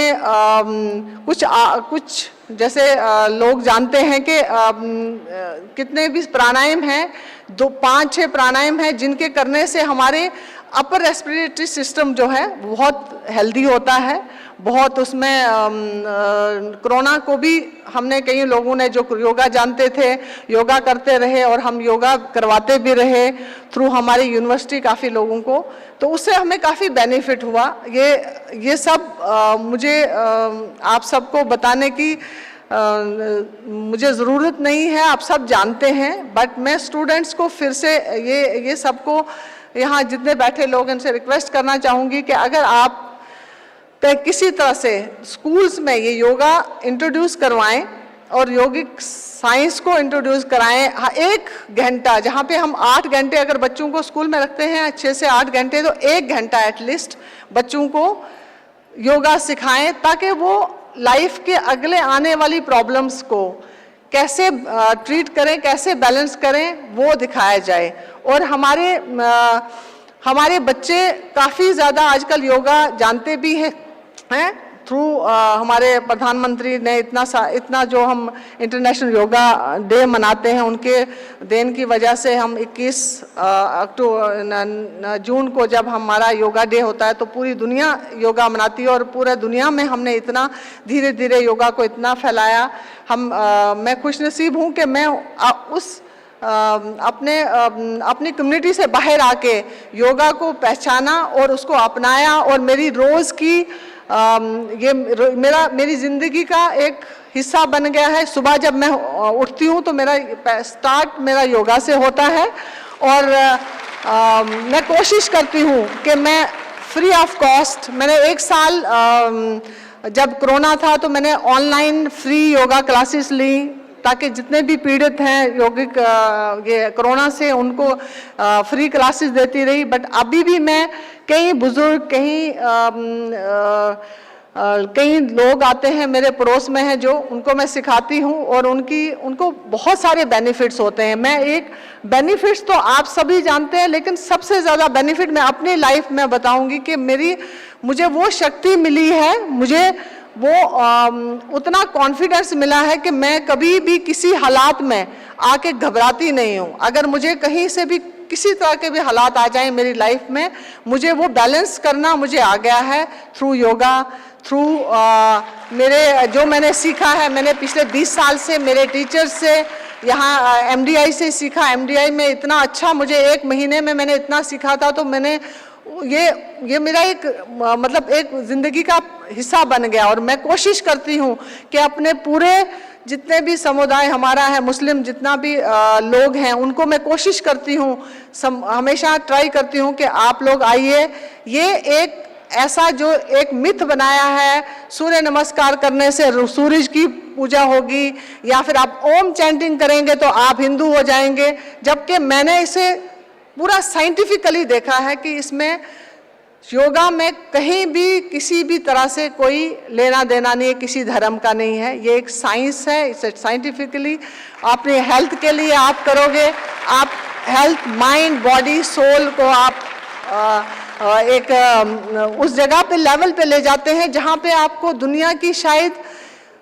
कुछ जैसे लोग जानते हैं कि कितने भी प्राणायाम हैं, 5-6 प्राणायाम हैं जिनके करने से हमारे अपर रेस्पिरेटरी सिस्टम जो है बहुत हेल्दी होता है। बहुत उसमें कोरोना को भी हमने, कई लोगों ने जो योगा जानते थे योगा करते रहे, और हम योगा करवाते भी रहे थ्रू हमारी यूनिवर्सिटी काफ़ी लोगों को, तो उससे हमें काफ़ी बेनिफिट हुआ। ये सब मुझे आप सबको बताने की मुझे ज़रूरत नहीं है, आप सब जानते हैं, बट मैं स्टूडेंट्स को फिर से ये सबको, यहाँ जितने बैठे लोग, इनसे रिक्वेस्ट करना चाहूँगी कि अगर आप किसी तरह से स्कूल्स में ये योगा इंट्रोड्यूस करवाएं और योगिक साइंस को इंट्रोड्यूस कराएं। 1 घंटा, जहाँ पे हम 8 घंटे अगर बच्चों को स्कूल में रखते हैं 6 से 8 घंटे, तो 1 घंटा एटलीस्ट बच्चों को योगा सिखाएं, ताकि वो लाइफ के अगले आने वाली प्रॉब्लम्स को कैसे ट्रीट करें, कैसे बैलेंस करें, वो दिखाया जाए। और हमारे बच्चे काफ़ी ज़्यादा आजकल योगा जानते भी हैं थ्रू हमारे प्रधानमंत्री ने इतना जो हम इंटरनेशनल योगा डे मनाते हैं, उनके देन की वजह से हम 21 जून को जब हमारा योगा डे होता है तो पूरी दुनिया योगा मनाती है, और पूरे दुनिया में हमने इतना धीरे धीरे योगा को इतना फैलाया। मैं खुशनसीब हूँ कि मैं अपनी कम्युनिटी से बाहर आके योगा को पहचाना और उसको अपनाया, और मेरी रोज़ की मेरी ज़िंदगी का एक हिस्सा बन गया है। सुबह जब मैं उठती हूँ तो मेरा स्टार्ट मेरा योगा से होता है, और मैं कोशिश करती हूँ कि मैं फ्री ऑफ कॉस्ट, मैंने 1 साल जब कोरोना था तो मैंने ऑनलाइन फ्री योगा क्लासेस ली, ताकि जितने भी पीड़ित हैं योगिक ये कोरोना से, उनको फ्री क्लासेस देती रही। बट अभी भी मैं कई बुजुर्ग, कई कई लोग आते हैं मेरे पड़ोस में हैं जो उनको मैं सिखाती हूँ और उनको बहुत सारे बेनिफिट्स होते हैं। मैं एक बेनिफिट्स तो आप सभी जानते हैं, लेकिन सबसे ज़्यादा बेनिफिट मैं अपनी लाइफ में बताऊंगी कि मुझे वो शक्ति मिली है, मुझे वो उतना कॉन्फिडेंस मिला है कि मैं कभी भी किसी हालात में आके घबराती नहीं हूँ। अगर मुझे कहीं से भी किसी तरह के भी हालात आ जाएं मेरी लाइफ में, मुझे वो बैलेंस करना मुझे आ गया है थ्रू योगा, थ्रू मेरे जो मैंने सीखा है। मैंने पिछले 20 साल से मेरे टीचर्स से यहाँ MDI से सीखा। MDI में इतना अच्छा, मुझे 1 महीने में मैंने इतना सीखा था, तो मैंने ये मेरा एक मतलब एक ज़िंदगी का हिस्सा बन गया। और मैं कोशिश करती हूँ कि अपने पूरे जितने भी समुदाय हमारा है, मुस्लिम जितना भी लोग हैं, उनको मैं कोशिश करती हूँ, हमेशा ट्राई करती हूँ कि आप लोग आइए। ये एक ऐसा जो एक मिथ बनाया है, सूर्य नमस्कार करने से सूरज की पूजा होगी या फिर आप ओम चैंटिंग करेंगे तो आप हिंदू हो जाएंगे, जबकि मैंने इसे पूरा साइंटिफिकली देखा है कि इसमें योगा में कहीं भी किसी भी तरह से कोई लेना देना नहीं है, किसी धर्म का नहीं है। ये एक साइंस है, इसे साइंटिफिकली अपने हेल्थ के लिए आप करोगे, आप हेल्थ, माइंड, बॉडी, सोल को आप एक उस जगह पे लेवल पे ले जाते हैं जहाँ पे आपको दुनिया की शायद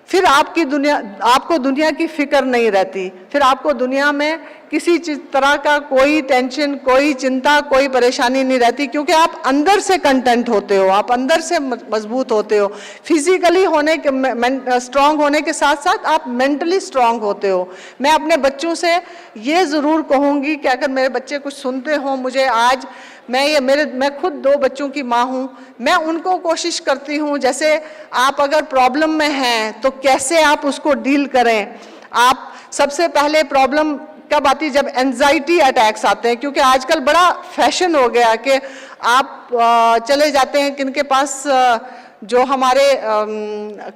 फिर आपको दुनिया की फिक्र नहीं रहती, फिर आपको दुनिया में किसी तरह का कोई टेंशन, कोई चिंता, कोई परेशानी नहीं रहती, क्योंकि आप अंदर से कंटेंट होते हो, आप अंदर से मजबूत होते हो। फिजिकली स्ट्रांग होने के साथ साथ आप मेंटली स्ट्रांग होते हो। मैं अपने बच्चों से ये ज़रूर कहूँगी कि अगर मेरे बच्चे कुछ सुनते हो, मुझे आज मैं खुद 2 बच्चों की माँ हूँ, मैं उनको कोशिश करती हूँ, जैसे आप अगर प्रॉब्लम में हैं तो कैसे आप उसको डील करें। आप सबसे पहले प्रॉब्लम कब आती है? जब एंजाइटी अटैक्स आते हैं, क्योंकि आजकल बड़ा फैशन हो गया कि आप चले जाते हैं किनके पास, जो हमारे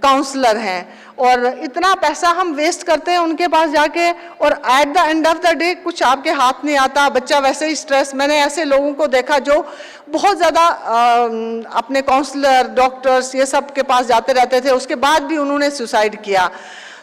काउंसलर हैं, और इतना पैसा हम वेस्ट करते हैं उनके पास जाके, और at the end of the day कुछ आपके हाथ नहीं आता, बच्चा वैसे ही स्ट्रेस। मैंने ऐसे लोगों को देखा जो बहुत ज़्यादा अपने काउंसलर, डॉक्टर्स, ये सब के पास जाते रहते थे, उसके बाद भी उन्होंने सुसाइड किया।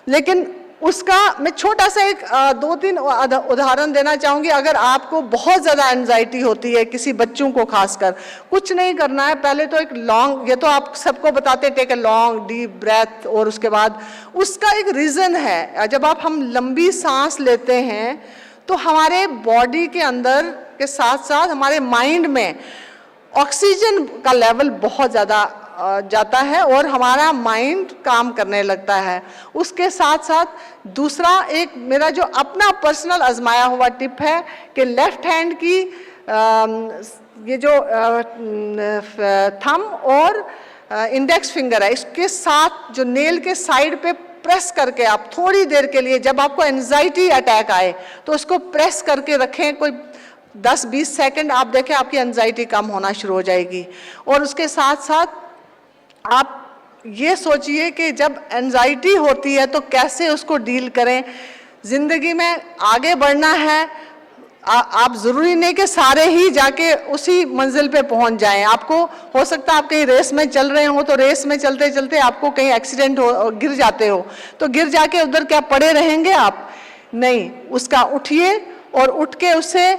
लेकिन उसका मैं छोटा सा एक 2-3 उदाहरण देना चाहूँगी। अगर आपको बहुत ज़्यादा एंजाइटी होती है, किसी बच्चों को खासकर, कुछ नहीं करना है, पहले तो एक लॉन्ग, ये तो आप सबको बताते, take a long deep breath, और उसके बाद उसका एक रीज़न है। जब हम लंबी सांस लेते हैं तो हमारे बॉडी के अंदर के साथ साथ हमारे माइंड में ऑक्सीजन का लेवल बहुत ज़्यादा जाता है और हमारा माइंड काम करने लगता है। उसके साथ साथ दूसरा एक मेरा जो अपना पर्सनल आजमाया हुआ टिप है कि लेफ्ट हैंड की ये जो थंब और इंडेक्स फिंगर है, इसके साथ जो नेल के साइड पे प्रेस करके आप थोड़ी देर के लिए, जब आपको एंजाइटी अटैक आए तो उसको प्रेस करके रखें, कोई 10-20 सेकंड, आप देखें आपकी एंजाइटी कम होना शुरू हो जाएगी। और उसके साथ साथ आप ये सोचिए कि जब एंजाइटी होती है तो कैसे उसको डील करें। ज़िंदगी में आगे बढ़ना है, आप ज़रूरी नहीं कि सारे ही जाके उसी मंजिल पे पहुंच जाएं। आपको हो सकता है आप कहीं रेस में चल रहे हो तो रेस में चलते चलते आपको कहीं एक्सीडेंट हो, गिर जाते हो, तो गिर जाके उधर क्या पड़े रहेंगे आप? नहीं, उसका उठिए और उठ के उससे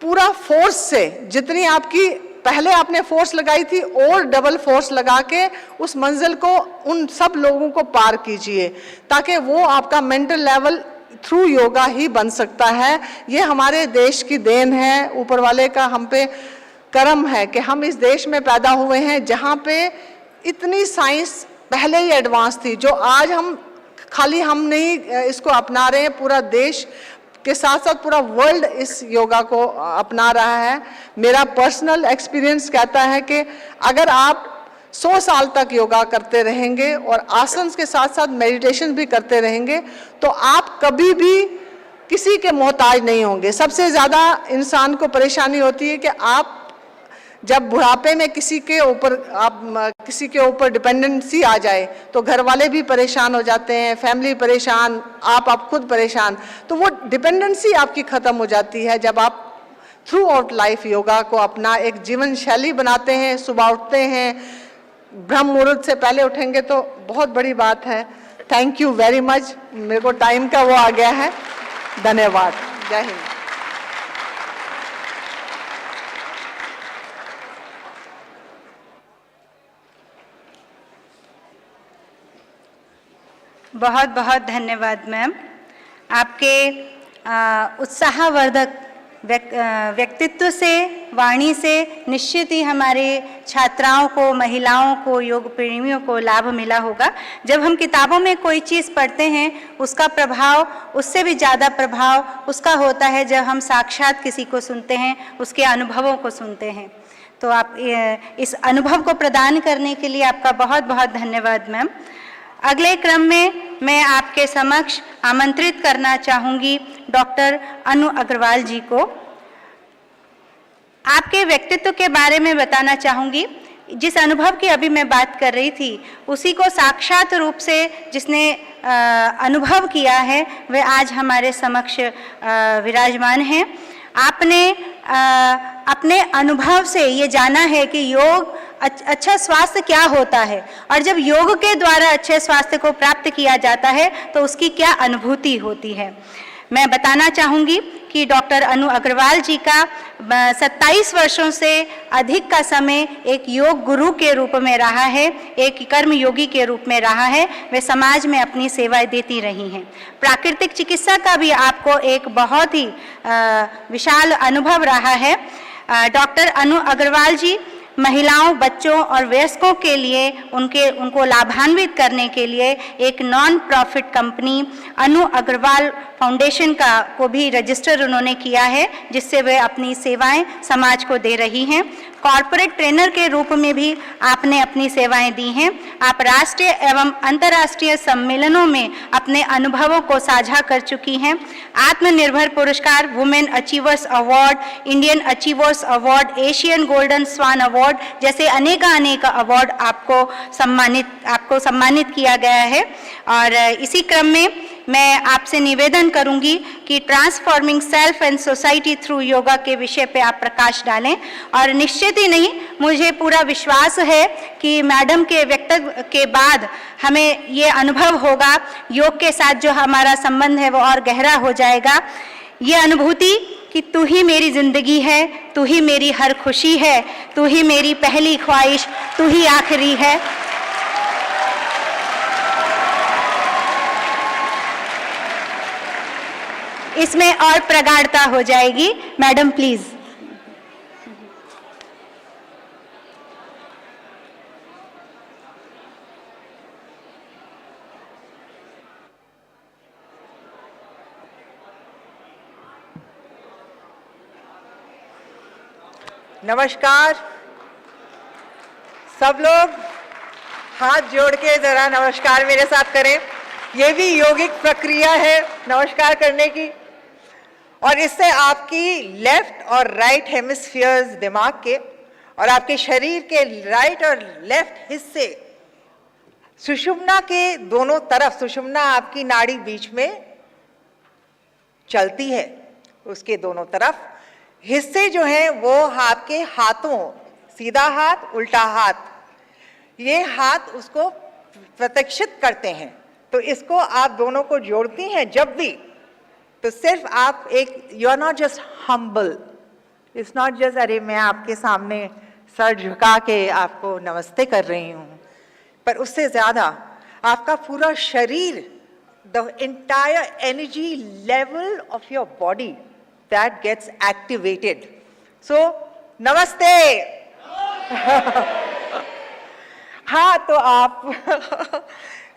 पूरा फोर्स से, जितनी आपकी पहले आपने फोर्स लगाई थी और डबल फोर्स लगा के उस मंजिल को, उन सब लोगों को पार कीजिए, ताकि वो आपका मेंटल लेवल थ्रू योगा ही बन सकता है। ये हमारे देश की देन है, ऊपर वाले का हम पे करम है कि हम इस देश में पैदा हुए हैं जहाँ पे इतनी साइंस पहले ही एडवांस थी, जो आज हम नहीं इसको अपना रहे हैं, पूरा देश के साथ साथ पूरा वर्ल्ड इस योगा को अपना रहा है। मेरा पर्सनल एक्सपीरियंस कहता है कि अगर आप 100 साल तक योगा करते रहेंगे और आसन के साथ साथ मेडिटेशन भी करते रहेंगे तो आप कभी भी किसी के मोहताज नहीं होंगे। सबसे ज़्यादा इंसान को परेशानी होती है कि आप जब बुढ़ापे में किसी के ऊपर डिपेंडेंसी आ जाए तो घर वाले भी परेशान हो जाते हैं, फैमिली परेशान, आप खुद परेशान, तो वो डिपेंडेंसी आपकी ख़त्म हो जाती है जब आप थ्रू आउट लाइफ योगा को अपना एक जीवन शैली बनाते हैं। सुबह उठते हैं, ब्रह्म मुहूर्त से पहले उठेंगे तो बहुत बड़ी बात है। Thank you very much. मेरे को टाइम का वो आ गया है। धन्यवाद। जय हिंद। बहुत बहुत धन्यवाद मैम। आपके उत्साहवर्धक व्यक्तित्व से, वाणी से निश्चित ही हमारे छात्राओं को, महिलाओं को, योग प्रेमियों को लाभ मिला होगा। जब हम किताबों में कोई चीज़ पढ़ते हैं उसका प्रभाव, उससे भी ज़्यादा प्रभाव उसका होता है जब हम साक्षात किसी को सुनते हैं, उसके अनुभवों को सुनते हैं। तो आप इस अनुभव को प्रदान करने के लिए आपका बहुत बहुत धन्यवाद मैम। अगले क्रम में मैं आपके समक्ष आमंत्रित करना चाहूँगी डॉक्टर अनु अग्रवाल जी को। आपके व्यक्तित्व के बारे में बताना चाहूँगी। जिस अनुभव की अभी मैं बात कर रही थी उसी को साक्षात रूप से जिसने अनुभव किया है वह आज हमारे समक्ष विराजमान हैं। आपने अपने अनुभव से ये जाना है कि योग अच्छा स्वास्थ्य क्या होता है, और जब योग के द्वारा अच्छे स्वास्थ्य को प्राप्त किया जाता है तो उसकी क्या अनुभूति होती है। मैं बताना चाहूँगी कि डॉक्टर अनु अग्रवाल जी का 27 वर्षों से अधिक का समय एक योग गुरु के रूप में रहा है, एक कर्म योगी के रूप में रहा है। वे समाज में अपनी सेवाएं देती रही हैं। प्राकृतिक चिकित्सा का भी आपको एक बहुत ही विशाल अनुभव रहा है। डॉक्टर अनु अग्रवाल जी महिलाओं, बच्चों और वयस्कों के लिए उनको लाभान्वित करने के लिए एक नॉन प्रॉफिट कंपनी अनु अग्रवाल फाउंडेशन को भी रजिस्टर उन्होंने किया है, जिससे वे अपनी सेवाएं समाज को दे रही हैं। कॉरपोरेट ट्रेनर के रूप में भी आपने अपनी सेवाएं दी हैं। आप राष्ट्रीय एवं अंतर्राष्ट्रीय सम्मेलनों में अपने अनुभवों को साझा कर चुकी हैं। आत्मनिर्भर पुरस्कार, women achievers award, Indian achievers award, Asian golden swan award जैसे अनेक अवार्ड आपको सम्मानित किया गया है। और इसी क्रम में मैं आपसे निवेदन करूंगी कि transforming self and society through yoga के विषय पे आप प्रकाश डालें। और निश्चित ही नहीं, मुझे पूरा विश्वास है कि मैडम के वक्तव्य के बाद हमें ये अनुभव होगा, योग के साथ जो हमारा संबंध है वो और गहरा हो जाएगा। ये अनुभूति कि तू ही मेरी जिंदगी है, तू ही मेरी हर खुशी है, तू ही मेरी पहली ख्वाहिश, तू ही आखिरी है। इसमें और प्रगाढ़ता हो जाएगी। Madam please. नमस्कार। सब लोग हाथ जोड़ के जरा नमस्कार मेरे साथ करें। ये भी योगिक प्रक्रिया है नमस्कार करने की, और इससे आपकी लेफ्ट और राइट हेमिस्फीयर्स दिमाग के और आपके शरीर के राइट और लेफ्ट हिस्से सुषुम्ना के दोनों तरफ, सुषुम्ना आपकी नाड़ी बीच में चलती है, उसके दोनों तरफ हिस्से जो हैं वो आपके हाथों, सीधा हाथ, उल्टा हाथ, ये हाथ उसको प्रतीक्षित करते हैं। तो इसको आप दोनों को जोड़ती हैं जब भी, तो सिर्फ आप एक, you are not just humble, it's not just अरे मैं आपके सामने सर झुका के आपको नमस्ते कर रही हूँ, पर उससे ज़्यादा आपका पूरा शरीर, the entire energy level of your body that gets activated. So namaste. हाँ, तो आप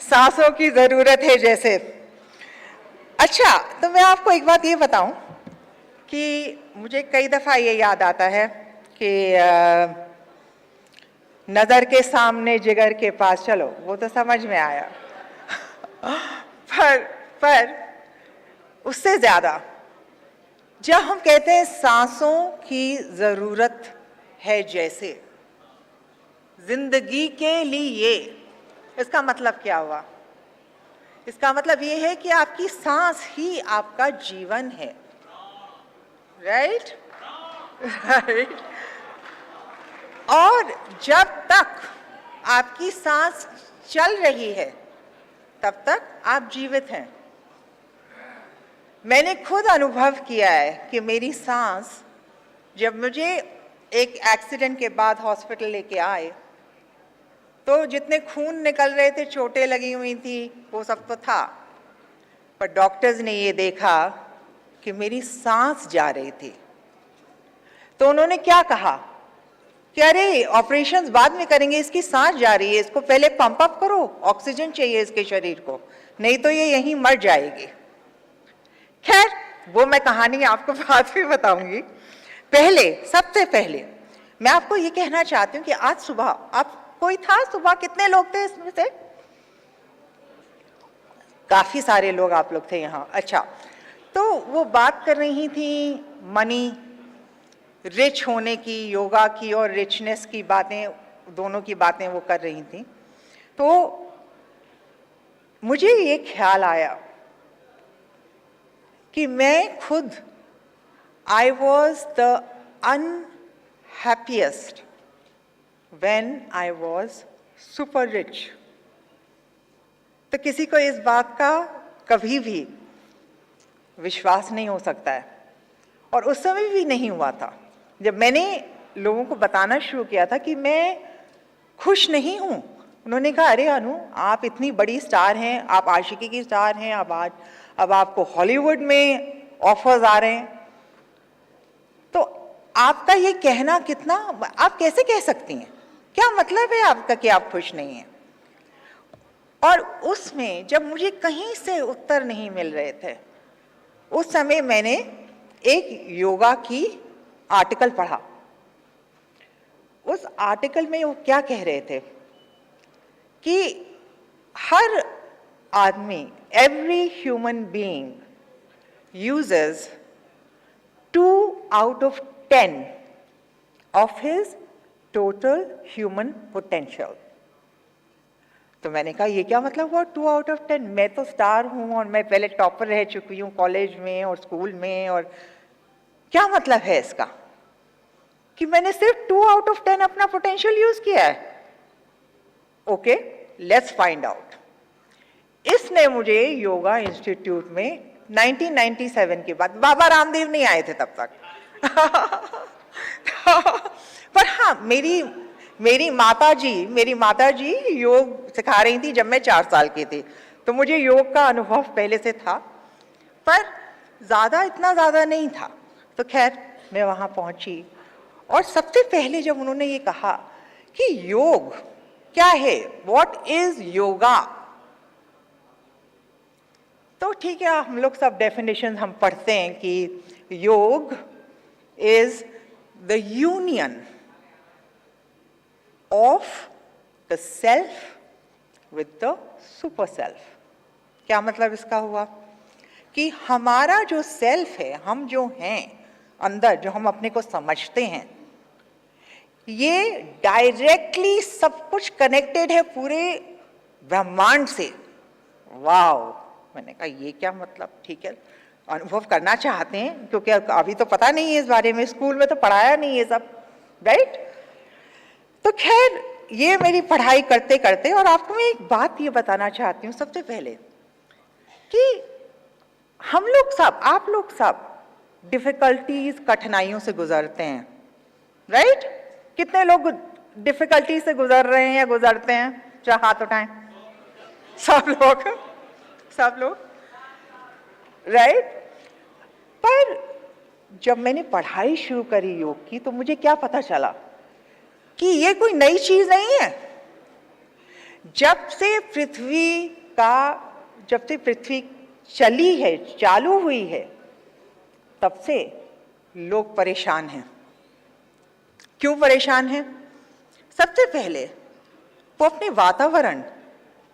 सांसों की ज़रूरत है जैसे। अच्छा, तो मैं आपको एक बात ये बताऊं कि मुझे कई दफ़ा ये याद आता है कि नज़र के सामने जिगर के पास चलो, वो तो समझ में आया। पर उससे ज़्यादा जब हम कहते हैं सांसों की ज़रूरत है जैसे जिंदगी के लिए, इसका मतलब क्या हुआ? इसका मतलब ये है कि आपकी सांस ही आपका जीवन है। राइट? राइट। और जब तक आपकी सांस चल रही है तब तक आप जीवित हैं। मैंने खुद अनुभव किया है कि मेरी सांस, जब मुझे एक एक्सीडेंट के बाद हॉस्पिटल लेके आए तो जितने खून निकल रहे थे, चोटें लगी हुई थी, वो सब तो था, पर डॉक्टर्स ने ये देखा कि मेरी सांस जा रही थी। तो उन्होंने क्या कहा कि अरे ऑपरेशंस बाद में करेंगे, इसकी सांस जा रही है, इसको पहले पंप अप करो, ऑक्सीजन चाहिए इसके शरीर को, नहीं तो ये यहीं मर जाएगी। खैर, वो मैं कहानी आपको बाद में बताऊंगी। सबसे पहले मैं आपको ये कहना चाहती हूँ कि आज सुबह आप कोई था, सुबह कितने लोग थे इसमें से? काफी सारे लोग आप लोग थे यहाँ। अच्छा, तो वो बात कर रही थी मनी, रिच होने की, योगा की और रिचनेस की बातें, दोनों की बातें वो कर रही थी। तो मुझे ये ख्याल आया कि मैं खुद I was the unhappiest when I was super rich. तो किसी को इस बात का कभी भी विश्वास नहीं हो सकता है, और उस समय भी नहीं हुआ था जब मैंने लोगों को बताना शुरू किया था कि मैं खुश नहीं हूं। उन्होंने कहा, अरे अनु, आप इतनी बड़ी स्टार हैं, आप आशिकी की स्टार हैं, अब आपको हॉलीवुड में ऑफर्स आ रहे हैं, तो आपका ये कहना कितना, आप कैसे कह सकती हैं, क्या मतलब है आपका कि आप खुश नहीं हैं? और उसमें जब मुझे कहीं से उत्तर नहीं मिल रहे थे, उस समय मैंने एक योगा की आर्टिकल पढ़ा। उस आर्टिकल में वो क्या कह रहे थे कि हर आदमी, every human being uses 2 out of 10 of his total human potential. तो मैंने कहा, ये क्या मतलब हुआ 2 out of 10? मैं तो स्टार हूं और मैं पहले टॉपर रह चुकी हूं कॉलेज में और स्कूल में, और क्या मतलब है इसका कि मैंने सिर्फ 2 out of 10 अपना पोटेंशियल यूज किया है? Okay, let's find out. इसने मुझे योगा इंस्टीट्यूट में 1997 के बाद, बाबा रामदेव नहीं आए थे तब तक पर हाँ, मेरी माताजी योग सिखा रही थी जब मैं 4 साल की थी, तो मुझे योग का अनुभव पहले से था, पर इतना ज्यादा नहीं था। तो खैर, मैं वहां पहुंची और सबसे पहले जब उन्होंने ये कहा कि योग क्या है, व्हाट इज योगा, तो ठीक है, हम लोग सब डेफिनेशन हम पढ़ते हैं कि yoga is the union of the self with the super self. क्या मतलब इसका हुआ कि हमारा जो सेल्फ है, हम जो हैं अंदर, जो हम अपने को समझते हैं, ये डायरेक्टली सब कुछ कनेक्टेड है पूरे ब्रह्मांड से। वाओ, मैंने कहा ये क्या मतलब, ठीक है, अनुभव करना चाहते हैं, क्योंकि अभी तो पता नहीं है इस बारे में, स्कूल में तो पढ़ाया नहीं है सब, राइट? तो खैर, ये मेरी पढ़ाई करते करते, और आपको मैं एक बात ये बताना चाहती हूँ सबसे पहले कि हम लोग सब, आप लोग सब डिफिकल्टीज, कठिनाइयों से गुजरते हैं, राइट? कितने लोग डिफिकल्टी से गुजर रहे हैं या गुजरते हैं? चाहे हाथ उठाएं। सब लोग, राइट? पर जब मैंने पढ़ाई शुरू करी योग की, तो मुझे क्या पता चला कि ये कोई नई चीज नहीं है। जब से पृथ्वी चली है, चालू हुई है, तब से लोग परेशान हैं। क्यों परेशान हैं? सबसे पहले वो अपने वातावरण,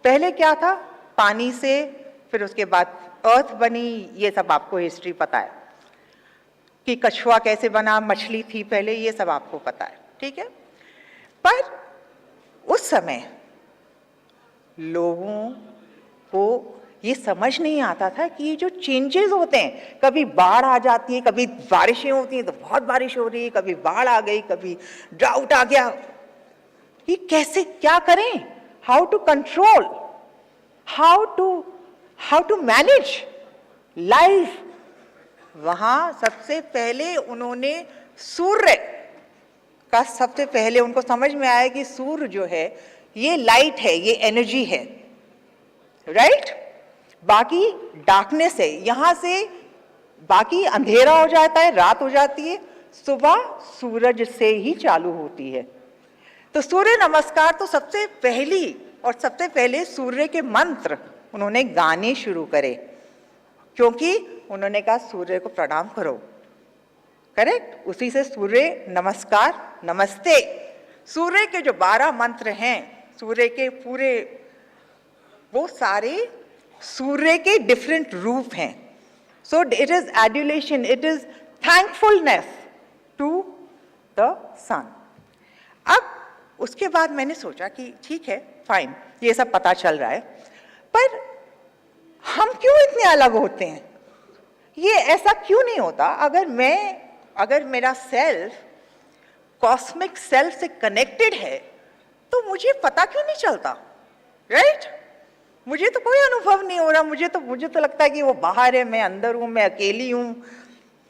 पहले क्या था, पानी से, फिर उसके बाद अर्थ बनी, ये सब आपको हिस्ट्री पता है कि कछुआ कैसे बना, मछली थी पहले, ये सब आपको पता है, ठीक है? पर उस समय लोगों को ये समझ नहीं आता था कि ये जो चेंजेस होते हैं, कभी बाढ़ आ जाती है, कभी बारिशें होती हैं तो बहुत बारिश हो रही है, कभी बाढ़ आ गई, कभी ड्राउट आ गया, ये कैसे क्या करें, how to control, how to manage life. वहां सबसे पहले उन्होंने सूर्य का, सबसे पहले उनको समझ में आया कि सूर्य जो है ये लाइट है, ये एनर्जी है, राइट। बाकी डार्कनेस है, यहां से बाकी अंधेरा हो जाता है, रात हो जाती है, सुबह सूरज से ही चालू होती है। तो सूर्य नमस्कार तो सबसे पहले सूर्य के मंत्र उन्होंने गाने शुरू करे, क्योंकि उन्होंने कहा सूर्य को प्रणाम करो, करेक्ट। उसी से सूर्य नमस्कार, नमस्ते, सूर्य के जो 12 मंत्र हैं, सूर्य के पूरे, वो सारे सूर्य के डिफरेंट रूप हैं। So it is adulation, it is thankfulness to the sun. अब उसके बाद मैंने सोचा कि ठीक है, फाइन, ये सब पता चल रहा है, पर हम क्यों इतने अलग होते हैं? ये ऐसा क्यों नहीं होता? अगर मेरा सेल्फ कॉस्मिक सेल्फ से कनेक्टेड है तो मुझे पता क्यों नहीं चलता, राइट? मुझे तो कोई अनुभव नहीं हो रहा, मुझे तो लगता है कि वो बाहर है, मैं अंदर हूं, मैं अकेली हूं,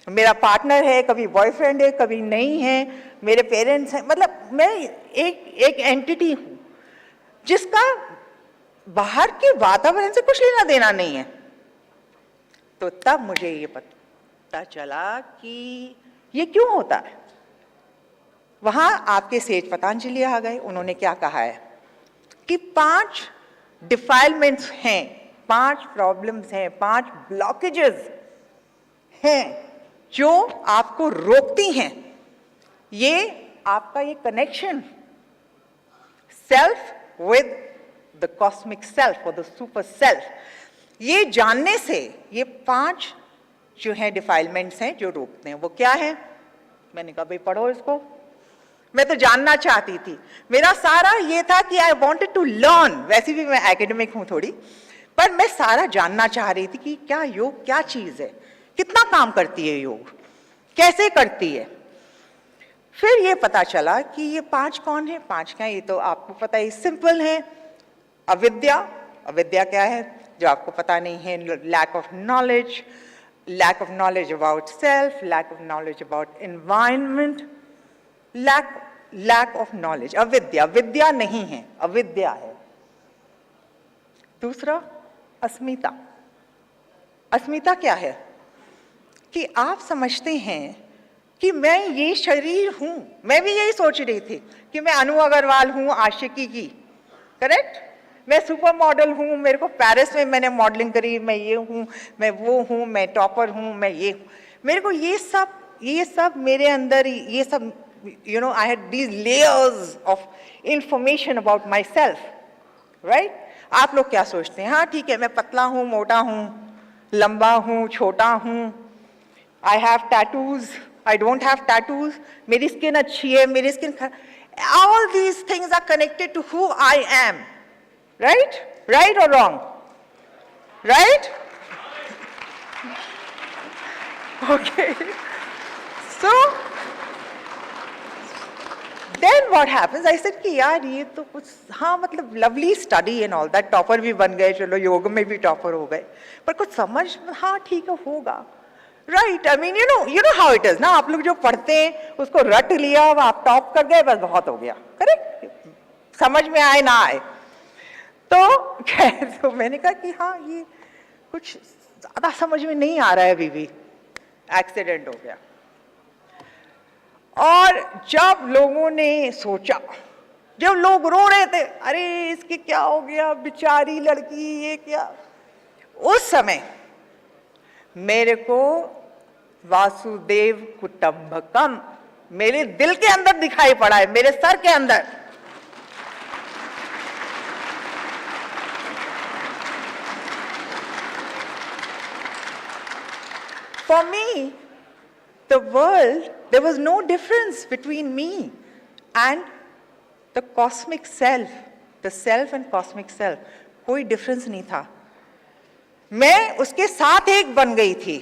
मेरा पार्टनर है, कभी बॉयफ्रेंड है, कभी नहीं है, मेरे पेरेंट्स हैं, मतलब मैं एक एंटिटी हूं जिसका बाहर के वातावरण से कुछ लेना देना नहीं है। तो तब मुझे ये पता चला कि ये क्यों होता है। वहां आपके सेठ पतंजलि आ गए, उन्होंने क्या कहा है कि 5 डिफाइलमेंट्स हैं, 5 प्रॉब्लम्स हैं, 5 ब्लॉकेजेस हैं जो आपको रोकती हैं। ये आपका ये connection self with the cosmic self और द सुपर सेल्फ, ये जानने से ये 5 जो है डिफाइलमेंट्स हैं जो रोकते हैं। वो क्या है? मैंने कहा भाई पढ़ो इसको, मैं तो जानना चाहती थी। मेरा सारा ये था कि आई वॉन्टेड टू लर्न, वैसे भी मैं एकेडमिक हूं थोड़ी, पर मैं सारा जानना चाह रही थी कि क्या योग क्या चीज है, कितना काम करती है योग, कैसे करती है। फिर ये पता चला कि ये 5 कौन है, 5 क्या है, ये तो आपको पता है, सिंपल है। अविद्या, अविद्या क्या है जो आपको पता नहीं है, lack of knowledge about self, lack of knowledge about environment, lack of knowledge, अविद्या, विद्या नहीं है, अविद्या है। दूसरा अस्मिता, अस्मिता क्या है कि आप समझते हैं कि मैं ये शरीर हूं। मैं भी यही सोच रही थी कि मैं अनु अग्रवाल हूं आशिकी की, करेक्ट, मैं सुपर मॉडल हूँ, मेरे को पेरिस में मैंने मॉडलिंग करी, मैं ये हूँ, मैं वो हूँ, मैं टॉपर हूँ, मैं ये हूँ। मेरे को ये सब मेरे अंदर, ये सब you know, I had these layers of information about my self, right. आप लोग क्या सोचते हैं? हाँ ठीक है, मैं पतला हूँ, मोटा हूँ, लंबा हूँ, छोटा हूँ, I have tattoos, I don't have tattoos, मेरी स्किन अच्छी है, मेरी skin, all these things are connected to who I am, right or wrong, right? Okay, so then what happens, I said कि यार ये तो कुछ, हाँ मतलब lovely study and all that, topper भी बन गए, चलो योग में भी टॉपर हो गए, पर कुछ समझ, हाँ ठीक है होगा, right. I mean you know how it is ना, आप लोग जो पढ़ते हैं उसको रट लिया, आप टॉप कर गए, बस बहुत हो गया, करेक्ट, समझ में आए ना आए। तो मैंने कहा कि हाँ ये कुछ ज्यादा समझ में नहीं आ रहा है, अभी भी एक्सीडेंट हो गया। और जब लोगों ने सोचा, जब लोग रो रहे थे, अरे इसके क्या हो गया, बेचारी लड़की, ये क्या, उस समय मेरे को वासुदेव कुटुंबकम मेरे दिल के अंदर दिखाई पड़ा है, मेरे सर के अंदर। For me, the world, there was no difference between me and the cosmic self, the self and cosmic self. कोई difference नहीं था। मैं उसके साथ एक बन गई थी,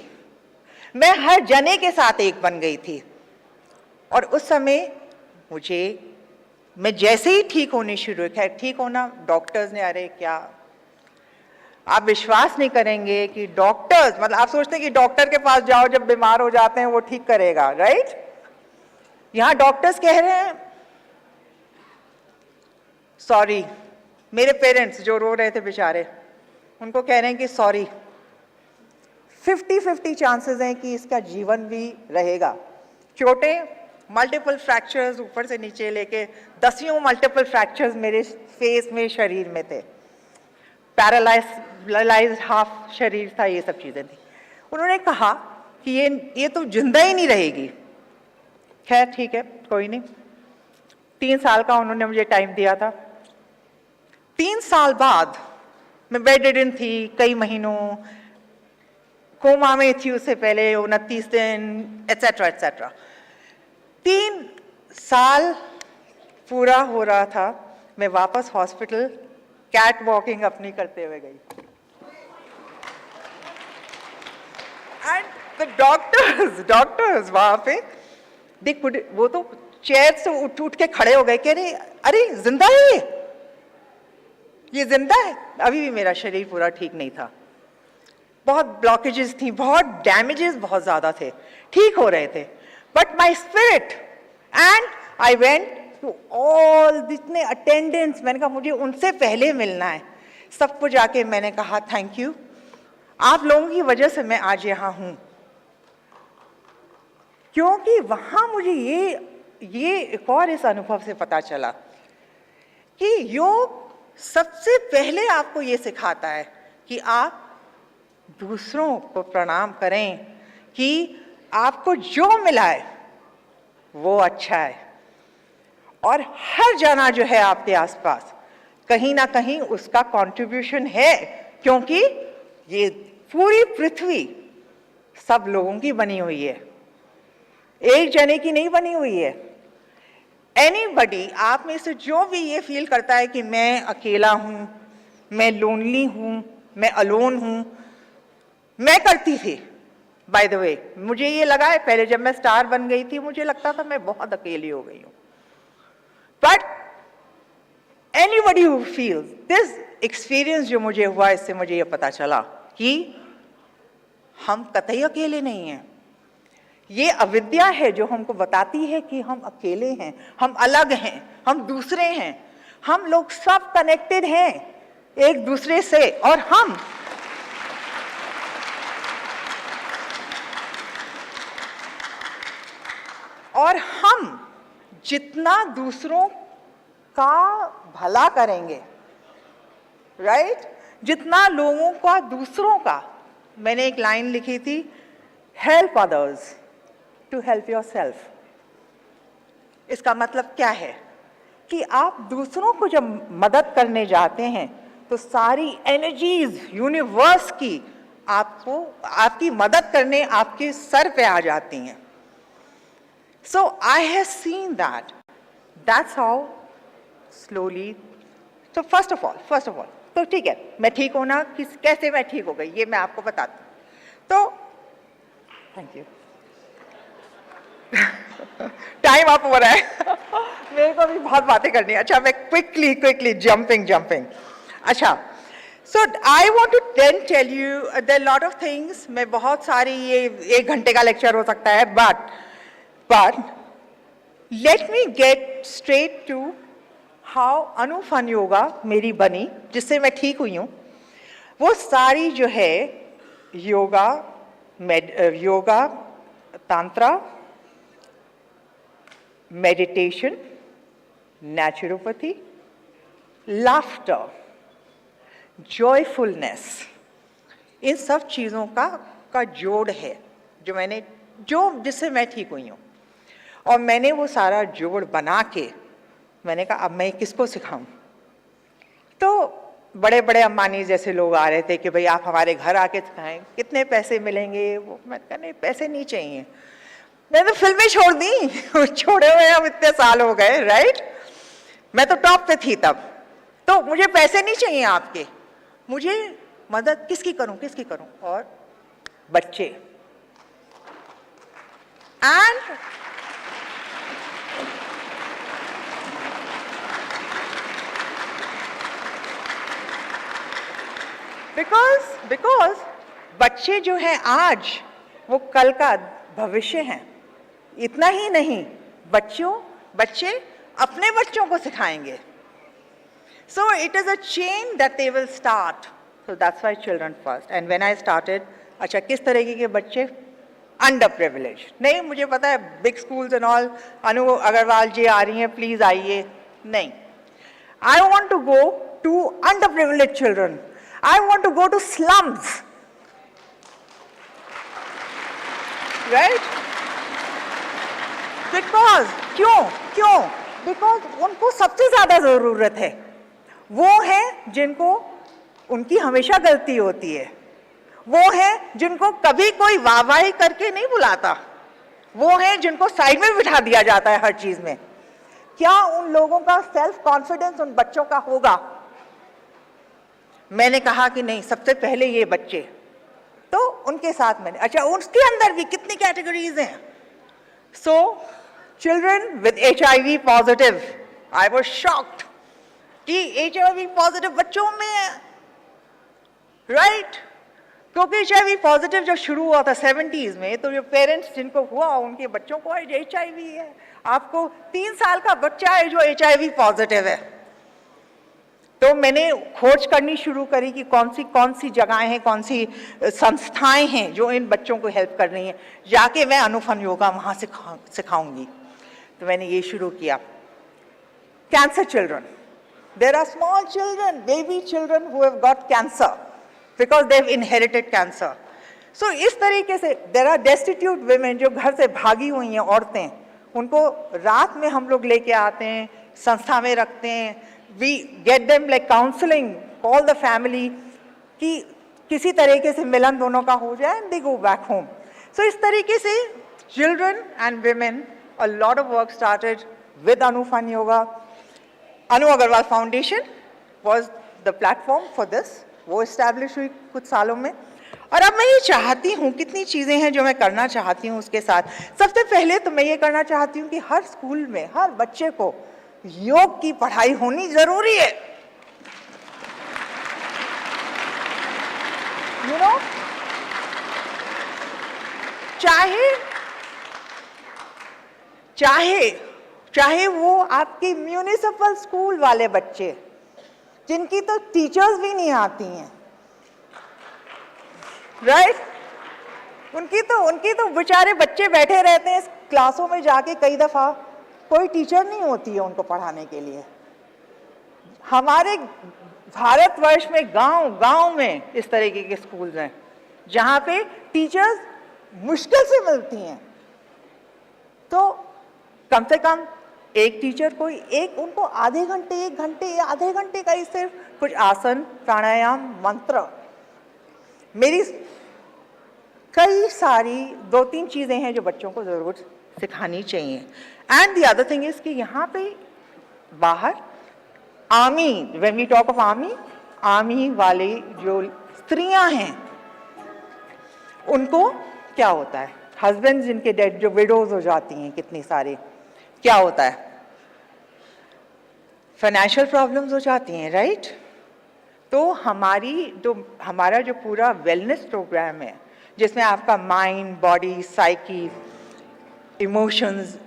मैं हर जने के साथ एक बन गई थी। और उस समय मुझे मैं जैसे ही ठीक होनी शुरू, खैर ठीक होना, डॉक्टर्स ने, अरे क्या आप विश्वास नहीं करेंगे कि डॉक्टर्स, मतलब आप सोचते हैं कि डॉक्टर के पास जाओ जब बीमार हो जाते हैं वो ठीक करेगा, राइट? यहां डॉक्टर्स कह रहे हैं सॉरी, मेरे पेरेंट्स जो रो रहे थे बेचारे, उनको कह रहे हैं कि सॉरी, 50-50 चांसेस हैं कि इसका जीवन भी रहेगा। चोटें, मल्टीपल फ्रैक्चर्स, ऊपर से नीचे लेके 10 मल्टीपल फ्रैक्चर्स मेरे फेस में, शरीर में थे, पैरालाइज्ड हाफ शरीर था, ये सब चीजें थी। उन्होंने कहा कि ये तो जिंदा ही नहीं रहेगी। खैर ठीक है, कोई नहीं, 3 साल का उन्होंने मुझे टाइम दिया था। 3 साल बाद मैं बेडरिडन थी कई महीनों, कोमा में थी उससे पहले 29 दिन, एटसेट्रा एटसेट्रा। 3 साल पूरा हो रहा था, मैं वापस हॉस्पिटल कैट वॉकिंग अपनी करते हुए गई। एंड द डॉक्टर्स वहां पे देख, वो तो चेयर से उठ के खड़े हो गए, कह रहे अरे जिंदा है ये जिंदा है। अभी भी मेरा शरीर पूरा ठीक नहीं था, बहुत ब्लॉकेजेस थी, बहुत डैमेजेस बहुत ज्यादा थे, ठीक हो रहे थे, but my spirit, and I went to all, जितने अटेंडेंट्स, मैंने कहा मुझे उनसे पहले मिलना है, सबको जाके मैंने कहा थैंक यू, आप लोगों की वजह से मैं आज यहाँ हूं। क्योंकि वहां मुझे ये एक और इस अनुभव से पता चला कि योग सबसे पहले आपको ये सिखाता है कि आप दूसरों को प्रणाम करें, कि आपको जो मिला है वो अच्छा है, और हर जना जो है आपके आसपास कहीं ना कहीं उसका कंट्रीब्यूशन है, क्योंकि ये पूरी पृथ्वी सब लोगों की बनी हुई है, एक जने की नहीं बनी हुई है। एनीबडी, आप में से जो भी ये फील करता है कि मैं अकेला हूं, मैं लोनली हूं, मैं अलोन हूं, मैं करती थी, बाय द वे, मुझे ये लगा है पहले जब मैं स्टार बन गई थी, मुझे लगता था मैं बहुत अकेली हो गई हूं, but anybody who feels this experience जो मुझे हुआ, इससे मुझे ये पता चला कि हम कतई अकेले नहीं हैं। ये अविद्या है जो हमको बताती है कि हम अकेले हैं, हम अलग हैं, हम दूसरे हैं। हम लोग सब कनेक्टेड हैं एक दूसरे से, और हम जितना दूसरों का भला करेंगे, राइट, जितना लोगों का, दूसरों का, मैंने एक लाइन लिखी थी, help others to help yourself. इसका मतलब क्या है कि आप दूसरों को जब मदद करने जाते हैं तो सारी एनर्जीज यूनिवर्स की आपकी मदद करने आपके सर पे आ जाती हैं। So I have seen that's how slowly. तो फर्स्ट ऑफ ऑल तो ठीक है, मैं ठीक होना कैसे मैं ठीक हो गई ये मैं आपको बताती हूँ। तो थैंक यू, टाइम अप हो रहा है मेरे को भी बहुत बातें करनी है। अच्छा, मैं क्विकली जंपिंग। अच्छा, so I want to then tell you there lot of things. मैं बहुत सारी, ये 1 घंटे का लेक्चर हो सकता है, but let me get straight to how अनुफन योगा मेरी बनी, जिससे मैं ठीक हुई हूँ। वो सारी जो है yoga tantra, meditation, naturopathy, laughter, joyfulness, इन सब चीज़ों का जोड़ है जिससे मैं ठीक हुई हूँ। और मैंने वो सारा जोड़ बना के मैंने कहा अब मैं किसको सिखाऊं। तो बड़े बड़े अंबानी जैसे लोग आ रहे थे कि भाई आप हमारे घर आके सिखाएं, कितने पैसे मिलेंगे। वो मैं कहा नहीं, पैसे नहीं चाहिए, मैंने तो फिल्में छोड़ दी छोड़े हुए अब इतने साल हो गए, राइट। मैं तो टॉप पे थी तब, तो मुझे पैसे नहीं चाहिए आपके, मुझे मदद किसकी करूं। और बच्चे, एंड बिकॉज बच्चे जो हैं आज वो कल का भविष्य हैं। इतना ही नहीं, बच्चे अपने बच्चों को सिखाएंगे। So it is a chain that they will start. So that's why children first. And when I started, अच्छा किस तरीके के बच्चे? Underprivileged. नहीं, मुझे पता है big schools and all, अनु अग्रवाल जी आ रही हैं, please आइए। नहीं, I want to go to underprivileged children. I want to go to slums. Right? Because क्यों? Because उनको सबसे ज्यादा जरूरत है। वो हैं जिनको उनकी हमेशा गलती होती है, वो हैं जिनको कभी कोई वाहवाही करके नहीं बुलाता, वो हैं जिनको साइड में बिठा दिया जाता है हर चीज में। क्या उन लोगों का सेल्फ कॉन्फिडेंस उन बच्चों का होगा? मैंने कहा कि नहीं, सबसे पहले ये बच्चे, तो उनके साथ मैंने, अच्छा उसके अंदर भी कितनी कैटेगरीज हैं। So children with HIV positive, I was shocked कि HIV पॉजिटिव बच्चों में है, राइट? क्योंकि HIV पॉजिटिव जब शुरू हुआ था 70s में, तो जो पेरेंट्स जिनको हुआ उनके बच्चों को HIV है। आपको 3 साल का बच्चा है जो HIV पॉजिटिव है। तो मैंने खोज करनी शुरू करी कि कौन सी जगहें हैं, कौन सी संस्थाएं हैं जो इन बच्चों को हेल्प कर रही हैं। जाके मैं अनुफन योगा वहाँ सिखाऊंगी। तो मैंने ये शुरू किया। Cancer children, there are small children, baby children who have got cancer because they have inherited cancer. So इस तरीके से there are destitute women जो घर से भागी हुई हैं औरतें, उनको रात में हम लोग लेके आते हैं, संस्था में रखते हैं। We get them like counseling, call the family कि किसी तरीके से मिलन दोनों का हो जाए and they go back home. So इस तरीके से children and women, a lot of work started with Anufan Yoga. Anu Agarwal Foundation was the platform for this. वो establish हुई कुछ सालों में। और अब मैं ये चाहती हूँ, कितनी चीज़ें हैं जो मैं करना चाहती हूँ उसके साथ। सबसे पहले तो मैं ये करना चाहती हूँ कि हर स्कूल में हर बच्चे को योग की पढ़ाई होनी जरूरी है। You know? चाहे वो आपकी म्यूनिसिपल स्कूल वाले बच्चे जिनकी तो टीचर्स भी नहीं आती हैं, राइट? उनकी तो बेचारे बच्चे बैठे रहते हैं क्लासों में जाके, कई दफा कोई टीचर नहीं होती है उनको पढ़ाने के लिए। हमारे भारतवर्ष में गांव में इस तरीके के स्कूल्स हैं जहां पे टीचर्स मुश्किल से मिलती हैं। तो कम से कम एक टीचर को उनको आधे घंटे का ही सिर्फ कुछ आसन, प्राणायाम, मंत्र, मेरी कई सारी 2-3 चीजें हैं जो बच्चों को जरूर सिखानी चाहिए। And the other thing is कि यहाँ पे बाहर army, when we talk of army वाले जो स्त्रियां हैं उनको क्या होता है, हस्बैंड जिनके डेड, जो विडोज हो जाती हैं कितनी सारी, क्या होता है, फाइनेंशियल प्रॉब्लम्स हो जाती हैं, राइट? तो हमारा जो पूरा वेलनेस प्रोग्राम है जिसमें आपका माइंड, बॉडी, साइकी, इमोशंस,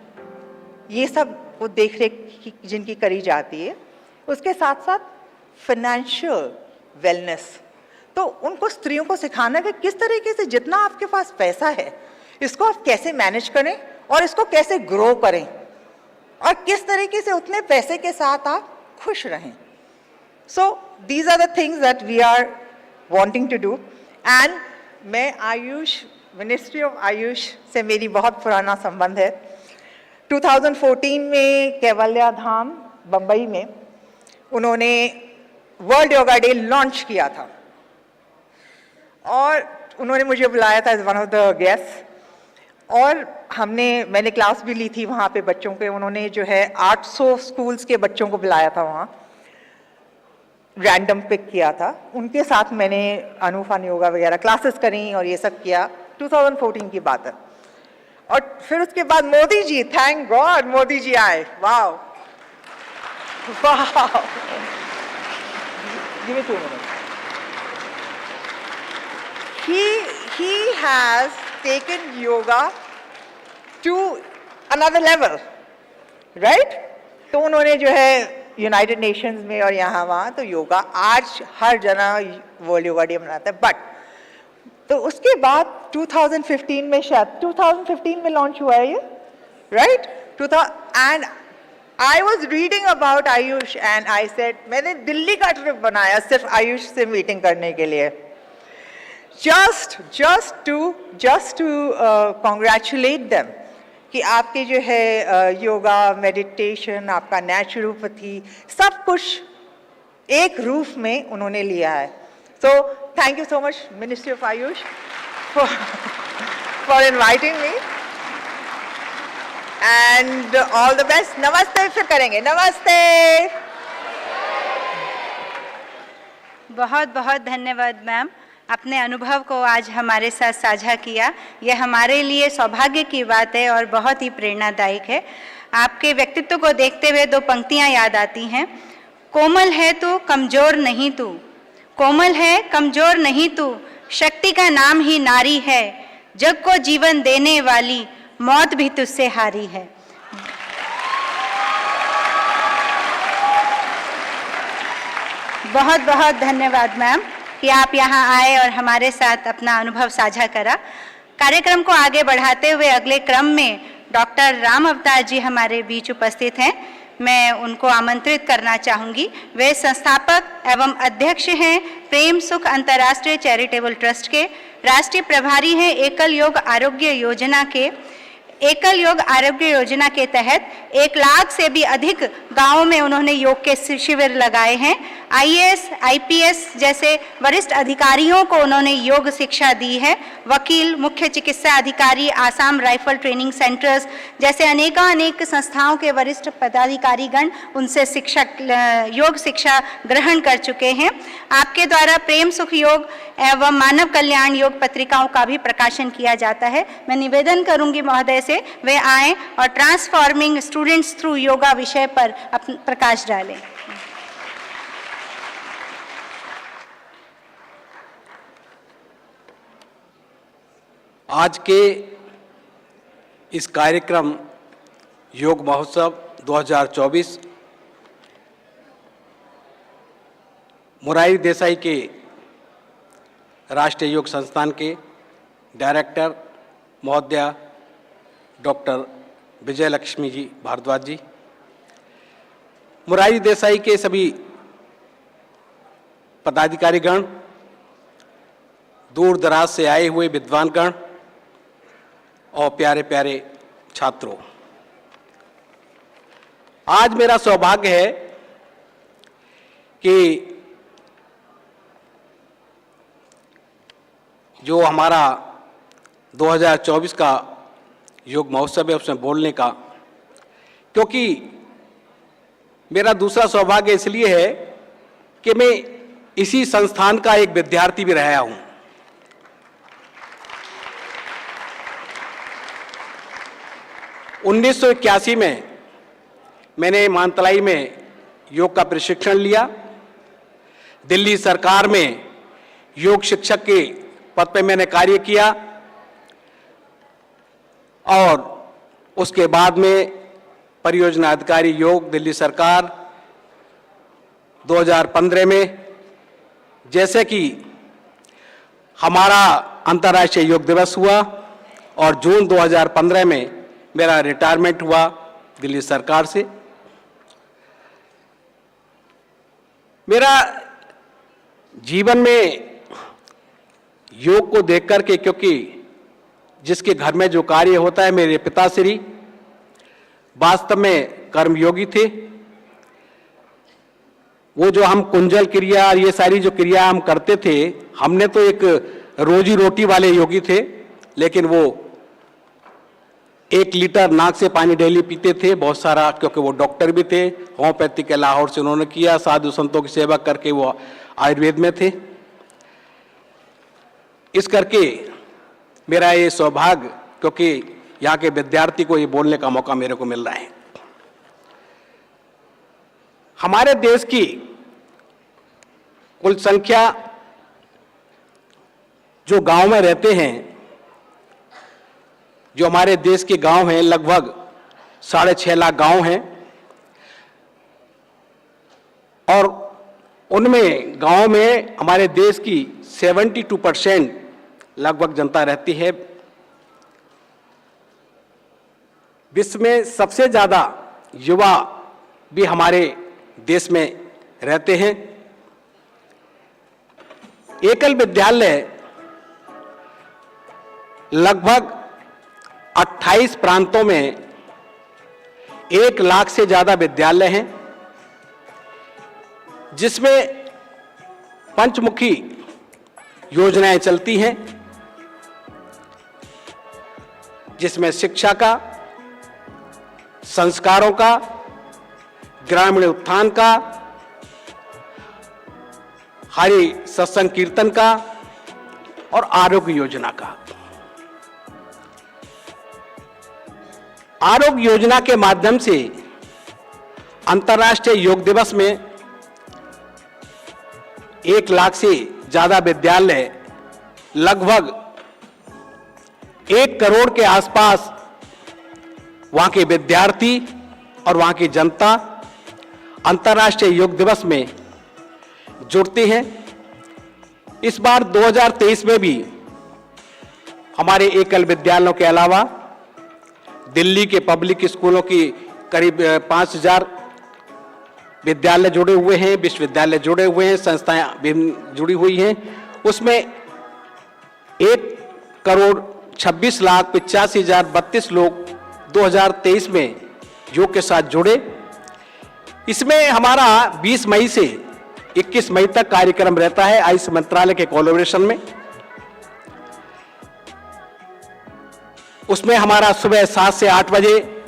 ये सब वो देख रेख जिनकी करी जाती है, उसके साथ साथ फाइनेंशियल वेलनेस। तो उनको स्त्रियों को सिखाना कि किस तरीके से जितना आपके पास पैसा है इसको आप कैसे मैनेज करें और इसको कैसे ग्रो करें और किस तरीके से उतने पैसे के साथ आप खुश रहें। So these are the things that we are wanting to do. And मैं मिनिस्ट्री ऑफ आयुष से मेरी बहुत पुराना संबंध है। 2014 में कैवल्या धाम बम्बई में उन्होंने वर्ल्ड योगा डे लॉन्च किया था और उन्होंने मुझे बुलाया था as one of the guest, और मैंने क्लास भी ली थी वहाँ पे बच्चों के। उन्होंने जो है 800 स्कूल्स के बच्चों को बुलाया था वहाँ, रैंडम पिक किया था। उनके साथ मैंने अनुफान योगा वगैरह क्लासेस करी और ये सब किया। 2014 की बात है। और फिर उसके बाद मोदी जी, थैंक गॉड मोदी जी आए। वाह वाह, give me 2 minutes. he has taken yoga to another level, right? तो उन्होंने जो है यूनाइटेड नेशंस में और यहाँ वहाँ तो योगा आज हर जना वर्ल्ड योगा डे मनाता है. बट तो उसके बाद 2015 में शायद 2015 में लॉन्च हुआ है ये, right? And I was reading about Ayush and I said मैंने दिल्ली का ट्रिप बनाया सिर्फ आयुष से मीटिंग करने के लिए, just to congratulate them कि आपके जो है योगा, मेडिटेशन, आपका नेचुरोपैथी सब कुछ एक रूप में उन्होंने लिया है. So thank you so much, Ministry of Ayush, for inviting me. And all the best. नमस्ते फिर करेंगे. नमस्ते. बहुत बहुत धन्यवाद मैम, अपने अनुभव को आज हमारे साथ साझा किया. यह हमारे लिए सौभाग्य की बात है और बहुत ही प्रेरणादायक है. आपके व्यक्तित्व को देखते हुए दो पंक्तियां याद आती हैं. कोमल है तू, कमजोर नहीं तू. कोमल है, कमजोर नहीं तू. शक्ति का नाम ही नारी है. जग को जीवन देने वाली, मौत भी तुझसे हारी है. बहुत बहुत धन्यवाद मैम कि आप यहाँ आए और हमारे साथ अपना अनुभव साझा करा. कार्यक्रम को आगे बढ़ाते हुए अगले क्रम में डॉक्टर राम अवतार जी हमारे बीच उपस्थित हैं. मैं उनको आमंत्रित करना चाहूँगी. वे संस्थापक एवं अध्यक्ष हैं प्रेम सुख अंतर्राष्ट्रीय चैरिटेबल ट्रस्ट के. राष्ट्रीय प्रभारी हैं एकल योग आरोग्य योजना के. एकल योग आरोग्य योजना के तहत 1 लाख से भी अधिक गांवों में उन्होंने योग के शिविर लगाए हैं. IAS, IPS जैसे वरिष्ठ अधिकारियों को उन्होंने योग शिक्षा दी है. वकील, मुख्य चिकित्सा अधिकारी, आसाम राइफल ट्रेनिंग सेंटर्स जैसे अनेक संस्थाओं के वरिष्ठ पदाधिकारीगण उनसे योग शिक्षा ग्रहण कर चुके हैं. आपके द्वारा प्रेम सुख योग एवं मानव कल्याण योग पत्रिकाओं का भी प्रकाशन किया जाता है. मैं निवेदन करूंगी महोदय से वे आएं और ट्रांसफॉर्मिंग स्टूडेंट्स थ्रू योगा विषय पर प्रकाश डालें. आज के इस कार्यक्रम योग महोत्सव 2024 मोरारी देसाई के राष्ट्रीय योग संस्थान के डायरेक्टर महोदया डॉक्टर विजय लक्ष्मी जी भारद्वाज जी, मोरारी देसाई के सभी पदाधिकारीगण, दूर दराज से आए हुए विद्वानगण और प्यारे प्यारे छात्रों, आज मेरा सौभाग्य है कि जो हमारा 2024 का योग महोत्सव है उसमें बोलने का, क्योंकि मेरा दूसरा सौभाग्य इसलिए है कि मैं इसी संस्थान का एक विद्यार्थी भी रहा हूं. उन्नीस 1981 में मैंने मानतलाई में योग का प्रशिक्षण लिया. दिल्ली सरकार में योग शिक्षक के पद पर मैंने कार्य किया और उसके बाद में परियोजना अधिकारी योग दिल्ली सरकार 2015 में, जैसे कि हमारा अंतर्राष्ट्रीय योग दिवस हुआ और जून 2015 में मेरा रिटायरमेंट हुआ दिल्ली सरकार से. मेरा जीवन में योग को देख करके, क्योंकि जिसके घर में जो कार्य होता है, मेरे पिताश्री वास्तव में कर्मयोगी थे. वो जो हम कुंजल क्रिया और ये सारी जो क्रिया हम करते थे, हमने तो एक रोजी रोटी वाले योगी थे, लेकिन वो 1 लीटर नाक से पानी डेली पीते थे बहुत सारा, क्योंकि वो डॉक्टर भी थे. होम्योपैथी के लाहौर से उन्होंने किया, साधु संतों की सेवा करके वो आयुर्वेद में थे. इस करके मेरा ये सौभाग्य, क्योंकि यहाँ के विद्यार्थी को ये बोलने का मौका मेरे को मिल रहा है. हमारे देश की कुल संख्या जो गांव में रहते हैं, जो हमारे देश के गांव हैं, लगभग 6.5 लाख गांव हैं, और उनमें गांव में हमारे देश की 72% लगभग जनता रहती है। विश्व में सबसे ज्यादा युवा भी हमारे देश में रहते हैं। एकल विद्यालय लगभग 28 प्रांतों में 1 लाख से ज्यादा विद्यालय हैं, जिसमें पंचमुखी योजनाएं चलती हैं, जिसमें शिक्षा का, संस्कारों का, ग्रामीण उत्थान का, हरि सत्संग कीर्तन का और आरोग्य योजना का। आरोग्य योजना के माध्यम से अंतर्राष्ट्रीय योग दिवस में 1 लाख से ज्यादा विद्यालय, लगभग 1 करोड़ के आसपास वहां के विद्यार्थी और वहां की जनता अंतर्राष्ट्रीय योग दिवस में जुड़ते हैं। इस बार 2023 में भी हमारे एकल विद्यालयों के अलावा दिल्ली के पब्लिक स्कूलों की करीब 5000 विद्यालय जुड़े हुए हैं, विश्वविद्यालय जुड़े हुए हैं, संस्थाएं भी जुड़ी हुई हैं। उसमें 1,26,85,032 लोग 2023 में योग के साथ जुड़े। इसमें हमारा 20 मई से 21 मई तक कार्यक्रम रहता है आयुष मंत्रालय के कोलैबोरेशन में। उसमें हमारा सुबह 7 से 8 बजे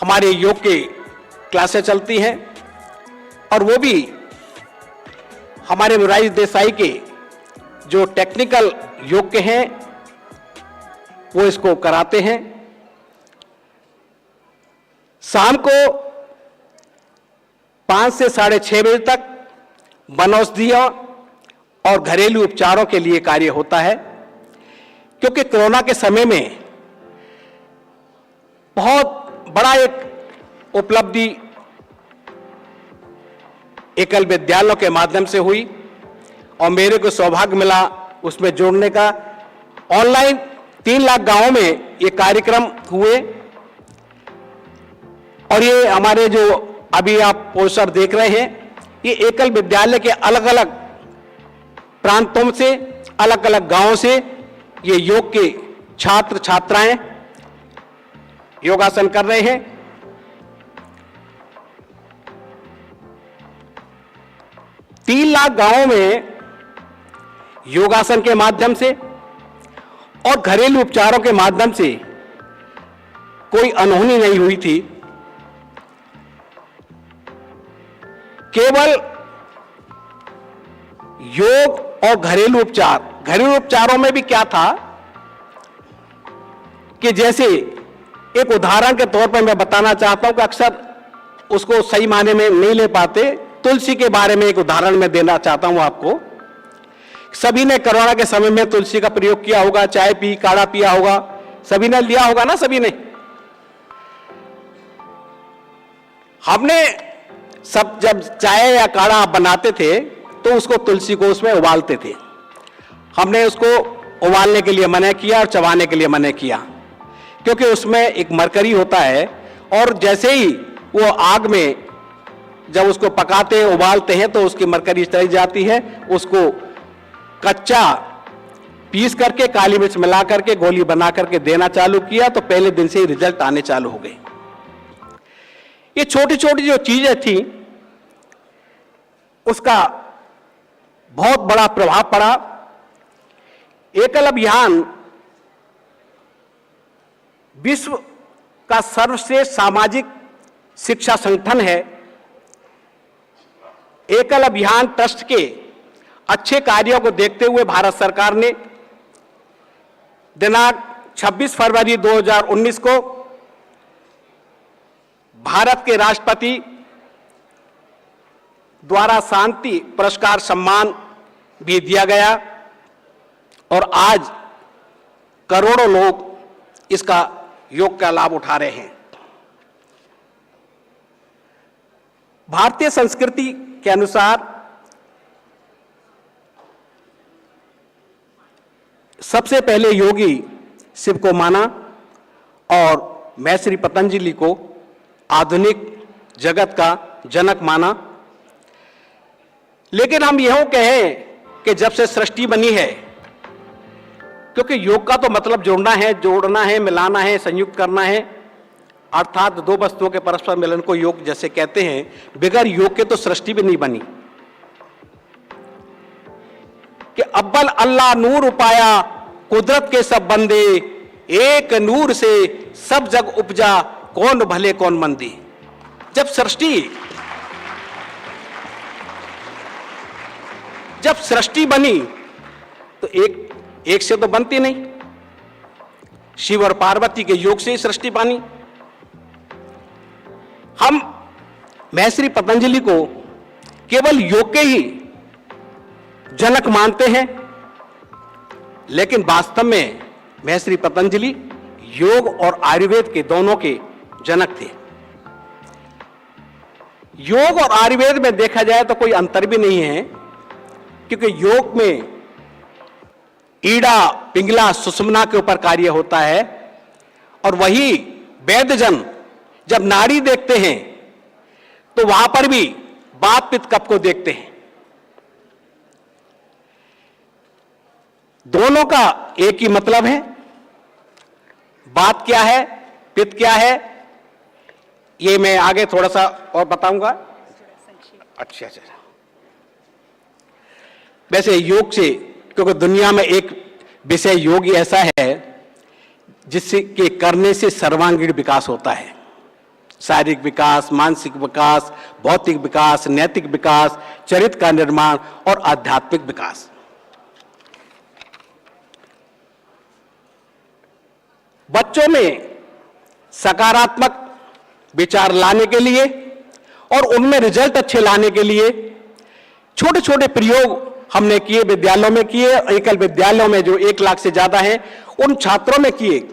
हमारे योग के क्लासें चलती हैं, और वो भी हमारे मोरारजी देसाई के जो टेक्निकल योग के हैं वो इसको कराते हैं। शाम को 5 से 6:30 बजे तक वनौषधियों और घरेलू उपचारों के लिए कार्य होता है, क्योंकि कोरोना के समय में बहुत बड़ा एक उपलब्धि एकल विद्यालयों के माध्यम से हुई और मेरे को सौभाग्य मिला उसमें जोड़ने का। ऑनलाइन 3 लाख गांवों में ये कार्यक्रम हुए, और ये हमारे जो अभी आप पोस्टर देख रहे हैं, ये एकल विद्यालय के अलग अलग प्रांतों से, अलग अलग गांवों से ये योग के छात्र छात्राएं योगासन कर रहे हैं। 3 लाख गांवों में योगासन के माध्यम से और घरेलू उपचारों के माध्यम से कोई अनहोनी नहीं हुई थी। केवल योग और घरेलू उपचारों में भी क्या था कि जैसे एक उदाहरण के तौर पर मैं बताना चाहता हूं कि अक्सर उसको सही मायने में नहीं ले पाते। तुलसी के बारे में एक उदाहरण मैं देना चाहता हूं आपको। सभी ने कोरोना के समय में तुलसी का प्रयोग किया होगा, चाय पी, काढ़ा पिया होगा, सभी ने लिया होगा ना। सभी ने, हमने सब जब चाय या काढ़ा बनाते थे तो उसको तुलसी को उसमें उबालते थे। हमने उसको उबालने के लिए मना किया और चबाने के लिए मना किया, क्योंकि उसमें एक मरकरी होता है, और जैसे ही वो आग में जब उसको पकाते हैं, उबालते हैं, तो उसकी मरकरी चली जाती है। उसको कच्चा पीस करके काली मिर्च मिला करके गोली बना करके देना चालू किया, तो पहले दिन से ही रिजल्ट आने चालू हो गए। ये छोटी छोटी जो चीजें थी उसका बहुत बड़ा प्रभाव पड़ा। एकल अभियान विश्व का सर्वश्रेष्ठ सामाजिक शिक्षा संगठन है। एकल अभियान ट्रस्ट के अच्छे कार्यों को देखते हुए भारत सरकार ने दिनांक 26 फरवरी 2019 को भारत के राष्ट्रपति द्वारा शांति पुरस्कार सम्मान भी दिया गया। और आज करोड़ों लोग इसका योग का लाभ उठा रहे हैं। भारतीय संस्कृति के अनुसार सबसे पहले योगी शिव को माना और महर्षि पतंजलि को आधुनिक जगत का जनक माना। लेकिन हम यह कहें कि जब से सृष्टि बनी है, क्योंकि योग का तो मतलब जोड़ना है, मिलाना है, संयुक्त करना है, अर्थात दो वस्तुओं के परस्पर मिलन को योग जैसे कहते हैं। बगैर योग के तो सृष्टि भी नहीं बनी। कि अव्वल अल्लाह नूर उपाया, कुदरत के सब बंदे, एक नूर से सब जग उपजा, कौन भले कौन मंदी। जब सृष्टि बनी तो एक से तो बनती नहीं। शिव और पार्वती के योग से ही सृष्टि बनी। हम महर्षि पतंजलि को केवल योग के ही जनक मानते हैं, लेकिन वास्तव में महर्षि पतंजलि योग और आयुर्वेद के दोनों के जनक थे। योग और आयुर्वेद में देखा जाए तो कोई अंतर भी नहीं है, क्योंकि योग में ईड़ा, पिंगला, सुषुम्ना के ऊपर कार्य होता है, और वही वैद्यजन जब नाड़ी देखते हैं तो वहां पर भी वात पित्त कफ को देखते हैं। दोनों का एक ही मतलब है। बात क्या है, पित्त क्या है, ये मैं आगे थोड़ा सा और बताऊंगा। अच्छा। वैसे योग से, क्योंकि दुनिया में एक विषय योग ऐसा है जिससे के करने से सर्वांगीण विकास होता है। शारीरिक विकास, मानसिक विकास, भौतिक विकास, नैतिक विकास, चरित्र का निर्माण और आध्यात्मिक विकास। बच्चों में सकारात्मक विचार लाने के लिए और उनमें रिजल्ट अच्छे लाने के लिए छोटे छोटे प्रयोग हमने किए, विद्यालयों में किए, एकल विद्यालयों में जो 1 लाख से ज्यादा हैं उन छात्रों में किए।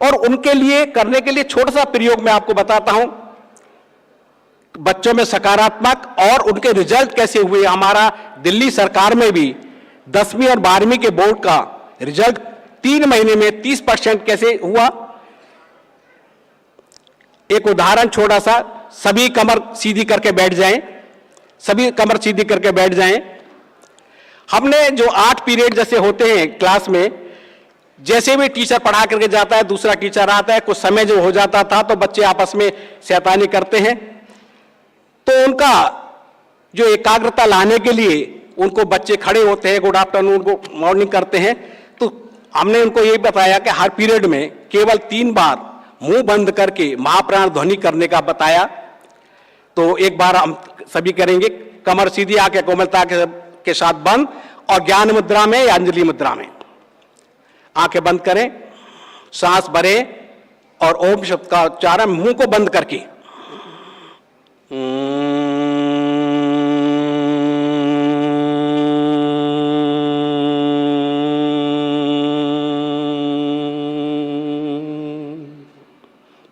और उनके लिए करने के लिए छोटा सा प्रयोग मैं आपको बताता हूं, बच्चों में सकारात्मक और उनके रिजल्ट कैसे हुए। हमारा दिल्ली सरकार में भी 10वीं और 12वीं के बोर्ड का रिजल्ट 3 महीने में 30% कैसे हुआ। एक उदाहरण छोटा सा, सभी कमर सीधी करके बैठ जाएं। हमने जो 8 पीरियड जैसे होते हैं क्लास में, जैसे भी टीचर पढ़ा करके जाता है, दूसरा टीचर आता है, कुछ समय जो हो जाता था तो बच्चे आपस में शैतानी करते हैं, तो उनका जो एकाग्रता लाने के लिए उनको बच्चे खड़े होते हैं, गुड आफ्टरनून, गुड मॉर्निंग करते हैं। तो हमने उनको ये बताया कि हर पीरियड में केवल 3 बार मुंह बंद करके महाप्राण ध्वनि करने का बताया। तो एक बार हम सभी करेंगे, कमर सीधी आके कोमलता के साथ बंद, और ज्ञान मुद्रा में या अंजलि मुद्रा में आंखें बंद करें, सांस भरें और ओम शब्द का उच्चारण मुंह को बंद करके।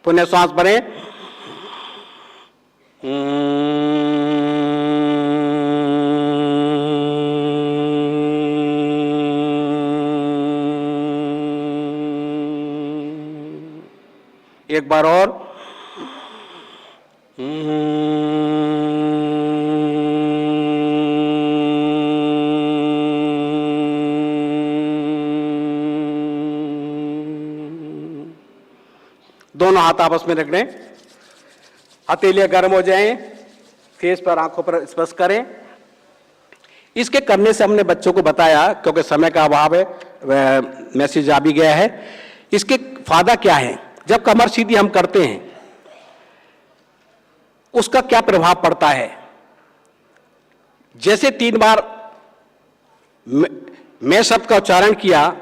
पुनः सांस भरें, एक बार और, दोनों हाथ आपस में रख लें, हथेलियां गर्म हो जाएं, फेस पर, आंखों पर स्पर्श करें। इसके करने से हमने बच्चों को बताया, क्योंकि समय का अभाव है, मैसेज आ भी गया है। इसके फायदा क्या है, जब कमर सीधी हम करते हैं उसका क्या प्रभाव पड़ता है। जैसे 3 बार मैं शब्द का उच्चारण किया,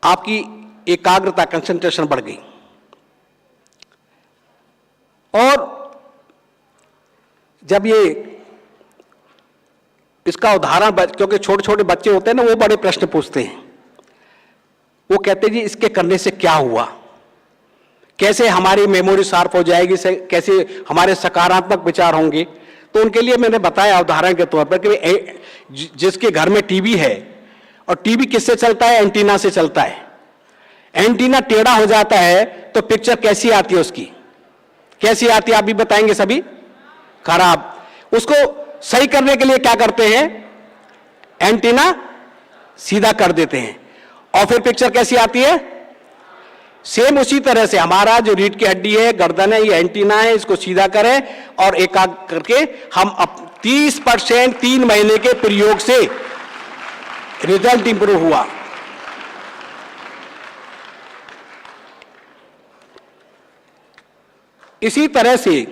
आपकी एकाग्रता, कंसंट्रेशन बढ़ गई। और जब ये इसका उदाहरण, क्योंकि छोटे छोटे बच्चे होते हैं ना, वो बड़े प्रश्न पूछते हैं। वो कहते हैं जी इसके करने से क्या हुआ, कैसे हमारी मेमोरी शार्प हो जाएगी, कैसे हमारे सकारात्मक विचार होंगे। तो उनके लिए मैंने बताया उदाहरण के तौर पर कि जिसके घर में टीवी है, और टीवी किससे चलता है, एंटीना से चलता है। एंटीना टेढ़ा हो जाता है तो पिक्चर कैसी आती है, उसकी कैसी आती है आप भी बताएंगे सभी, खराब। उसको सही करने के लिए क्या करते हैं, एंटीना सीधा कर देते हैं, और फिर पिक्चर कैसी आती है। सेम उसी तरह से हमारा जो रीढ़ की हड्डी है, गर्दन है, ये एंटीना है, इसको सीधा करें और एकाग्र करके हम 30% 3 महीने के प्रयोग से रिजल्ट इंप्रूव हुआ। इसी तरह से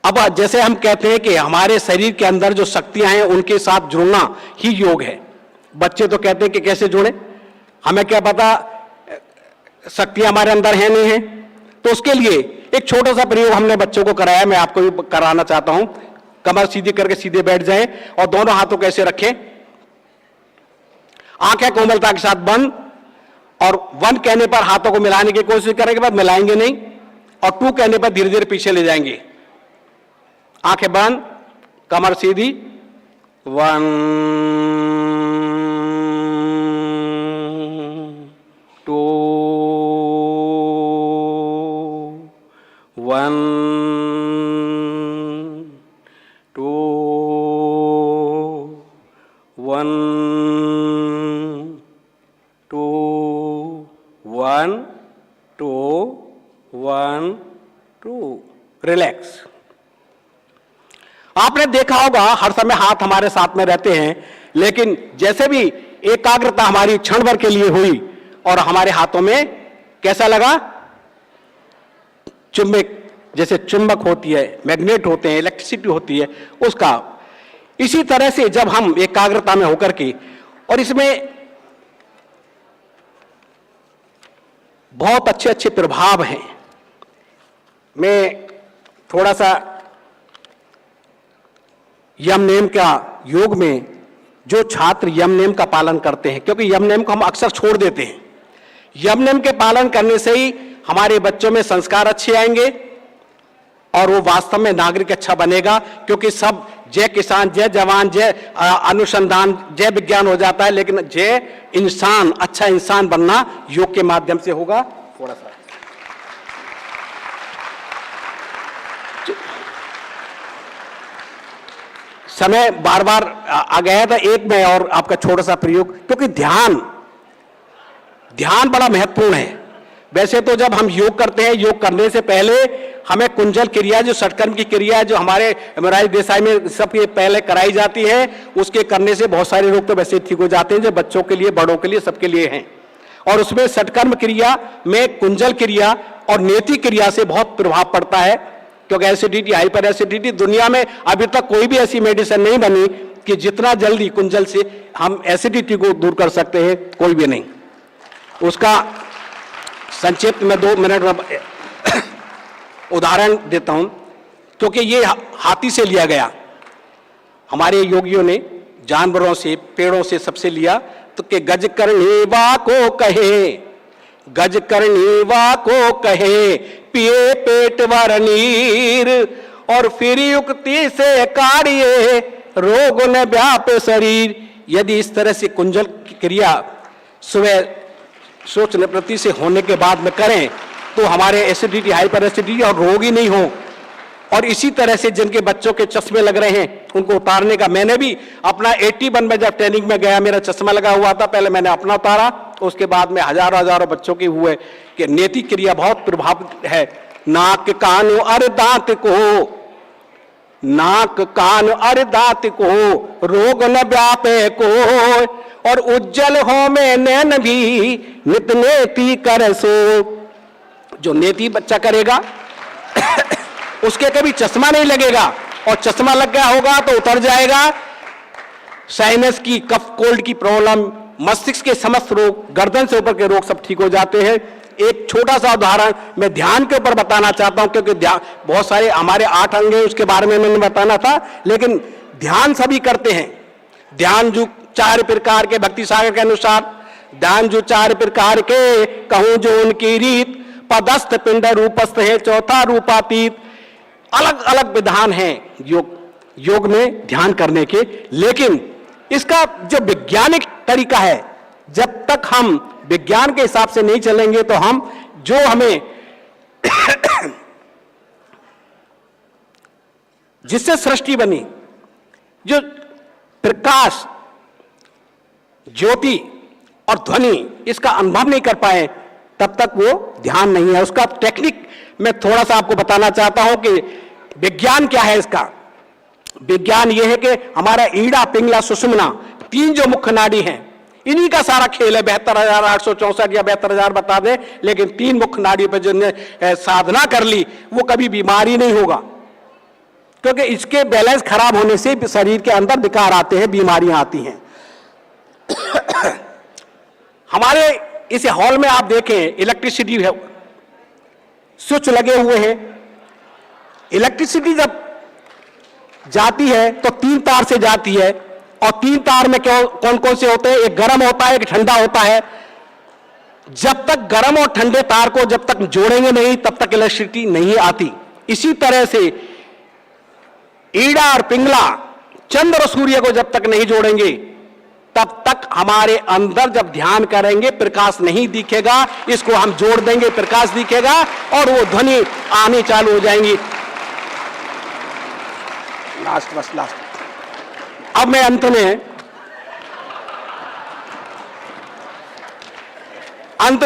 अब जैसे हम कहते हैं कि हमारे शरीर के अंदर जो शक्तियां हैं उनके साथ जुड़ना ही योग है। बच्चे तो कहते हैं कि कैसे जुड़े, हमें क्या पता शक्तियां हमारे अंदर है नहीं है। तो उसके लिए एक छोटा सा प्रयोग हमने बच्चों को कराया, मैं आपको भी कराना चाहता हूं। कमर सीधी करके सीधे बैठ जाएं और दोनों हाथों को ऐसे रखें, आंखें कोमलता के साथ बंद, और 1 कहने पर हाथों को मिलाने की कोशिश करेंगे, बाद मिलाएंगे नहीं, और 2 कहने पर धीरे धीरे पीछे ले जाएंगे। आंखें बंद, कमर सीधी, 1 2 1 2 1 2 1 2 1 2। रिलैक्स। आपने देखा होगा हर समय हाथ हमारे साथ में रहते हैं, लेकिन जैसे भी एकाग्रता हमारी क्षण भर के लिए हुई और हमारे हाथों में कैसा लगा, चुंबक, जैसे चुंबक होती है, मैग्नेट होते हैं, इलेक्ट्रिसिटी होती है उसका। इसी तरह से जब हम एकाग्रता में होकर के, और इसमें बहुत अच्छे अच्छे प्रभाव हैं। मैं थोड़ा सा यम नियम का, योग में जो छात्र यम नियम का पालन करते हैं, क्योंकि यम नियम को हम अक्सर छोड़ देते हैं, यम नियम के पालन करने से ही हमारे बच्चों में संस्कार अच्छे आएंगे और वो वास्तव में नागरिक अच्छा बनेगा। क्योंकि सब जय किसान, जय जवान, जय अनुसंधान, जय विज्ञान हो जाता है, लेकिन जय इंसान, अच्छा इंसान बनना योग के माध्यम से होगा। थोड़ा सा समय बार बार आ गया था, एक में और आपका छोटा सा प्रयोग, क्योंकि ध्यान बड़ा महत्वपूर्ण है। वैसे तो जब हम योग करते हैं, योग करने से पहले हमें कुंजल क्रिया, जो षटकर्म की क्रिया है, जो हमारे मोरारजी देसाई में सबके पहले कराई जाती है, उसके करने से बहुत सारे रोग तो वैसे ठीक हो जाते हैं, जो बच्चों के लिए, बड़ों के लिए, सबके लिए हैं। और उसमें षटकर्म क्रिया में कुंजल क्रिया और नेति क्रिया से बहुत प्रभाव पड़ता है। क्योंकि एसिडिटी, हाइपर एसिडिटी, दुनिया में अभी तक कोई भी ऐसी मेडिसिन नहीं बनी कि जितना जल्दी कुंजल से हम एसिडिटी को दूर कर सकते हैं, कोई भी नहीं। उसका संक्षिप्त में 2 मिनट में उदाहरण देता हूं, क्योंकि ये हाथी से लिया गया। हमारे योगियों ने जानवरों से, पेड़ों से, सबसे लिया। तो कि गज करने वा को कहे, गज करने वा को कहे, पिए पेट वर नीर, और फिर युक्ति से काढ़िए, रोग न व्यापे शरीर। यदि इस तरह से कुंजल की क्रिया सुबह सोच निवृत्ति से होने के बाद में करें, तो हमारे एसिडिटी, हाइपर एसिडिटी और रोग ही नहीं हो। और इसी तरह से जिनके बच्चों के चश्मे लग रहे हैं, उनको उतारने का, मैंने भी अपना 81 में जब ट्रेनिंग में गया, मेरा चश्मा लगा हुआ था, पहले मैंने अपना उतारा, उसके बाद में हजारों बच्चों के हुए। कि नेति क्रिया बहुत प्रभावित है। नाक कान और दांत को, नाक कान और दांत को, रोग न व्यापे को, और उज्जवल हो में नैन भी, नित नेति कर सो। जो नेति बच्चा करेगा उसके कभी चश्मा नहीं लगेगा, और चश्मा लग गया होगा तो उतर जाएगा। साइनस की, कफ कोल्ड की प्रॉब्लम, मस्तिष्क के समस्त रोग, गर्दन से ऊपर के रोग सब ठीक हो जाते हैं। एक छोटा सा उदाहरण मैं ध्यान के ऊपर बताना चाहता हूं, क्योंकि बहुत सारे हमारे 8 अंग हैं, उसके बारे में मैंने बताना था, लेकिन ध्यान सभी करते हैं। ध्यान जो 4 प्रकार के भक्ति सागर के अनुसार, ध्यान जो 4 प्रकार के कहूं जो उनकी रीत, पदस्थ पिंड रूपस्थ है चौथा रूपातीत। अलग अलग विधान हैं योग में ध्यान करने के, लेकिन इसका जो वैज्ञानिक तरीका है, जब तक हम विज्ञान के हिसाब से नहीं चलेंगे तो हम जो हमें जिससे सृष्टि बनी, जो प्रकाश, ज्योति और ध्वनि, इसका अनुभव नहीं कर पाए, तब तक वो ध्यान नहीं है। उसका टेक्निक मैं थोड़ा सा आपको बताना चाहता हूं कि विज्ञान क्या है इसका। विज्ञान ये है कि हमारा ईड़ा, पिंगला, सुषुम्ना, 3 जो मुख्य नाड़ी हैं, इन्हीं का सारा खेल है। 72,864 या 72,000 बता दें, लेकिन 3 मुख्य नाड़ी पर जिन्होंने साधना कर ली वो कभी बीमारी नहीं होगा, क्योंकि इसके बैलेंस खराब होने से शरीर के अंदर विकार आते हैं, बीमारियां आती हैं। हमारे इस हॉल में आप देखें, इलेक्ट्रिसिटी है, स्विच लगे हुए हैं। इलेक्ट्रिसिटी जब जाती है तो 3 तार से जाती है, और 3 तार में कौन कौन से होते हैं? एक गर्म होता है, एक ठंडा होता है। जब तक गर्म और ठंडे तार को जब तक जोड़ेंगे नहीं, तब तक इलेक्ट्रिसिटी नहीं आती। इसी तरह से ईड़ा और पिंगला, चंद्र और सूर्य को जब तक नहीं जोड़ेंगे, तब तक हमारे अंदर जब ध्यान करेंगे प्रकाश नहीं दिखेगा। इसको हम जोड़ देंगे, प्रकाश दिखेगा और वो ध्वनि आनी चालू हो जाएंगी। लास्ट अब मैं अंत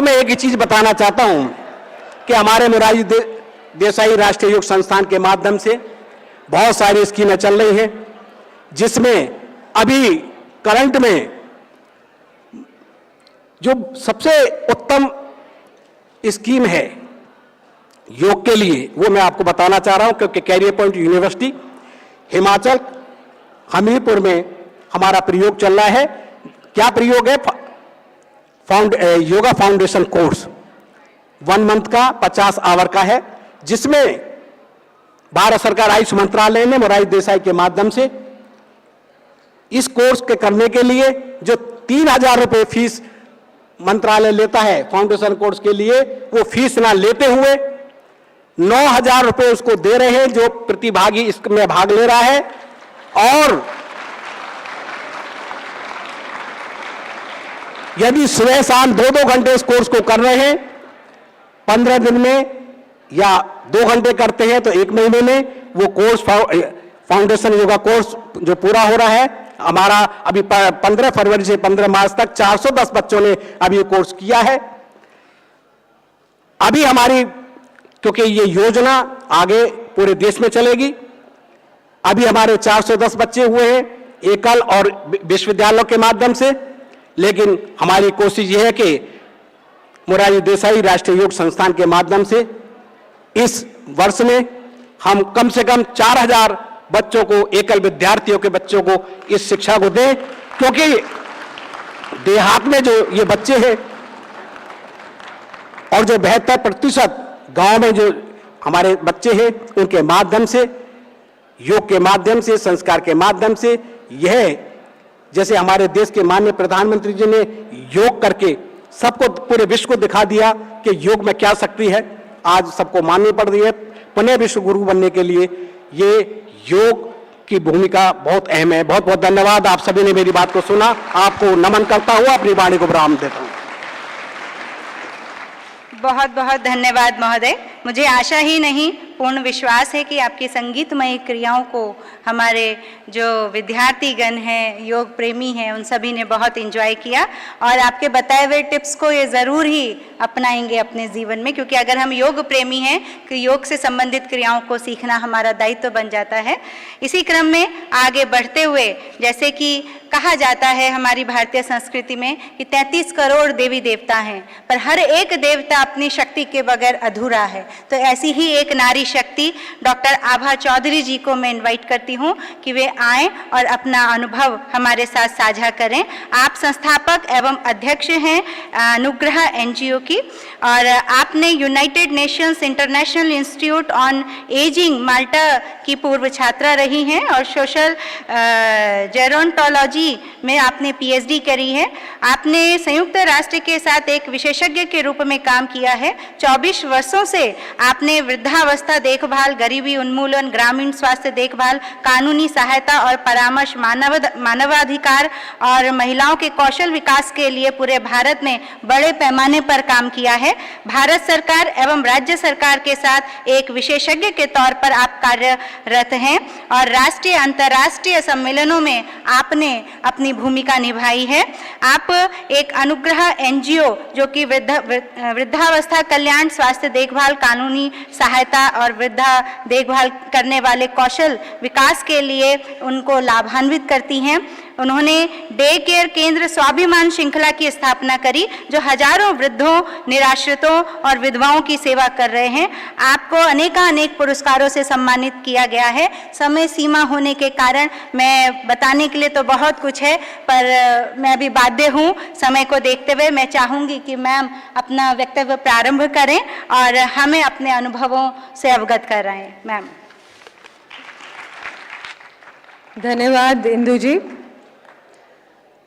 में एक ही चीज बताना चाहता हूं कि हमारे मोरारजी देसाई राष्ट्रीय योग संस्थान के माध्यम से बहुत सारी स्कीमें चल रही हैं, जिसमें अभी करंट में जो सबसे उत्तम स्कीम है योग के लिए, वो मैं आपको बताना चाह रहा हूं, क्योंकि career point university Himachal Hamirpur में हमारा प्रयोग चल रहा है। क्या प्रयोग है? योगा फाउंडेशन कोर्स 1 मंथ का 50 आवर का है, जिसमें भारत सरकार आयुष मंत्रालय ने मोरारजी देसाई के माध्यम से इस कोर्स के करने के लिए जो 3,000 रुपए फीस मंत्रालय लेता है फाउंडेशन कोर्स के लिए, वो फीस ना लेते हुए 9,000 रुपए उसको दे रहे हैं जो प्रतिभागी इसमें भाग ले रहा है। और यदि सुबह शाम 2-2 घंटे इस कोर्स को कर रहे हैं 15 दिन में, या 2 घंटे करते हैं तो 1 महीने में वो कोर्स फाउंडेशन योगा कोर्स जो पूरा हो रहा है हमारा, अभी 15 फरवरी से 15 मार्च तक 410 बच्चों ने अभी ये कोर्स किया है। अभी हमारी, क्योंकि ये योजना आगे पूरे देश में चलेगी, अभी हमारे 410 बच्चे हुए हैं एकल और विश्वविद्यालयों के माध्यम से, लेकिन हमारी कोशिश ये है कि मोरारजी देसाई राष्ट्रीय योग संस्थान के माध्यम से इस वर्ष में हम कम से कम 4,000 बच्चों को, एकल विद्यार्थियों के बच्चों को इस शिक्षा को दें, क्योंकि देहात में जो ये बच्चे हैं और जो 72% गांव में जो हमारे बच्चे हैं, उनके माध्यम से, योग के माध्यम से, संस्कार के माध्यम से, यह जैसे हमारे देश के माननीय प्रधानमंत्री जी ने योग करके सबको, पूरे विश्व को दिखा दिया कि योग में क्या शक्ति है, आज सबको माननी पड़ रही है। पुनः विश्व गुरु बनने के लिए ये योग की भूमिका बहुत अहम है। बहुत बहुत धन्यवाद, आप सभी ने मेरी बात को सुना। आपको नमन करता हुआ अपनी वाणी को विराम देता हूं। बहुत बहुत धन्यवाद महोदय। मुझे आशा ही नहीं, पूर्ण विश्वास है कि आपकी संगीतमय क्रियाओं को हमारे जो विद्यार्थीगण हैं, योग प्रेमी हैं, उन सभी ने बहुत एंजॉय किया और आपके बताए हुए टिप्स को ये ज़रूर ही अपनाएंगे अपने जीवन में, क्योंकि अगर हम योग प्रेमी हैं कि योग से संबंधित क्रियाओं को सीखना हमारा दायित्व बन जाता है। इसी क्रम में आगे बढ़ते हुए, जैसे कि कहा जाता है हमारी भारतीय संस्कृति में कि 33 करोड़ देवी देवता हैं, पर हर एक देवता अपनी शक्ति के बगैर अधूरा है। तो ऐसी ही एक नारी शक्ति डॉक्टर आभा चौधरी जी को मैं इनवाइट करती हूँ कि वे आएं और अपना अनुभव हमारे साथ साझा करें। आप संस्थापक एवं अध्यक्ष हैं अनुग्रह एनजीओ की, और आपने United Nations International Institute on Ageing Malta की पूर्व छात्रा रही हैं और सोशल जेरोंटोलॉजी में आपने पीएचडी करी है। आपने संयुक्त राष्ट्र के साथ एक विशेषज्ञ के रूप में काम किया है। 24 वर्षों से आपने वृद्धावस्था देखभाल, गरीबी उन्मूलन, ग्रामीण स्वास्थ्य देखभाल, कानूनी सहायता और परामर्श, मानवाधिकार और महिलाओं के कौशल विकास के लिए पूरे भारत में बड़े पैमाने पर काम किया है। भारत सरकार एवं राज्य सरकार के साथ एक विशेषज्ञ के तौर पर आप कार्यरत हैं और राष्ट्रीय अंतर्राष्ट्रीय सम्मेलनों में आपने अपनी भूमिका निभाई है। आप एक अनुग्रह एनजीओ जो कि वृद्धावस्था कल्याण, स्वास्थ्य देखभाल, कानूनी सहायता और वृद्धा देखभाल करने वाले कौशल विकास के लिए उनको लाभान्वित करती हैं। उन्होंने डे केयर केंद्र स्वाभिमान श्रृंखला की स्थापना करी जो हजारों वृद्धों, निराश्रितों और विधवाओं की सेवा कर रहे हैं। आपको अनेक पुरस्कारों से सम्मानित किया गया है। समय सीमा होने के कारण मैं बताने के लिए तो बहुत कुछ है, पर मैं भी बाध्य हूँ। समय को देखते हुए मैं चाहूँगी कि मैम अपना वक्तव्य प्रारंभ करें और हमें अपने अनुभवों से अवगत कराएं। मैम। धन्यवाद इंदु जी।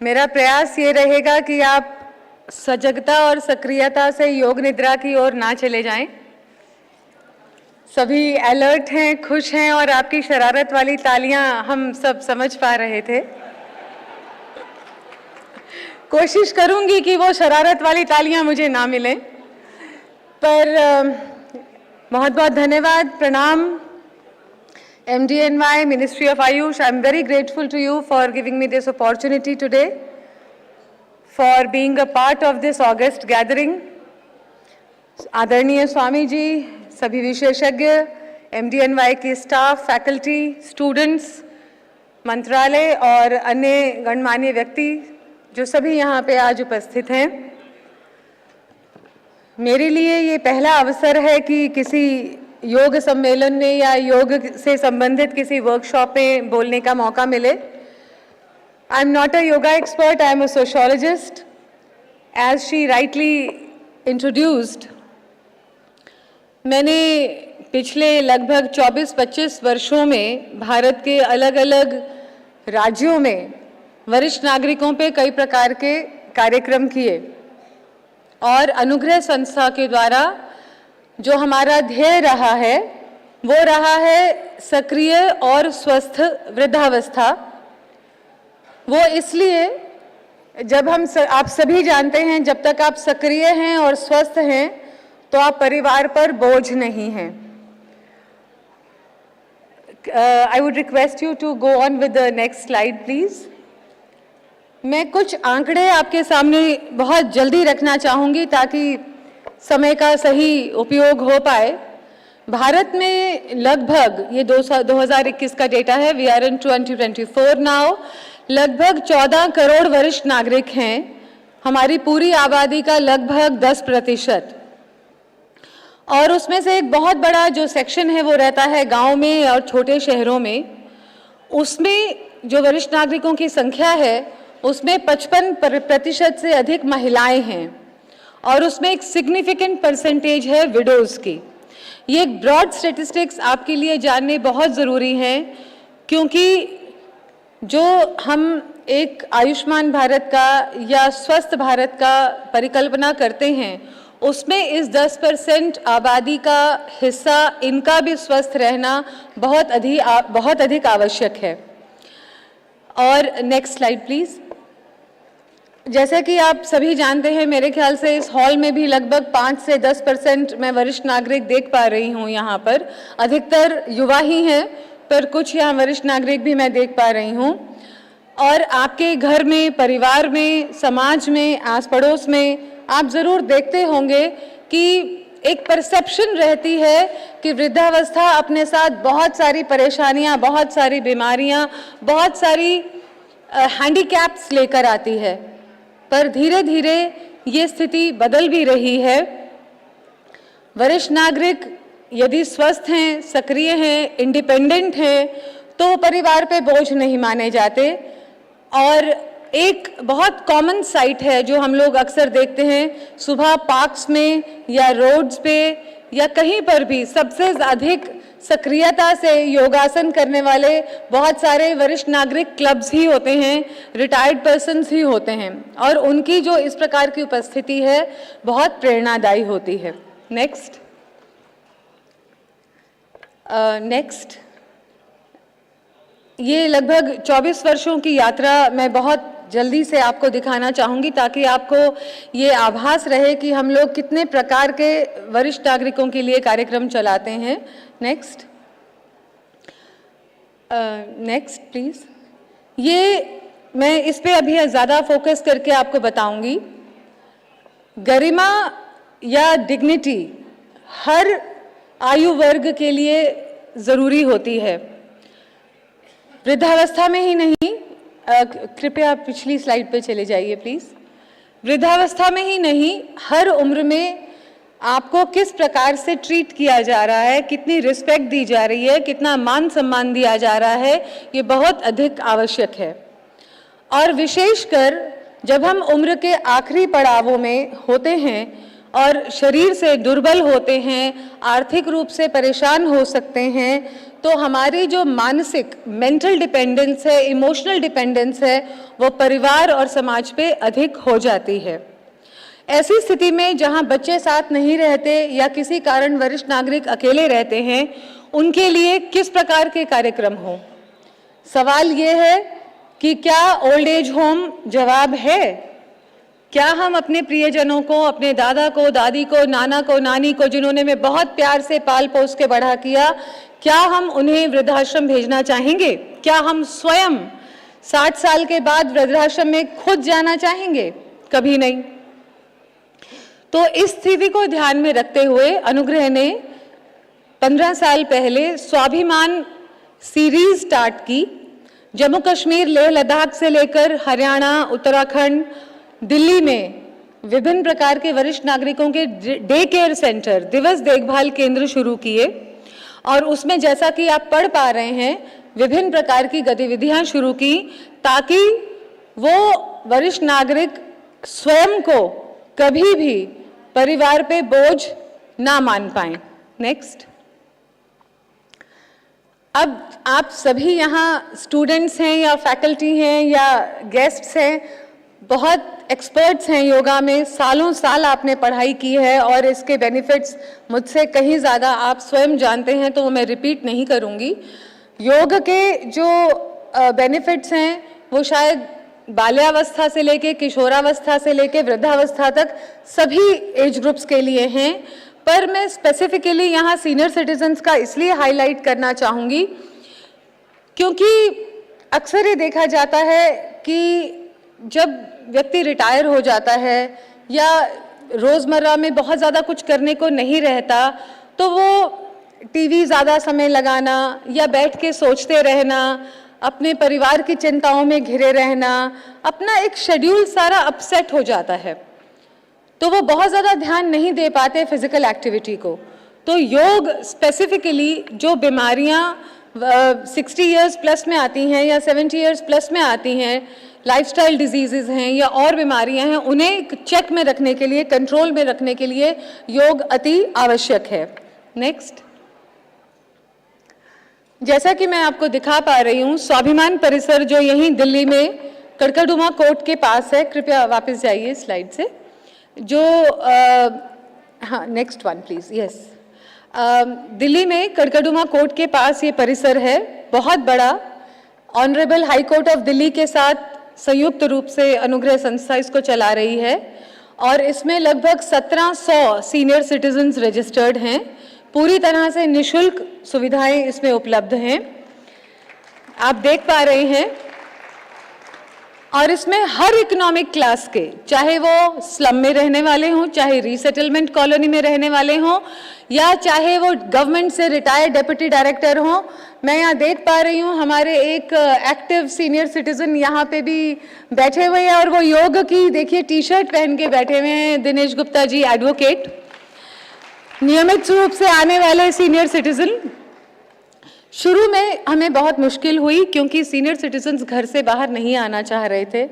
मेरा प्रयास ये रहेगा कि आप सजगता और सक्रियता से योग निद्रा की ओर ना चले जाएं। सभी अलर्ट हैं, खुश हैं और आपकी शरारत वाली तालियां हम सब समझ पा रहे थे। कोशिश करूंगी कि वो शरारत वाली तालियां मुझे ना मिलें, पर बहुत बहुत धन्यवाद, प्रणाम। MDNY, Ministry of Ayush, I am very grateful to you for giving me this opportunity today, for being a part of this August gathering. आदरणीय स्वामी जी, सभी विशेषज्ञ, MDNY की स्टाफ, फैकल्टी, स्टूडेंट्स, मंत्रालय और अन्य गणमान्य व्यक्ति जो सभी यहाँ पे आज उपस्थित हैं, मेरे लिए ये पहला अवसर है कि किसी योग सम्मेलन में या योग से संबंधित किसी वर्कशॉप में बोलने का मौका मिले। I am not a yoga expert, I am a sociologist, as she rightly introduced. मैंने पिछले लगभग 24-25 वर्षों में भारत के अलग अलग राज्यों में वरिष्ठ नागरिकों पे कई प्रकार के कार्यक्रम किए और अनुग्रह संस्था के द्वारा जो हमारा ध्येय रहा है वो रहा है सक्रिय और स्वस्थ वृद्धावस्था। वो इसलिए जब आप सभी जानते हैं जब तक आप सक्रिय हैं और स्वस्थ हैं तो आप परिवार पर बोझ नहीं हैं। I would request you to go on with the next slide please. मैं कुछ आंकड़े आपके सामने बहुत जल्दी रखना चाहूँगी ताकि समय का सही उपयोग हो पाए। भारत में लगभग, ये 2021 का डेटा है, वी आर इन 2024 नाउ, लगभग 14 करोड़ वरिष्ठ नागरिक हैं, हमारी पूरी आबादी का लगभग 10%। और उसमें से एक बहुत बड़ा जो सेक्शन है वो रहता है गांव में और छोटे शहरों में। उसमें जो वरिष्ठ नागरिकों की संख्या है उसमें 55% से अधिक महिलाएं हैं और उसमें एक सिग्निफिकेंट परसेंटेज है विडोज़ की। ये एक ब्रॉड स्टेटिस्टिक्स आपके लिए जानने बहुत ज़रूरी हैं क्योंकि जो हम एक आयुष्मान भारत का या स्वस्थ भारत का परिकल्पना करते हैं उसमें इस 10% आबादी का हिस्सा, इनका भी स्वस्थ रहना बहुत अधिक आवश्यक है। और नेक्स्ट स्लाइड प्लीज़। जैसे कि आप सभी जानते हैं, मेरे ख्याल से इस हॉल में भी लगभग 5 से 10% मैं वरिष्ठ नागरिक देख पा रही हूँ यहाँ पर। अधिकतर युवा ही हैं पर कुछ यहाँ वरिष्ठ नागरिक भी मैं देख पा रही हूँ। और आपके घर में, परिवार में, समाज में, आस पड़ोस में आप ज़रूर देखते होंगे कि एक परसेप्शन रहती है कि वृद्धावस्था अपने साथ बहुत सारी परेशानियाँ, बहुत सारी बीमारियाँ, बहुत सारी हैंडीकैप्स लेकर आती है। पर धीरे धीरे ये स्थिति बदल भी रही है। वरिष्ठ नागरिक यदि स्वस्थ हैं, सक्रिय हैं, इंडिपेंडेंट हैं, तो परिवार पे बोझ नहीं माने जाते। और एक बहुत कॉमन साइट है जो हम लोग अक्सर देखते हैं, सुबह पार्क्स में या रोड्स पे या कहीं पर भी सबसे अधिक सक्रियता से योगासन करने वाले बहुत सारे वरिष्ठ नागरिक क्लब्स ही होते हैं, रिटायर्ड पर्सन्स ही होते हैं, और उनकी जो इस प्रकार की उपस्थिति है बहुत प्रेरणादायी होती है। नेक्स्ट ये लगभग 24 वर्षों की यात्रा मैं बहुत जल्दी से आपको दिखाना चाहूँगी ताकि आपको ये आभास रहे कि हम लोग कितने प्रकार के वरिष्ठ नागरिकों के लिए कार्यक्रम चलाते हैं। Next please. ये मैं इस पे अभी ज़्यादा फोकस करके आपको बताऊंगी। गरिमा या डिग्निटी हर आयु वर्ग के लिए ज़रूरी होती है, वृद्धावस्था में ही नहीं। कृपया आप पिछली स्लाइड पे चले जाइए प्लीज़। वृद्धावस्था में ही नहीं, हर उम्र में आपको किस प्रकार से ट्रीट किया जा रहा है, कितनी रिस्पेक्ट दी जा रही है, कितना मान सम्मान दिया जा रहा है, ये बहुत अधिक आवश्यक है। और विशेषकर जब हम उम्र के आखिरी पड़ावों में होते हैं और शरीर से दुर्बल होते हैं, आर्थिक रूप से परेशान हो सकते हैं, तो हमारी जो मानसिक मेंटल डिपेंडेंस है, इमोशनल डिपेंडेंस है, वो परिवार और समाज पे अधिक हो जाती है। ऐसी स्थिति में जहां बच्चे साथ नहीं रहते या किसी कारण वरिष्ठ नागरिक अकेले रहते हैं, उनके लिए किस प्रकार के कार्यक्रम हो? सवाल ये है कि क्या ओल्ड एज होम जवाब है? क्या हम अपने प्रियजनों को, अपने दादा को, दादी को, नाना को, नानी को, जिन्होंने हमें बहुत प्यार से पाल पोस के बड़ा किया, क्या हम उन्हें वृद्धाश्रम भेजना चाहेंगे? क्या हम स्वयं 60 साल के बाद वृद्धाश्रम में खुद जाना चाहेंगे? कभी नहीं। तो इस स्थिति को ध्यान में रखते हुए अनुग्रह ने 15 साल पहले स्वाभिमान सीरीज स्टार्ट की। जम्मू कश्मीर, लेह लद्दाख से लेकर हरियाणा, उत्तराखंड, दिल्ली में विभिन्न प्रकार के वरिष्ठ नागरिकों के डे केयर सेंटर, दिवस देखभाल केंद्र शुरू किए, और उसमें जैसा कि आप पढ़ पा रहे हैं, विभिन्न प्रकार की गतिविधियां शुरू की ताकि वो वरिष्ठ नागरिक स्वयं को कभी भी परिवार पे बोझ ना मान पाएं। नेक्स्ट। अब आप सभी यहाँ स्टूडेंट्स हैं या फैकल्टी हैं या गेस्ट्स हैं, बहुत एक्सपर्ट्स हैं योगा में, सालों साल आपने पढ़ाई की है और इसके बेनिफिट्स मुझसे कहीं ज़्यादा आप स्वयं जानते हैं, तो वो मैं रिपीट नहीं करूँगी। योग के जो बेनिफिट्स हैं वो शायद बाल्यावस्था से लेके, किशोरावस्था से लेके वृद्धावस्था तक सभी एज ग्रुप्स के लिए हैं, पर मैं स्पेसिफिकली यहाँ सीनियर सिटीजन्स का इसलिए हाईलाइट करना चाहूँगी क्योंकि अक्सर ये देखा जाता है कि जब व्यक्ति रिटायर हो जाता है या रोज़मर्रा में बहुत ज़्यादा कुछ करने को नहीं रहता, तो वो टीवी ज़्यादा समय लगाना या बैठ के सोचते रहना, अपने परिवार की चिंताओं में घिरे रहना, अपना एक शेड्यूल सारा अपसेट हो जाता है, तो वो बहुत ज़्यादा ध्यान नहीं दे पाते फिजिकल एक्टिविटी को। तो योग स्पेसिफिकली जो बीमारियाँ 60 इयर्स प्लस में आती हैं या 70 इयर्स प्लस में आती हैं, लाइफस्टाइल डिजीज़ेज़ हैं या और बीमारियां हैं, उन्हें चेक में रखने के लिए, कंट्रोल में रखने के लिए योग अति आवश्यक है। नेक्स्ट। जैसा कि मैं आपको दिखा पा रही हूँ, स्वाभिमान परिसर जो यहीं दिल्ली में कड़कड़डुमा कोर्ट के पास है, कृपया वापस जाइए स्लाइड से, जो हाँ next one please, yes. Delhi में कड़कड़डुमा कोर्ट के पास ये परिसर है, बहुत बड़ा। Honourable high court of Delhi के साथ संयुक्त रूप से अनुग्रह संस्था इसको चला रही है और इसमें लगभग 1700 सीनियर सिटीजन्स रजिस्टर्ड हैं। पूरी तरह से निःशुल्क सुविधाएं इसमें उपलब्ध हैं, आप देख पा रहे हैं। और इसमें हर इकोनॉमिक क्लास के, चाहे वो स्लम में रहने वाले हों, चाहे रीसेटलमेंट कॉलोनी में रहने वाले हों, या चाहे वो गवर्नमेंट से रिटायर्ड डेप्यूटी डायरेक्टर हों। मैं यहाँ देख पा रही हूँ हमारे एक एक्टिव सीनियर सिटीजन यहाँ पे भी बैठे हुए हैं और वो योग की देखिए टी शर्ट पहन के बैठे हुए हैं, दिनेश गुप्ता जी, एडवोकेट। नियमित रूप से आने वाले सीनियर सिटीजन, शुरू में हमें बहुत मुश्किल हुई क्योंकि सीनियर सिटीजन्स घर से बाहर नहीं आना चाह रहे थे,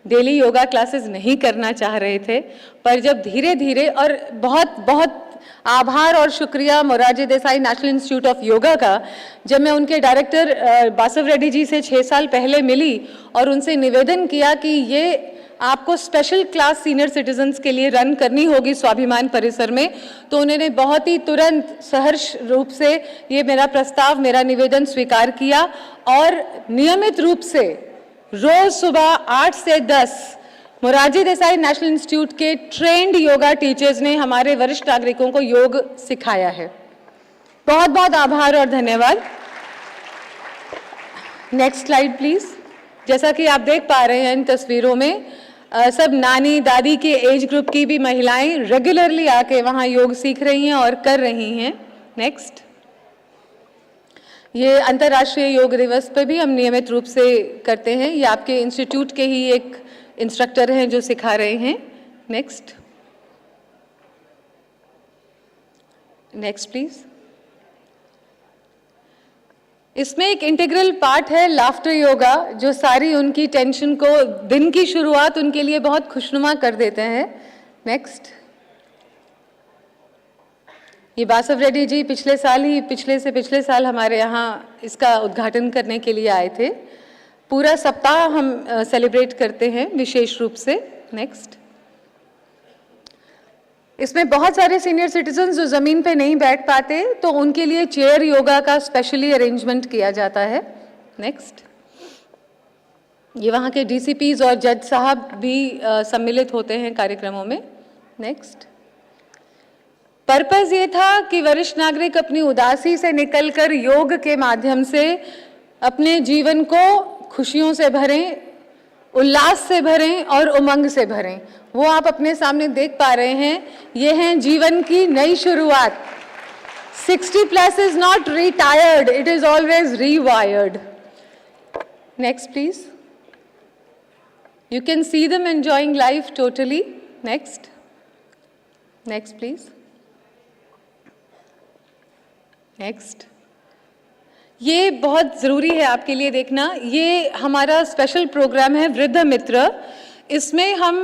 डेली योगा क्लासेस नहीं करना चाह रहे थे, पर जब धीरे धीरे, और बहुत बहुत आभार और शुक्रिया Morarji Desai national institute of yoga का, जब मैं उनके डायरेक्टर बासव रेड्डी जी से 6 साल पहले मिली और उनसे निवेदन किया कि ये आपको स्पेशल क्लास सीनियर सिटीजन्स के लिए रन करनी होगी स्वाभिमान परिसर में, तो उन्होंने बहुत ही तुरंत सहर्ष रूप से ये मेरा प्रस्ताव, मेरा निवेदन स्वीकार किया और नियमित रूप से रोज सुबह 8 से 10 मोरारजी देसाई नेशनल इंस्टीट्यूट के ट्रेंड योगा टीचर्स ने हमारे वरिष्ठ नागरिकों को योग सिखाया है। बहुत बहुत आभार और धन्यवाद। Next slide please. जैसा कि आप देख पा रहे हैं इन तस्वीरों में, सब नानी दादी के एज ग्रुप की भी महिलाएं रेगुलरली आके वहां योग सीख रही हैं और कर रही हैं। नेक्स्ट। ये अंतर्राष्ट्रीय योग दिवस पे भी हम नियमित रूप से करते हैं। ये आपके इंस्टीट्यूट के ही एक इंस्ट्रक्टर हैं जो सिखा रहे हैं। नेक्स्ट। Next please. इसमें एक इंटीग्रल पार्ट है लाफ्टर योगा, जो सारी उनकी टेंशन को, दिन की शुरुआत उनके लिए बहुत खुशनुमा कर देते हैं। नेक्स्ट। ये बासव रेड्डी जी पिछले साल हमारे यहाँ इसका उद्घाटन करने के लिए आए थे। पूरा सप्ताह हम सेलिब्रेट करते हैं विशेष रूप से। नेक्स्ट। इसमें बहुत सारे सीनियर सिटीजन्स जो ज़मीन पे नहीं बैठ पाते, तो उनके लिए चेयर योगा का स्पेशली अरेंजमेंट किया जाता है। नेक्स्ट। ये वहाँ के डीसीपीज और जज साहब भी सम्मिलित होते हैं कार्यक्रमों में। नेक्स्ट। पर्पस ये था कि वरिष्ठ नागरिक अपनी उदासी से निकलकर योग के माध्यम से अपने जीवन को खुशियों से भरें, उल्लास से भरें और उमंग से भरें। वो आप अपने सामने देख पा रहे हैं, ये हैं जीवन की नई शुरुआत। 60+ is not retired, it is always rewired. Next please. You can see them enjoying life totally. Next. Next please. Next. ये बहुत ज़रूरी है आपके लिए देखना, ये हमारा स्पेशल प्रोग्राम है वृद्ध मित्र। इसमें हम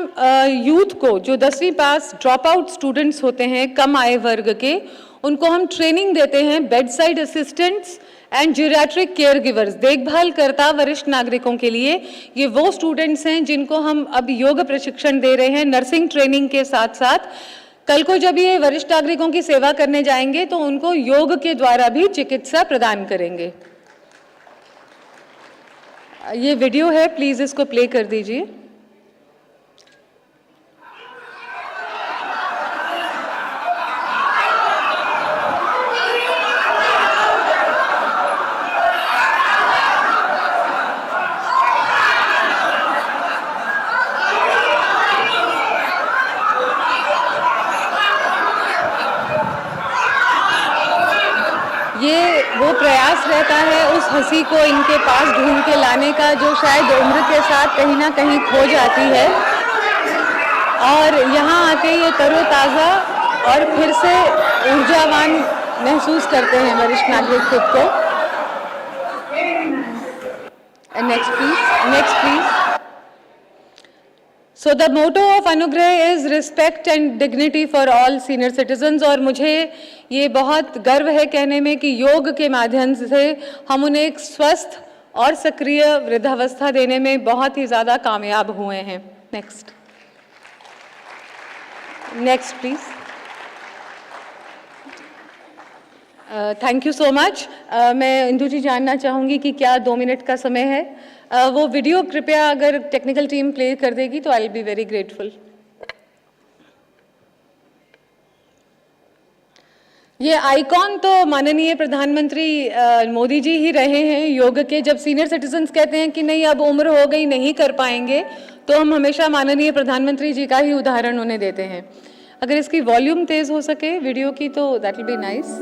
यूथ को, जो 10वीं पास ड्रॉप आउट स्टूडेंट्स होते हैं कम आय वर्ग के, उनको हम ट्रेनिंग देते हैं bed side assistants and geriatric care givers, देखभाल करता वरिष्ठ नागरिकों के लिए। ये वो स्टूडेंट्स हैं जिनको हम अब योग प्रशिक्षण दे रहे हैं नर्सिंग ट्रेनिंग के साथ साथ। कल को जब ये वरिष्ठ नागरिकों की सेवा करने जाएंगे तो उनको योग के द्वारा भी चिकित्सा प्रदान करेंगे। ये वीडियो है, प्लीज इसको प्ले कर दीजिए। ये वो प्रयास रहता है उस हंसी को इनके पास ढूंढ के लाने का, जो शायद उम्र के साथ कहीं ना कहीं खो जाती है, और यहाँ आके ये तरोताज़ा और फिर से ऊर्जावान महसूस करते हैं वरिष्ठ नागरिक खुद को। Next please. Next please. So the motto of अनुग्रह is respect and dignity for all senior citizens, और मुझे ये बहुत गर्व है कहने में कि योग के माध्यम से हम उन्हें एक स्वस्थ और सक्रिय वृद्धावस्था देने में बहुत ही ज़्यादा कामयाब हुए हैं। Next. Next please. Thank you so much. मैं इंदु जी जानना चाहूँगी कि क्या 2 मिनट का समय है? वो वीडियो कृपया अगर टेक्निकल टीम प्ले कर देगी तो I will be very grateful. ये आइकॉन तो माननीय प्रधानमंत्री मोदी जी ही रहे हैं योग के। जब सीनियर सिटीजन्स कहते हैं कि नहीं अब उम्र हो गई नहीं कर पाएंगे, तो हम हमेशा माननीय प्रधानमंत्री जी का ही उदाहरण उन्हें देते हैं। अगर इसकी वॉल्यूम तेज हो सके वीडियो की तो that will be nice.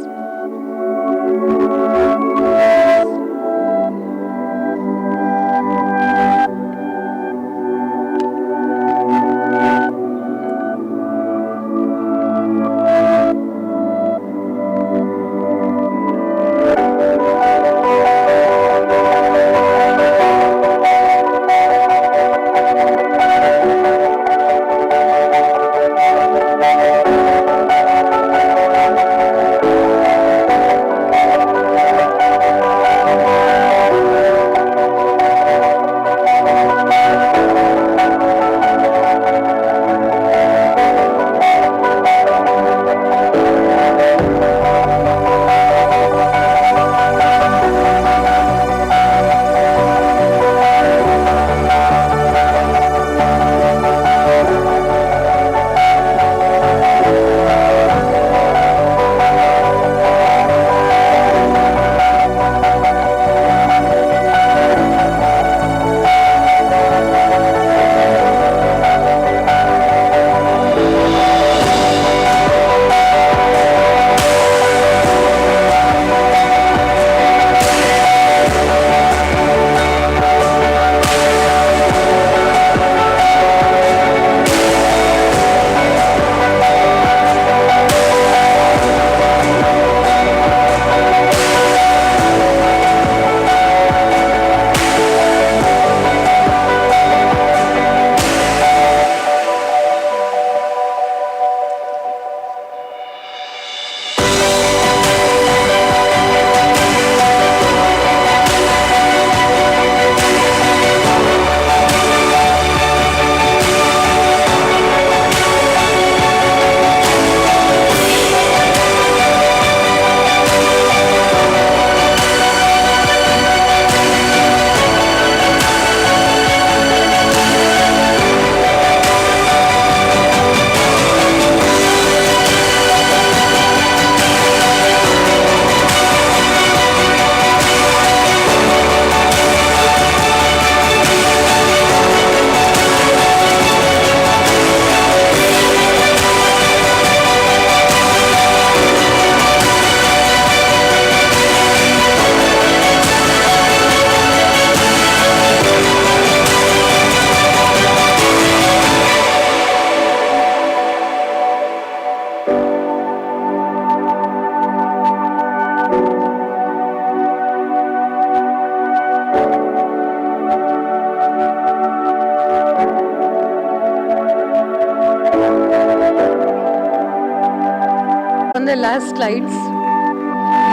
On the last slides.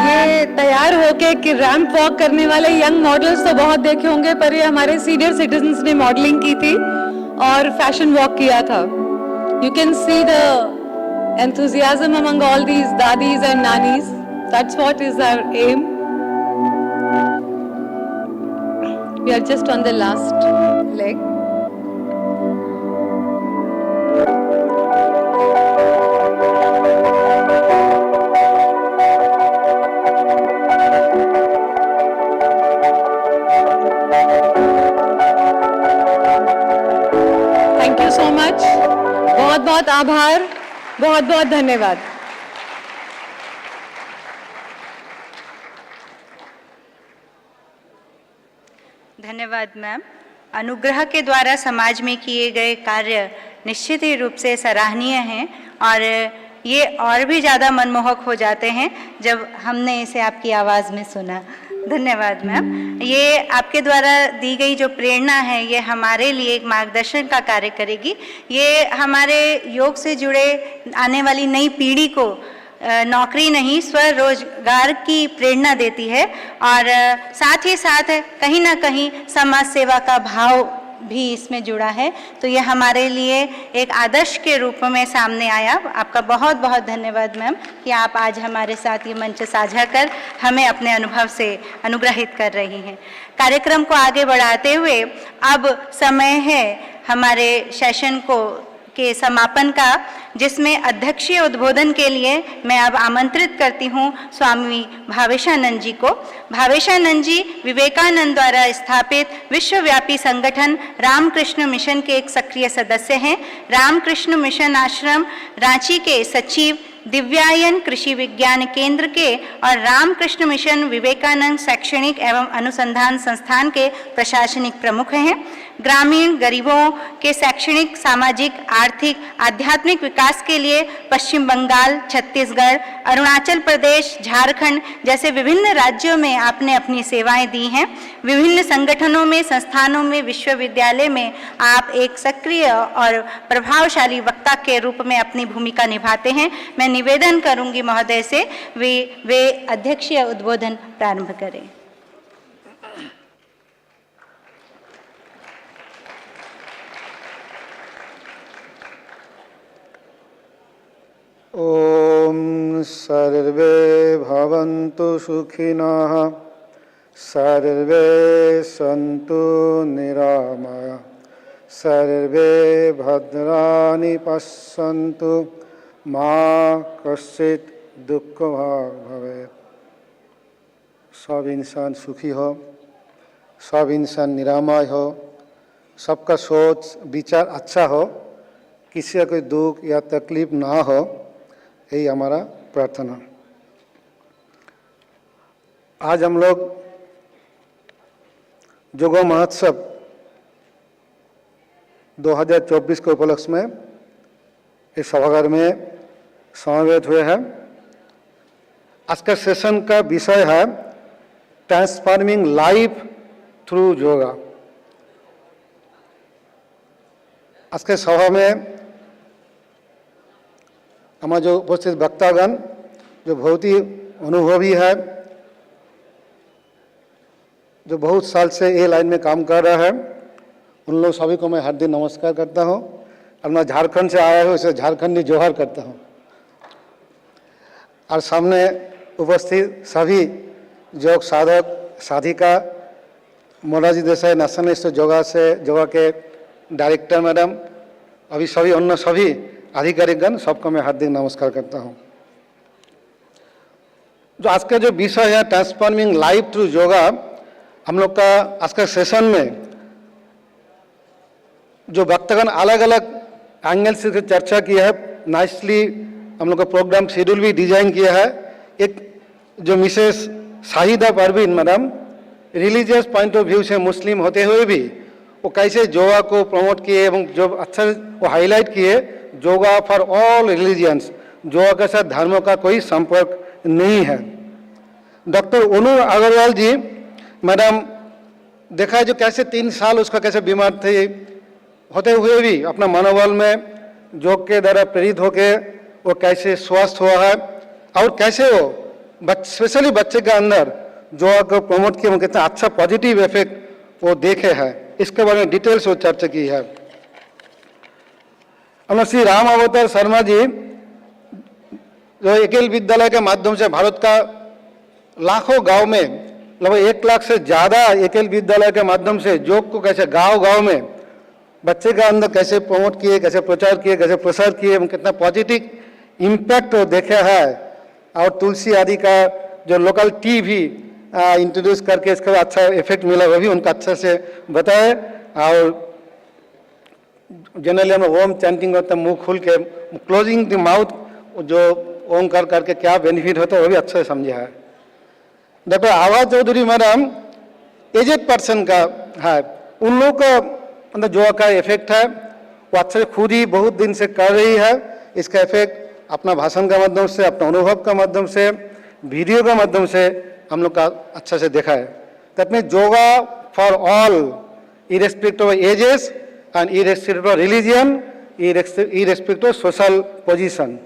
ये तैयार होके कि रैंप वॉक करने वाले यंग मॉडल्स तो बहुत देखे होंगे, पर ये हमारे सीनियर सिटीजन्स ने मॉडलिंग की थी और फैशन वॉक किया था। You can see the enthusiasm among all these dadis and nannies. That's what is our aim. We are just on the last leg. Thank you so much. बहुत बहुत आभार, बहुत बहुत धन्यवाद। धन्यवाद मैम। अनुग्रह के द्वारा समाज में किए गए कार्य निश्चित ही रूप से सराहनीय हैं और ये और भी ज़्यादा मनमोहक हो जाते हैं जब हमने इसे आपकी आवाज़ में सुना। धन्यवाद मैम। ये आपके द्वारा दी गई जो प्रेरणा है ये हमारे लिए एक मार्गदर्शन का कार्य करेगी। ये हमारे योग से जुड़े आने वाली नई पीढ़ी को नौकरी नहीं स्वरोजगार की प्रेरणा देती है और साथ ही साथ कहीं ना कहीं समाज सेवा का भाव भी इसमें जुड़ा है। तो ये हमारे लिए एक आदर्श के रूप में सामने आया। आपका बहुत बहुत धन्यवाद मैम कि आप आज हमारे साथ ये मंच साझा कर हमें अपने अनुभव से अनुग्रहित कर रही हैं। कार्यक्रम को आगे बढ़ाते हुए अब समय है हमारे सेशन के समापन का, जिसमें अध्यक्षीय उद्बोधन के लिए मैं अब आमंत्रित करती हूँ स्वामी भावेशानंद जी को। भावेशानंद जी विवेकानंद द्वारा स्थापित विश्वव्यापी संगठन रामकृष्ण मिशन के एक सक्रिय सदस्य हैं। रामकृष्ण मिशन आश्रम रांची के सचिव, दिव्यायन कृषि विज्ञान केंद्र के और रामकृष्ण मिशन विवेकानंद शैक्षणिक एवं अनुसंधान संस्थान के प्रशासनिक प्रमुख हैं। ग्रामीण गरीबों के शैक्षणिक, सामाजिक, आर्थिक, आध्यात्मिक विकास के लिए पश्चिम बंगाल, छत्तीसगढ़, अरुणाचल प्रदेश, झारखंड जैसे विभिन्न राज्यों में आपने अपनी सेवाएं दी हैं। विभिन्न संगठनों में, संस्थानों में, विश्वविद्यालय में आप एक सक्रिय और प्रभावशाली वक्ता के रूप में अपनी भूमिका निभाते हैं। मैं निवेदन करूंगी महोदय से वे अध्यक्षीय उद्बोधन प्रारंभ करें। ओम सर्वे भवन्तु सुखिनः, सर्वे सन्तु निरामया, सर्वे भद्राणि पश्यन्तु, मा कश्चित् दुःखभाग् भवेत्। सब इंसान सुखी हो, सब इंसान निरामय हो, सबका सोच विचार अच्छा हो, किसी का कोई दुख या तकलीफ ना हो, यही हमारा प्रार्थना। आज हम लोग योग महोत्सव 2024 के उपलक्ष्य में इस सभागार में समवेत हुए हैं। आज का सेशन का विषय है ट्रांसफॉर्मिंग लाइफ थ्रू योगा। आज के सभा में हमारे जो उपस्थित वक्तागण जो बहुत ही अनुभवी है, जो बहुत साल से ये लाइन में काम कर रहा है, उन लोग सभी को मैं हार्दिक नमस्कार करता हूँ। और मैं झारखंड से आया हूँ, इसे झारखंडी जोहार करता हूँ। और सामने उपस्थित सभी योग साधक साधिका, मोरारजी देसाई नेशनल इंस्टीट्यूट योगा के डायरेक्टर मैडम, अभी सभी अन्य सभी आधिकारिकगण, सबको मैं हार्दिक नमस्कार करता हूँ। जो आज का जो विषय है ट्रांसफॉर्मिंग लाइफ थ्रू योगा, हम लोग का आज का सेशन में जो वक्तागण अलग अलग एंगल से चर्चा किया है, नाइसली हम लोग का प्रोग्राम शेड्यूल भी डिजाइन किया है। एक जो Mrs Shahida Parveen madam religious point of view से मुस्लिम होते हुए भी वो कैसे योगा को प्रमोट किए एवं जो अच्छा वो हाईलाइट किए, yoga for all religions, yoga के साथ धर्मों का कोई संपर्क नहीं है। डॉक्टर ओनू अग्रवाल जी मैडम देखा है जो कैसे 3 साल उसका कैसे बीमार थे, होते हुए भी अपना मनोबल में योग के द्वारा प्रेरित होकर वो कैसे स्वस्थ हुआ है। और कैसे वो स्पेशली बच्चे के अंदर योगा को प्रमोट किया, कितना अच्छा पॉजिटिव इफेक्ट वो देखे हैं, इसके बारे में डिटेल्स वो चर्चा की है। हमने श्री राम अवतार शर्मा जी जो एकेल विद्यालय के माध्यम से भारत का लाखों गांव में लगभग 1 लाख से ज़्यादा एकेल विद्यालय के माध्यम से योग को कैसे गांव-गांव में बच्चे के अंदर कैसे प्रमोट किए, कैसे प्रचार किए, कैसे प्रसार किए, कितना पॉजिटिव इम्पैक्ट वो देखा है। और तुलसी आदि का जो लोकल टी भी इंट्रोड्यूस करके इसका अच्छा इफेक्ट मिला, वो भी उनका अच्छा से बताए। और जनरली हम ओम चैंटिंग करते हैं मुंह खोल के, क्लोजिंग द माउथ, जो ओम कर करके क्या बेनिफिट होता है वो भी अच्छा से समझा है। डॉक्टर आभा चौधरी मैडम एजेड पर्सन का है, उन लोगों का अंदर योगा का इफेक्ट है, वो अच्छे खुद ही बहुत दिन से कर रही है। इसका इफेक्ट अपना भाषण के माध्यम से, अपना अनुभव के माध्यम से, वीडियो के माध्यम से हम लोग का अच्छा से देखा है। That means yoga for all, irrespective of ages and irrespective of religion, irrespective of social position.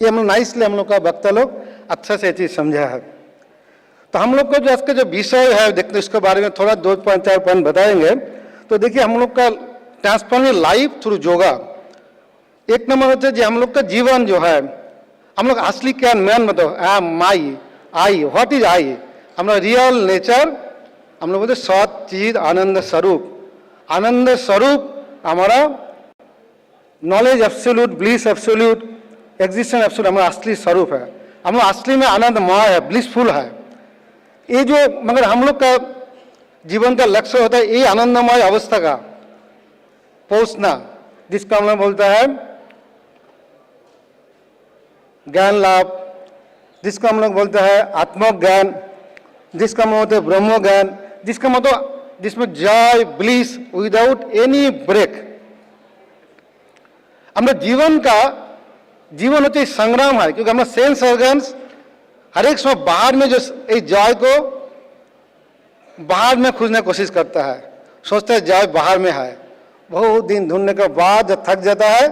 ये हम लोग नाइसली हम लोग का वक्ता लोग अच्छा से चीज़ समझा है। तो हम लोग को जो आज का जो विषय है देखते इसके बारे में थोड़ा 2-4 पॉइंट बताएंगे। तो देखिए हम लोग का ट्रांसफॉर्मिंग लाइफ थ्रू योगा, एक नंबर होता है जी हम लोग का जीवन जो है, हम लोग असली क्या मैन बताओ, माई आई, व्हाट इज आई, हम लोग रियल नेचर, हम लोग बोलते सत चीज आनंद स्वरूप। आनंद स्वरूप हमारा knowledge absolute, bliss absolute, existence absolute हमारा असली स्वरूप है। हम लोग असली में आनंदमय है, ब्लिसफुल है। ये जो मगर हम लोग का जीवन का लक्ष्य होता है ये आनंदमय अवस्था का पहुंचना, जिसका हम लोग बोलता है ज्ञान लाभ, जिसका हम लोग बोलते हैं आत्मज्ञान, जिसका हम बोलते हैं ब्रह्म ज्ञान, जिसका मतलब जिसमें joy bliss without any break. हमारे जीवन होते संग्राम है, क्योंकि हमारा सेंस ऑर्गन्स हर एक समय बाहर में जो इस जॉय को बाहर में खोजने की कोशिश करता है, सोचता है जॉय बाहर में है। बहुत दिन ढूंढने के बाद जब थक जाता है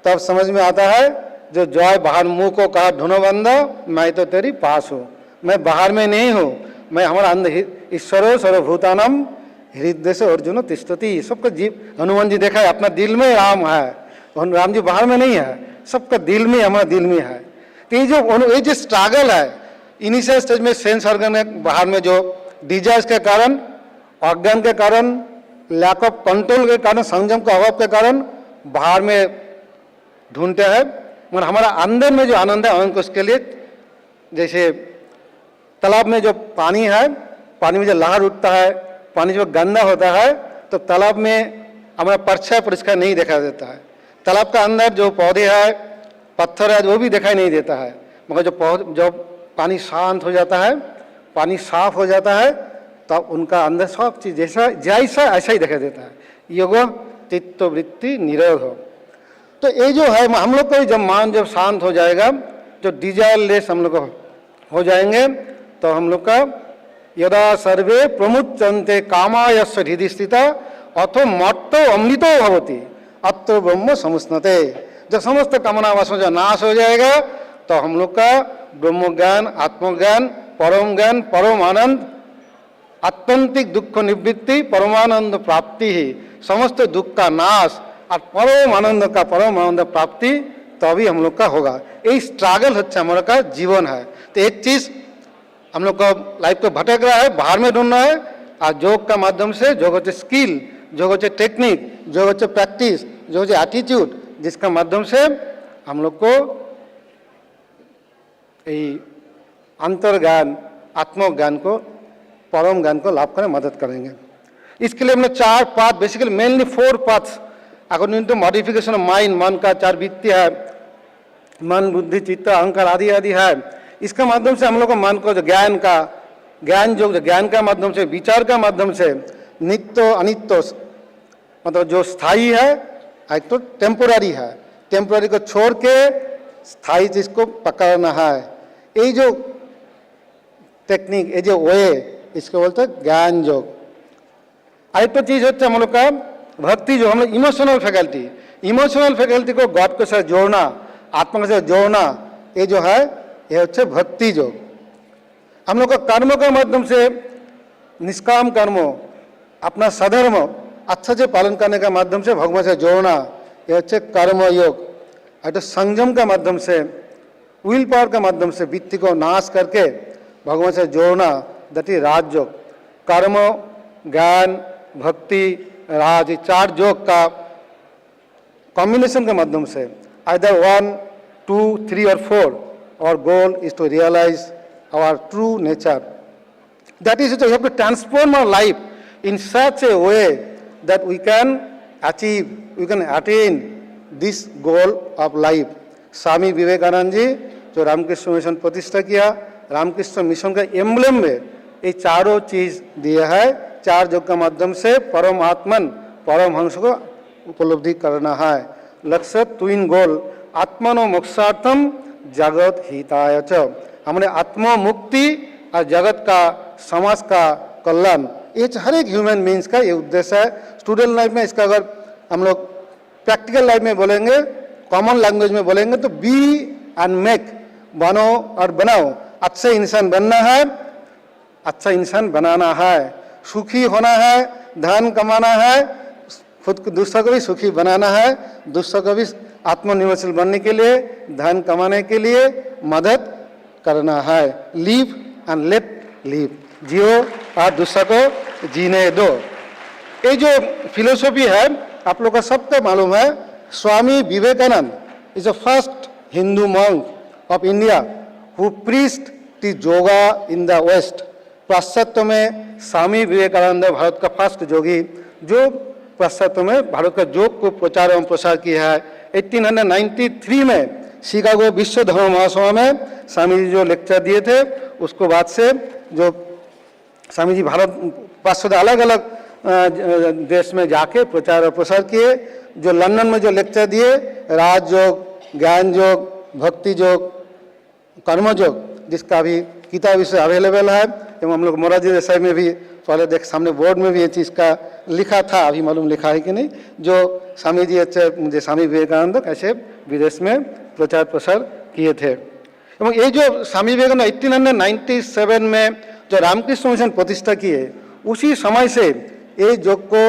तब समझ में आता है जो जॉय बाहर, मुंह को कहा ढूंढो बंदा मैं तो तेरी पास हूँ, मैं बाहर में नहीं हूँ, मैं हमारा अंदर ईश्वरो सर्वभूतानम हृदय से अर्जुन तिष्ठति। सबका जीव हनुमान जी देखा है अपना दिल में राम है, राम जी बाहर में नहीं है, सबका दिल में, हमारा दिल में है। तो ये जो स्ट्रगल है इनिशियल स्टेज में सेंस ऑर्गन बाहर में जो डिजायर्स के कारण, अज्ञान के कारण, लैक ऑफ कंट्रोल के कारण, संयम का अभाव के कारण बाहर में ढूंढते हैं, मगर हमारा अंदर में जो आनंद है आनंद को उसके लिए, जैसे तालाब में जो पानी है, पानी में जो लहर उठता है, पानी जो गंदा होता है तो तालाब में हमारा परछाई परिष्कार नहीं दिखाई देता है। तालाब का अंदर जो पौधे हैं, पत्थर है, वो भी दिखाई नहीं देता है, मगर जब पानी शांत हो जाता है, पानी साफ हो जाता है, तब उनका अंदर सब चीज जैसा ऐसा ही दिखाई देता है। योग चित्त वृत्ति निरोध हो। तो ये जो है हम लोग को जब मान जब शांत हो जाएगा, जो डिजायर लेस हम लोग हो जाएंगे, तो हम लोग का यदा सर्वे प्रमुच्यन्ते कामायस्य हृदि स्थिता अथो मत्तो अमृतो भवति अत्र ब्रह्म समुष्णते। जब समस्त कामना वासना जो नाश हो जाएगा तो हम लोग का ब्रह्म ज्ञान, आत्मज्ञान, परम ज्ञान, परम आनंद, आत्यंतिक दुख निवृत्ति, परमानंद प्राप्ति ही, समस्त दुख का नाश और परम आनंद प्राप्ति तभी हम लोग का होगा। ये स्ट्रगल होता हमारा का जीवन है। तो एक चीज हम लोग का लाइफ को भटक रहा है, बाहर में ढूंढना है, और योग का माध्यम से, योग होते स्किल, योग होते टेक्निक, योग होते प्रैक्टिस, जो होते एटीट्यूड, जिसका माध्यम से हम लोग को अंतर्ज्ञान, आत्मज्ञान को, परम ज्ञान को लाभ करने मदद करेंगे। इसके लिए हमने 4 path, basically mainly 4 paths according to modification of mind, मन का 4 वृत्ति है, मन बुद्धि चित्त अहंकार आदि आदि है। इसका माध्यम से हम लोग को मन को ज्ञान का माध्यम से, विचार का माध्यम से, नित्य अनित्य मतलब जो स्थायी है, एक तो टेम्पोररी है, टेम्पोररी को छोड़ के स्थायी चीज को पकड़ना है। ये जो टेक्निक, ये जो वे, इसको बोलते हैं ज्ञान योग। एक तो चीज होता है हम लोग का भक्ति, जो हम लोग इमोशनल फैकल्टी को गॉड के साथ जोड़ना, आत्मा के साथ जोड़ना, ये जो है ये होच्छे भक्ति योग। हम लोग का कर्म के माध्यम से निष्काम कर्म अपना सधर्म अच्छा से पालन करने के माध्यम से भगवान से जोड़ना ये होच्छे कर्म योग। और संयम के माध्यम से विल पावर के माध्यम से वृत्ति को नाश करके भगवान से जोड़ना दैट इज राजयोग। कर्म, ज्ञान, भक्ति, राज, ये 4 योग का कॉम्बिनेशन के माध्यम से either 1, 2, 3 or 4 our goal is to realize our true nature. That is, we have to transform our life in such a way that we can achieve, we can attain this goal of life. Swami Vivekananda ji जो Ramakrishna mission प्रतिष्ठा किया, Ramakrishna mission का emblem में ये चारों चीज दिया है। 4 योग के माध्यम से परम आत्मन परमहंस को उपलब्धि करना है। लक्ष्य ट्विन गोल आत्मनो मोक्षार्थम जगत हिताय च। हमने आत्मा मुक्ति और जगत का समाज का कल्याण ये हर एक ह्यूमन बीइंग्स का ये उद्देश्य है। स्टूडेंट लाइफ में इसका अगर हम लोग प्रैक्टिकल लाइफ में बोलेंगे, कॉमन लैंग्वेज में बोलेंगे तो बी एंड मेक, बनो और बनाओ। अच्छे इंसान बनना है, अच्छा इंसान बनाना है, सुखी होना है, धन कमाना है, खुद को दूसरों को भी सुखी बनाना है, दूसरों को भी आत्मनिर्भरशील बनने के लिए, धन कमाने के लिए मदद करना है। लिव एंड लेट लिव, जियो और दूसरों को जीने दो। ये जो फिलोसफी है आप लोग का सबको मालूम है। Swami Vivekananda is the first Hindu monk of India who preached the yoga in the west. पाश्चात्य में स्वामी विवेकानंद भारत का फर्स्ट योगी जो पाश्चात्य में भारत का योग को प्रचार एवं प्रसार किया है। 1893 में शिकागो विश्व धर्म महासभा में स्वामी जी जो लेक्चर दिए थे उसको बाद से जो स्वामी जी भारत पाश्चात्य अलग अलग देश में जाके प्रचार और प्रसार किए। जो लंदन में जो लेक्चर दिए राजयोग, ज्ञान योग, भक्ति योग, कर्म योग, जिसका भी किताब इससे अवेलेबल है एवं हम लोग मोरारजी देसाई में भी पहले देख सामने बोर्ड में भी ये चीज़ का लिखा था, अभी मालूम लिखा है कि नहीं, जो स्वामी जी अच्छे मुझे स्वामी विवेकानंद कैसे विदेश में प्रचार प्रसार किए थे। एवं ये जो स्वामी विवेकानंद 1897 में जो रामकृष्ण मिशन प्रतिष्ठा किए उसी समय से ये योग को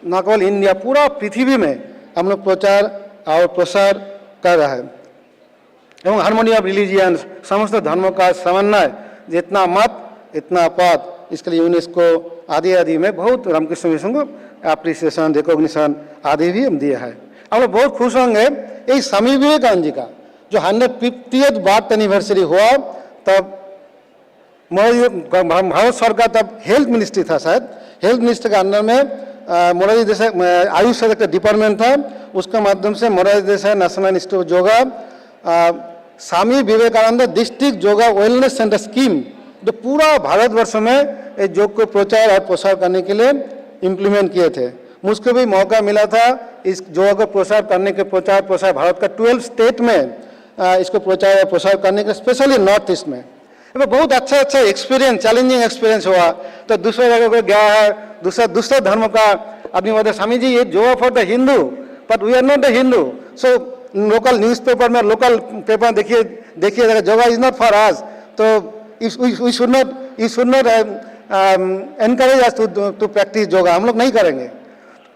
न केवल इंडिया पूरा पृथ्वी में हम लोग प्रचार और प्रसार कर रहा है। एवं हार्मोनी ऑफ रिलीजियंस, समस्त धर्मों का समन्वय, जितना मत इतना पद, इसके लिए यूनेस्को आदि आदि में बहुत रामकृष्ण मिशन को एप्रिसिएशन, रिकॉग्निशन आदि भी हम दिया है। हम लोग बहुत खुश होंगे ये स्वामी विवेकानंद जी का जो 150th बर्थ एनिवर्सरी हुआ तब भारत सरकार तब हेल्थ मिनिस्ट्री था, शायद हेल्थ मिनिस्ट्री के अंडर में मोरारजी देसाई आयुष का एक डिपार्टमेंट था, उसके माध्यम से Morarji Desai national Institute yoga Swami Vivekananda district yoga wellness centre scheme जो पूरा भारतवर्ष में योग को प्रचार और प्रसार करने के लिए इम्प्लीमेंट किए थे। मुझको भी मौका मिला था इस योग को प्रसार करने के प्रचार प्रसार भारत का 12 स्टेट में इसको प्रचार और प्रसार करने के, स्पेशली नॉर्थ ईस्ट में। बहुत अच्छा एक्सपीरियंस, चैलेंजिंग एक्सपीरियंस हुआ। तो दूसरे जगह को गया है, दूसरे धर्म का आदमी बोलते स्वामी जी ये yoga for the Hindu but we are not the Hindu. So local newspaper में, लोकल पेपर देखिए yoga is not for us. तो you should not encourage us to practice yoga, हम लोग नहीं करेंगे।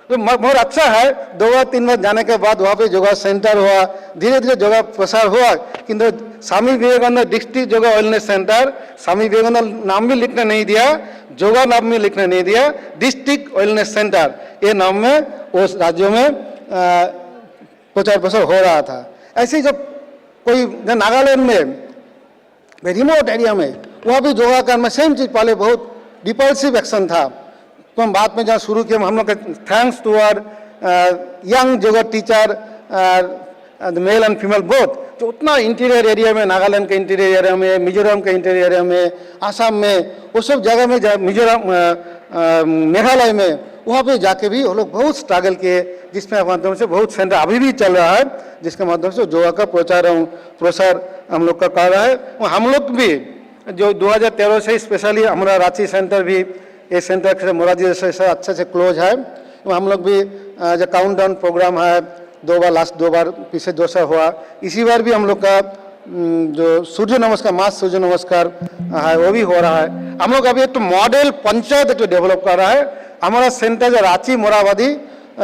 तो बहुत अच्छा है, 2-3 बार जाने के बाद वहाँ पे योगा सेंटर हुआ, धीरे धीरे योगा प्रसार हुआ। किंतु Swami Vivekananda district yoga wellness centre, Swami Vivekananda नाम भी लिखने नहीं दिया, योगा नाम भी लिखने नहीं दिया, डिस्ट्रिक्ट वेलनेस सेंटर ये नाम में उस राज्यों में प्रचार प्रसार हो रहा था। ऐसे जब कोई नागालैंड में रिमोट एरिया में वहाँ भी योगा करना सेम चीज़, पहले बहुत डिपल्सिव एक्शन था। तो हम बाद में जहाँ शुरू किया हम लोग thanks to our young yoga teacher male and female both, जो उतना इंटीरियर एरिया में, नागालैंड के इंटीरियर एरिया में, मिजोरम के इंटीरियर एरिया में, आसाम में, वो सब जगह में, मिजोरम मेघालय में, वहाँ पे जाके भी वो लोग बहुत स्ट्रगल किए, जिसमें माध्यम से बहुत सेंटर अभी भी चल रहा है, जिसके माध्यम से योगा का प्रचार प्रसार हम लोग का कर रहा है। हम लोग भी जो 2013 से स्पेशली हमारा रांची सेंटर भी ये सेंटर से मोरारजी देसाई से अच्छे से क्लोज है। हम लोग भी जो काउंटडाउन प्रोग्राम है, 2 बार लास्ट 2 बार पीछे 2 साल हुआ, इसी बार भी हम लोग का जो सूर्य नमस्कार, मास सूर्य नमस्कार है वो भी हो रहा है। हम लोग अभी एक मॉडल पंचायत एक डेवलप कर रहा है। हमारा सेंटर जो रांची मोराबादी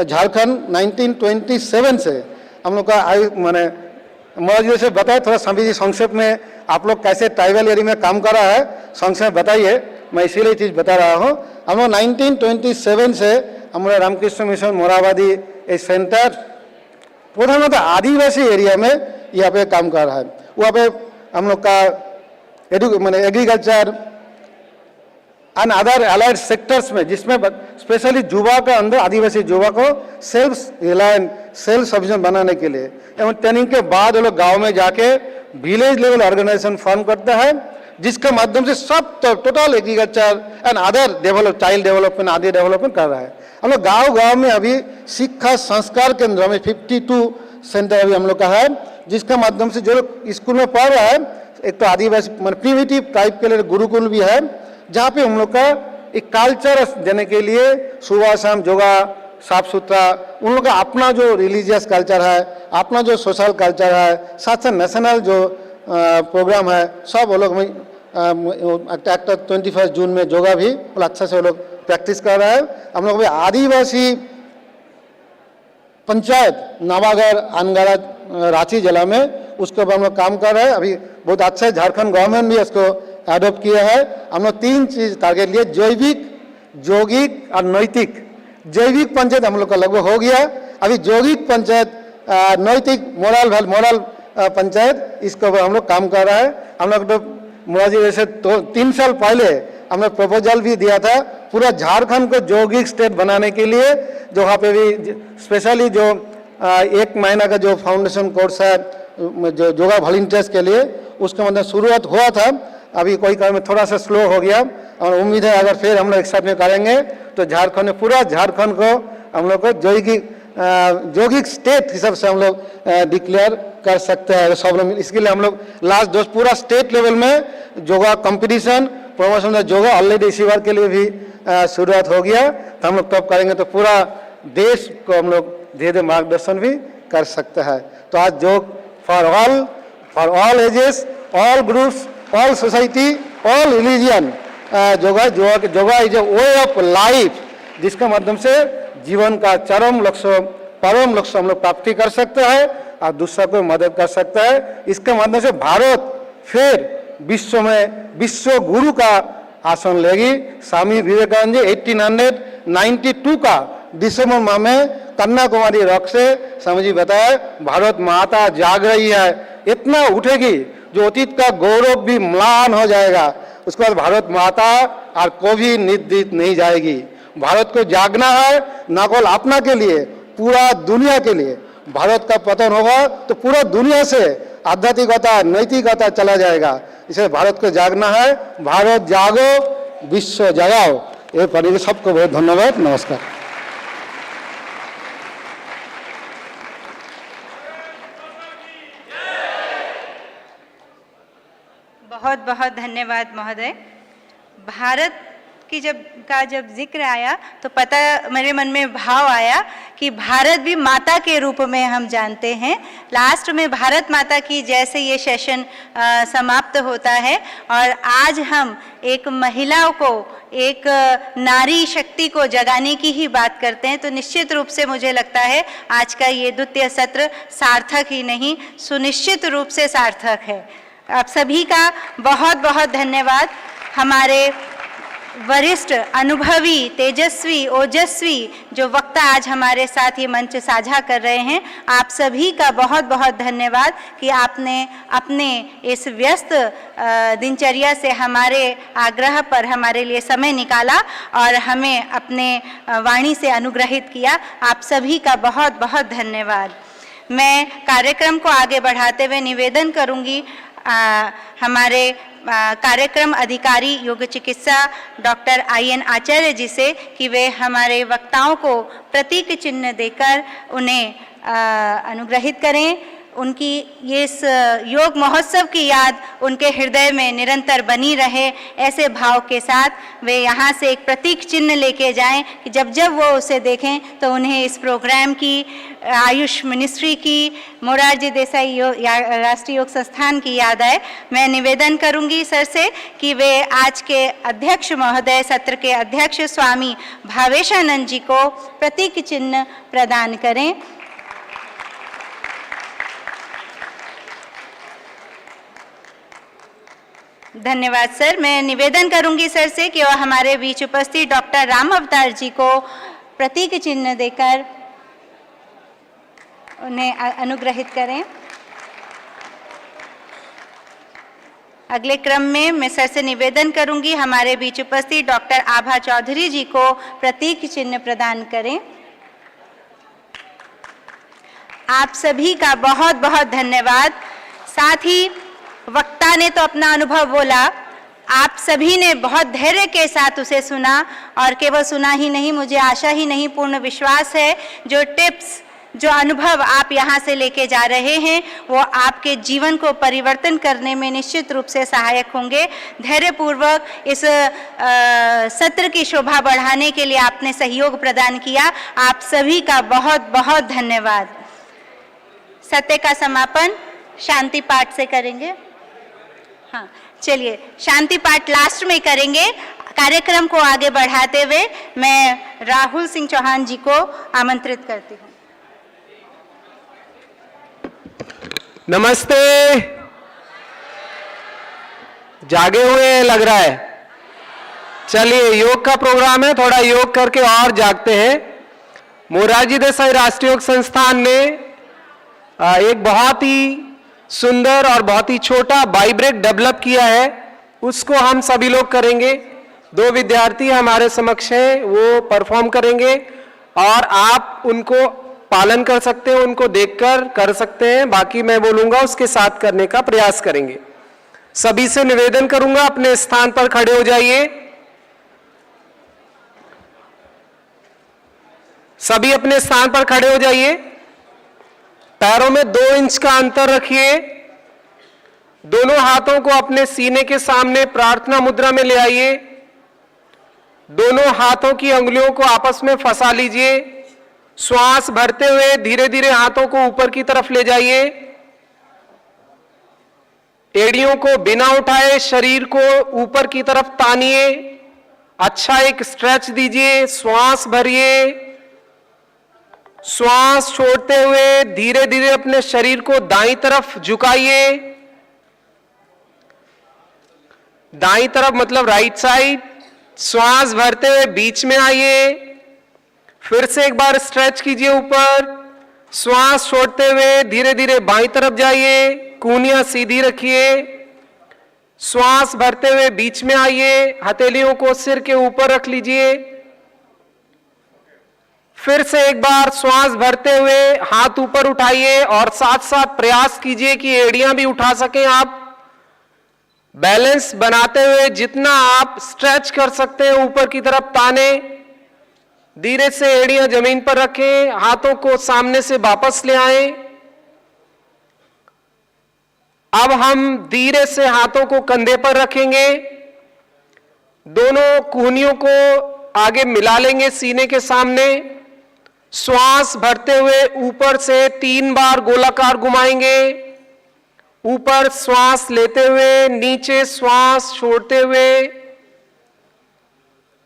झारखंड 1927 से हम लोग का मैंने मोराजी जी से बताया, थोड़ा स्वामी जी संक्षेप में आप लोग कैसे ट्राइबल एरिया में काम कर रहा है संक्षेप में बताइए, मैं इसीलिए चीज़ बता रहा हूँ। हम लोग 1927 से हमारे रामकृष्ण मिशन मोराबादी एक सेंटर प्रधानतः आदिवासी एरिया में यहाँ पे काम कर रहा है। वहाँ पे हम लोग का agriculture and other allied sectors में, जिसमें स्पेशली युवा का अंदर आदिवासी युवा को सेल्फ रिलायंट सेल्फ सफिशिएंट बनाने के लिए एवं ट्रेनिंग के बाद वो लोग गाँव में जाके विलेज लेवल ऑर्गेनाइजेशन फॉर्म करता है, जिसके माध्यम से सब total agriculture and other develop child development आदि डेवलपमेंट कर रहा है। हम लोग गाँव में अभी शिक्षा संस्कार केंद्र में 52 सेंटर अभी हम लोग का है, जिसके माध्यम से जो लोग स्कूल में पढ़ रहा है, एक तो आदिवासी प्रिमिटिव टाइप के लिए गुरुकुल भी है, जहाँ पे हम लोग का एक कल्चर देने के लिए सुबह शाम योगा साफ सुथरा, उन लोग का अपना जो रिलीजियस कल्चर है, अपना जो सोशल कल्चर है, साथ साथ नेशनल जो प्रोग्राम है, सब वो लोग 21 जून में योगा भी अच्छा से वो लोग प्रैक्टिस कर रहा है। हम लोग आदिवासी पंचायत नवागढ़ अनगढ़ रांची जिला में उसके ऊपर हम लोग काम कर रहे हैं। अभी बहुत अच्छा है, झारखंड गवर्नमेंट भी इसको एडॉप्ट किया है। हम लोग 3 चीज टारगेट लिए, जैविक, यौगिक और नैतिक। जैविक पंचायत हम लोग का लगभग हो गया, अभी यौगिक पंचायत, नैतिक मोरल पंचायत, इसके ऊपर हम लोग काम कर रहा है। हम लोग तो मोराजी जैसे 3 साल पहले हमने प्रपोजल भी दिया था पूरा झारखंड को यौगिक स्टेट बनाने के लिए, जो वहाँ पे भी स्पेशली जो 1 महीना का जो फाउंडेशन कोर्स है जो योगा वॉलंटियर्स के लिए, उसका मतलब शुरुआत हुआ था, अभी कोई कारण में थोड़ा सा स्लो हो गया और उम्मीद है अगर फिर हम लोग एक साथ में करेंगे तो झारखंड में पूरा झारखंड को हम लोग को यौगिक स्टेट हिसाब से हम लोग डिक्लेयर कर सकते हैं सब लोग। इसके लिए हम लोग लास्ट दोस्त पूरा स्टेट लेवल में yoga competition promotion yoga already इसी बार के लिए भी शुरुआत हो गया, तो हम लोग तब करेंगे तो पूरा देश को हम लोग धीरे धीरे मार्गदर्शन भी कर सकते हैं। तो आज योग for all ages, all groups, all society, all religion, yoga is a way of life, जिसके माध्यम से जीवन का चरम लक्ष्य परम लक्ष्य हम लोग प्राप्ति कर सकते हैं और दूसरा को मदद कर सकता है। इसके माध्यम से भारत फिर विश्व में विश्व गुरु का आसन लेगी। स्वामी विवेकानंद जी 1892 का दिसंबर माह में कन्याकुमारी रॉक से स्वामी जी बताया भारत माता जाग रही है, इतना उठेगी जो अतीत का गौरव भी म्लान हो जाएगा। उसके बाद भारत माता और कभी निद्रित नहीं जाएगी। भारत को जागना है, न केवल अपना के लिए, पूरा दुनिया के लिए। भारत का पतन होगा तो पूरा दुनिया से आध्यात्मिकता नैतिकता चला जाएगा, इसलिए भारत को जागना है। भारत जागो, विश्व जगाओ। ये पढ़िए, सबको बहुत धन्यवाद, नमस्कार। बहुत बहुत धन्यवाद महोदय। भारत की जब जिक्र आया तो पता मेरे मन में भाव आया कि भारत भी माता के रूप में हम जानते हैं। लास्ट में भारत माता की जैसे ये सेशन समाप्त होता है और आज हम एक महिलाओं को, एक नारी शक्ति को जगाने की ही बात करते हैं, तो निश्चित रूप से मुझे लगता है आज का ये द्वितीय सत्र सार्थक ही नहीं सुनिश्चित रूप से सार्थक है। आप सभी का बहुत बहुत धन्यवाद। हमारे वरिष्ठ, अनुभवी, तेजस्वी, ओजस्वी जो वक्ता आज हमारे साथ ये मंच साझा कर रहे हैं, आप सभी का बहुत बहुत धन्यवाद कि आपने अपने इस व्यस्त दिनचर्या से हमारे आग्रह पर हमारे लिए समय निकाला और हमें अपने वाणी से अनुग्रहित किया। आप सभी का बहुत बहुत धन्यवाद। मैं कार्यक्रम को आगे बढ़ाते हुए निवेदन करूंगी हमारे कार्यक्रम अधिकारी योग चिकित्सा डॉक्टर IN आचार्य जी से कि वे हमारे वक्ताओं को प्रतीक चिन्ह देकर उन्हें अनुग्रहित करें। उनकी ये इस योग महोत्सव की याद उनके हृदय में निरंतर बनी रहे, ऐसे भाव के साथ वे यहाँ से एक प्रतीक चिन्ह लेके जाएं कि जब जब वो उसे देखें तो उन्हें इस प्रोग्राम की, आयुष मिनिस्ट्री की, मोरारजी देसाई राष्ट्रीय योग संस्थान की याद आए। मैं निवेदन करूंगी सर से कि वे आज के अध्यक्ष महोदय, सत्र के अध्यक्ष स्वामी भावेशानंद जी को प्रतीक चिन्ह प्रदान करें। धन्यवाद सर। मैं निवेदन करूंगी सर से कि वह हमारे बीच उपस्थित डॉक्टर राम अवतार जी को प्रतीक चिन्ह देकर उन्हें अनुग्रहित करें। अगले क्रम में मैं सर से निवेदन करूंगी हमारे बीच उपस्थित डॉक्टर आभा चौधरी जी को प्रतीक चिन्ह प्रदान करें। आप सभी का बहुत बहुत धन्यवाद। साथ ही वक्ता ने तो अपना अनुभव बोला, आप सभी ने बहुत धैर्य के साथ उसे सुना, और केवल सुना ही नहीं, मुझे आशा ही नहीं पूर्ण विश्वास है जो टिप्स, जो अनुभव आप यहाँ से लेके जा रहे हैं वो आपके जीवन को परिवर्तन करने में निश्चित रूप से सहायक होंगे। धैर्यपूर्वक इस सत्र की शोभा बढ़ाने के लिए आपने सहयोग प्रदान किया। आप सभी का बहुत बहुत धन्यवाद। सत्र का समापन शांति पाठ से करेंगे। हाँ, चलिए शांति पाठ लास्ट में करेंगे। कार्यक्रम को आगे बढ़ाते हुए मैं राहुल सिंह चौहान जी को आमंत्रित करती हूँ। नमस्ते। जागे हुए लग रहा है। चलिए, योग का प्रोग्राम है, थोड़ा योग करके और जागते हैं। मोरारजी देसाई राष्ट्रीय योग संस्थान ने एक बहुत ही सुंदर और बहुत ही छोटा वाइब्रेट डेवलप किया है, उसको हम सभी लोग करेंगे। 2 विद्यार्थी हमारे समक्ष हैं, वो परफॉर्म करेंगे और आप उनको पालन कर सकते हैं, उनको देखकर कर सकते हैं। बाकी मैं बोलूंगा उसके साथ करने का प्रयास करेंगे। सभी से निवेदन करूंगा अपने स्थान पर खड़े हो जाइए। सभी अपने स्थान पर खड़े हो जाइए। पैरों में 2 इंच का अंतर रखिए। दोनों हाथों को अपने सीने के सामने प्रार्थना मुद्रा में ले आइए। दोनों हाथों की अंगुलियों को आपस में फंसा लीजिए। श्वास भरते हुए धीरे धीरे हाथों को ऊपर की तरफ ले जाइए। एड़ियों को बिना उठाए शरीर को ऊपर की तरफ तानिए। अच्छा एक स्ट्रेच दीजिए। श्वास भरिए। श्वास छोड़ते हुए धीरे धीरे अपने शरीर को दाईं तरफ झुकाइए। दाईं तरफ मतलब राइट साइड। श्वास भरते हुए बीच में आइए। फिर से एक बार स्ट्रेच कीजिए ऊपर। श्वास छोड़ते हुए धीरे धीरे बाईं तरफ जाइए। कूहनियां सीधी रखिए। श्वास भरते हुए बीच में आइए। हथेलियों को सिर के ऊपर रख लीजिए। फिर से एक बार श्वास भरते हुए हाथ ऊपर उठाइए और साथ साथ प्रयास कीजिए कि एड़ियां भी उठा सकें आप। बैलेंस बनाते हुए जितना आप स्ट्रेच कर सकते हैं ऊपर की तरफ ताने। धीरे से एड़ियां जमीन पर रखें। हाथों को सामने से वापस ले आएं। अब हम धीरे से हाथों को कंधे पर रखेंगे। दोनों कूहनियों को आगे मिला लेंगे सीने के सामने। श्वास भरते हुए ऊपर से 3 बार गोलाकार घुमाएंगे। ऊपर श्वास लेते हुए, नीचे श्वास छोड़ते हुए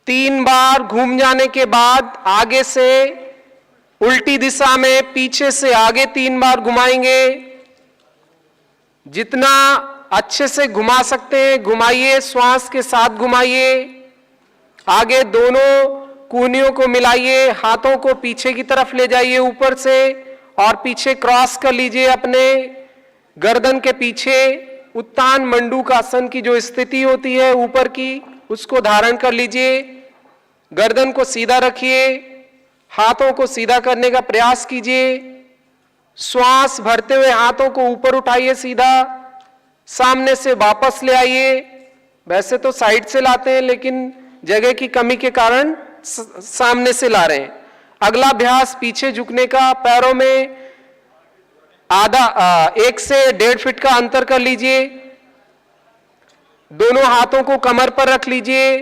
3 बार घूम जाने के बाद आगे से उल्टी दिशा में पीछे से आगे 3 बार घुमाएंगे। जितना अच्छे से घुमा सकते हैं घुमाइए। श्वास के साथ घुमाइए। आगे दोनों कूहनियों को मिलाइए। हाथों को पीछे की तरफ ले जाइए ऊपर से और पीछे क्रॉस कर लीजिए। अपने गर्दन के पीछे उत्तान मंडूकासन की जो स्थिति होती है ऊपर की, उसको धारण कर लीजिए। गर्दन को सीधा रखिए। हाथों को सीधा करने का प्रयास कीजिए। श्वास भरते हुए हाथों को ऊपर उठाइए सीधा। सामने से वापस ले आइए। वैसे तो साइड से लाते हैं लेकिन जगह की कमी के कारण सामने से ला रहे हैं। अगला अभ्यास पीछे झुकने का। पैरों में 1 से 1.5 फीट का अंतर कर लीजिए। दोनों हाथों को कमर पर रख लीजिए।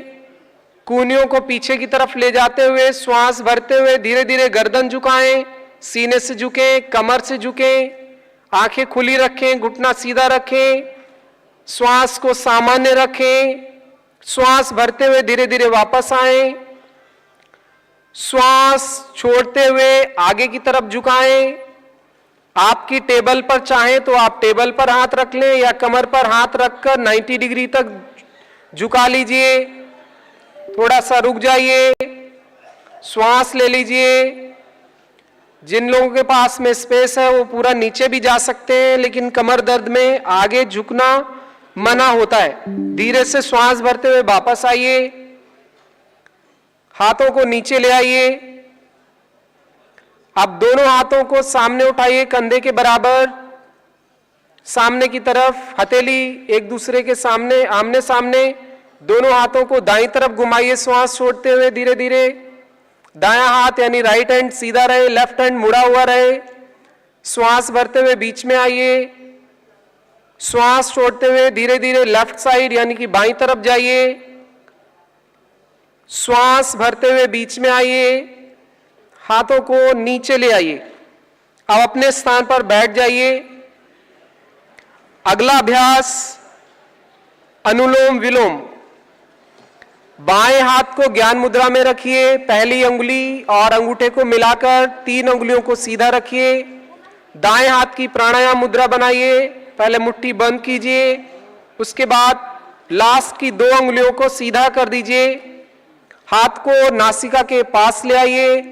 कूनियों को पीछे की तरफ ले जाते हुए श्वास भरते हुए धीरे धीरे गर्दन झुकाएं, सीने से झुकें, कमर से झुकें, आंखें खुली रखें, घुटना सीधा रखें, श्वास को सामान्य रखें। श्वास भरते हुए धीरे धीरे वापस आएं। श्वास छोड़ते हुए आगे की तरफ झुकाएं। आपकी टेबल पर चाहें तो आप टेबल पर हाथ रख लें या कमर पर हाथ रखकर 90 डिग्री तक झुका लीजिए। थोड़ा सा रुक जाइए, श्वास ले लीजिए। जिन लोगों के पास में स्पेस है वो पूरा नीचे भी जा सकते हैं, लेकिन कमर दर्द में आगे झुकना मना होता है। धीरे से श्वास भरते हुए वापस आइए। हाथों को नीचे ले आइए। अब दोनों हाथों को सामने उठाइए, कंधे के बराबर सामने की तरफ, हथेली एक दूसरे के सामने, आमने सामने। दोनों हाथों को दाईं तरफ घुमाइए श्वास छोड़ते हुए धीरे धीरे। दायां हाथ यानी राइट हैंड सीधा रहे, लेफ्ट हैंड मुड़ा हुआ रहे। श्वास भरते हुए बीच में आइए। श्वास छोड़ते हुए धीरे धीरे लेफ्ट साइड यानी कि बाईं तरफ जाइए। श्वास भरते हुए बीच में आइए। हाथों को नीचे ले आइए। अब अपने स्थान पर बैठ जाइए। अगला अभ्यास अनुलोम विलोम। बाएं हाथ को ज्ञान मुद्रा में रखिए। पहली अंगुली और अंगूठे को मिलाकर 3 अंगुलियों को सीधा रखिए। दाएं हाथ की प्राणायाम मुद्रा बनाइए। पहले मुट्ठी बंद कीजिए, उसके बाद लास्ट की 2 अंगुलियों को सीधा कर दीजिए। हाथ को नासिका के पास ले आइए।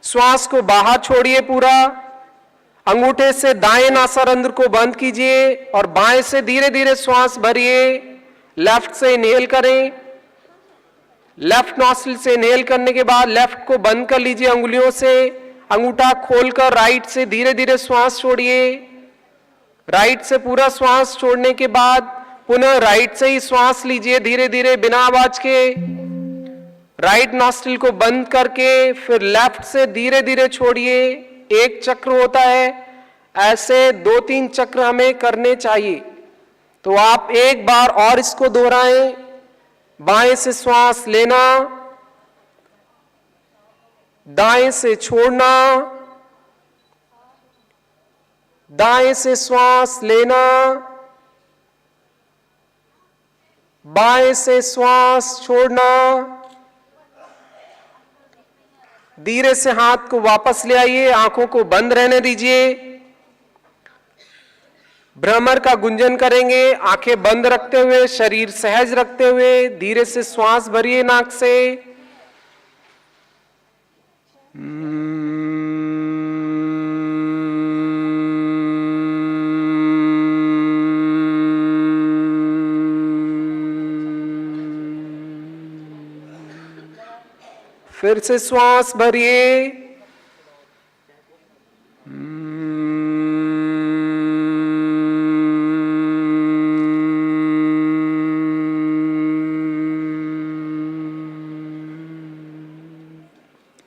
श्वास को बाहर छोड़िए पूरा। अंगूठे से दाएं नासारंध्र को बंद कीजिए और बाएं से धीरे धीरे श्वास भरिए। लेफ्ट से इनहेल करें। लेफ्ट नॉस्ट्रिल से इनहेल करने के बाद लेफ्ट को बंद कर लीजिए अंगुलियों से। अंगूठा खोलकर राइट से धीरे धीरे श्वास छोड़िए। राइट से पूरा श्वास छोड़ने के बाद पुनः राइट से ही श्वास लीजिए धीरे धीरे बिना आवाज के। राइट नॉस्ट्रिल को बंद करके फिर लेफ्ट से धीरे धीरे छोड़िए। 1 चक्र होता है, ऐसे 2-3 चक्र हमें करने चाहिए। तो आप एक बार और इसको दोहराएं। बाएं से श्वास लेना, दाएं से छोड़ना, दाएं से श्वास लेना, बाएं से श्वास छोड़ना। धीरे से हाथ को वापस ले आइए। आंखों को बंद रहने दीजिए। भ्रमर का गुंजन करेंगे। आंखें बंद रखते हुए, शरीर सहज रखते हुए धीरे से श्वास भरिए नाक से। फिर से श्वास भरिए।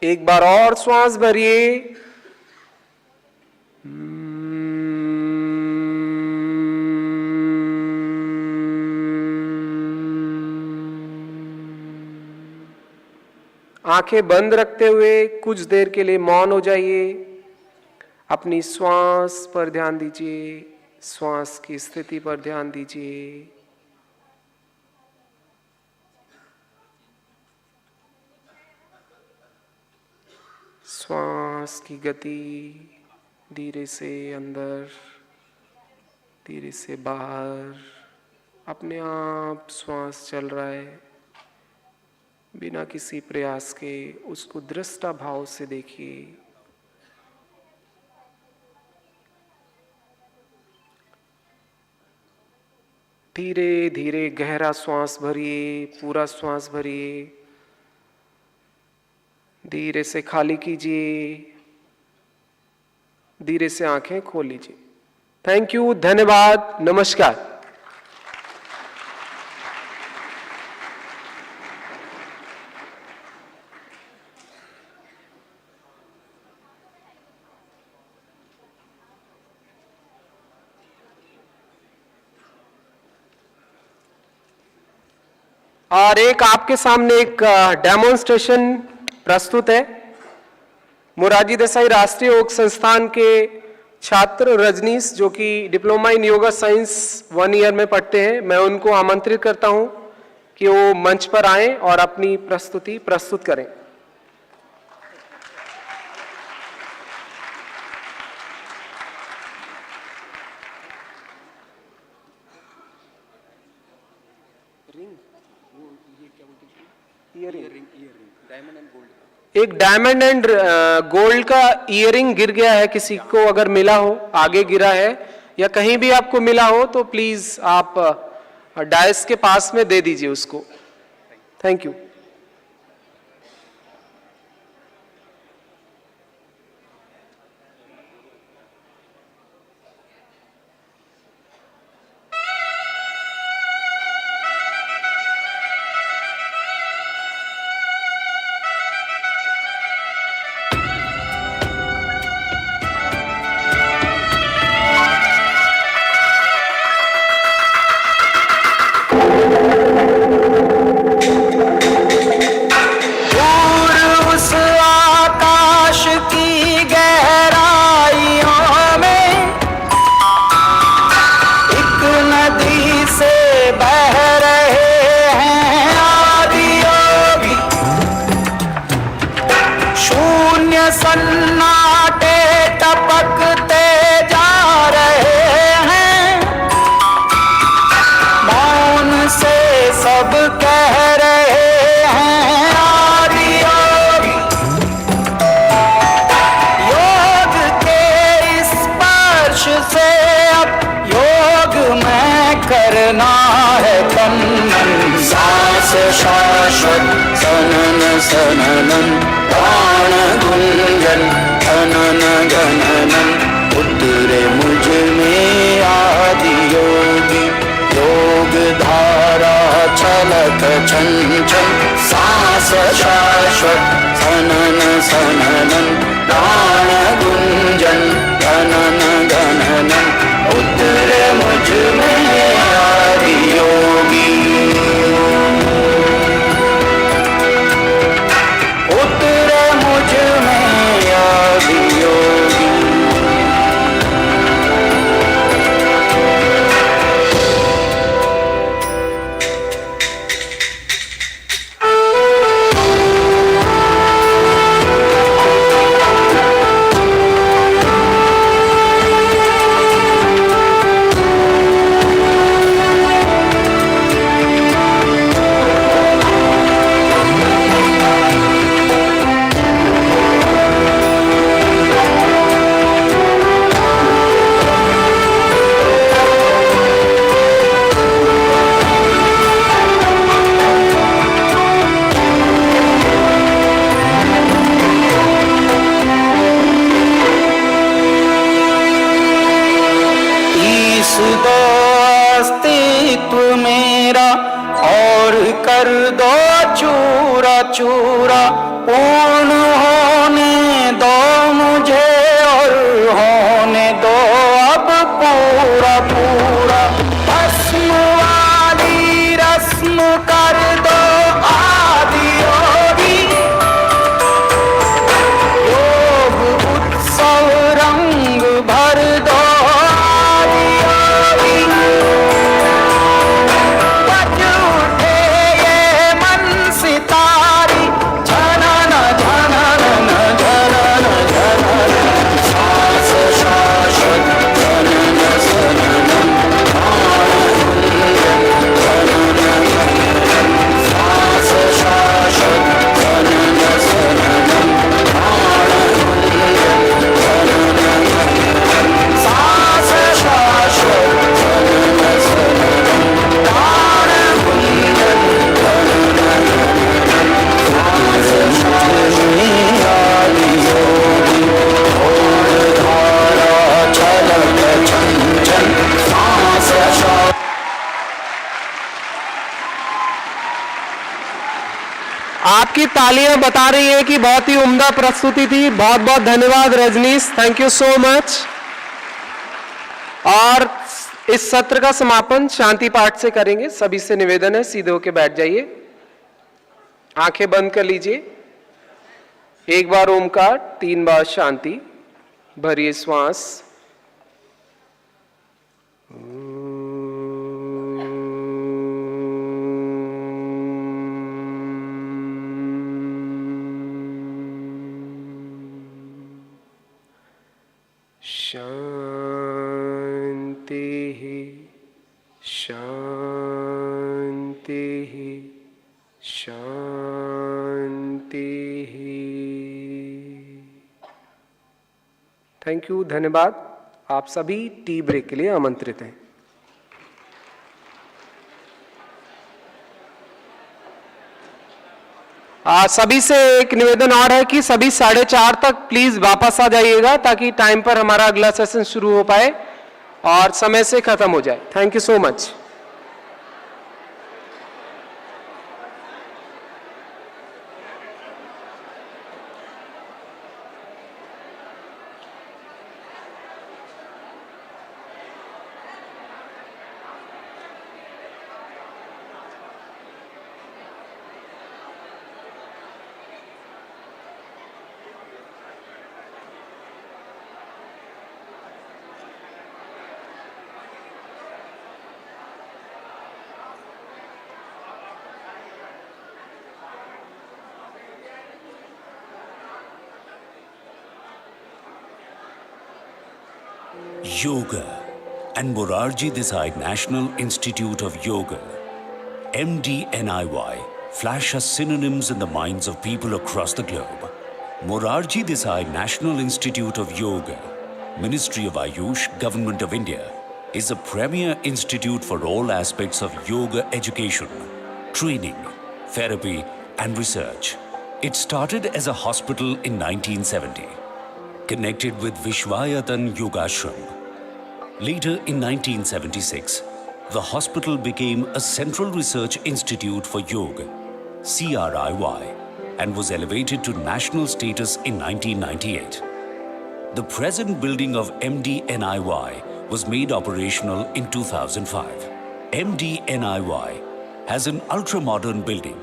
एक बार और श्वास भरिए। आंखें बंद रखते हुए कुछ देर के लिए मौन हो जाइए। अपनी श्वास पर ध्यान दीजिए, श्वास की स्थिति पर ध्यान दीजिए। श्वास की गति धीरे से अंदर, धीरे से बाहर, अपने आप श्वास चल रहा है बिना किसी प्रयास के। उसको दृष्टा भाव से देखिए। धीरे धीरे गहरा श्वास भरिए, पूरा श्वास भरिए। धीरे से खाली कीजिए। धीरे से आंखें खोल लीजिए। थैंक यू, धन्यवाद, नमस्कार। और एक आपके सामने एक डेमोन्स्ट्रेशन प्रस्तुत है। मोरारजी देसाई राष्ट्रीय योग संस्थान के छात्र रजनीश, जो कि diploma in yoga science 1 year में पढ़ते हैं, मैं उनको आमंत्रित करता हूं कि वो मंच पर आएं और अपनी प्रस्तुति प्रस्तुत करें। एक डायमंड एंड गोल्ड का ईयरिंग गिर गया है, किसी को अगर मिला हो, आगे गिरा है या कहीं भी आपको मिला हो तो प्लीज आप डायस के पास में दे दीजिए उसको। Thank you. सन्नाटे टपकते जा रहे हैं, मौन से सब कह रहे हैं आदि योग। योग के स्पर्श से अब योग में करना है तन मन, सांस शाश्वत सनन सननन, प्राण गुंजन धनन गणनन, उतरे मुझ में आदि योगी। योग धारा छलक छन छन, सांस शाश्वत सनन सननन, प्राण गुंजन धनन गणनन, उतरे मुझ में आदि योगी। अस्तित्व मेरा और कर दो चूरा चूरा, पूर्ण होने दो मुझे और होने दो अब पूरा पूरा। भस्म वाली रस्म कर दो आदि योगी, योग उत्सव रंग भर दो आदि योगी। बज उठे ये मन सितारी, झनन झनन झनन झनन, सांस शाश्वत सनन सननन, प्राण गुंजन धनन गणनन, सांस शाश्वत सनन सननन, प्राण गुंजन धनन गणनन, सांस शाश्वत सनन सननन, प्राण गुंजन धनन गणनन, सांस शाश्वत आदि योगी। ओम धारा छलक छन छन, सांस शाश्वत। आपकी तालियां बता रही है कि बहुत ही उम्दा प्रस्तुति थी। बहुत बहुत धन्यवाद Rajneesh, thank you so much. और इस सत्र का समापन शांति पाठ से करेंगे। सभी से निवेदन है सीधे होके बैठ जाइए। आंखें बंद कर लीजिए। एक बार ओमकार, 3 बार शांति। भरिए श्वास। शांति शांति शांति। थैंक यू, धन्यवाद। आप सभी टी ब्रेक के लिए आमंत्रित हैं। सभी से एक निवेदन और है कि सभी 4:30 तक प्लीज वापस आ जाइएगा ताकि टाइम पर हमारा अगला सेशन शुरू हो पाए और समय से खत्म हो जाए। Thank you so much. Yoga and Morarji Desai National Institute of Yoga, MDNIY, flash as synonyms in the minds of people across the globe. Morarji Desai National Institute of Yoga, Ministry of Ayush, Government of India, is a premier institute for all aspects of yoga education, training, therapy and research. It started as a hospital in 1970, connected with Vishwayatan Yogashram. Later in 1976, the hospital became a Central Research Institute for Yoga, CRIY, and was elevated to national status in 1998. The present building of MDNIY was made operational in 2005. MDNIY has an ultra-modern building.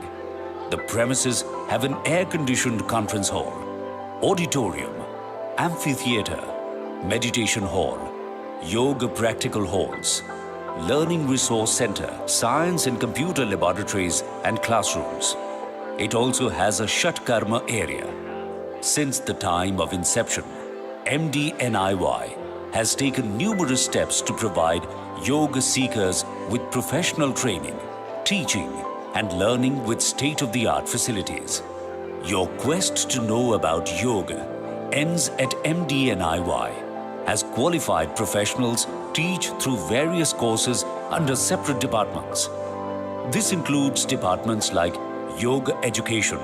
The premises have an air-conditioned conference hall, auditorium, amphitheater, meditation hall, yoga practical halls, learning resource center, science and computer laboratories and classrooms. It also has a Shat Karma area. Since the time of inception, MDNIY has taken numerous steps to provide yoga seekers with professional training, teaching and learning with state-of-the-art facilities. Your quest to know about yoga ends at MDNIY, as qualified professionals teach through various courses under separate departments. This includes departments like yoga education,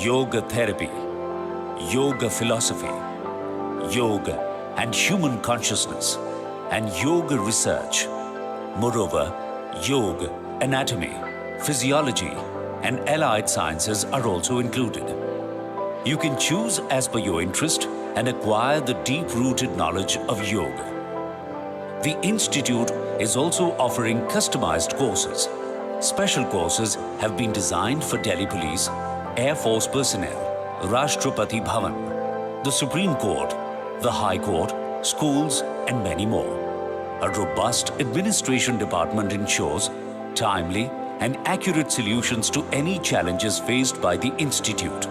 yoga therapy, yoga philosophy, yoga and human consciousness, and yoga research. Moreover, yoga, anatomy, physiology, and allied sciences are also included. You can choose as per your interest and acquire the deep-rooted knowledge of yoga. The Institute is also offering customized courses. Special courses have been designed for Delhi Police, Air Force personnel, Rashtrapati Bhavan, the Supreme Court, the High Court, schools, and many more. A robust administration department ensures timely and accurate solutions to any challenges faced by the Institute.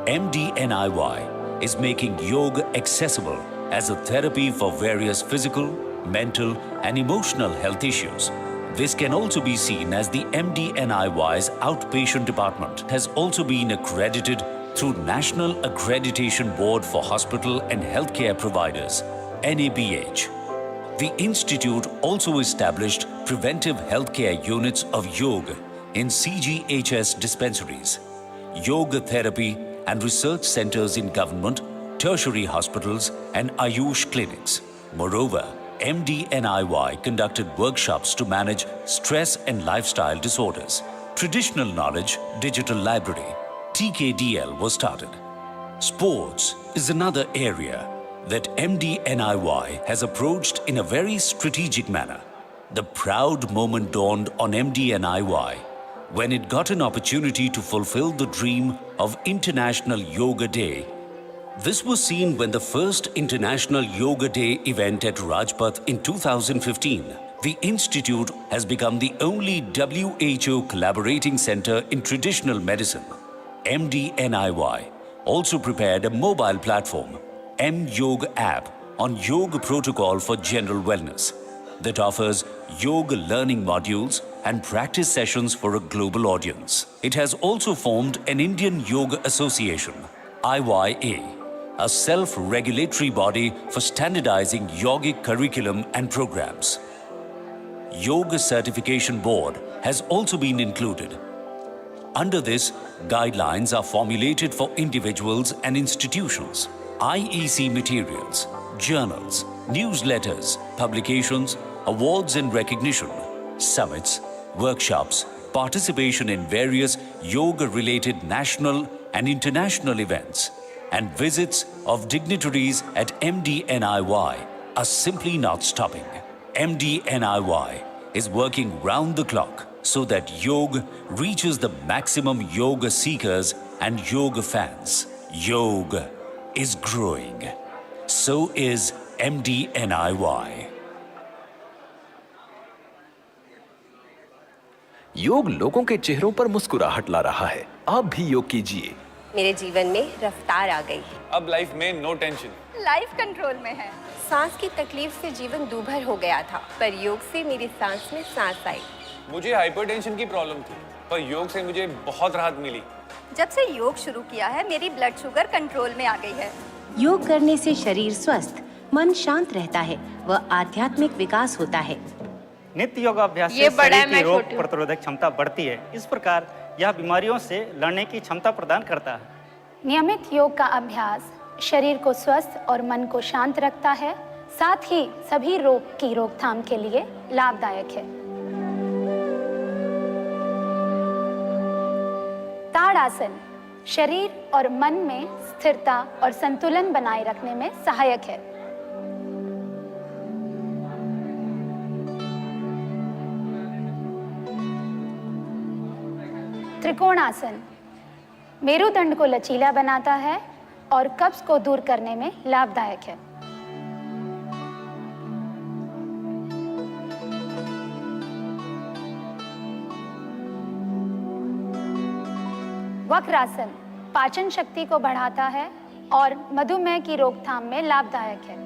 MDNIY is making yoga accessible as a therapy for various physical, mental, and emotional health issues. This can also be seen as the MDNIY's outpatient department has also been accredited through National Accreditation Board for Hospital and Healthcare Providers, NABH. The Institute also established preventive healthcare units of yoga in CGHS dispensaries, yoga therapy and research centers in government, tertiary hospitals, and Ayush clinics. Moreover, MDNIY conducted workshops to manage stress and lifestyle disorders. Traditional Knowledge Digital Library, TKDL, was started. Sports is another area that MDNIY has approached in a very strategic manner. The proud moment dawned on MDNIY when it got an opportunity to fulfill the dream of International Yoga Day. This was seen when the first International Yoga Day event at Rajpath in 2015. The institute has become the only WHO collaborating center in traditional medicine. MDNIY also prepared a mobile platform, M-Yoga app, on yoga protocol for general wellness that offers yoga learning modules and practice sessions for a global audience. It has also formed an Indian Yoga Association, IYA, a self-regulatory body for standardizing yogic curriculum and programs. Yoga Certification Board has also been included. Under this, guidelines are formulated for individuals and institutions. IEC materials, journals, newsletters, publications, awards and recognition, summits, workshops, participation in various yoga-related national and international events, and visits of dignitaries at MDNIY are simply not stopping. MDNIY is working round the clock so that yoga reaches the maximum yoga seekers and yoga fans. Yoga is growing. So is MDNIY. योग लोगों के चेहरों पर मुस्कुराहट ला रहा है। आप भी योग कीजिए। मेरे जीवन में रफ्तार आ गई। अब लाइफ में नो टेंशन। लाइफ कंट्रोल में है। सांस की तकलीफ से जीवन दूभर हो गया था, पर योग से मेरी सांस में सांस आई। मुझे हाइपरटेंशन की प्रॉब्लम थी, पर योग से मुझे बहुत राहत मिली। जब से योग शुरू किया है, मेरी ब्लड शुगर कंट्रोल में आ गई है। योग करने से शरीर स्वस्थ, मन शांत रहता है व आध्यात्मिक विकास होता है। नित्य योगाभ्यास से शरीर की रोग प्रतिरोधक क्षमता बढ़ती है। इस प्रकार यह बीमारियों से लड़ने की क्षमता प्रदान करता है। नियमित योग का अभ्यास शरीर को स्वस्थ और मन को शांत रखता है, साथ ही सभी रोग की रोकथाम के लिए लाभदायक है। ताड़ासन शरीर और मन में स्थिरता और संतुलन बनाए रखने में सहायक है। त्रिकोणासन मेरुदंड को लचीला बनाता है और कब्ज को दूर करने में लाभदायक है। वक्रासन पाचन शक्ति को बढ़ाता है और मधुमेह की रोकथाम में लाभदायक है।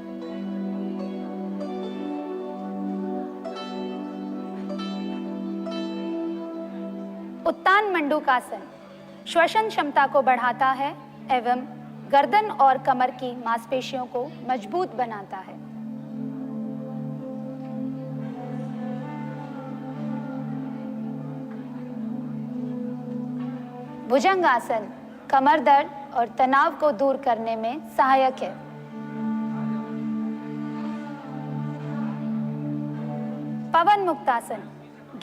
उत्तान मंडूकासन श्वसन क्षमता को बढ़ाता है एवं गर्दन और कमर की मांसपेशियों को मजबूत बनाता है। भुजंगासन कमर दर्द और तनाव को दूर करने में सहायक है। पवन मुक्तासन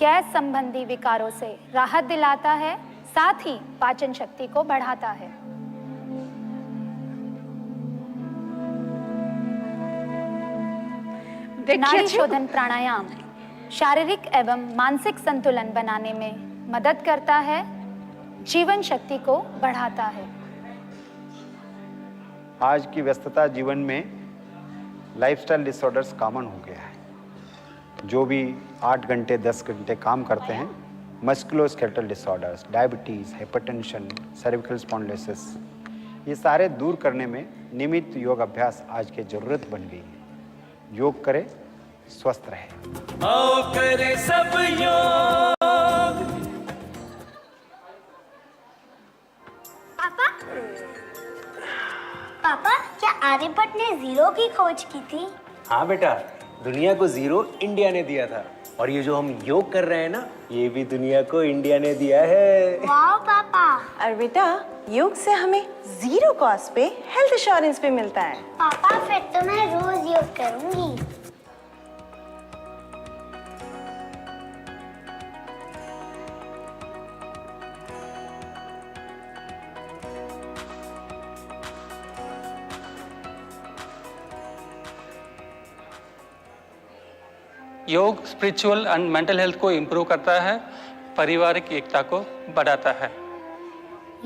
गैस संबंधी विकारों से राहत दिलाता है, साथ ही पाचन शक्ति को बढ़ाता है। नाड़ी शोधन प्राणायाम शारीरिक एवं मानसिक संतुलन बनाने में मदद करता है, जीवन शक्ति को बढ़ाता है। आज की व्यस्तता जीवन में लाइफस्टाइल डिसऑर्डर्स कॉमन हो गया है। जो भी 8 घंटे 10 घंटे काम करते हैं, musculoskeletal disorders, diabetes, hypertension, cervical spondylosis, ये सारे दूर करने में नियमित योग अभ्यास आज की ज़रूरत बन गई है। योग करें, स्वस्थ रहे। आओ करे सब योग। पापा क्या आर्यभट्ट ने जीरो की खोज की थी? हाँ बेटा, दुनिया को जीरो इंडिया ने दिया था, और ये जो हम योग कर रहे हैं ना, ये भी दुनिया को इंडिया ने दिया है। वाह पापा। और बेटा योग से हमें जीरो कॉस्ट पे हेल्थ इंश्योरेंस भी मिलता है। पापा फिर तो मैं रोज योग करूंगी। योग स्पिरिचुअल एंड मेंटल हेल्थ को इम्प्रूव करता है, पारिवारिक एकता को बढ़ाता है।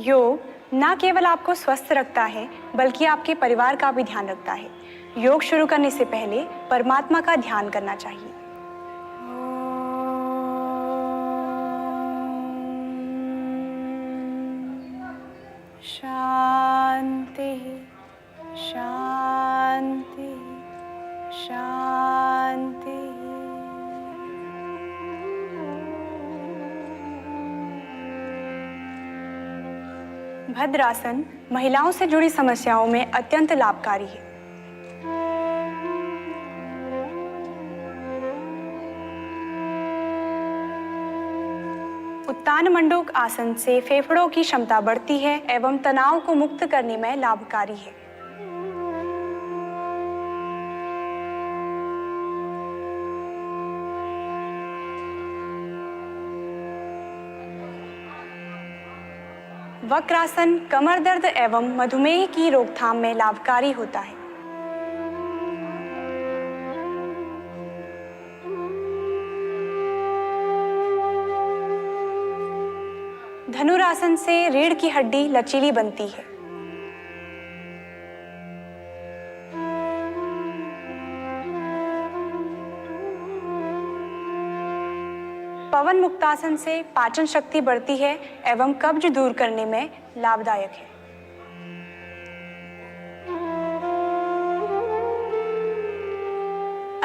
योग न केवल आपको स्वस्थ रखता है बल्कि आपके परिवार का भी ध्यान रखता है। योग शुरू करने से पहले परमात्मा का ध्यान करना चाहिए। शांति शांति शांति। भद्रासन महिलाओं से जुड़ी समस्याओं में अत्यंत लाभकारी है। उत्तान मंडूक आसन से फेफड़ों की क्षमता बढ़ती है एवं तनाव को मुक्त करने में लाभकारी है। वक्रासन कमर दर्द एवं मधुमेह की रोकथाम में लाभकारी होता है। धनुरासन से रीढ़ की हड्डी लचीली बनती है। पवन मुक्तासन से पाचन शक्ति बढ़ती है एवं कब्ज दूर करने में लाभदायक है।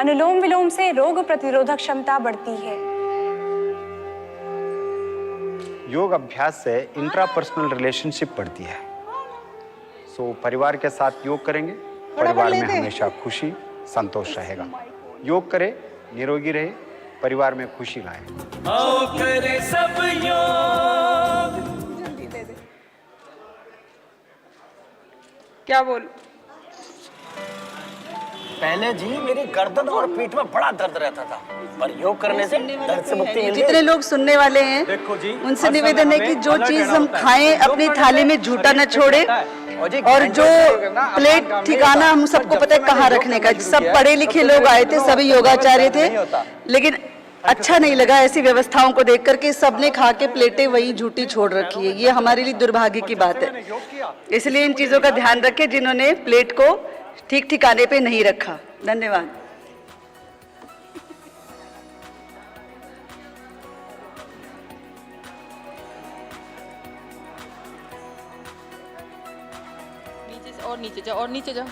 अनुलोम विलोम से रोग प्रतिरोधक क्षमता बढ़ती है। योग अभ्यास से इंट्रापर्सनल रिलेशनशिप बढ़ती है। सो परिवार के साथ योग करेंगे, परिवार में हमेशा खुशी संतोष रहेगा। योग करें, निरोगी रहे, परिवार में खुशी लाए। आओ करें सब योग। क्या बोल? पहले जी मेरी गर्दन और पीठ में बड़ा दर्द रहता था, पर योग करने से दर्द से मुक्ति मिली। जितने लोग सुनने वाले हैं उनसे निवेदन है कि जो चीज हम खाएं अपनी थाली में झूठा न छोड़े, और जो प्लेट ठिकाना हम सबको पता है कहाँ रखने का। सब पढ़े लिखे लोग आए थे, सभी योगाचार्य थे, लेकिन अच्छा नहीं लगा ऐसी व्यवस्थाओं को देख करके सबने खा के प्लेटें वही झूठी छोड़ रखी है। ये हमारे लिए दुर्भाग्य की बात है। इसलिए इन चीजों का ध्यान रखें जिन्होंने प्लेट को ठीक ठिकाने पे नहीं रखा। धन्यवाद। और नीचे जाओ, और नीचे जाओ,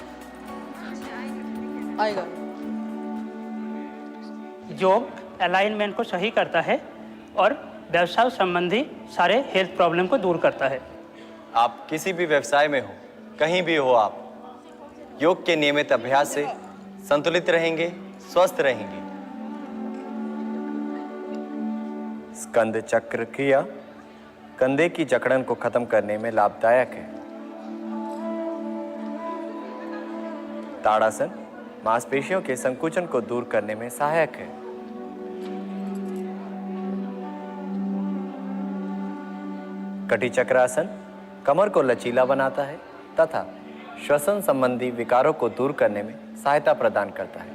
आएगा। योग अलाइनमेंट को सही करता है और व्यवसाय संबंधी सारे हेल्थ प्रॉब्लम को दूर करता है। आप किसी भी व्यवसाय में हो, कहीं भी हो, आप योग के नियमित अभ्यास से संतुलित रहेंगे, स्वस्थ रहेंगे। स्कंद चक्र क्रिया कंधे की जकड़न को खत्म करने में लाभदायक है। ताड़ासन मांसपेशियों के संकुचन को दूर करने में सहायक है। कटी चक्रासन कमर को लचीला बनाता है तथा श्वसन संबंधी विकारों को दूर करने में सहायता प्रदान करता है।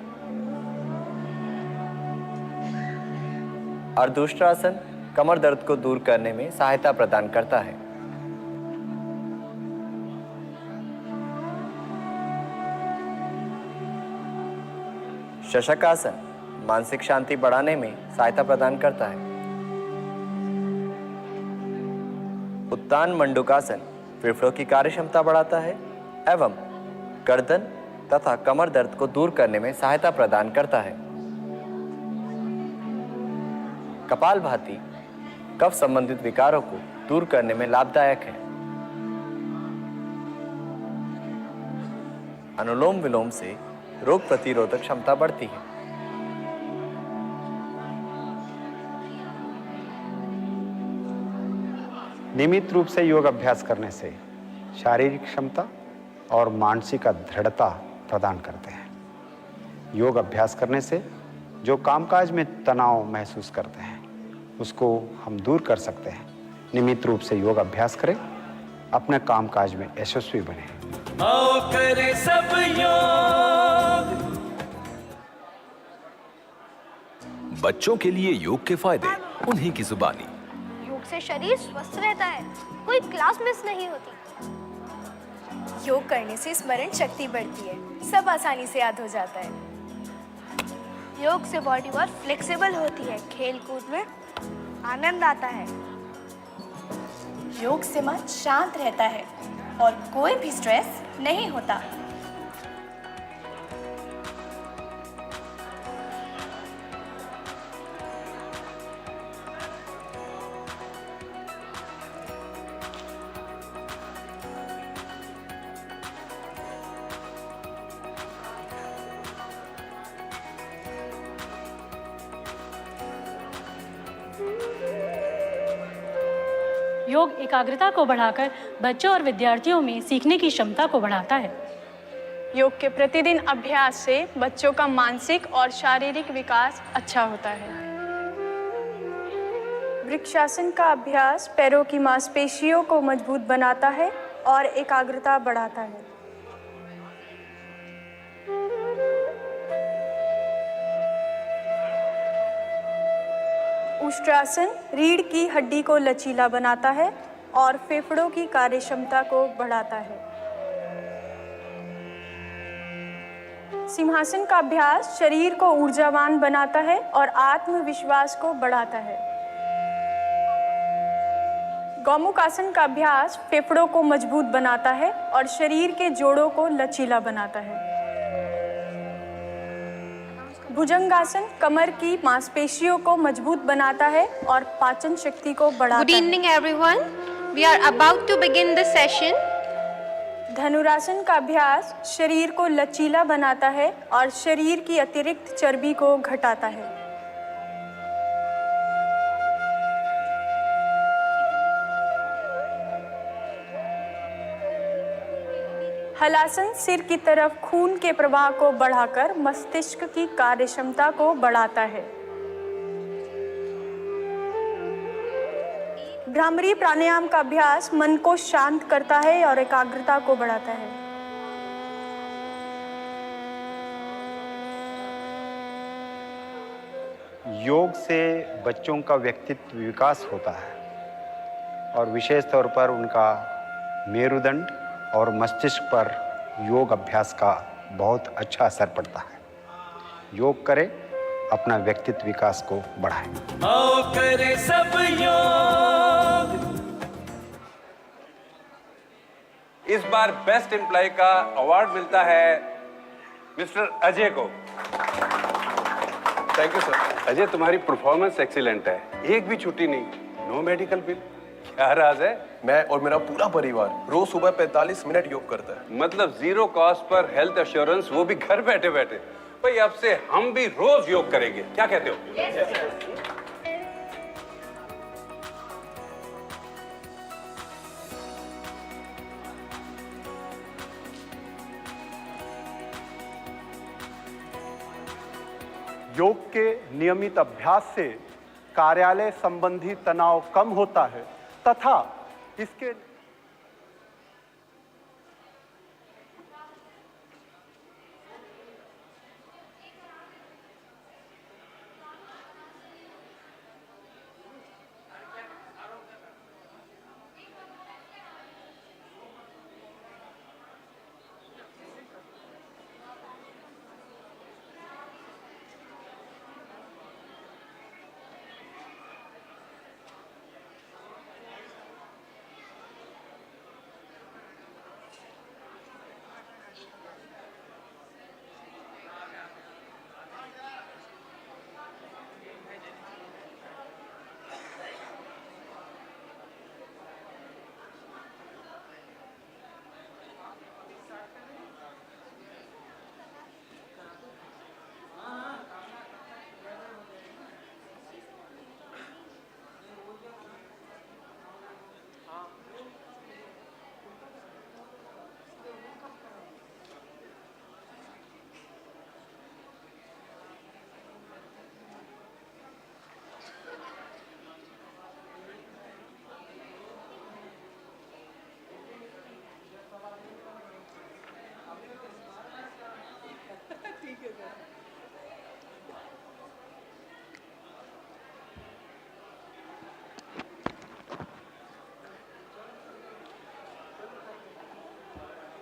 अर्धुष्ट्रासन कमर दर्द को दूर करने में सहायता प्रदान करता है। शशकासन मानसिक शांति बढ़ाने में सहायता प्रदान करता है। उत्तान मंडूकासन फेफड़ों की कार्यक्षमता बढ़ाता है एवं गर्दन तथा कमर दर्द को दूर करने में सहायता प्रदान करता है। कपालभाति कफ संबंधित विकारों को दूर करने में लाभदायक है। अनुलोम विलोम से रोग प्रतिरोधक क्षमता बढ़ती है। नियमित रूप से योग अभ्यास करने से शारीरिक क्षमता और मानसिक दृढ़ता प्रदान करते हैं। योग अभ्यास करने से जो कामकाज में तनाव महसूस करते हैं उसको हम दूर कर सकते हैं। नियमित रूप से योग अभ्यास करें, अपने कामकाज में यशस्वी बने। आओ करें सब योग। बच्चों के लिए योग के फायदे उन्हीं की जुबानी। से शरीर स्वस्थ रहता है, कोई क्लास मिस नहीं होती। योग करने से स्मरण शक्ति बढ़ती है, सब आसानी से याद हो जाता है। योग से बॉडी बहुत फ्लेक्सिबल होती है, खेल कूद में आनंद आता है। योग से मन शांत रहता है और कोई भी स्ट्रेस नहीं होता। योग एकाग्रता को बढ़ाकर बच्चों और विद्यार्थियों में सीखने की क्षमता को बढ़ाता है। योग के प्रतिदिन अभ्यास से बच्चों का मानसिक और शारीरिक विकास अच्छा होता है। वृक्षासन का अभ्यास पैरों की मांसपेशियों को मजबूत बनाता है और एकाग्रता बढ़ाता है। उष्ट्रासन रीढ़ की हड्डी को लचीला बनाता है और फेफड़ों की कार्यक्षमता को बढ़ाता है। सिंहासन का अभ्यास शरीर को ऊर्जावान बनाता है और आत्मविश्वास को बढ़ाता है। गौमुखासन का अभ्यास फेफड़ों को मजबूत बनाता है और शरीर के जोड़ों को लचीला बनाता है। भुजंगासन कमर की मांसपेशियों को मजबूत बनाता है और पाचन शक्ति को बढ़ाता है। Good evening everyone. We are about to begin the session. धनुरासन का अभ्यास शरीर को लचीला बनाता है और शरीर की अतिरिक्त चर्बी को घटाता है। हलासन सिर की तरफ खून के प्रवाह को बढ़ाकर मस्तिष्क की कार्यक्षमता को बढ़ाता है। भ्रामरी प्राणायाम का अभ्यास मन को शांत करता है और एकाग्रता को बढ़ाता है। योग से बच्चों का व्यक्तित्व विकास होता है और विशेष तौर पर उनका मेरुदंड और मस्तिष्क पर योग अभ्यास का बहुत अच्छा असर पड़ता है। योग करें, अपना व्यक्तित्व विकास को बढ़ाएं। आओ करे सब योग। इस बार बेस्ट एम्प्लॉय का अवार्ड मिलता है मिस्टर अजय को। Thank you sir. अजय, तुम्हारी परफॉर्मेंस एक्सीलेंट है, एक भी छुट्टी नहीं, नो मेडिकल बिल। क्या राज है? मैं और मेरा पूरा परिवार रोज सुबह 45 मिनट योग करता है। मतलब zero cost per health assurance, वो भी घर बैठे बैठे। भाई अब से हम भी रोज योग करेंगे, क्या कहते हो? योग के नियमित अभ्यास से कार्यालय संबंधी तनाव कम होता है तथा इसके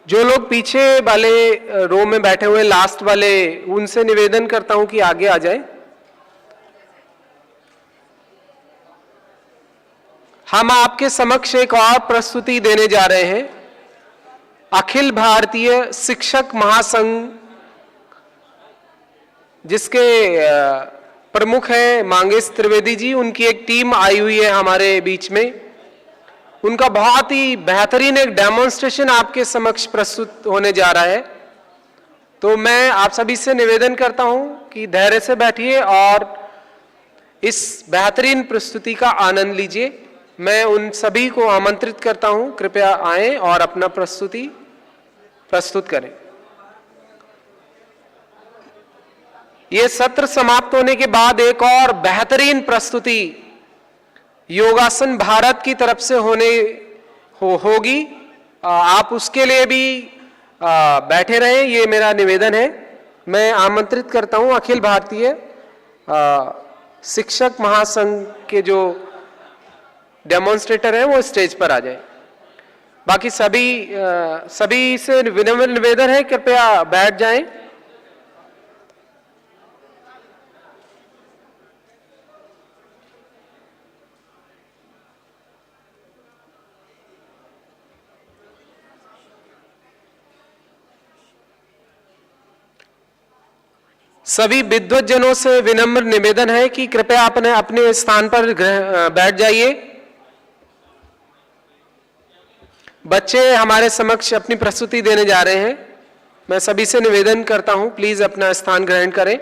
जो लोग पीछे वाले रो में बैठे हुए लास्ट वाले, उनसे निवेदन करता हूं कि आगे आ जाए। हम आपके समक्ष एक और प्रस्तुति देने जा रहे हैं। अखिल भारतीय शिक्षक महासंघ, जिसके प्रमुख हैं मांगेश त्रिवेदी जी, उनकी एक टीम आई हुई है हमारे बीच में। उनका बहुत ही बेहतरीन एक डेमोन्स्ट्रेशन आपके समक्ष प्रस्तुत होने जा रहा है। तो मैं आप सभी से निवेदन करता हूं कि धैर्य से बैठिए और इस बेहतरीन प्रस्तुति का आनंद लीजिए। मैं उन सभी को आमंत्रित करता हूं, कृपया आएं और अपना प्रस्तुति प्रस्तुत करें। ये सत्र समाप्त होने के बाद एक और बेहतरीन प्रस्तुति योगासन भारत की तरफ से होगी। आप उसके लिए भी बैठे रहें, ये मेरा निवेदन है। मैं आमंत्रित करता हूं अखिल भारतीय शिक्षक महासंघ के जो डेमोन्स्ट्रेटर हैं वो स्टेज पर आ जाए। बाकी सभी से विनम्र निवेदन है, कृपया बैठ जाएं। सभी विद्वत जनों से विनम्र निवेदन है कि कृपया अपने अपने स्थान पर बैठ जाइए। बच्चे हमारे समक्ष अपनी प्रस्तुति देने जा रहे हैं। मैं सभी से निवेदन करता हूं, प्लीज अपना स्थान ग्रहण करें।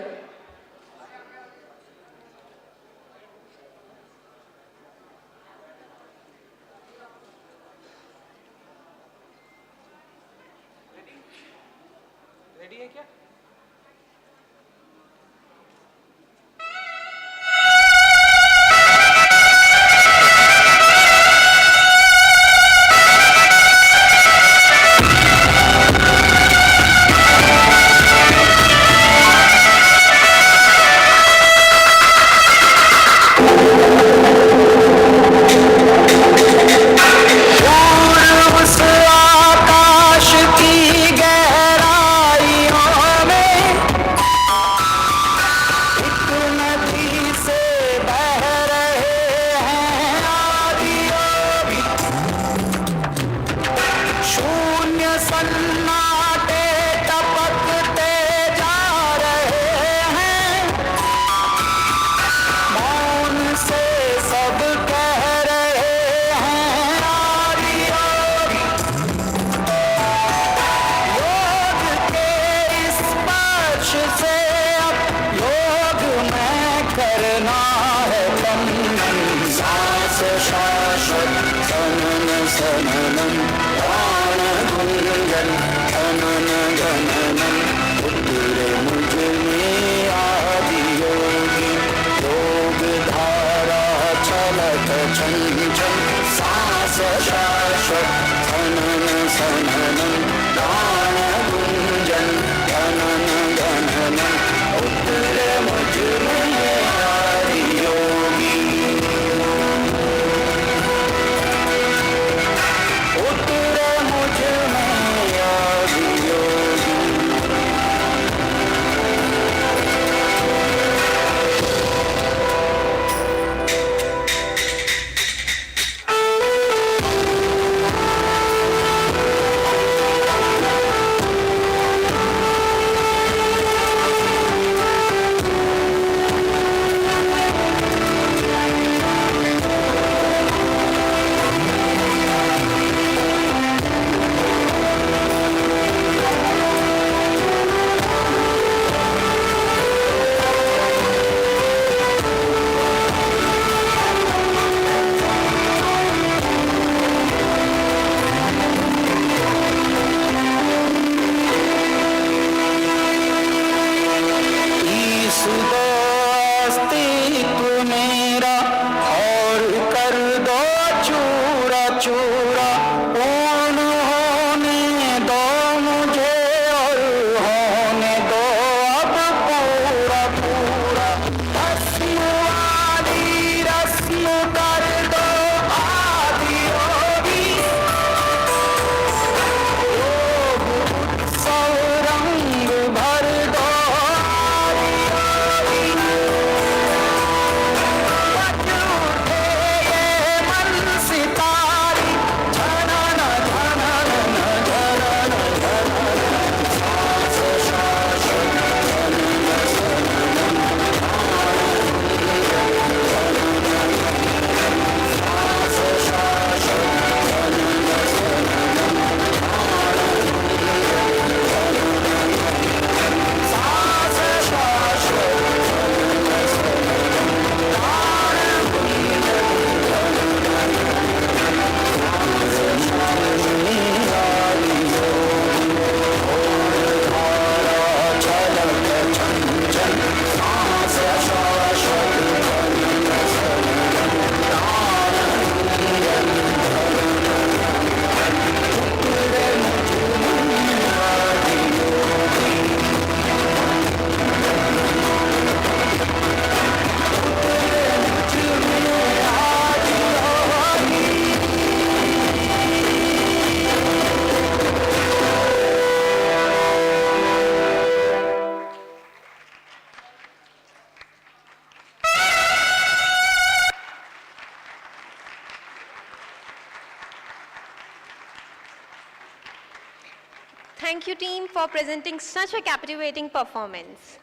Thank you, team, for presenting such a captivating performance.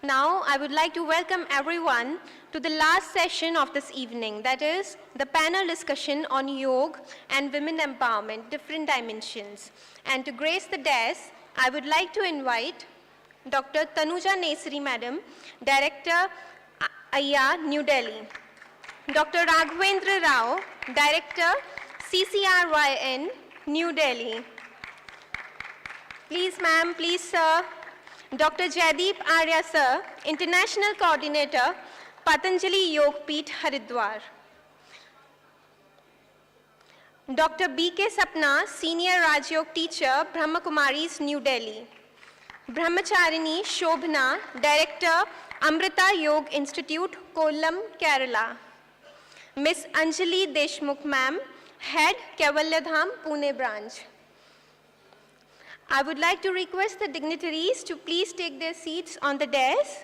Now, I would like to welcome everyone to the last session of this evening, that is, the panel discussion on yoga and women empowerment, different dimensions. And to grace the dais, I would like to invite Dr. Tanuja Nesri, Madam, Director, IDY, New Delhi. Dr. Raghavendra Rao, Director, CCRYN, New Delhi. Please, ma'am, please, sir. Dr. Jaideep Arya, sir, International Coordinator, Patanjali Yoga Peeth, Haridwar. Dr. B.K. Sapna, Senior Raj Yoga Teacher, Brahma Kumaris, New Delhi. Brahmacharini Shobhana, Director, Amrita Yoga Institute, Kollam, Kerala. Miss Anjali Deshmukh, ma'am, Head, Kaivalyadham, Pune branch. I would like to request the dignitaries to please take their seats on the dais.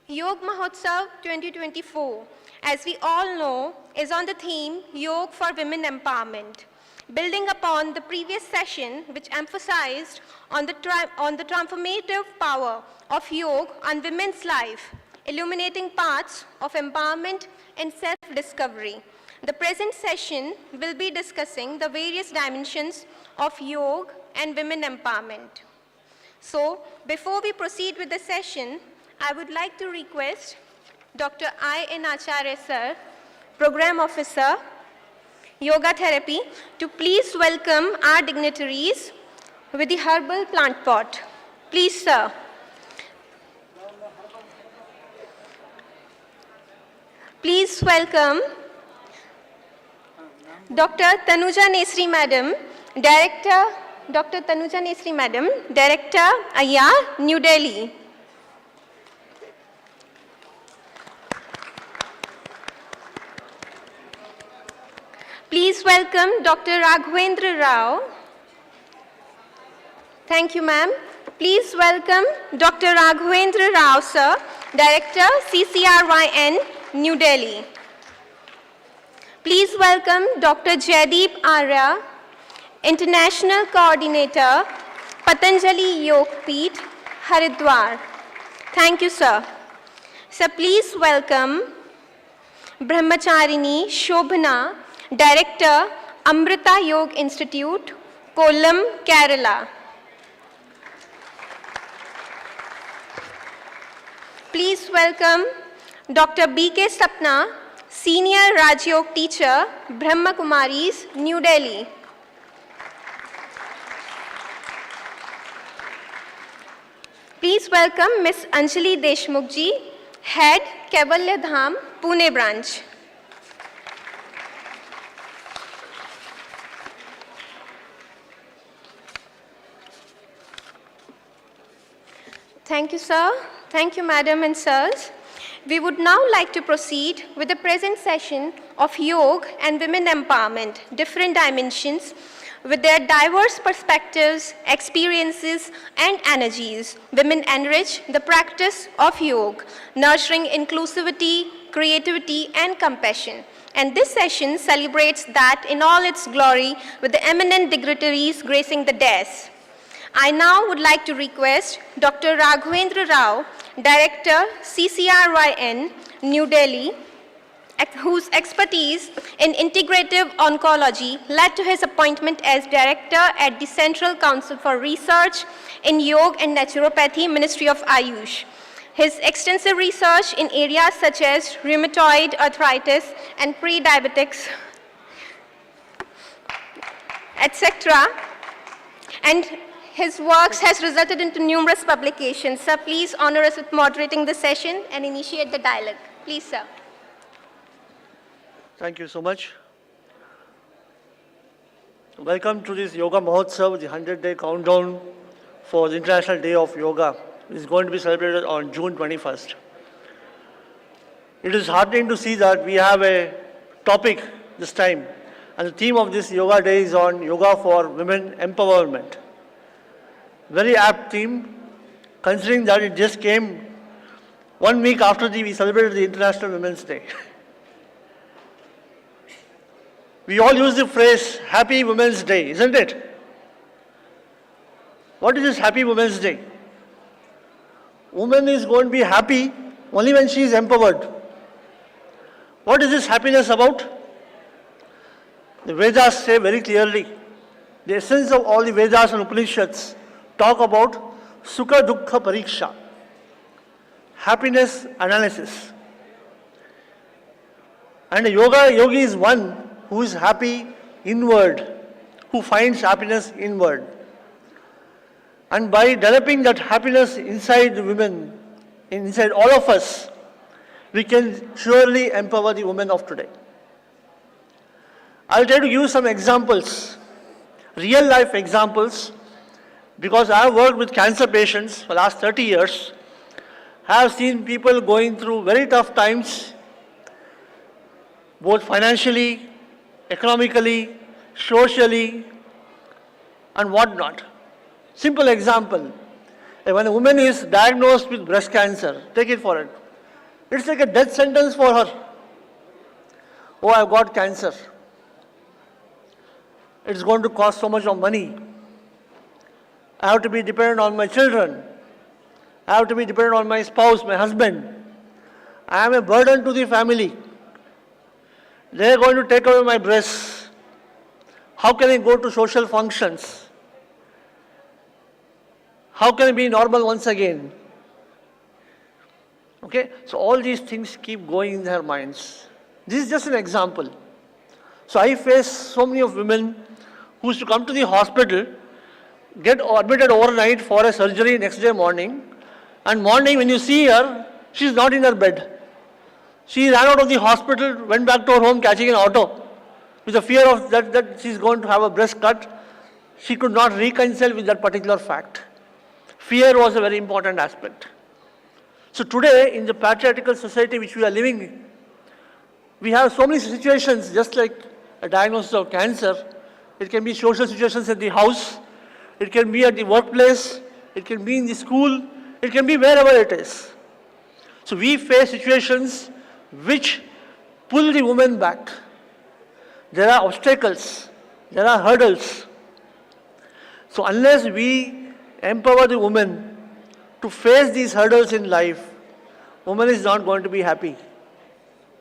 Yoga Mahotsav 2024, as we all know, is on the theme Yoga for Women Empowerment, building upon the previous session which emphasized on the transformative power of yoga on women's life, illuminating paths of empowerment and self-discovery. The present session will be discussing the various dimensions of yoga and women empowerment. So, before we proceed with the session, I would like to request Dr. I.N. Acharya, sir, Program Officer, Yoga Therapy, to please welcome our dignitaries with the herbal plant pot. Please, sir. Please welcome Dr. Tanuja Nesri, Madam, Director, Dr. Tanuja Nesri, Madam, Director, IDY, New Delhi. Please welcome Dr. Raghavendra Rao. Thank you, ma'am. Please welcome Dr. Raghavendra Rao, sir, Director, CCRYN, New Delhi. Please welcome Dr. Jaideep Arya, International Coordinator, Patanjali Yoga Peeth, Haridwar. Thank you, sir. Sir, please welcome Brahmacharini Shobhana, Director, Amrita Yoga Institute, Kollam, Kerala. Please welcome Dr. B.K. Sapna, Senior Raj Yoga Teacher, Brahma Kumaris, New Delhi. Please welcome Miss Anjali Deshmukh ji, Head, Kaivalyadham, Pune branch. Thank you, sir. Thank you, madam and sirs. We would now like to proceed with the present session of yoga and women empowerment, different dimensions, with their diverse perspectives, experiences, and energies. Women enrich the practice of yoga, nurturing inclusivity, creativity, and compassion. And this session celebrates that in all its glory with the eminent dignitaries gracing the dais. I now would like to request Dr. Raghavendra Rao, Director, CCRYN, New Delhi, whose expertise in integrative oncology led to his appointment as Director at the Central Council for Research in Yoga and Naturopathy, Ministry of Ayush. His extensive research in areas such as rheumatoid arthritis and pre-diabetics, etc., and his works has resulted into numerous publications. Sir, please honor us with moderating the session and initiate the dialogue. Please, sir. Thank you so much. Welcome to this Yoga Mahotsav, the 100-day countdown for the International Day of Yoga. It is going to be celebrated on June 21st. It is heartening to see that we have a topic this time, and the theme of this Yoga Day is on Yoga for Women Empowerment. Very apt theme, considering that it just came 1 week after we celebrated the International Women's Day. We all use the phrase Happy Women's Day, isn't it? What is this Happy Women's Day? Woman is going to be happy only when she is empowered. What is this happiness about? The Vedas say very clearly, the essence of all the Vedas and Upanishads talk about Sukha Dukkha Pariksha, happiness analysis. And a yogi is one who is happy inward, who finds happiness inward. And by developing that happiness inside the women, inside all of us, we can surely empower the women of today. I'll try to give some examples, real life examples, because I have worked with cancer patients for the last 30 years. I have seen people going through very tough times, both financially, economically, socially, and whatnot. Simple example, when a woman is diagnosed with breast cancer, take it for it, it's like a death sentence for her. Oh, I've got cancer. It's going to cost so much of money. I have to be dependent on my children. I have to be dependent on my spouse, my husband. I am a burden to the family. They are going to take away my breasts. How can I go to social functions? How can I be normal once again? Okay, so all these things keep going in their minds. This is just an example. So I face so many of women who used to come to the hospital, get admitted overnight for a surgery next day morning, and morning when you see her, she is not in her bed. She ran out of the hospital, went back to her home catching an auto with the fear of that she is going to have a breast cut. She could not reconcile with that particular fact. Fear was a very important aspect. So today, in the patriarchal society which we are living in, we have so many situations, just like a diagnosis of cancer. It can be social situations at the house, it can be at the workplace, it can be in the school, it can be wherever it is. So we face situations which pull the woman back. There are obstacles, there are hurdles. So unless we empower the woman to face these hurdles in life, woman is not going to be happy.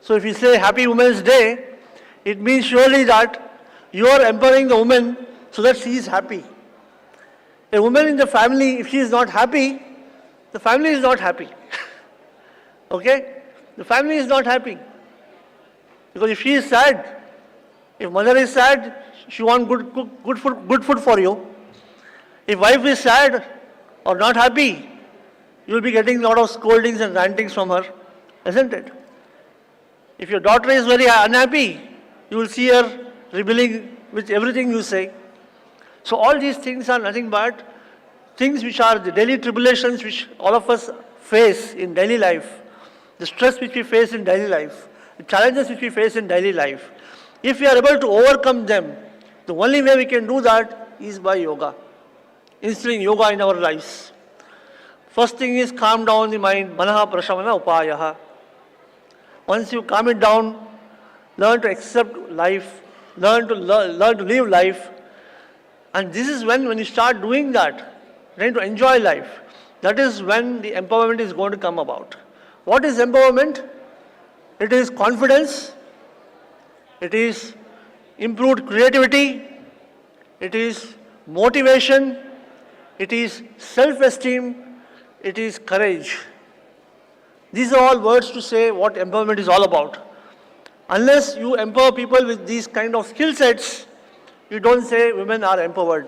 So if you say Happy Women's Day, it means surely that you are empowering the woman so that she is happy. A woman in the family, if she is not happy, the family is not happy. Okay? The family is not happy. Because if she is sad, if mother is sad, she wants good food for you. If wife is sad or not happy, you will be getting a lot of scoldings and rantings from her, isn't it? If your daughter is very unhappy, you will see her rebelling with everything you say. So all these things are nothing but things which are the daily tribulations which all of us face in daily life, the stress which we face in daily life, the challenges which we face in daily life. If we are able to overcome them, the only way we can do that is by yoga, instilling yoga in our lives. First thing is calm down the mind, manaha prashamana upayaha. Once you calm it down, learn to accept life, learn to live life. And this is when you start doing that, trying to enjoy life, that is when the empowerment is going to come about. What is empowerment? It is confidence, it is improved creativity, it is motivation, it is self-esteem, it is courage. These are all words to say what empowerment is all about. Unless you empower people with these kind of skill sets, you don't say women are empowered.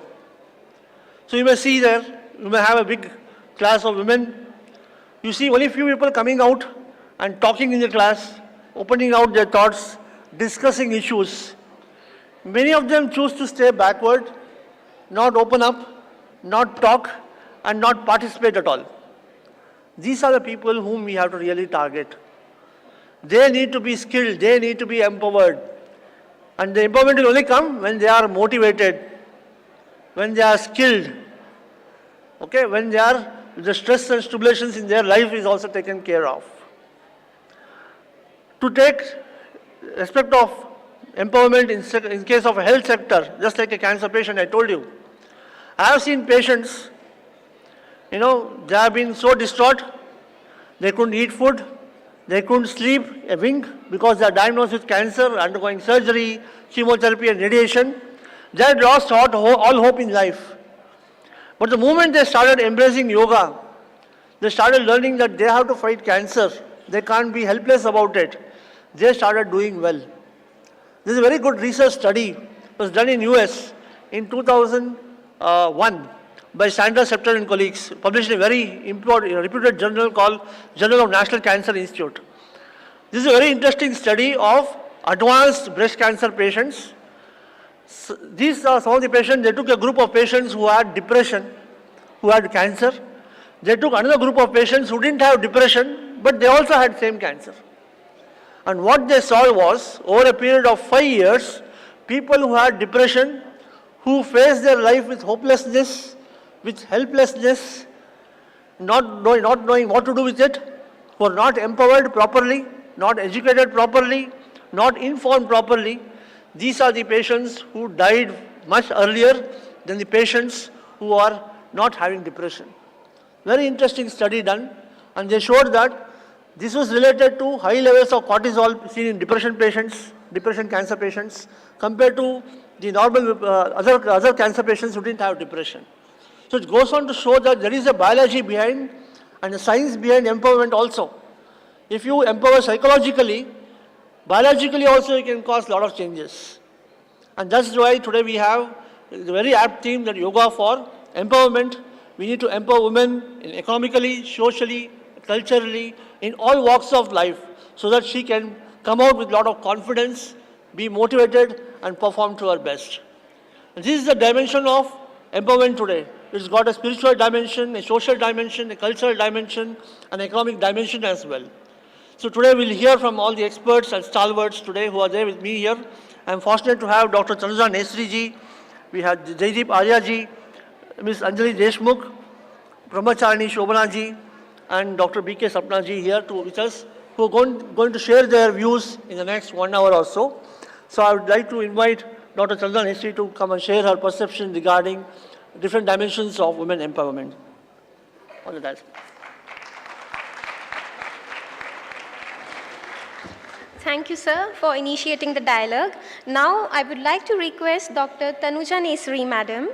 So you may see there, you may have a big class of women. You see only few people coming out and talking in the class, opening out their thoughts, discussing issues. Many of them choose to stay backward, not open up, not talk, and not participate at all. These are the people whom we have to really target. They need to be skilled, they need to be empowered. And the empowerment will only come when they are motivated, when they are skilled, okay, when the stress and tribulations in their life is also taken care of. To take respect of empowerment in case of a health sector, just like a cancer patient I told you. I have seen patients, they have been so distraught, they couldn't eat food, they couldn't sleep a wink because they are diagnosed with cancer, undergoing surgery, chemotherapy and radiation. They had lost all hope in life. But the moment they started embracing yoga, they started learning that they have to fight cancer. They can't be helpless about it. They started doing well. This is a very good research study. It was done in US in 2001 by Sandra Scepter and colleagues, published in a very important, reputed journal called Journal of National Cancer Institute. This is a very interesting study of advanced breast cancer patients. These are some of the patients. They took a group of patients who had depression, who had cancer. They took another group of patients who didn't have depression, but they also had same cancer. And what they saw was, over a period of 5 years, people who had depression, who faced their life with hopelessness, with helplessness, not knowing what to do with it, who are not empowered properly, not educated properly, not informed properly, these are the patients who died much earlier than the patients who are not having depression. Very interesting study done, and they showed that this was related to high levels of cortisol seen in depression patients, depression cancer patients, compared to the normal other cancer patients who didn't have depression. So it goes on to show that there is a biology behind and a science behind empowerment also. If you empower psychologically, biologically also you can cause a lot of changes. And that's why today we have the very apt theme that yoga for empowerment. We need to empower women economically, socially, culturally, in all walks of life, so that she can come out with a lot of confidence, be motivated and perform to her best. And this is the dimension of empowerment today. It's got a spiritual dimension, a social dimension, a cultural dimension, an economic dimension as well. So today we'll hear from all the experts and stalwarts today who are there with me here. I'm fortunate to have Dr. Tanuja Nesri ji, we have Jaideep Arya ji, Ms. Anjali Deshmukh, Brahmacharani Shobhana ji, and Dr. B.K. Sapna ji here with us, who are going to share their views in the next 1 hour or so. So I would like to invite Dr. Tanuja Nesri to come and share her perception regarding different dimensions of women empowerment. On the dais. Thank you, sir, for initiating the dialogue. Now, I would like to request Dr. Tanuja Nesri, madam,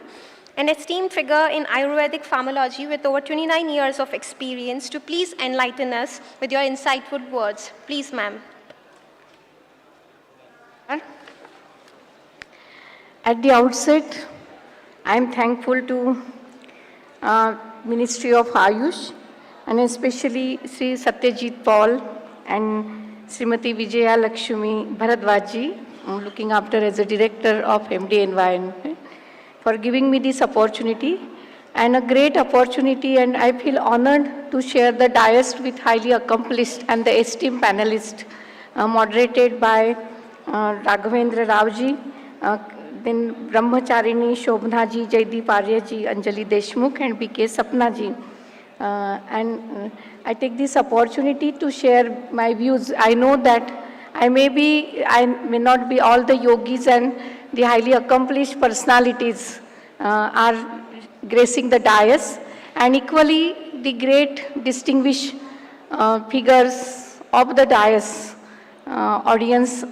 an esteemed figure in Ayurvedic pharmacology with over 29 years of experience, to please enlighten us with your insightful words. Please, ma'am. At the outset, I am thankful to Ministry of Ayush and especially Sri Satyajit Paul and Srimati Vijaya Lakshmi Bharadwaji, looking after as a director of MD Environment, for giving me this opportunity, and a great opportunity, and I feel honored to share the dais with highly accomplished and the esteemed panelists, moderated by Raghavendra Ravji, then Brahmacharini Shobhana ji, Jaideep Arya ji, Anjali Deshmukh and B.K. Sapna ji. And I take this opportunity to share my views. I know that I may not be all the yogis and the highly accomplished personalities are gracing the dais, and equally the great distinguished figures of the dais audience.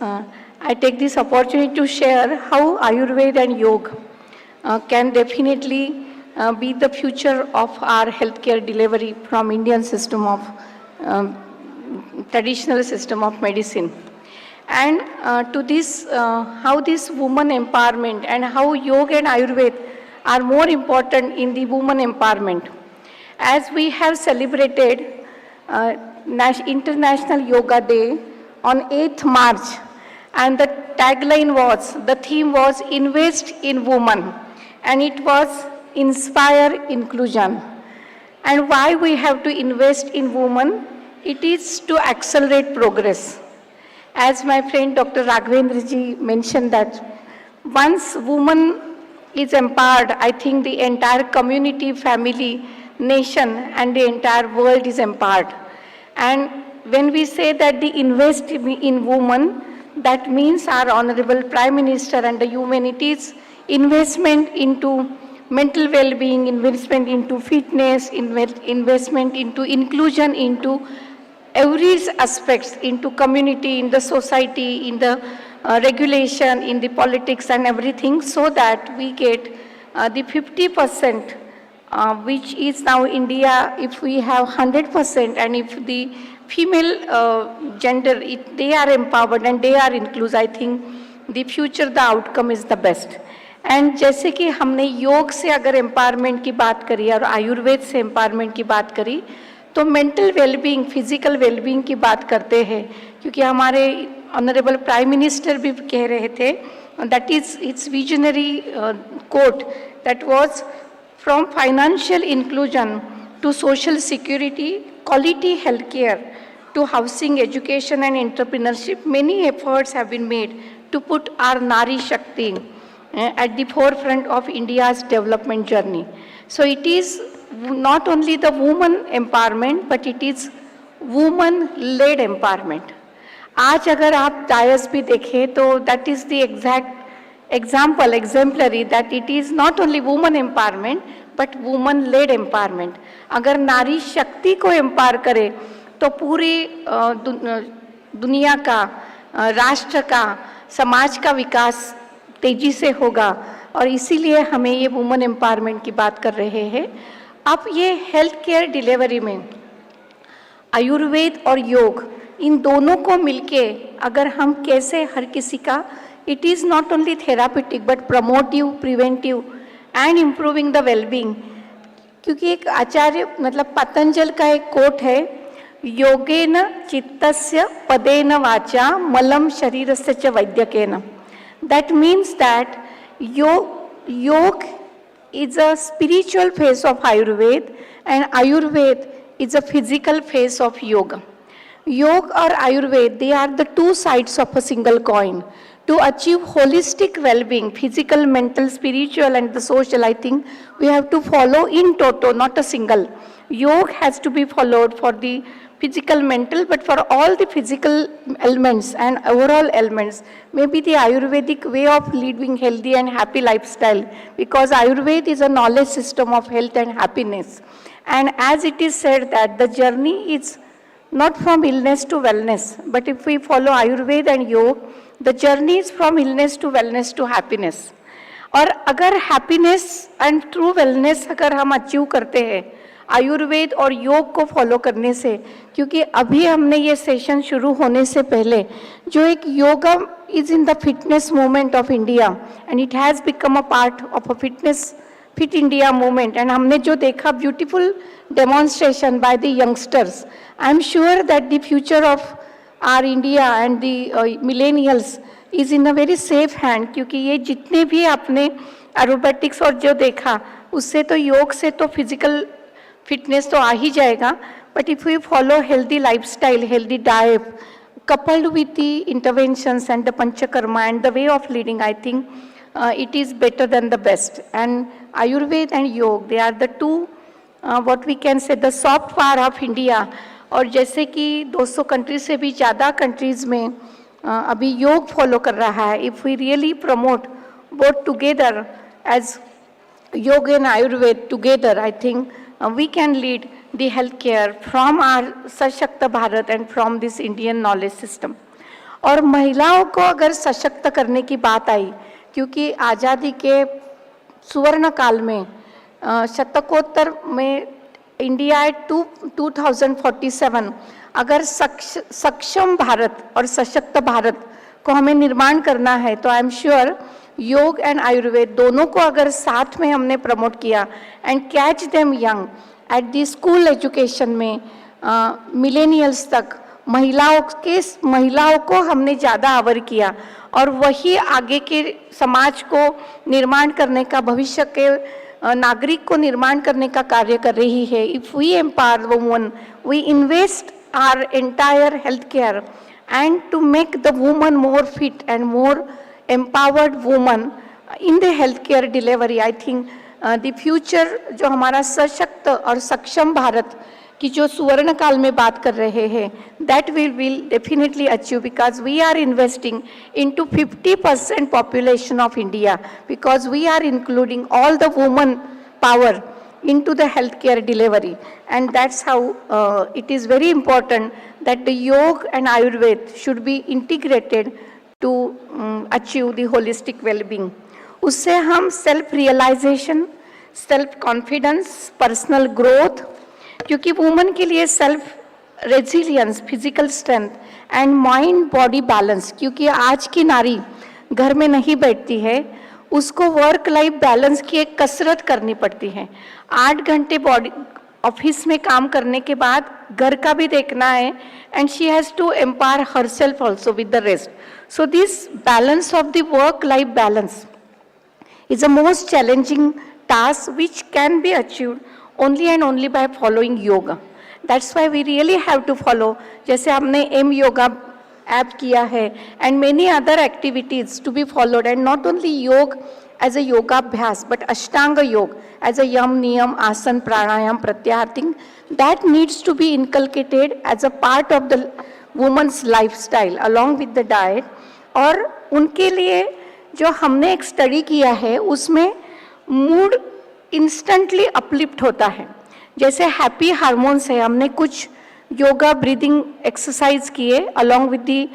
I take this opportunity to share how Ayurveda and Yoga can definitely be the future of our healthcare delivery from Indian system of traditional system of medicine. And to this, how this woman empowerment and how Yoga and Ayurveda are more important in the woman empowerment. As we have celebrated International Yoga Day on 8th March, and the tagline was, the theme was Invest in Women, and it was Inspire Inclusion. And why we have to invest in women? It is to accelerate progress. As my friend Dr. Raghavendra ji mentioned that once woman is empowered, I think the entire community, family, nation and the entire world is empowered. And when we say that the invest in women, That means our Honorable Prime Minister and the humanities investment into mental well-being, investment into fitness, investment into inclusion, into every aspects, into community, in the society, in the regulation, in the politics and everything, so that we get the 50%, which is now India, if we have 100%, and if the female gender, they are empowered and they are inclusive, I think the future, the outcome is the best. And जैसे कि हमने योग से अगर empowerment की बात करी और आयुर्वेद से एम्पावरमेंट की बात करी, तो मेंटल वेलबींग, फिजिकल वेलबींग की बात करते हैं, क्योंकि हमारे ऑनरेबल प्राइम मिनिस्टर भी कह रहे थे, that is it's visionary quote, that was from financial inclusion to social security, quality health care, to housing, education and entrepreneurship, many efforts have been made to put our Nari Shakti at the forefront of India's development journey. So it is not only the woman empowerment, but it is woman-led empowerment. आज अगर आप DISE भी देखें तो that is the exact example, exemplary, that it is not only woman empowerment, but woman-led empowerment. अगर नारी शक्ति को एम्पावर करे तो पूरी दुनिया का, राष्ट्र का, समाज का विकास तेजी से होगा, और इसीलिए हमें ये वुमेन एम्पावरमेंट की बात कर रहे हैं. अब ये हेल्थ केयर डिलीवरी में आयुर्वेद और योग, इन दोनों को मिलके अगर हम कैसे हर किसी का, it is not only therapeutic but promotive, preventive and improving the wellbeing. क्योंकि एक आचार्य मतलब पतंजल का एक कोट है, योगेन चित्तस्य पदेन वाचा मलम शरीरस्य च वैद्यकेन. That means that yoga is a spiritual phase of Ayurveda and Ayurveda is a physical phase of yoga. Yoga or Ayurveda, they are the two sides of a single coin. To achieve holistic well-being, physical, mental, spiritual and the social, I think we have to follow in toto, not a single. Yoga has to be followed for the physical, mental, but for all the physical elements and overall elements, maybe the Ayurvedic way of leading healthy and happy lifestyle, because Ayurveda is a knowledge system of health and happiness. And as it is said that the journey is not from illness to wellness, but if we follow Ayurveda and Yoga, the journey is from illness to wellness to happiness. और अगर happiness and true wellness अगर हम achieve करते हैं आयुर्वेद और योग को follow करने से, क्योंकि अभी हमने ये सेशन शुरू होने से पहले जो एक yoga is in the fitness movement of India and it has become a part of a fit India movement, and हमने जो देखा beautiful demonstration by the youngsters, I am sure that the future of R India and the millennials is in a very safe hand. क्योंकि ये जितने भी आपने aerobatics और जो देखा उससे तो योग से तो फिजिकल फिटनेस तो आ ही जाएगा, but if we follow healthy lifestyle, healthy diet coupled with the interventions and the panchakarma and the way of leading, I think it is better than the best. And Ayurveda and Yoga, they are the two what we can say the soft power of India. और जैसे कि 200 countries से भी ज़्यादा countries में अभी योग follow कर रहा है. If we really promote both together as yoga and Ayurveda together, I think we can lead the healthcare from our सशक्त Bharat and from this Indian knowledge system. और महिलाओं को अगर सशक्त करने की बात आई, क्योंकि आज़ादी के सुवर्ण काल में शतकोत्तर में इंडिया 2047 अगर सक्षम भारत और सशक्त भारत को हमें निर्माण करना है, तो आई एम श्योर योग एंड आयुर्वेद दोनों को अगर साथ में हमने प्रमोट किया and catch them young at the school education में, मिलेनियल्स तक महिलाओं को हमने ज़्यादा आवर किया, और वही आगे के समाज को निर्माण करने का, भविष्य के नागरिक को निर्माण करने का कार्य कर रही है. If we empower woman, we invest our entire health care and to make the woman more fit and more empowered woman in the healthcare delivery, I think the future जो हमारा सशक्त और सक्षम भारत कि जो सुवर्ण काल में बात कर रहे हैं, that we will definitely achieve because we are investing into 50% population of India, because we are including all the woman power into the healthcare delivery, and that's how it is very important that the yoga and Ayurveda should be integrated to achieve the holistic well-being. उससे हम self realization, self confidence, personal growth, क्योंकि woman के लिए self resilience, physical strength and mind body balance, क्योंकि आज की नारी घर में नहीं बैठती है, उसको वर्क लाइफ बैलेंस की एक कसरत करनी पड़ती है। 8 घंटे बॉडी ऑफिस में काम करने के बाद घर का भी देखना है, and she has to empower herself also with the rest. So this balance of the work life balance is the most challenging task which can be achieved only and only by following yoga. That's why we really have to follow. जैसे हमने M yoga app किया है and many other activities to be followed, and not only yoga as a yoga abhyas but Ashtanga yoga as a yam, niyam, asan, pranayam, pratyahar thing that needs to be inculcated as a part of the woman's lifestyle along with the diet. और उनके लिए जो हमने एक study किया है उसमें mood instantly uplift होता है. जैसे हैप्पी हार्मोन्स है, हमने कुछ योगा ब्रीदिंग एक्सरसाइज किए अलॉन्ग विद दी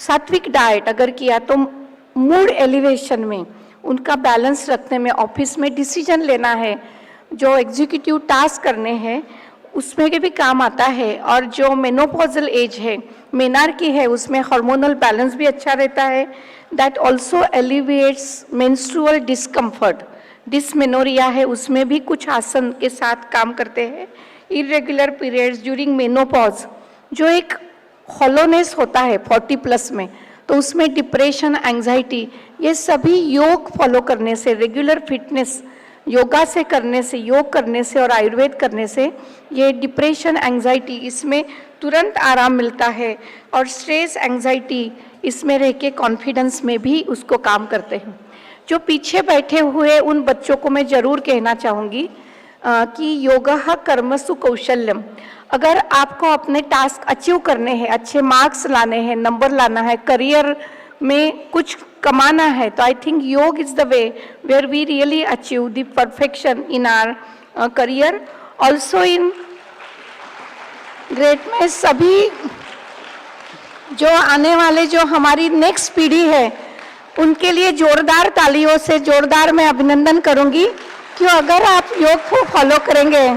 सात्विक डाइट अगर किया तो मूड एलिवेशन में, उनका बैलेंस रखने में, ऑफिस में डिसीजन लेना है, जो एग्जीक्यूटिव टास्क करने हैं उसमें के भी काम आता है. और जो मेनोपॉजल एज है, मेनार्की है, उसमें हार्मोनल बैलेंस भी अच्छा रहता है. That also elevates menstrual discomfort. Dysmenorrhoea है, उसमें भी कुछ आसन के साथ काम करते हैं. इरेगुलर पीरियड्स ड्यूरिंग मेनोपॉज, जो एक हॉलोनेस होता है 40+ में, तो उसमें डिप्रेशन, एंजाइटी, ये सभी योग फॉलो करने से, रेगुलर फिटनेस योगा से करने से, योग करने से और आयुर्वेद करने से ये डिप्रेशन, एंजाइटी इसमें तुरंत आराम मिलता है. और स्ट्रेस, एंजाइटी इसमें रह के कॉन्फिडेंस में भी उसको काम करते हैं. जो पीछे बैठे हुए उन बच्चों को मैं ज़रूर कहना चाहूँगी कि योगा कर्मसु कौशल्यम. अगर आपको अपने टास्क अचीव करने हैं, अच्छे मार्क्स लाने हैं, नंबर लाना है, करियर में कुछ कमाना है, तो I think yog is the way where we really achieve the perfection in our career. Also in great में सभी जो आने वाले जो हमारी नेक्स्ट पीढ़ी है उनके लिए जोरदार तालियों से जोरदार मैं अभिनंदन करूंगी कि अगर आप योग को फॉलो करेंगे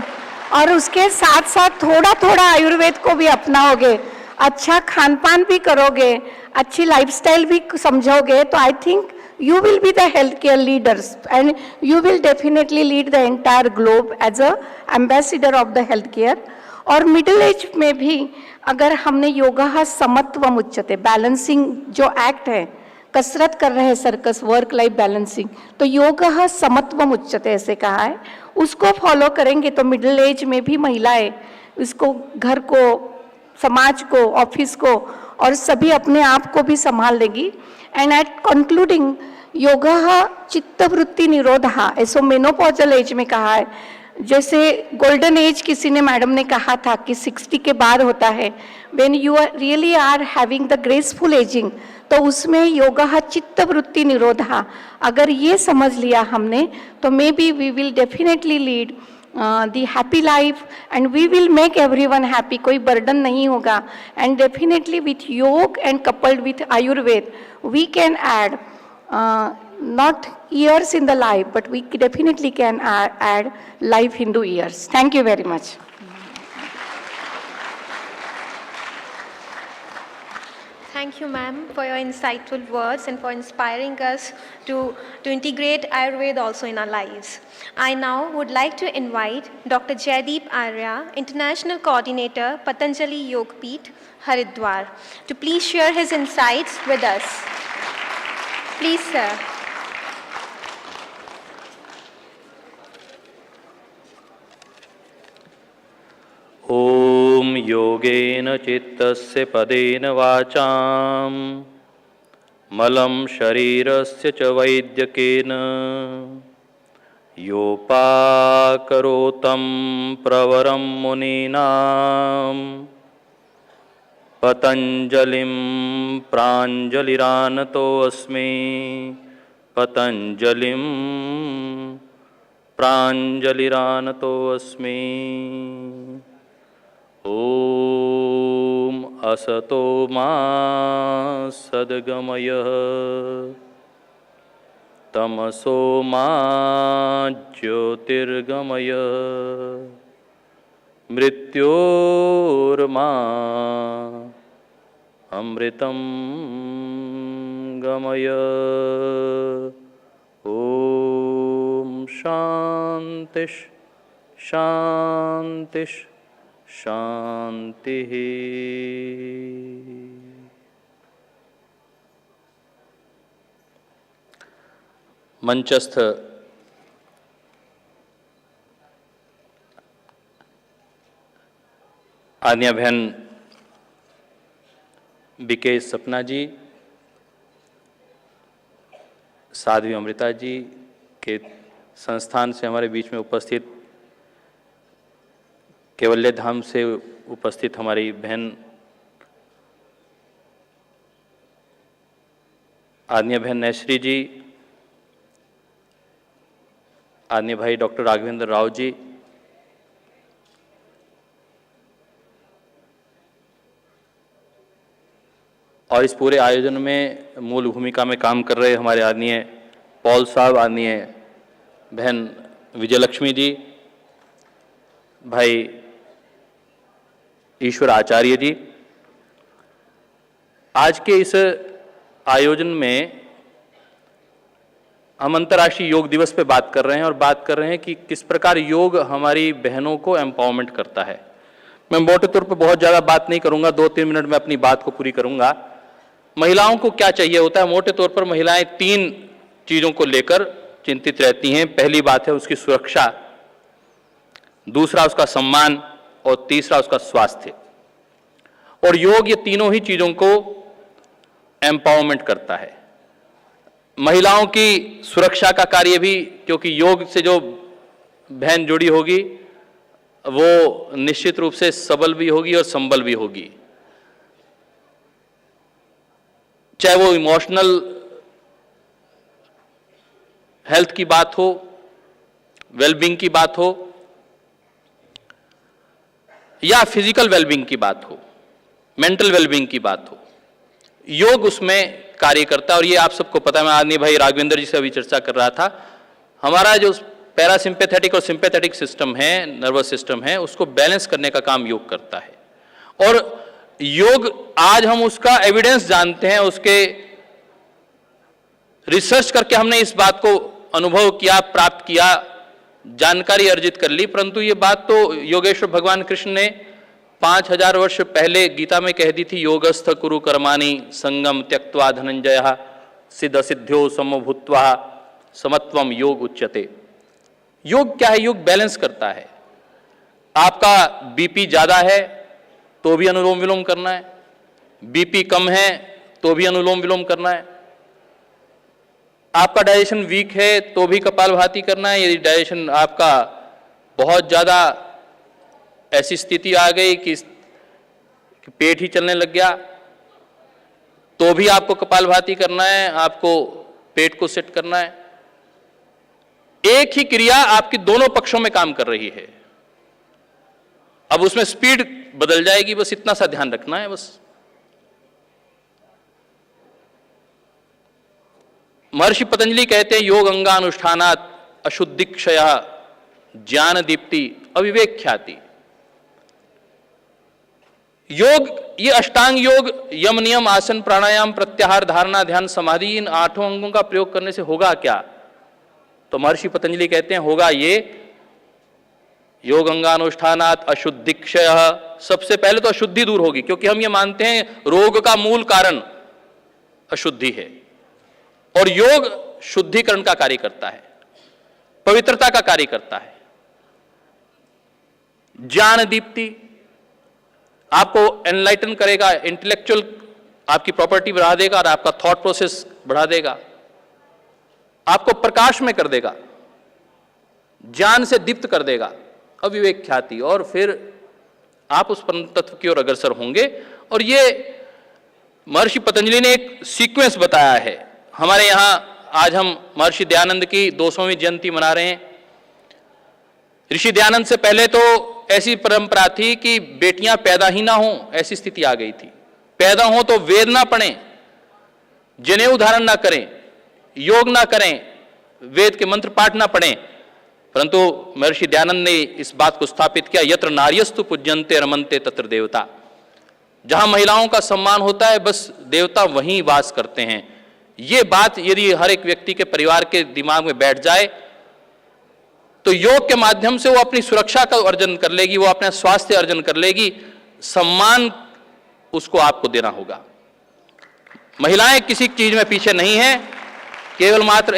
और उसके साथ साथ थोड़ा थोड़ा आयुर्वेद को भी अपनाओगे, अच्छा खान पान भी करोगे, अच्छी लाइफस्टाइल भी समझोगे, तो I think you will be the healthcare leaders and you will definitely lead the entire globe as a ambassador of the healthcare. और मिडिल एज में भी अगर हमने योगा समत्वम उच्यते, बैलेंसिंग जो एक्ट है, कसरत कर रहे हैं सर्कस, वर्क लाइफ बैलेंसिंग, तो योगा समत्वम उच्यते ऐसे कहा है, उसको फॉलो करेंगे तो मिडिल एज में भी महिलाएं इसको, घर को, समाज को, ऑफिस को और सभी अपने आप को भी संभाल लेगी. एंड एट कंक्लूडिंग, योगा चित्तवृत्ति निरोधा ऐसो मेनोपॉजल एज में कहा है. जैसे गोल्डन एज किसी ने, मैडम ने कहा था कि 60 के बाद होता है, when you are really are having the graceful ageing, तो उसमें योगा चित्तवृत्ति निरोधा अगर ये समझ लिया हमने तो maybe we will definitely lead the happy life and we will make everyone happy. कोई बर्डन नहीं होगा. And definitely with yog and coupled with Ayurveda we can add not years in the life, but we definitely can add life into years. Thank you very much. Thank you, ma'am, for your insightful words and for inspiring us to integrate Ayurveda also in our lives. I now would like to invite Dr. Jaideep Arya, International Coordinator, Patanjali Yog Peeth, Haridwar, to please share his insights with us. Please, sir. ॐ योगेन चित्तस्य पदेन वाचां मलं शरीरस्य च वैद्यकेन योपाकरोतं प्रवरं मुनीनां पतञ्जलिं प्राञ्जलिरानतोऽस्मि पतञ्जलिं प्राञ्जलिरानतोऽस्मि। ॐ असतो मा सद्गमयः तमसो मा ज्योतिर्गमयः मृत्योर्मा अमृतं गमय। ॐ शान्ति शान्ति शान्तिः। मंचस्थ आन्या बहन बीके सपना जी, साध्वी अमृता जी के संस्थान से हमारे बीच में उपस्थित, केवल्य धाम से उपस्थित हमारी बहन आन्या बहन नैश्री जी, आन्य भाई डॉक्टर राघवेंद्र राव जी, और इस पूरे आयोजन में मूल भूमिका में काम कर रहे हमारे आदरणीय पॉल साहब, आदरणीय बहन विजयलक्ष्मी जी, भाई ईश्वर आचार्य जी। आज के इस आयोजन में हम अंतर्राष्ट्रीय योग दिवस पे बात कर रहे हैं और बात कर रहे हैं कि किस प्रकार योग हमारी बहनों को एम्पावरमेंट करता है। मैं मोटे तौर पे बहुत ज़्यादा बात नहीं करूंगा, 2-3 मिनट में अपनी बात को पूरी करूंगा। महिलाओं को क्या चाहिए होता है? मोटे तौर पर महिलाएं 3 चीज़ों को लेकर चिंतित रहती हैं। पहली बात है उसकी सुरक्षा, दूसरा उसका सम्मान और तीसरा उसका स्वास्थ्य। और योग ये तीनों ही चीज़ों को एम्पावरमेंट करता है। महिलाओं की सुरक्षा का कार्य भी, क्योंकि योग से जो बहन जुड़ी होगी वो निश्चित रूप से सबल भी होगी और संबल भी होगी, चाहे वो इमोशनल हेल्थ की बात हो, वेलबींग की बात हो, या फिजिकल वेलबींग की बात हो, मेंटल वेलबींग की बात हो, योग उसमें कार्य करता है। और ये आप सबको पता है, मैं आदमी भाई राघवेंद्र जी से अभी चर्चा कर रहा था, हमारा जो पैरासिम्पैथेटिक और सिंपैथेटिक सिस्टम है, नर्वस सिस्टम है, उसको बैलेंस करने का काम योग करता है। और योग आज हम उसका एविडेंस जानते हैं, उसके रिसर्च करके हमने इस बात को अनुभव किया, प्राप्त किया, जानकारी अर्जित कर ली। परंतु ये बात तो योगेश्वर भगवान कृष्ण ने 5000 वर्ष पहले गीता में कह दी थी, योगस्थ कुरु कर्माणि संगम त्यक्त्वा धनंजय सिद्ध सिद्ध्यो समभूत्वा समत्वम योग उच्यते। योग क्या है? योग बैलेंस करता है। आपका बीपी ज्यादा है तो भी अनुलोम विलोम करना है, बीपी कम है तो भी अनुलोम विलोम करना है, आपका डाइजेशन वीक है तो भी कपालभाति करना है। यदि डाइजेशन आपका बहुत ज़्यादा ऐसी स्थिति आ गई कि पेट ही चलने लग गया तो भी आपको कपालभाति करना है, आपको पेट को सेट करना है। एक ही क्रिया आपकी दोनों पक्षों में काम कर रही है। अब उसमें स्पीड बदल जाएगी, बस इतना सा ध्यान रखना है। बस महर्षि पतंजलि कहते हैं, योग अंगानुष्ठानात् अशुद्धि क्षय ज्ञान दीप्ति अविवेक ख्याति। योग, ये अष्टांग योग, यम नियम आसन प्राणायाम प्रत्याहार धारणा ध्यान समाधि, इन 8 अंगों का प्रयोग करने से होगा क्या? तो महर्षि पतंजलि कहते हैं होगा ये, योग अंगानुष्ठानात् अशुद्धि क्षय। सबसे पहले तो अशुद्धि दूर होगी, क्योंकि हम ये मानते हैं रोग का मूल कारण अशुद्धि है, और योग शुद्धिकरण का कार्य करता है, पवित्रता का कार्य करता है। ज्ञान दीप्ति आपको एनलाइटन करेगा, इंटेलेक्चुअल आपकी प्रॉपर्टी बढ़ा देगा और आपका थॉट प्रोसेस बढ़ा देगा, आपको प्रकाश में कर देगा। ज्ञान से दीप्त कर देगा, अविवेक ख्याति, और फिर आप उस परम तत्व की ओर अग्रसर होंगे। और ये महर्षि पतंजलि ने एक सीक्वेंस बताया है। हमारे यहाँ आज हम महर्षि दयानंद की 200वीं जयंती मना रहे हैं। ऋषि दयानंद से पहले तो ऐसी परंपरा थी कि बेटियां पैदा ही ना हो, ऐसी स्थिति आ गई थी। पैदा हो तो वेद ना पढ़ें, जनेऊ धारण ना करें, योग ना करें, वेद के मंत्र पाठ ना पढ़ें। परंतु महर्षि दयानंद ने इस बात को स्थापित किया, यत्र नार्यस्तु पूज्यन्ते रमन्ते तत्र देवता। जहां महिलाओं का सम्मान होता है बस देवता वहीं वास करते हैं। ये बात यदि हर एक व्यक्ति के परिवार के दिमाग में बैठ जाए तो योग के माध्यम से वो अपनी सुरक्षा का अर्जन कर लेगी, वो अपना स्वास्थ्य अर्जन कर लेगी, सम्मान उसको आपको देना होगा। महिलाएं किसी चीज में पीछे नहीं है, केवल मात्र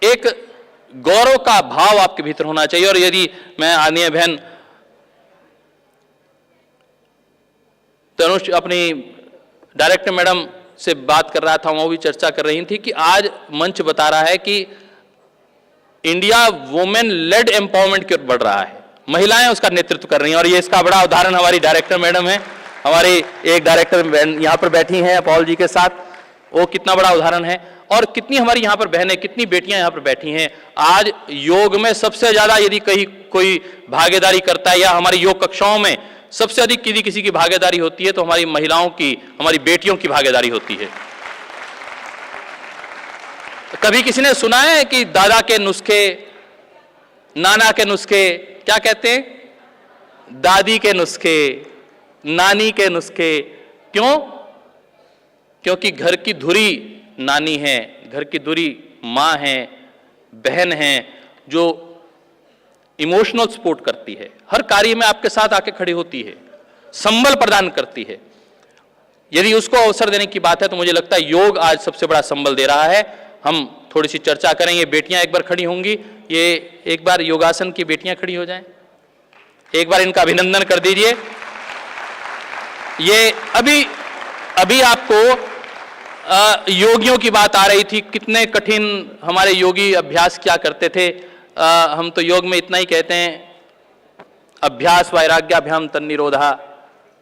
एक गौरव का भाव आपके भीतर होना चाहिए। और यदि मैं आदरणीय बहन तनुष अपनी डायरेक्टर मैडम से बात कर रहा था, वो भी चर्चा कर रही थी कि आज मंच बता रहा है कि इंडिया वुमेन लेड एम्पावरमेंट की ओर बढ़ रहा है, महिलाएं उसका नेतृत्व कर रही हैं। और ये इसका बड़ा उदाहरण हमारी डायरेक्टर मैडम है, हमारी एक डायरेक्टर यहां पर बैठी हैं पॉल जी के साथ, वो कितना बड़ा उदाहरण है। और कितनी हमारी यहां पर बहनें, कितनी बेटियां यहां पर बैठी हैं। आज योग में सबसे ज्यादा यदि कहीं कोई भागीदारी करता है या हमारी योग कक्षाओं में सबसे अधिक यदि किसी की भागीदारी होती है तो हमारी महिलाओं की, हमारी बेटियों की भागीदारी होती है। कभी किसी ने सुना है कि दादा के नुस्खे, नाना के नुस्खे, क्या कहते हैं, दादी के नुस्खे, नानी के नुस्खे? क्यों? क्योंकि घर की धुरी नानी है, घर की धुरी मां है, बहन है, जो इमोशनल सपोर्ट करती है, हर कार्य में आपके साथ आके खड़ी होती है, संबल प्रदान करती है। यदि उसको अवसर देने की बात है तो मुझे लगता है योग आज सबसे बड़ा संबल दे रहा है। हम थोड़ी सी चर्चा करें। ये बेटियां एक बार खड़ी होंगी, ये एक बार योगासन की बेटियां खड़ी हो जाएं, एक बार इनका अभिनंदन कर दीजिए। ये अभी आपको योगियों की बात आ रही थी, कितने कठिन हमारे योगी अभ्यास क्या करते थे। हम तो योग में इतना ही कहते हैं, अभ्यास वैराग्याभ्याम तन्निरोधा।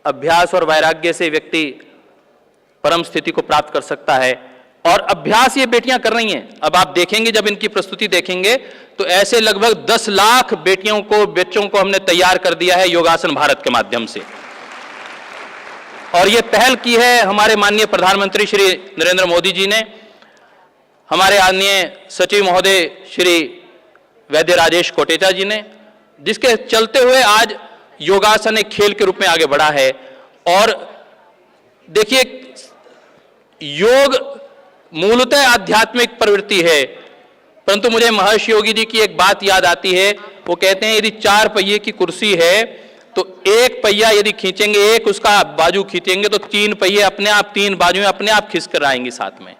अभ्यास और वैराग्य से व्यक्ति परम स्थिति को प्राप्त कर सकता है, और अभ्यास ये बेटियां कर रही हैं। अब आप देखेंगे, जब इनकी प्रस्तुति देखेंगे तो ऐसे लगभग 10 लाख बेटियों को, बच्चों को हमने तैयार कर दिया है योगासन भारत के माध्यम से। और ये पहल की है हमारे माननीय प्रधानमंत्री श्री नरेंद्र मोदी जी ने, हमारे आदरणीय सचिव महोदय श्री वैद्य राजेश कोटेचा जी ने, जिसके चलते हुए आज योगासन एक खेल के रूप में आगे बढ़ा है। और देखिए, योग मूलतः आध्यात्मिक प्रवृत्ति है, परंतु मुझे महर्षि योगी जी की एक बात याद आती है। वो कहते हैं, यदि 4 पहिए की कुर्सी है तो एक पहिया यदि खींचेंगे, एक उसका बाजू खींचेंगे तो 3 पहिए अपने आप, 3 बाजुएं अपने आप खिंच कर आएंगी साथ में।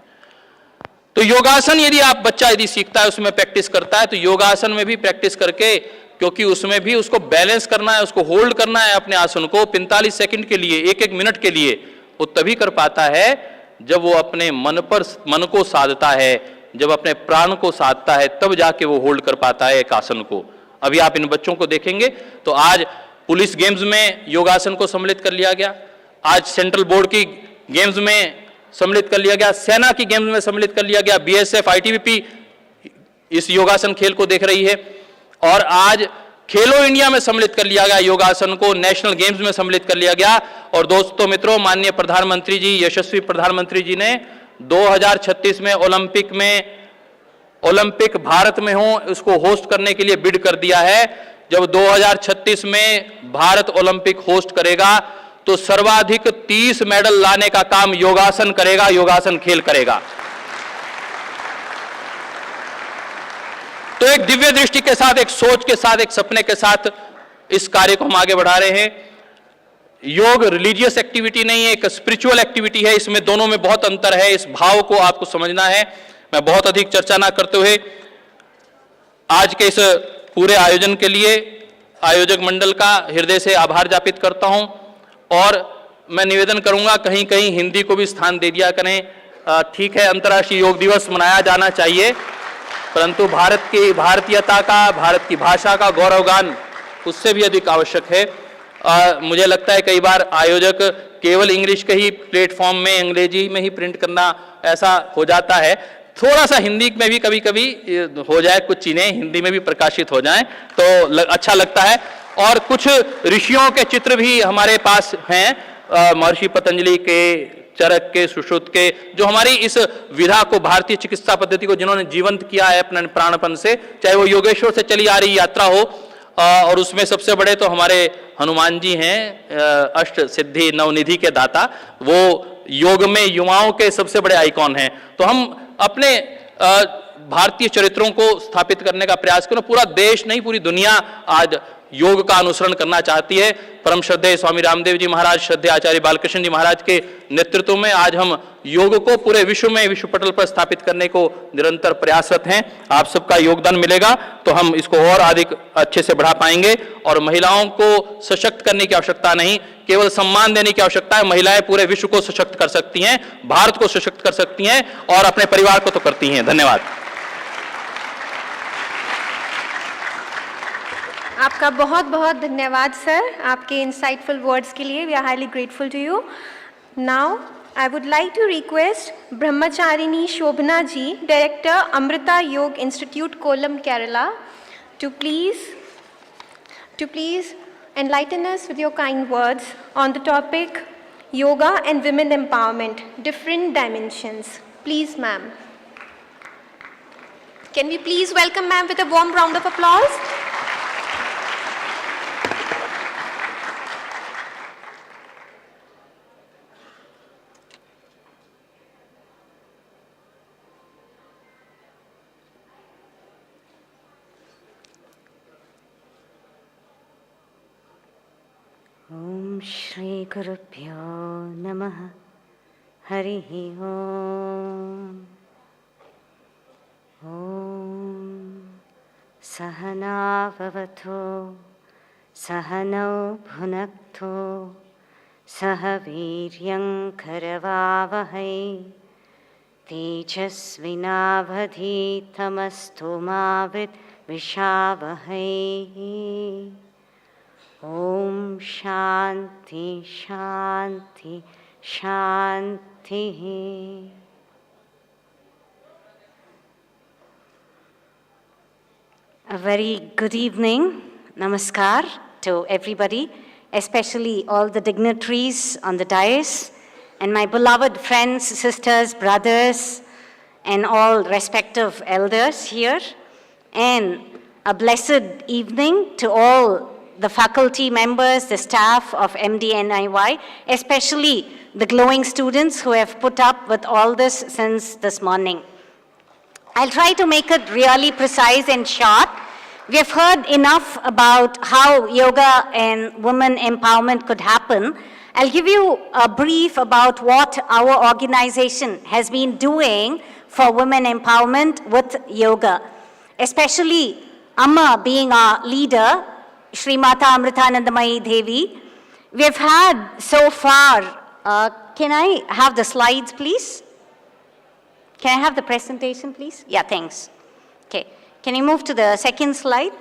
तो योगासन यदि बच्चा यदि सीखता है, उसमें प्रैक्टिस करता है, तो योगासन में भी प्रैक्टिस करके, क्योंकि उसमें भी उसको बैलेंस करना है, उसको होल्ड करना है अपने आसन को 45 सेकंड के लिए, 1-1 मिनट के लिए, वो तभी कर पाता है जब वो अपने मन को साधता है, जब अपने प्राण को साधता है, तब जाके वो होल्ड कर पाता है एक आसन को। अभी आप इन बच्चों को देखेंगे तो आज पुलिस गेम्स में योगासन को सम्मिलित कर लिया गया, आज सेंट्रल बोर्ड की गेम्स में सम्मिलित कर लिया गया, सेना की गेम्स में सम्मिलित कर लिया गया, बीएसएफ, आईटीबीपी इस योगासन खेल को देख रही है, और आज खेलो इंडिया में सम्मिलित कर लिया गया योगासन को, नेशनल गेम्स में सम्मिलित कर लिया गया। और दोस्तों मित्रों, माननीय प्रधानमंत्री जी, यशस्वी प्रधानमंत्री जी ने 2036 में ओलंपिक भारत में हो, उसको होस्ट करने के लिए बिड कर दिया है। जब 2036 में भारत ओलंपिक होस्ट करेगा तो सर्वाधिक 30 मेडल लाने का काम योगासन करेगा, योगासन खेल करेगा। तो एक दिव्य दृष्टि के साथ, एक सोच के साथ, एक सपने के साथ इस कार्य को हम आगे बढ़ा रहे हैं। योग रिलीजियस एक्टिविटी नहीं है, एक स्पिरिचुअल एक्टिविटी है। इसमें दोनों में बहुत अंतर है, इस भाव को आपको समझना है। मैं बहुत अधिक चर्चा ना करते हुए आज के इस पूरे आयोजन के लिए आयोजक मंडल का हृदय से आभार ज्ञापित करता हूं, और मैं निवेदन करूंगा कहीं कहीं हिंदी को भी स्थान दे दिया करें। ठीक है, अंतर्राष्ट्रीय योग दिवस मनाया जाना चाहिए, परंतु भारत की भारतीयता का, भारत की भाषा का गौरवगान उससे भी अधिक आवश्यक है। मुझे लगता है कई बार आयोजक केवल इंग्लिश के ही प्लेटफॉर्म में अंग्रेजी में ही प्रिंट करना ऐसा हो जाता है। थोड़ा सा हिंदी में भी कभी कभी हो जाए, कुछ चीजें हिंदी में भी प्रकाशित हो जाएं तो अच्छा लगता है। और कुछ ऋषियों के चित्र भी हमारे पास हैं, महर्षि पतंजलि के, चरक के, सुश्रुत के, जो हमारी इस विधा को, भारतीय चिकित्सा पद्धति को जिन्होंने जीवंत किया है अपने प्राणपन से, चाहे वो योगेश्वर से चली आ रही यात्रा हो, और उसमें सबसे बड़े तो हमारे हनुमान जी हैं, अष्ट सिद्धि नवनिधि के दाता, वो योग में युवाओं के सबसे बड़े आइकॉन हैं। तो हम अपने भारतीय चरित्रों को स्थापित करने का प्रयास करें। पूरा देश नहीं, पूरी दुनिया आज योग का अनुसरण करना चाहती है। परम श्रद्धेय स्वामी रामदेव जी महाराज, श्रद्धेय आचार्य बालकृष्ण जी महाराज के नेतृत्व में आज हम योग को पूरे विश्व में, विश्व पटल पर स्थापित करने को निरंतर प्रयासरत हैं। आप सबका योगदान मिलेगा तो हम इसको और अधिक अच्छे से बढ़ा पाएंगे। और महिलाओं को सशक्त करने की आवश्यकता नहीं, केवल सम्मान देने की आवश्यकता है। महिलाएं पूरे विश्व को सशक्त कर सकती हैं, भारत को सशक्त कर सकती हैं और अपने परिवार को तो करती हैं। धन्यवाद। आपका बहुत बहुत धन्यवाद सर, आपके इंसाइटफुल वर्ड्स के लिए। We are highly grateful to you. Now I would like to request Brahmacharini Shobhana ji, Director, Amrita Yog Institute, Kollam, Kerala, to please enlighten us with your kind words on the topic Yoga and Women Empowerment, Different Dimensions. Please, ma'am. Can we please welcome ma'am with a warm round of applause? ओम श्री गुरुभ्यो नमः। हरिः ओम। ओम सहना भवतु सहनौ भुनक्तु सह वीर्यं करवावहै तेजस्विनावधीतमस्तु मा विद्विषावहै। ओम शांति शांति शांति। A very good evening, namaskar to everybody, especially all the dignitaries on the dais and my beloved friends, sisters, brothers and all respective elders here, and a blessed evening to all the faculty members, the staff of MDNIY, especially the glowing students who have put up with all this since this morning. I'll try to make it really precise and short. We have heard enough about how yoga and women empowerment could happen. I'll give you a brief about what our organization has been doing for women empowerment with yoga, especially Amma being our leader, Shri Mata Amritanandamayi Devi. We have had so far, can I have the slides please? Can I have the presentation please? Yeah, thanks. Okay, can you move to the second slide?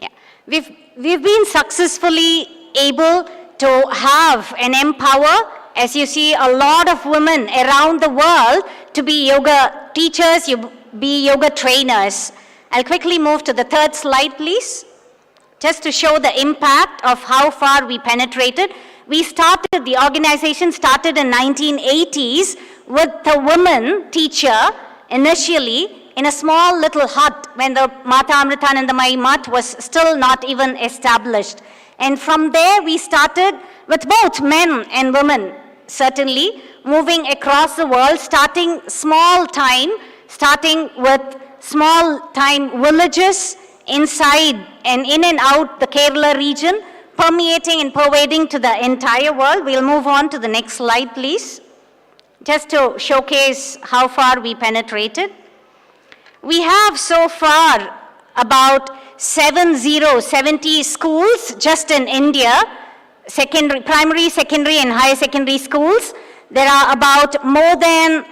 Yeah, we've been successfully able to have and empower, as you see, a lot of women around the world to be yoga teachers, be yoga trainers. I'll quickly move to the third slide, please. Just to show the impact of how far we penetrated. The organization started in 1980s with a woman teacher initially in a small little hut when the Mata Amritanandamayi Mat was still not even established. And from there we started with both men and women, certainly, moving across the world, starting small time, starting with small time villages inside and in and out the Kerala region, permeating and pervading to the entire world. We'll move on to the next slide, please. Just to showcase how far we penetrated. We have so far about 70 schools just in India, primary, secondary and higher secondary schools. There are about more than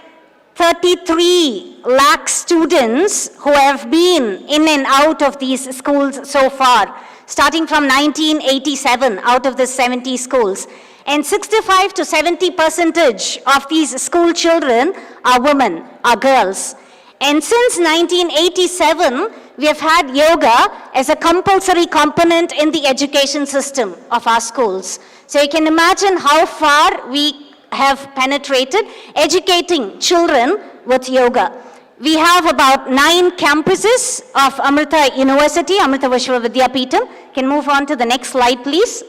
33 lakh students who have been in and out of these schools so far, starting from 1987 out of the 70 schools. And 65 to 70% of these school children are women, are girls. And since 1987, we have had yoga as a compulsory component in the education system of our schools. So you can imagine how far we have penetrated educating children with yoga. We have about 9 campuses of Amrita University, Amrita Vishwa Vidyapeetham. Can move on to the next slide, please.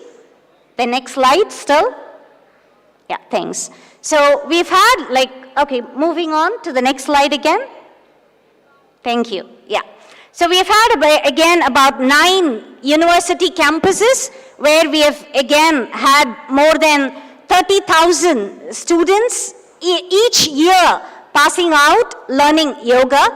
The next slide still. Yeah, thanks. So we've had moving on to the next slide again. Thank you. Yeah. So we've had again about 9 university campuses where we have again had more than 30,000 students each year passing out learning yoga.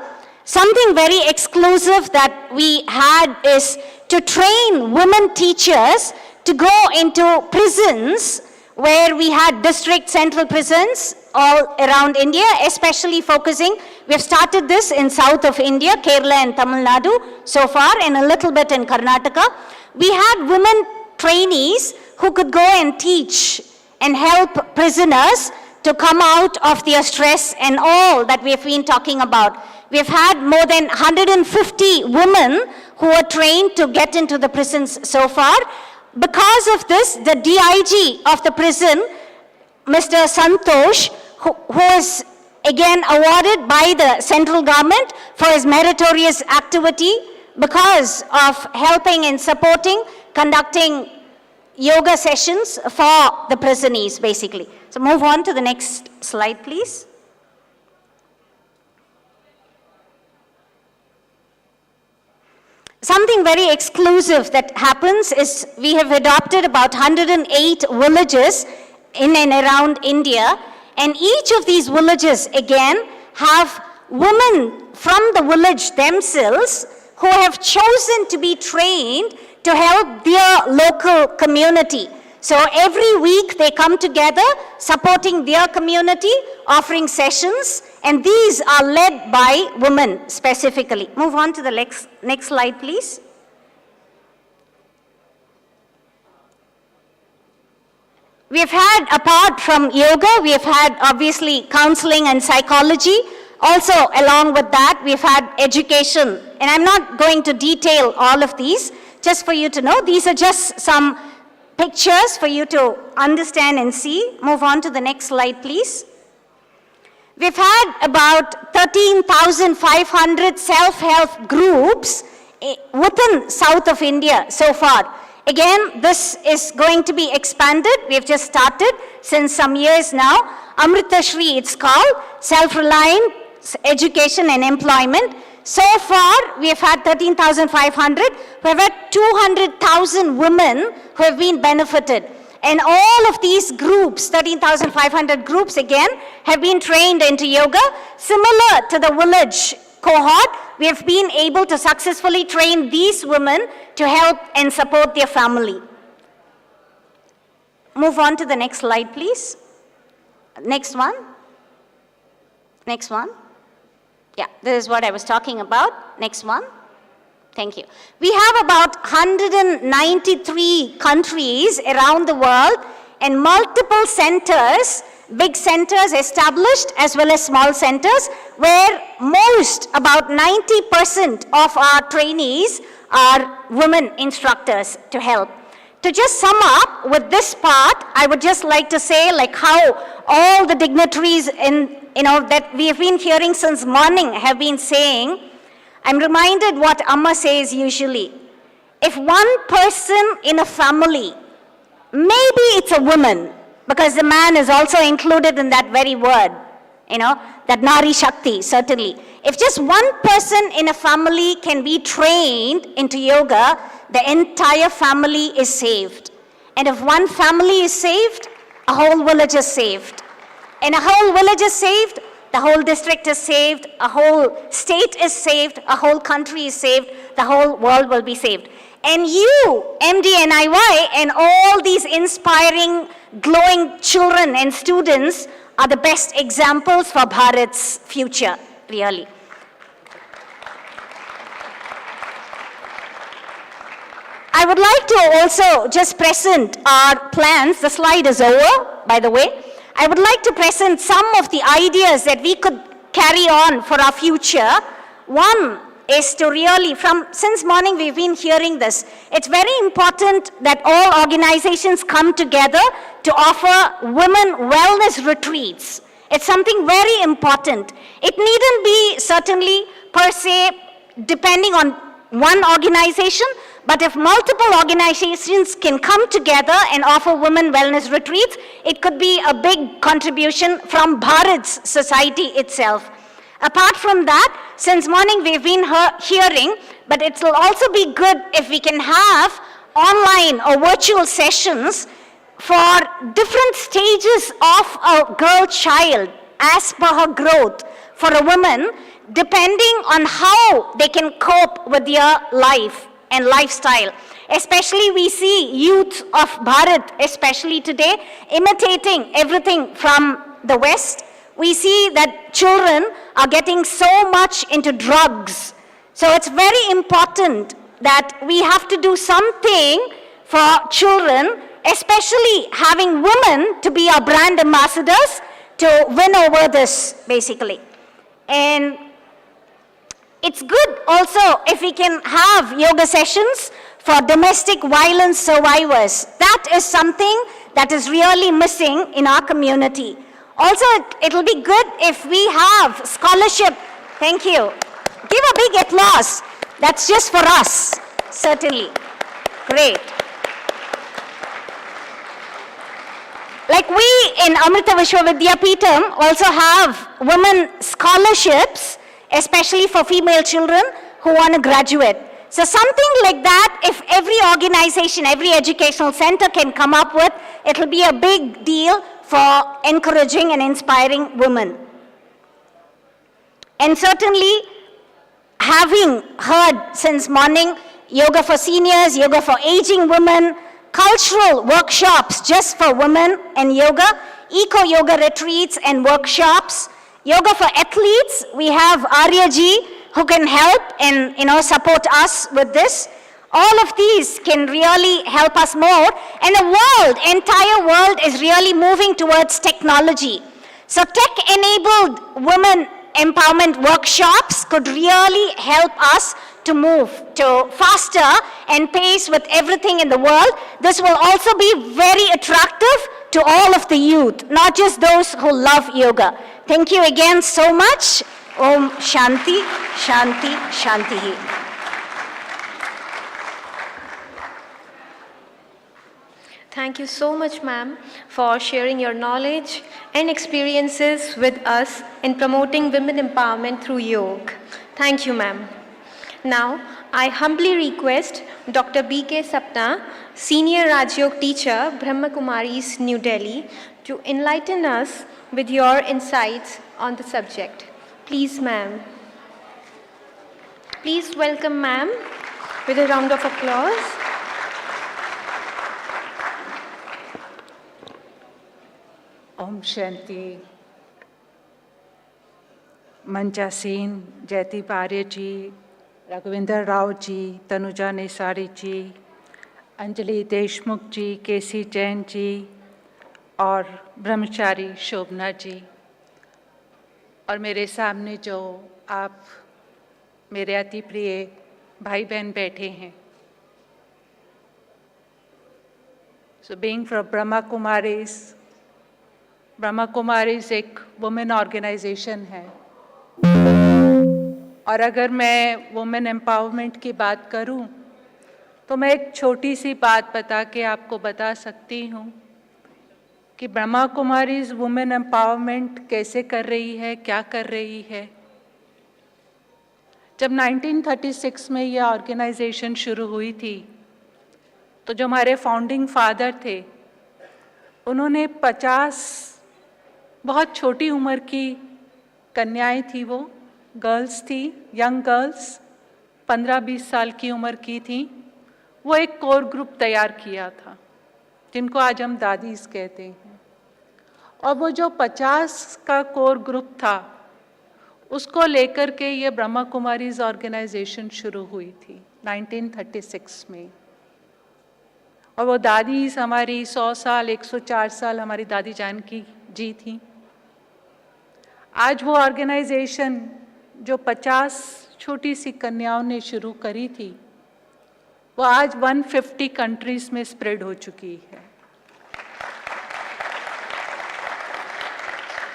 Something very exclusive that we had is to train women teachers to go into prisons where we had district central prisons all around India, especially focusing. We have started this in south of India, Kerala and Tamil Nadu so far, and a little bit in Karnataka. We had women trainees who could go and teach and help prisoners to come out of their stress and all that we have been talking about. We have had more than 150 women who are trained to get into the prisons so far. Because of this, the DIG of the prison, Mr. Santosh, who is again awarded by the central government for his meritorious activity because of helping and supporting, conducting yoga sessions for the prisonees, basically. So move on to the next slide, please. Something very exclusive that happens is we have adopted about 108 villages in and around India, and each of these villages again have women from the village themselves who have chosen to be trained to help their local community. So every week they come together supporting their community, offering sessions, and these are led by women specifically. Move on to the next slide, please. We have had, apart from yoga, we have had obviously counseling and psychology. Also, along with that, we've had education. And I'm not going to detail all of these, just for you to know. These are just some pictures for you to understand and see. Move on to the next slide, please. We've had about 13,500 self-help groups within south of India so far. Again, this is going to be expanded. We've just started since some years now. Amrita Shri, it's called, self-reliant education and employment. So far, we have had 13,500. We have had 200,000 women who have been benefited. And all of these groups, 13,500 groups again, have been trained into yoga. Similar to the village cohort, we have been able to successfully train these women to help and support their family. Move on to the next slide, please. Next one. Next one. Yeah, this is what I was talking about. Next one. Thank you. We have about 193 countries around the world and multiple centers, big centers established as well as small centers, where most, about 90% of our trainees are women instructors to help. To just sum up with this part, I would just like to say how all the dignitaries that we have been hearing since morning have been saying. I'm reminded what Amma says usually. If one person in a family, maybe it's a woman, because the man is also included in that very word, that Nari Shakti, certainly. If just one person in a family can be trained into yoga, the entire family is saved. And if one family is saved, a whole village is saved. And a whole village is saved, the whole district is saved, a whole state is saved, a whole country is saved, the whole world will be saved. And you, MD and IY, and all these inspiring, glowing children and students are the best examples for Bharat's future, really. I would like to also just present our plans. The slide is over, by the way. I would like to present some of the ideas that we could carry on for our future. One is to really, since morning we've been hearing this, it's very important that all organizations come together to offer women wellness retreats. It's something very important. It needn't be certainly per se depending on one organization, but if multiple organizations can come together and offer women wellness retreats, it could be a big contribution from Bharat's society itself. Apart from that, since morning we've been hearing, but it will also be good if we can have online or virtual sessions for different stages of a girl child as per her growth for a woman, depending on how they can cope with their life and lifestyle. Especially we see youth of Bharat, especially today, imitating everything from the West. We see that children are getting so much into drugs. So it's very important that we have to do something for children, especially having women to be our brand ambassadors to win over this, basically. And it's good also if we can have yoga sessions for domestic violence survivors. That is something that is really missing in our community. Also, it'll be good if we have scholarship. Thank you. Give a big applause. That's just for us, certainly. Great. Like we in Amrita Vishwa Vidyapeetham also have women scholarships, especially for female children who want to graduate. So something like that, if every organization, every educational center can come up with, it'll be a big deal for encouraging and inspiring women. And certainly, having heard since morning, yoga for seniors, yoga for aging women, cultural workshops just for women and yoga, eco-yoga retreats and workshops, yoga for athletes, we have Arya ji who can help and support us with this. All of these can really help us more. And the entire world is really moving towards technology. So tech-enabled women empowerment workshops could really help us to move to faster and pace with everything in the world. This will also be very attractive to all of the youth, not just those who love yoga. Thank you again so much. Om Shanti, Shanti, Shanti. Thank you so much, ma'am, for sharing your knowledge and experiences with us in promoting women empowerment through yoga. Thank you, ma'am. Now, I humbly request Dr. B.K. Sapna, Senior Raj Yoga Teacher, Brahma Kumaris, New Delhi, to enlighten us with your insights on the subject. Please, ma'am. Please welcome ma'am with a round of applause. Om Shanti. मंचा Sen, Jaideep आर्य जी, रघुविंदर राव जी, तनुजा नेसारी जी, अंजलि देशमुख जी, केसी जैन जी और ब्रह्मचारी शोभना जी, और मेरे सामने जो आप मेरे अति प्रिय भाई बहन बैठे हैं। So being from Brahma Kumaris एक वुमेन ऑर्गेनाइजेशन है, और अगर मैं वुमेन एम्पावरमेंट की बात करूं तो मैं एक छोटी सी बात बता के आपको बता सकती हूं कि ब्रह्मा कुमारीज वुमेन एम्पावरमेंट कैसे कर रही है, क्या कर रही है। जब 1936 में यह ऑर्गेनाइजेशन शुरू हुई थी तो जो हमारे फाउंडिंग फादर थे उन्होंने 50 बहुत छोटी उम्र की कन्याएं थी, वो गर्ल्स थी, यंग गर्ल्स 15-20 साल की उम्र की थी, वो एक कोर ग्रुप तैयार किया था जिनको आज हम दादीज कहते हैं। और वो जो 50 का कोर ग्रुप था, उसको लेकर के ये ब्रह्मा कुमारीज ऑर्गेनाइजेशन शुरू हुई थी 1936 में। और वो दादी हमारी 100 साल 104 साल हमारी दादी जानकी जी थी। आज वो ऑर्गेनाइजेशन जो 50 छोटी सी कन्याओं ने शुरू करी थी, वो आज 150 कंट्रीज में स्प्रेड हो चुकी है।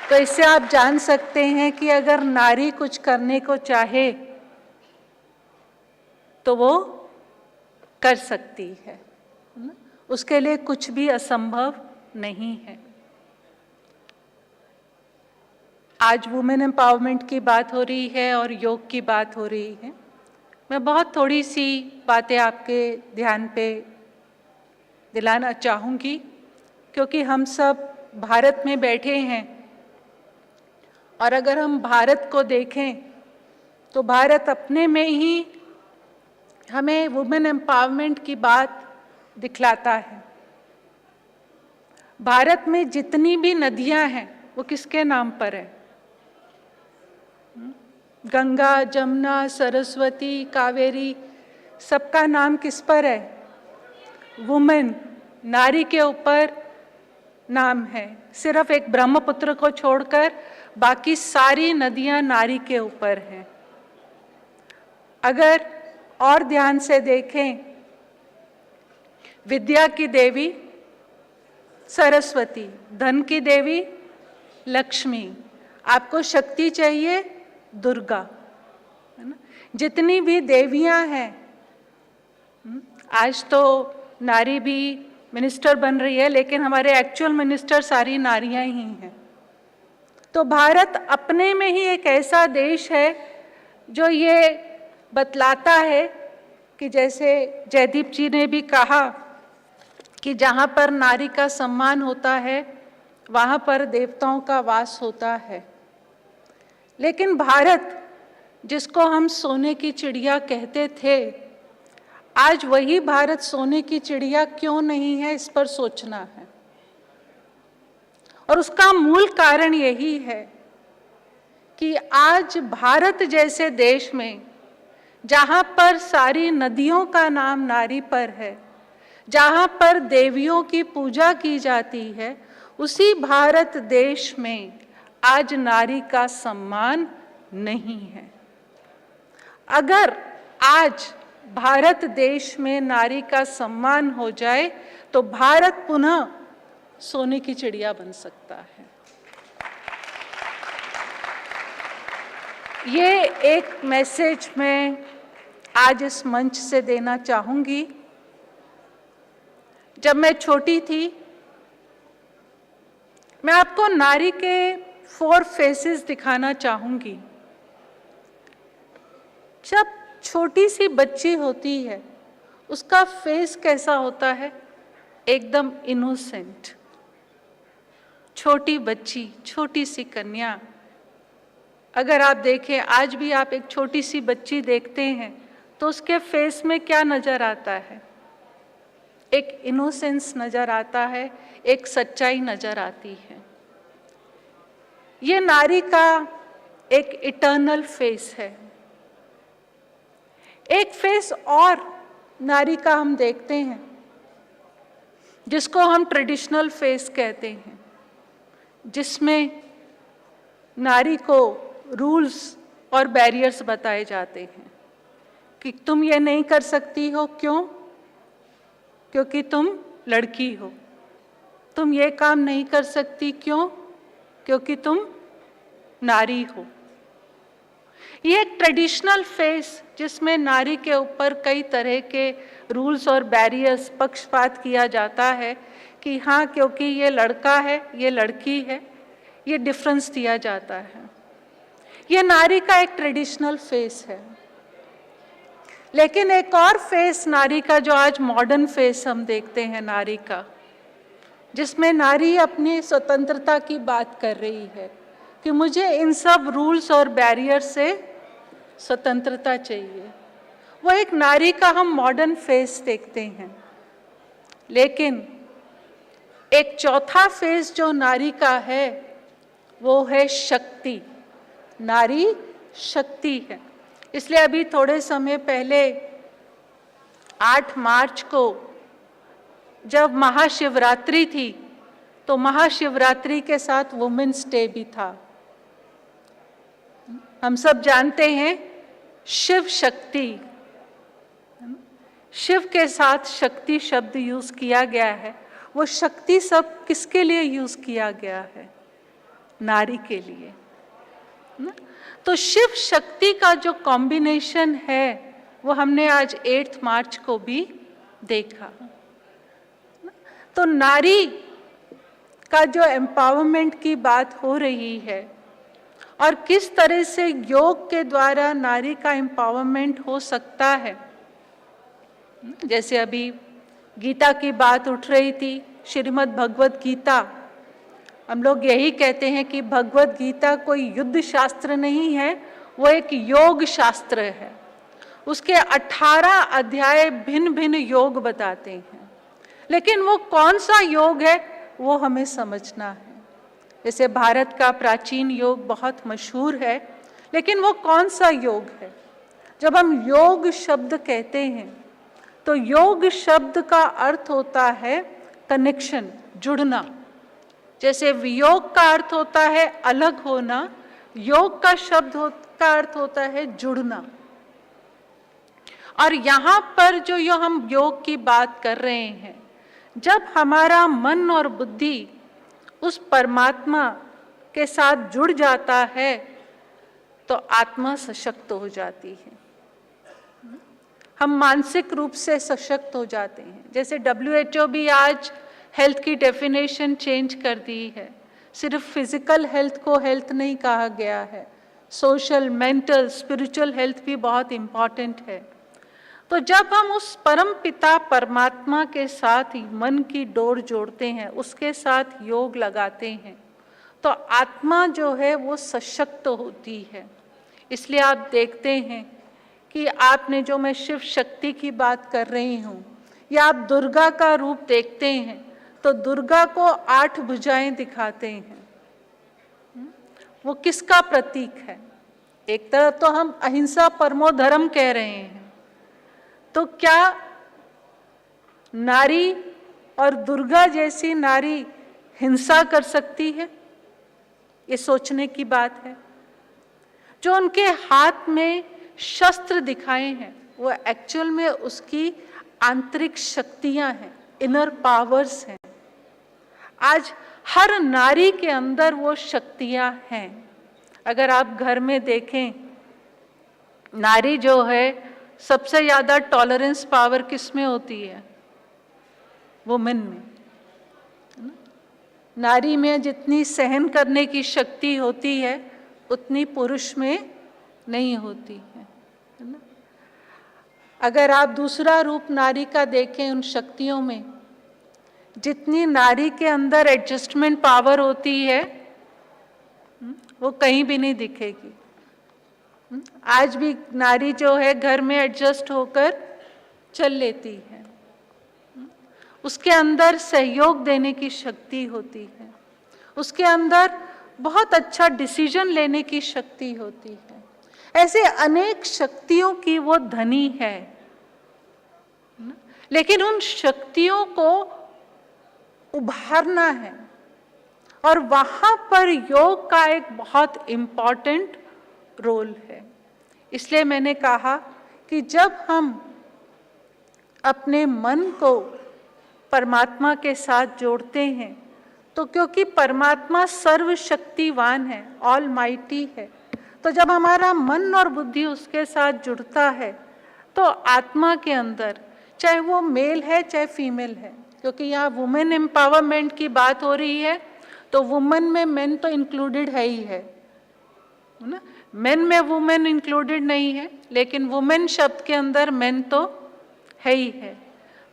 तो इससे आप जान सकते हैं कि अगर नारी कुछ करने को चाहे तो वो कर सकती है, उसके लिए कुछ भी असंभव नहीं है। आज वुमेन एम्पावरमेंट की बात हो रही है और योग की बात हो रही है। मैं बहुत थोड़ी सी बातें आपके ध्यान पे दिलाना चाहूँगी, क्योंकि हम सब भारत में बैठे हैं और अगर हम भारत को देखें तो भारत अपने में ही हमें वुमेन एम्पावरमेंट की बात दिखलाता है। भारत में जितनी भी नदियां हैं वो किसके नाम पर है? गंगा, जमुना, सरस्वती, कावेरी, सबका नाम किस पर है? वुमेन, नारी के ऊपर नाम है। सिर्फ एक ब्रह्मपुत्र को छोड़कर बाकी सारी नदियां नारी के ऊपर हैं। अगर और ध्यान से देखें, विद्या की देवी सरस्वती, धन की देवी लक्ष्मी, आपको शक्ति चाहिए दुर्गा, है ना? जितनी भी देवियां हैं, आज तो नारी भी मिनिस्टर बन रही है, लेकिन हमारे एक्चुअल मिनिस्टर सारी नारियां ही हैं। तो भारत अपने में ही एक ऐसा देश है जो ये बतलाता है कि जैसे जयदीप जी ने भी कहा कि जहाँ पर नारी का सम्मान होता है वहाँ पर देवताओं का वास होता है। लेकिन भारत, जिसको हम सोने की चिड़िया कहते थे, आज वही भारत सोने की चिड़िया क्यों नहीं है, इस पर सोचना है। और उसका मूल कारण यही है कि आज भारत जैसे देश में, जहाँ पर सारी नदियों का नाम नारी पर है, जहाँ पर देवियों की पूजा की जाती है, उसी भारत देश में आज नारी का सम्मान नहीं है। अगर आज भारत देश में नारी का सम्मान हो जाए तो भारत पुनः सोने की चिड़िया बन सकता है। ये एक मैसेज मैं आज इस मंच से देना चाहूँगी। जब मैं छोटी थी, मैं आपको नारी के 4 फेसेस दिखाना चाहूँगी। जब छोटी सी बच्ची होती है, उसका फेस कैसा होता है? एकदम इनोसेंट। छोटी बच्ची, छोटी सी कन्या, अगर आप देखें, आज भी आप एक छोटी सी बच्ची देखते हैं तो उसके फेस में क्या नजर आता है? एक इनोसेंस नजर आता है, एक सच्चाई नजर आती है। ये नारी का एक इटर्नल फेस है। एक फेस और नारी का हम देखते हैं, जिसको हम ट्रेडिशनल फेस कहते हैं, जिसमें नारी को रूल्स और बैरियर्स बताए जाते हैं कि तुम ये नहीं कर सकती हो। क्यों? क्योंकि तुम लड़की हो। तुम ये काम नहीं कर सकती। क्यों? क्योंकि तुम नारी हो। ये एक ट्रेडिशनल फेस, जिसमें नारी के ऊपर कई तरह के रूल्स और बैरियर्स, पक्षपात किया जाता है कि हाँ, क्योंकि ये लड़का है, ये लड़की है, ये डिफरेंस दिया जाता है। ये नारी का एक ट्रेडिशनल फेस है। लेकिन एक और फेस नारी का, जो आज मॉडर्न फेस हम देखते हैं नारी का, जिसमें नारी अपनी स्वतंत्रता की बात कर रही है कि मुझे इन सब रूल्स और बैरियर से स्वतंत्रता चाहिए। वो एक नारी का हम मॉडर्न फेस देखते हैं। लेकिन एक चौथा फेज जो नारी का है वो है शक्ति। नारी शक्ति है। इसलिए अभी थोड़े समय पहले 8 मार्च को जब महाशिवरात्रि थी तो महाशिवरात्रि के साथ वुमेन्स डे भी था। हम सब जानते हैं शिव शक्ति, शिव के साथ शक्ति शब्द यूज किया गया है। वो शक्ति सब किसके लिए यूज किया गया है? नारी के लिए। तो शिव शक्ति का जो कॉम्बिनेशन है वो हमने आज 8 मार्च को भी देखा। तो नारी का जो एम्पावरमेंट की बात हो रही है और किस तरह से योग के द्वारा नारी का एम्पावरमेंट हो सकता है, जैसे अभी गीता की बात उठ रही थी, श्रीमद् भगवत गीता। हम लोग यही कहते हैं कि भगवत गीता कोई युद्ध शास्त्र नहीं है, वो एक योग शास्त्र है। उसके 18 अध्याय भिन्न भिन्न योग बताते हैं, लेकिन वो कौन सा योग है वो हमें समझना है। जैसे भारत का प्राचीन योग बहुत मशहूर है, लेकिन वो कौन सा योग है? जब हम योग शब्द कहते हैं तो योग शब्द का अर्थ होता है कनेक्शन, जुड़ना। जैसे वियोग का अर्थ होता है अलग होना, योग का शब्द का अर्थ होता है जुड़ना। और यहाँ पर जो हम योग की बात कर रहे हैं, जब हमारा मन और बुद्धि उस परमात्मा के साथ जुड़ जाता है तो आत्मा सशक्त हो जाती है, हम मानसिक रूप से सशक्त हो जाते हैं। जैसे WHO भी आज हेल्थ की डेफिनेशन चेंज कर दी है। सिर्फ फिजिकल हेल्थ को हेल्थ नहीं कहा गया है, सोशल, मेंटल, स्पिरिचुअल हेल्थ भी बहुत इम्पॉर्टेंट है। तो जब हम उस परम पिता परमात्मा के साथ मन की डोर जोड़ते हैं, उसके साथ योग लगाते हैं, तो आत्मा जो है वो सशक्त होती है। इसलिए आप देखते हैं कि आपने जो मैं शिव शक्ति की बात कर रही हूँ, या आप दुर्गा का रूप देखते हैं तो दुर्गा को 8 भुजाएं दिखाते हैं। वो किसका प्रतीक है? एक तरफ तो हम अहिंसा परमो धर्म कह रहे हैं, तो क्या नारी और दुर्गा जैसी नारी हिंसा कर सकती है? ये सोचने की बात है। जो उनके हाथ में शस्त्र दिखाए हैं वो एक्चुअल में उसकी आंतरिक शक्तियां हैं, इनर पावर्स हैं। आज हर नारी के अंदर वो शक्तियां हैं। अगर आप घर में देखें, नारी जो है सबसे ज्यादा टॉलरेंस पावर किस में होती है? वुमेन में। नारी में जितनी सहन करने की शक्ति होती है उतनी पुरुष में नहीं होती है ना? अगर आप दूसरा रूप नारी का देखें, उन शक्तियों में जितनी नारी के अंदर एडजस्टमेंट पावर होती है वो कहीं भी नहीं दिखेगी। आज भी नारी जो है घर में एडजस्ट होकर चल लेती है, उसके अंदर सहयोग देने की शक्ति होती है, उसके अंदर बहुत अच्छा डिसीजन लेने की शक्ति होती है। ऐसे अनेक शक्तियों की वो धनी है, लेकिन उन शक्तियों को उभारना है और वहां पर योग का एक बहुत इम्पॉर्टेंट रोल है। इसलिए मैंने कहा कि जब हम अपने मन को परमात्मा के साथ जोड़ते हैं, तो क्योंकि परमात्मा सर्वशक्तिवान है, ऑल माइटी है, तो जब हमारा मन और बुद्धि उसके साथ जुड़ता है तो आत्मा के अंदर, चाहे वो मेल है चाहे फीमेल है, क्योंकि यहाँ वुमेन एम्पावरमेंट की बात हो रही है, तो वुमेन में मेन तो इंक्लूडेड है ही है ना। मेन में वुमेन इंक्लूडेड नहीं है, लेकिन वुमेन शब्द के अंदर मेन तो है ही है।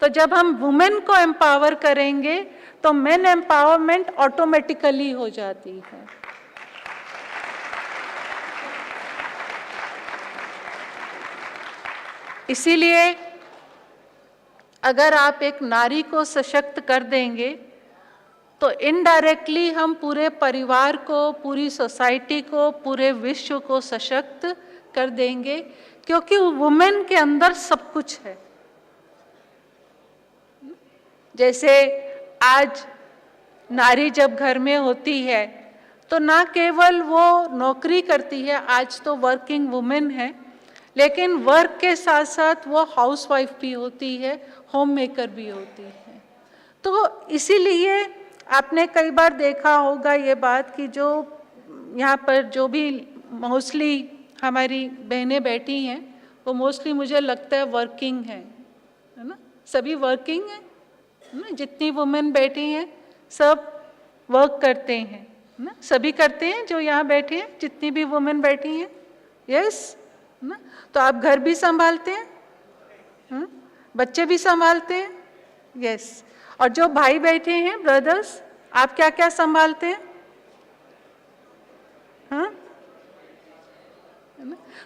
तो जब हम वुमेन को एम्पावर करेंगे तो मेन एम्पावरमेंट ऑटोमेटिकली हो जाती है। इसीलिए अगर आप एक नारी को सशक्त कर देंगे तो इनडायरेक्टली हम पूरे परिवार को, पूरी सोसाइटी को, पूरे विश्व को सशक्त कर देंगे, क्योंकि वुमेन के अंदर सब कुछ है। जैसे आज नारी जब घर में होती है तो ना केवल वो नौकरी करती है, आज तो वर्किंग वुमेन है, लेकिन वर्क के साथ साथ वो हाउसवाइफ भी होती है, होम मेकर भी होती है। तो इसीलिए आपने कई बार देखा होगा ये बात कि जो यहाँ पर जो भी मोस्टली हमारी बहनें बैठी हैं वो मोस्टली मुझे लगता है वर्किंग है ना, सभी वर्किंग हैं ना, जितनी वुमेन बैठी हैं सब वर्क करते हैं ना, सभी करते हैं जो यहाँ बैठे हैं, जितनी भी वुमेन बैठी हैं, यस ना। तो आप घर भी संभालते हैं, बच्चे भी संभालते हैं, यस। और जो भाई बैठे हैं, ब्रदर्स, आप क्या क्या संभालते हैं? हाँ,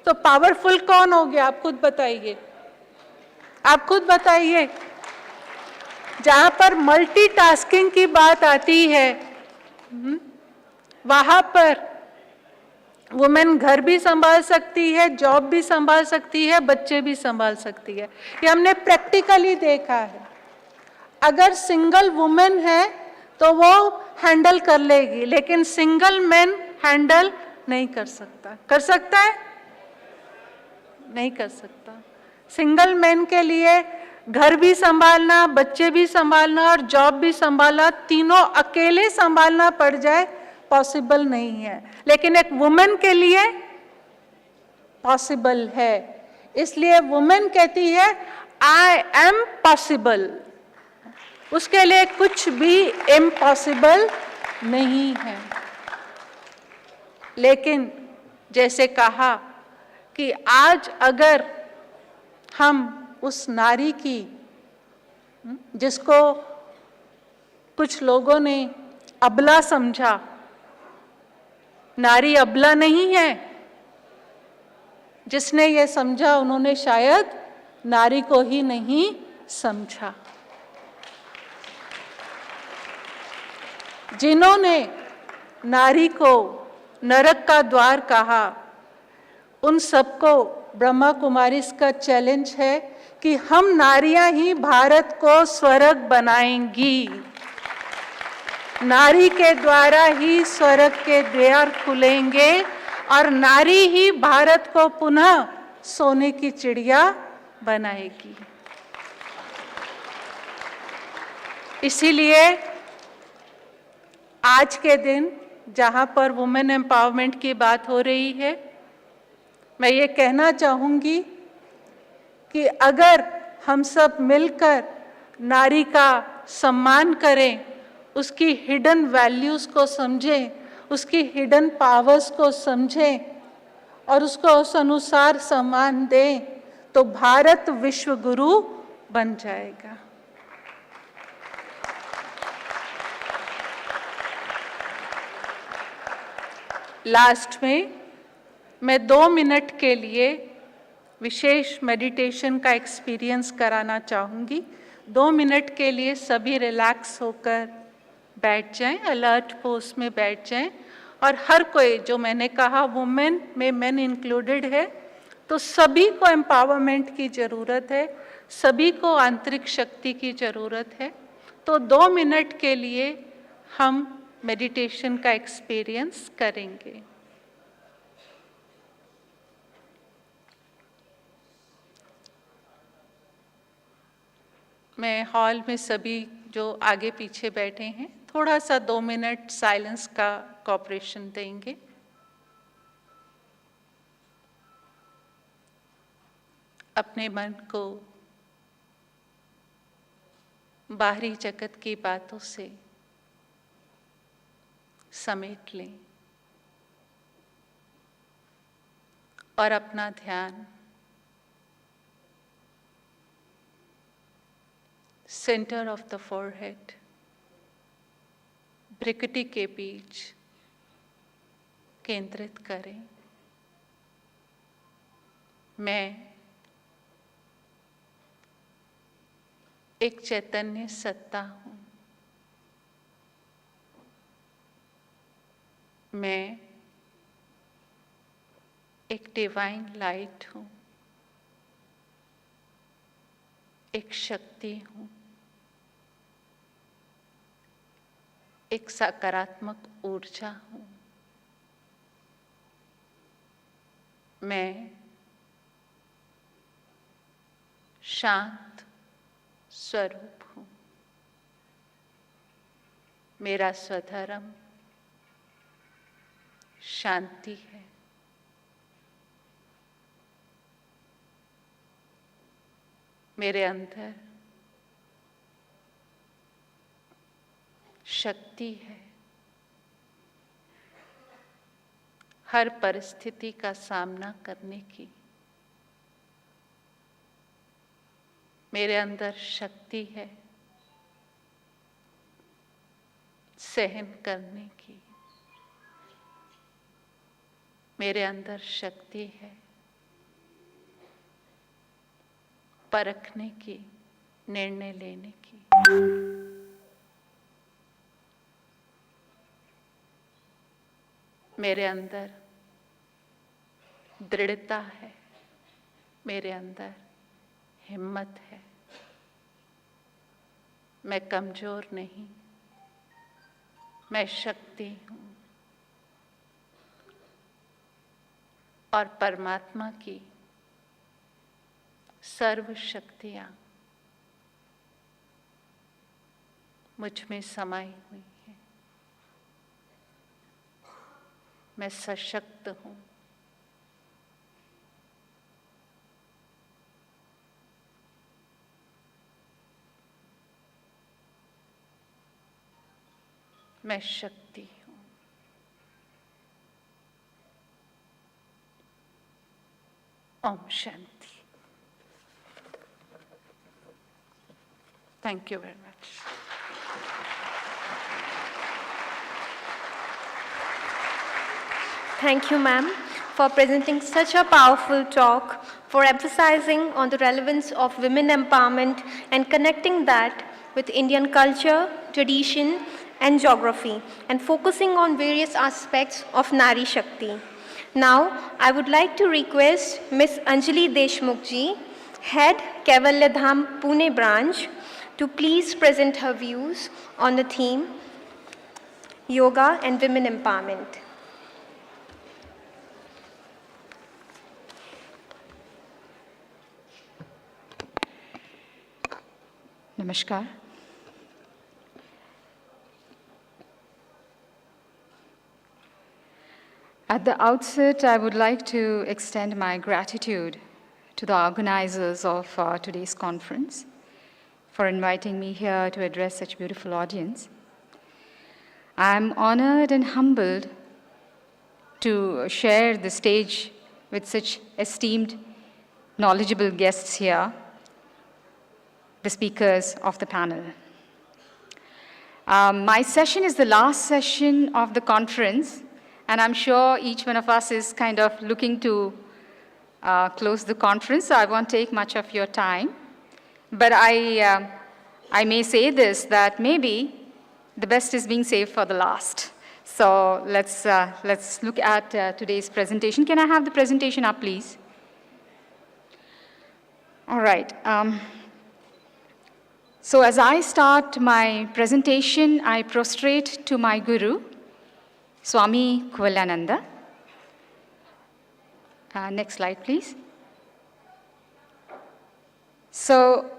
तो पावरफुल कौन हो गया? आप खुद बताइए, आप खुद बताइए। जहां पर मल्टीटास्किंग की बात आती है वहां पर वुमेन घर भी संभाल सकती है, जॉब भी संभाल सकती है, बच्चे भी संभाल सकती है। ये हमने प्रैक्टिकली देखा है। अगर सिंगल वुमेन है तो वो हैंडल कर लेगी, लेकिन सिंगल मैन हैंडल नहीं कर सकता। कर सकता है? नहीं कर सकता। सिंगल मैन के लिए घर भी संभालना, बच्चे भी संभालना और जॉब भी संभालना, तीनों अकेले संभालना पड़ जाए, पॉसिबल नहीं है। लेकिन एक वुमेन के लिए पॉसिबल है। इसलिए वुमेन कहती है आई एम पॉसिबल, उसके लिए कुछ भी इम्पॉसिबल नहीं है। लेकिन जैसे कहा कि आज अगर हम उस नारी की, जिसको कुछ लोगों ने अबला समझा, नारी अबला नहीं है, जिसने ये समझा उन्होंने शायद नारी को ही नहीं समझा। जिन्होंने नारी को नरक का द्वार कहा, उन सबको ब्रह्मा कुमारी का चैलेंज है कि हम नारियां ही भारत को स्वर्ग बनाएंगी। नारी के द्वारा ही स्वर्ग के द्वार खुलेंगे और नारी ही भारत को पुनः सोने की चिड़िया बनाएगी। इसीलिए आज के दिन जहां पर वुमेन एम्पावरमेंट की बात हो रही है, मैं ये कहना चाहूँगी कि अगर हम सब मिलकर नारी का सम्मान करें, उसकी हिडन वैल्यूज़ को समझें, उसकी हिडन पावर्स को समझें और उसको उस अनुसार सम्मान दें, तो भारत विश्व गुरु बन जाएगा। लास्ट में मैं 2 मिनट के लिए विशेष मेडिटेशन का एक्सपीरियंस कराना चाहूँगी। 2 मिनट के लिए सभी रिलैक्स होकर बैठ जाएं, अलर्ट पोज में बैठ जाएं और हर कोई, जो मैंने कहा वुमेन में मेन इंक्लूडेड है, तो सभी को एम्पावरमेंट की ज़रूरत है, सभी को आंतरिक शक्ति की ज़रूरत है। तो 2 मिनट के लिए हम मेडिटेशन का एक्सपीरियंस करेंगे। मैं हॉल में सभी जो आगे पीछे बैठे हैं थोड़ा सा 2 मिनट साइलेंस का कोऑपरेशन देंगे। अपने मन को बाहरी जगत की बातों से समेट लें और अपना ध्यान सेंटर ऑफ द फोरहेड, भ्रिकुटी के बीच केंद्रित करें। मैं एक चैतन्य सत्ता हूँ। मैं एक डिवाइन लाइट हूँ, एक शक्ति हूँ, एक सकारात्मक ऊर्जा हूँ। मैं शांत स्वरूप हूँ। मेरा स्वधर्म शांति है। मेरे अंदर शक्ति है। हर परिस्थिति का सामना करने की मेरे अंदर शक्ति है। सहन करने की मेरे अंदर शक्ति है। परखने की, निर्णय लेने की। मेरे अंदर दृढ़ता है। मेरे अंदर हिम्मत है। मैं कमजोर नहीं, मैं शक्ति हूँ और परमात्मा की सर्व शक्तियाँ मुझ में समाई हुई हैं। मैं सशक्त हूँ। मैं शक्ति हूँ। Om Shanti. Thank you very much. Thank you, ma'am, for presenting such a powerful talk, for emphasizing on the relevance of women empowerment and connecting that with Indian culture, tradition, and geography, and focusing on various aspects of Nari Shakti. Now, I would like to request Ms. Anjali Deshmukh ji, Head Kaivalya Dham Pune branch, to please present her views on the theme Yoga and Women Empowerment. Namaskar. At the outset, I would like to extend my gratitude to the organizers of today's conference for inviting me here to address such a beautiful audience. I'm honored and humbled to share the stage with such esteemed, knowledgeable guests here, the speakers of the panel. My session is the last session of the conference, and I'm sure each one of us is kind of looking to close the conference, so I won't take much of your time. But I may say this, that maybe the best is being saved for the last. So let's look at today's presentation. Can I have the presentation up, please? All right. So as I start my presentation, I prostrate to my Guru, Swami Kuvalananda. Next slide, please. So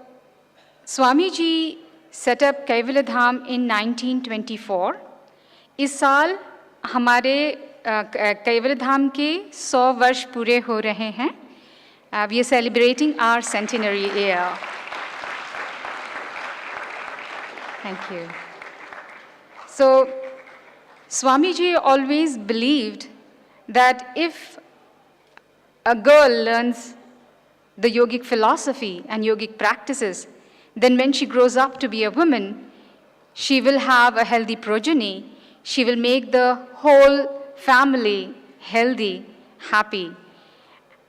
Swamiji set up Kaivalya Dham in 1924. इस साल हमारे कैवल्य धाम के 100 वर्ष पूरे हो रहे हैं. We are celebrating our centenary year. Thank you. So Swamiji always believed that if a girl learns the yogic philosophy and yogic practices, then when she grows up to be a woman, she will have a healthy progeny. She will make the whole family healthy, happy.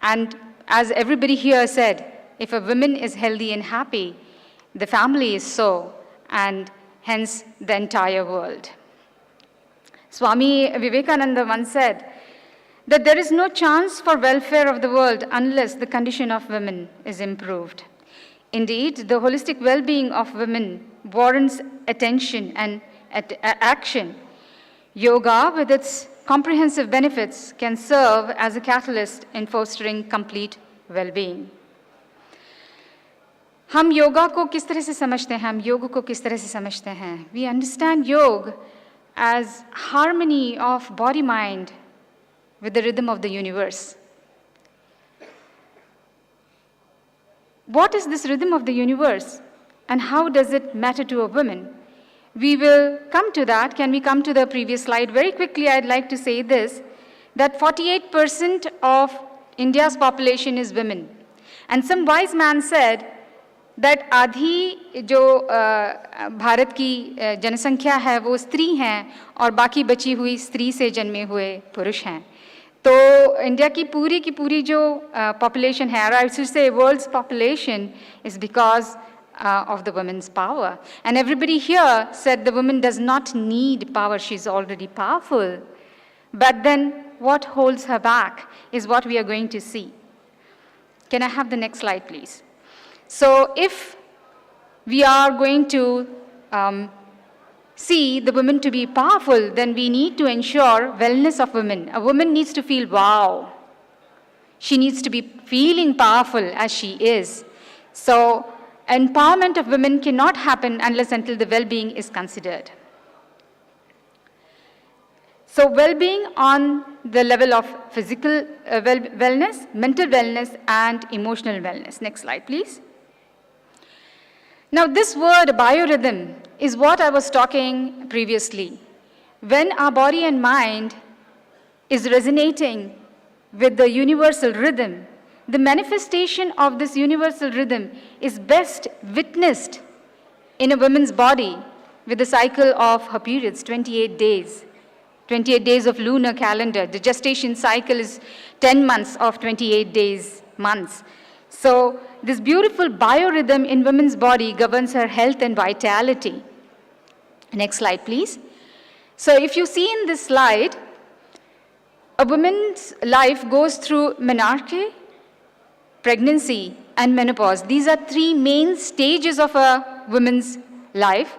And as everybody here said, if a woman is healthy and happy, the family is so, and hence the entire world. Swami Vivekananda once said that there is no chance for welfare of the world unless the condition of women is improved. Indeed, the holistic well-being of women warrants attention and action. Yoga, with its comprehensive benefits, can serve as a catalyst in fostering complete well-being. हम योगा को किस तरह से समझते हैं, हम योग को किस तरह से समझते हैं? We understand yoga as harmony of body-mind with the rhythm of the universe. What is this rhythm of the universe and how does it matter to a woman? We will come to that. Can we come to the previous slide? Very quickly, I'd like to say this, that 48% of India's population is women. And some wise man said that आधी जो भारत की जनसंख्या है वो स्त्री हैं और बाकी बची हुई स्त्री से जन्मे हुए पुरुष हैं. तो इंडिया की पूरी जो population है, or I should say world's population, is because of the women's power. And everybody here said the woman does not need power, she's already powerful. But then what holds her back is what we are going to see. Can I have the next slide, please? So if we are going to see the women to be powerful, then we need to ensure wellness of women. A woman needs to feel wow. She needs to be feeling powerful as she is. So empowerment of women cannot happen unless until the well-being is considered. So well-being on the level of physical wellness, mental wellness, and emotional wellness. Next slide, please. Now this word biorhythm is what I was talking previously. When our body and mind is resonating with the universal rhythm, the manifestation of this universal rhythm is best witnessed in a woman's body with the cycle of her periods, 28 days. 28 days of lunar calendar. The gestation cycle is 10 months of 28 days, months. So this beautiful biorhythm in women's body governs her health and vitality. Next slide, please. So if you see in this slide, a woman's life goes through menarche, pregnancy, and menopause. These are three main stages of a woman's life.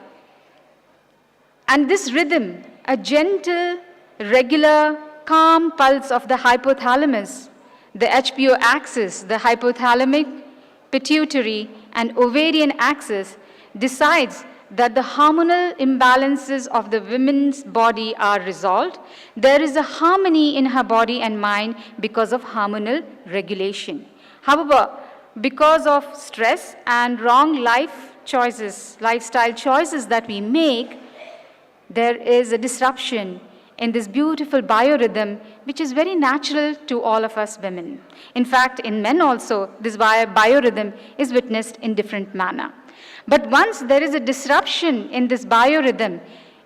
And this rhythm, a gentle, regular, calm pulse of the hypothalamus, the HPO axis, the hypothalamic, pituitary, and ovarian axis, decides that the hormonal imbalances of the woman's body are resolved. There is a harmony in her body and mind because of hormonal regulation. However, because of stress and wrong lifestyle choices that we make, there is a disruption in this beautiful biorhythm, which is very natural to all of us women. In fact, in men also, this biorhythm is witnessed in different manner. But once there is a disruption in this biorhythm,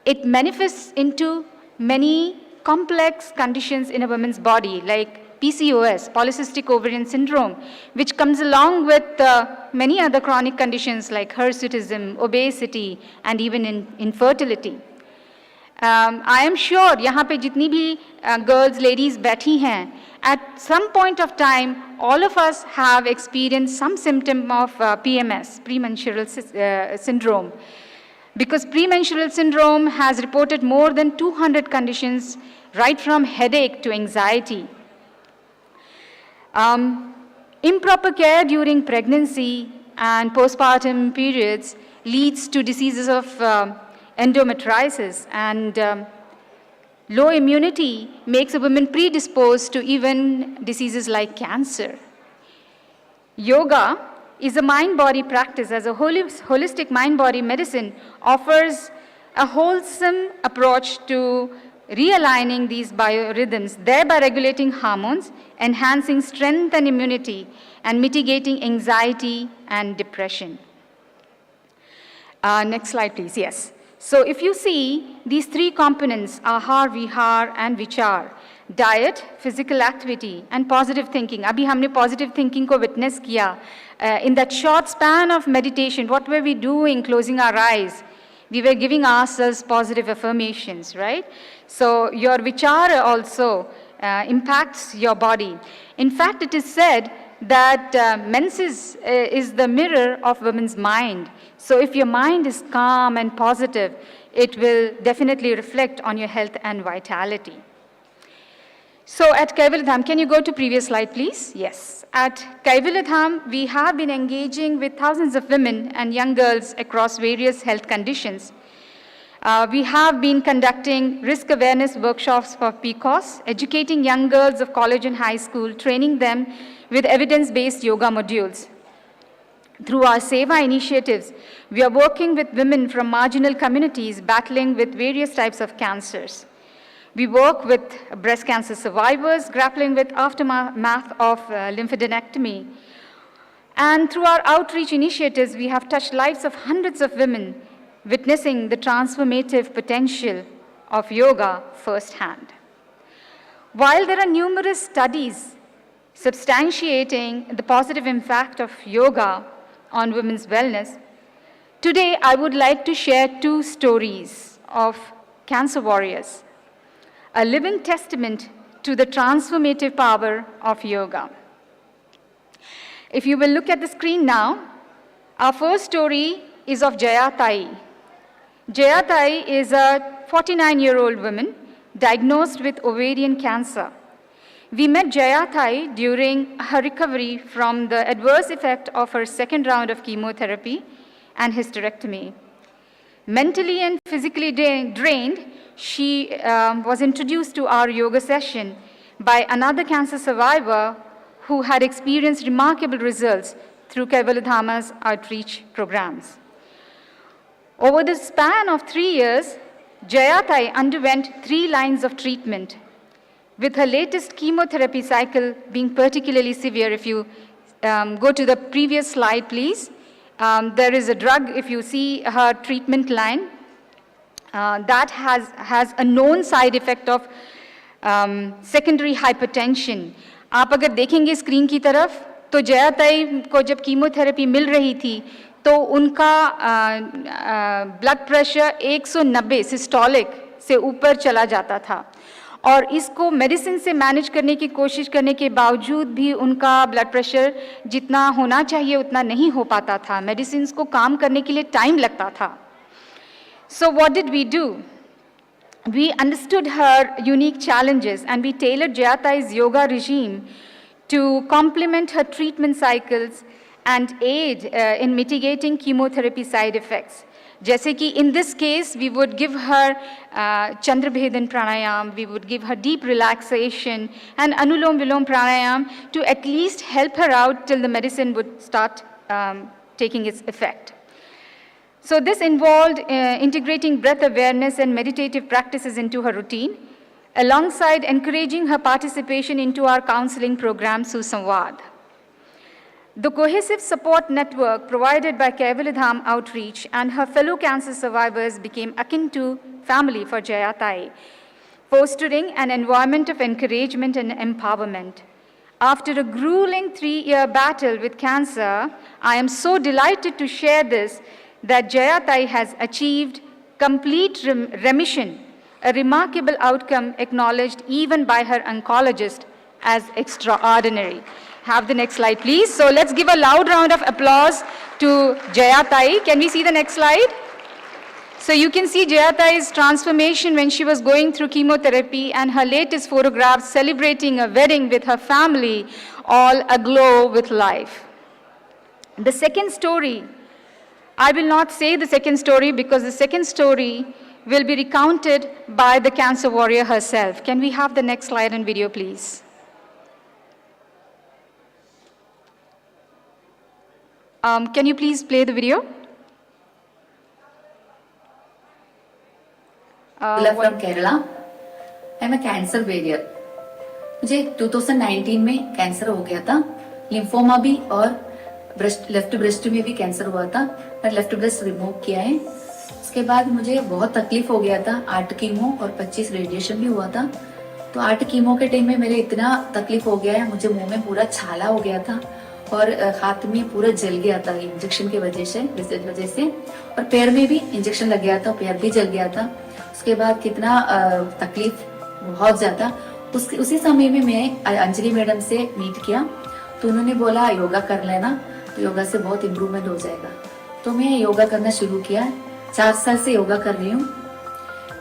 it manifests into many complex conditions in a woman's body, like PCOS, polycystic ovarian syndrome, which comes along with many other chronic conditions like hirsutism, obesity, and even infertility. I am sure यहाँ पे जितनी भी girls, ladies बैठी हैं, at some point of time, all of us have experienced some symptom of PMS, premenstrual syndrome. Because premenstrual syndrome has reported more than 200 conditions, right from headache to anxiety. Improper care during pregnancy and postpartum periods leads to diseases of endometriosis, and low immunity makes a woman predisposed to even diseases like cancer. Yoga is a mind-body practice. As a holistic mind-body medicine offers a wholesome approach to realigning these biorhythms, thereby regulating hormones, enhancing strength and immunity, and mitigating anxiety and depression. Next slide, please. Yes. So if you see, these three components, ahar, vihar, and vichar, diet, physical activity, and positive thinking. Abhi humne positive thinking ko witness kiya. In that short span of meditation, what were we doing, closing our eyes? we were giving ourselves positive affirmations, right? So your vichara also impacts your body. In fact, it is said that menses is the mirror of women's mind. So if your mind is calm and positive, it will definitely reflect on your health and vitality. So at Kaivalyadham, can you go to previous slide, please? Yes. At Kaivalyadham, we have been engaging with thousands of women and young girls across various health conditions. We have been conducting risk awareness workshops for PCOS, educating young girls of college and high school, training them with evidence-based yoga modules. Through our Seva initiatives, we are working with women from marginal communities battling with various types of cancers. We work with breast cancer survivors grappling with aftermath of lymphadenectomy. And through our outreach initiatives, we have touched lives of hundreds of women, witnessing the transformative potential of yoga firsthand. While there are numerous studies substantiating the positive impact of yoga on women's wellness, today I would like to share two stories of cancer warriors, a living testament to the transformative power of yoga. If you will look at the screen now, our first story is of Jayatai. Jayatai is a 49-year-old woman diagnosed with ovarian cancer. We met Jayatai during her recovery from the adverse effect of her second round of chemotherapy and hysterectomy. Mentally and physically drained, she was introduced to our yoga session by another cancer survivor who had experienced remarkable results through Kaivalyadhama's outreach programs. Over the span of 3 years, Jayatai underwent 3 lines of treatment, with her latest chemotherapy cycle being particularly severe. If you go to the previous slide, please. There is a drug, if you see her treatment line, that has a known side effect of secondary hypertension. आप अगर देखेंगे screen की तरफ, तो जयाताई को जब chemotherapy मिल रही थी, तो उनका ब्लड प्रेशर 190 सिस्टोलिक से ऊपर चला जाता था, और इसको मेडिसिन से मैनेज करने की कोशिश करने के बावजूद भी उनका ब्लड प्रेशर जितना होना चाहिए उतना नहीं हो पाता था, मेडिसिन को काम करने के लिए टाइम लगता था. So what did we do? We understood her unique challenges and we tailored Jayatai's yoga regime to complement her treatment cycles and aid in mitigating chemotherapy side effects. जैसे कि in this case, we would give her Chandrabhedan pranayam, we would give her deep relaxation and Anulom Vilom pranayam to at least help her out till the medicine would start taking its effect. So this involved integrating breath awareness and meditative practices into her routine, alongside encouraging her participation into our counseling program, Susamvad. The cohesive support network provided by Kaivalyadham Outreach and her fellow cancer survivors became akin to family for Jayatai, fostering an environment of encouragement and empowerment. After a grueling 3-year battle with cancer, I am so delighted to share this that Jayatai has achieved complete remission, a remarkable outcome acknowledged even by her oncologist as extraordinary. Have the next slide, please. So let's give a loud round of applause to Jayatai. Can we see the next slide? So you can see Jayatai's transformation when she was going through chemotherapy and her latest photographs celebrating a wedding with her family, all aglow with life. The second story, I will not say the second story because the second story will be recounted by the cancer warrior herself. Can we have the next slide and video, please? Can you please play the video? From Kerala. I'm a cancer warrior. मुझे 2019 में cancer हो गया था, lymphoma भी और left breast में भी cancer हुआ था. मैं लेफ्ट ब्रेस्ट रिमूव किया है. उसके बाद मुझे बहुत तकलीफ हो गया था. 8 कीमो और 25 रेडिएशन भी हुआ था. तो 8 कीमो के टाइम में मेरे इतना तकलीफ हो गया है, मुझे मुंह में पूरा छाला हो गया था और हाथ में पूरा जल गया था इंजेक्शन की वजह से और पैर में भी इंजेक्शन लग गया था, पैर भी जल गया था। उसके बाद कितना तकलीफ बहुत ज्यादा। उसी समय में मैं अंजलि मैडम से मीट किया, तो उन्होंने बोला योगा कर लेना, तो योगा से बहुत इम्प्रूवमेंट हो जाएगा। तो मैं योगा करना शुरू किया, 4 साल से योगा कर रही हूँ।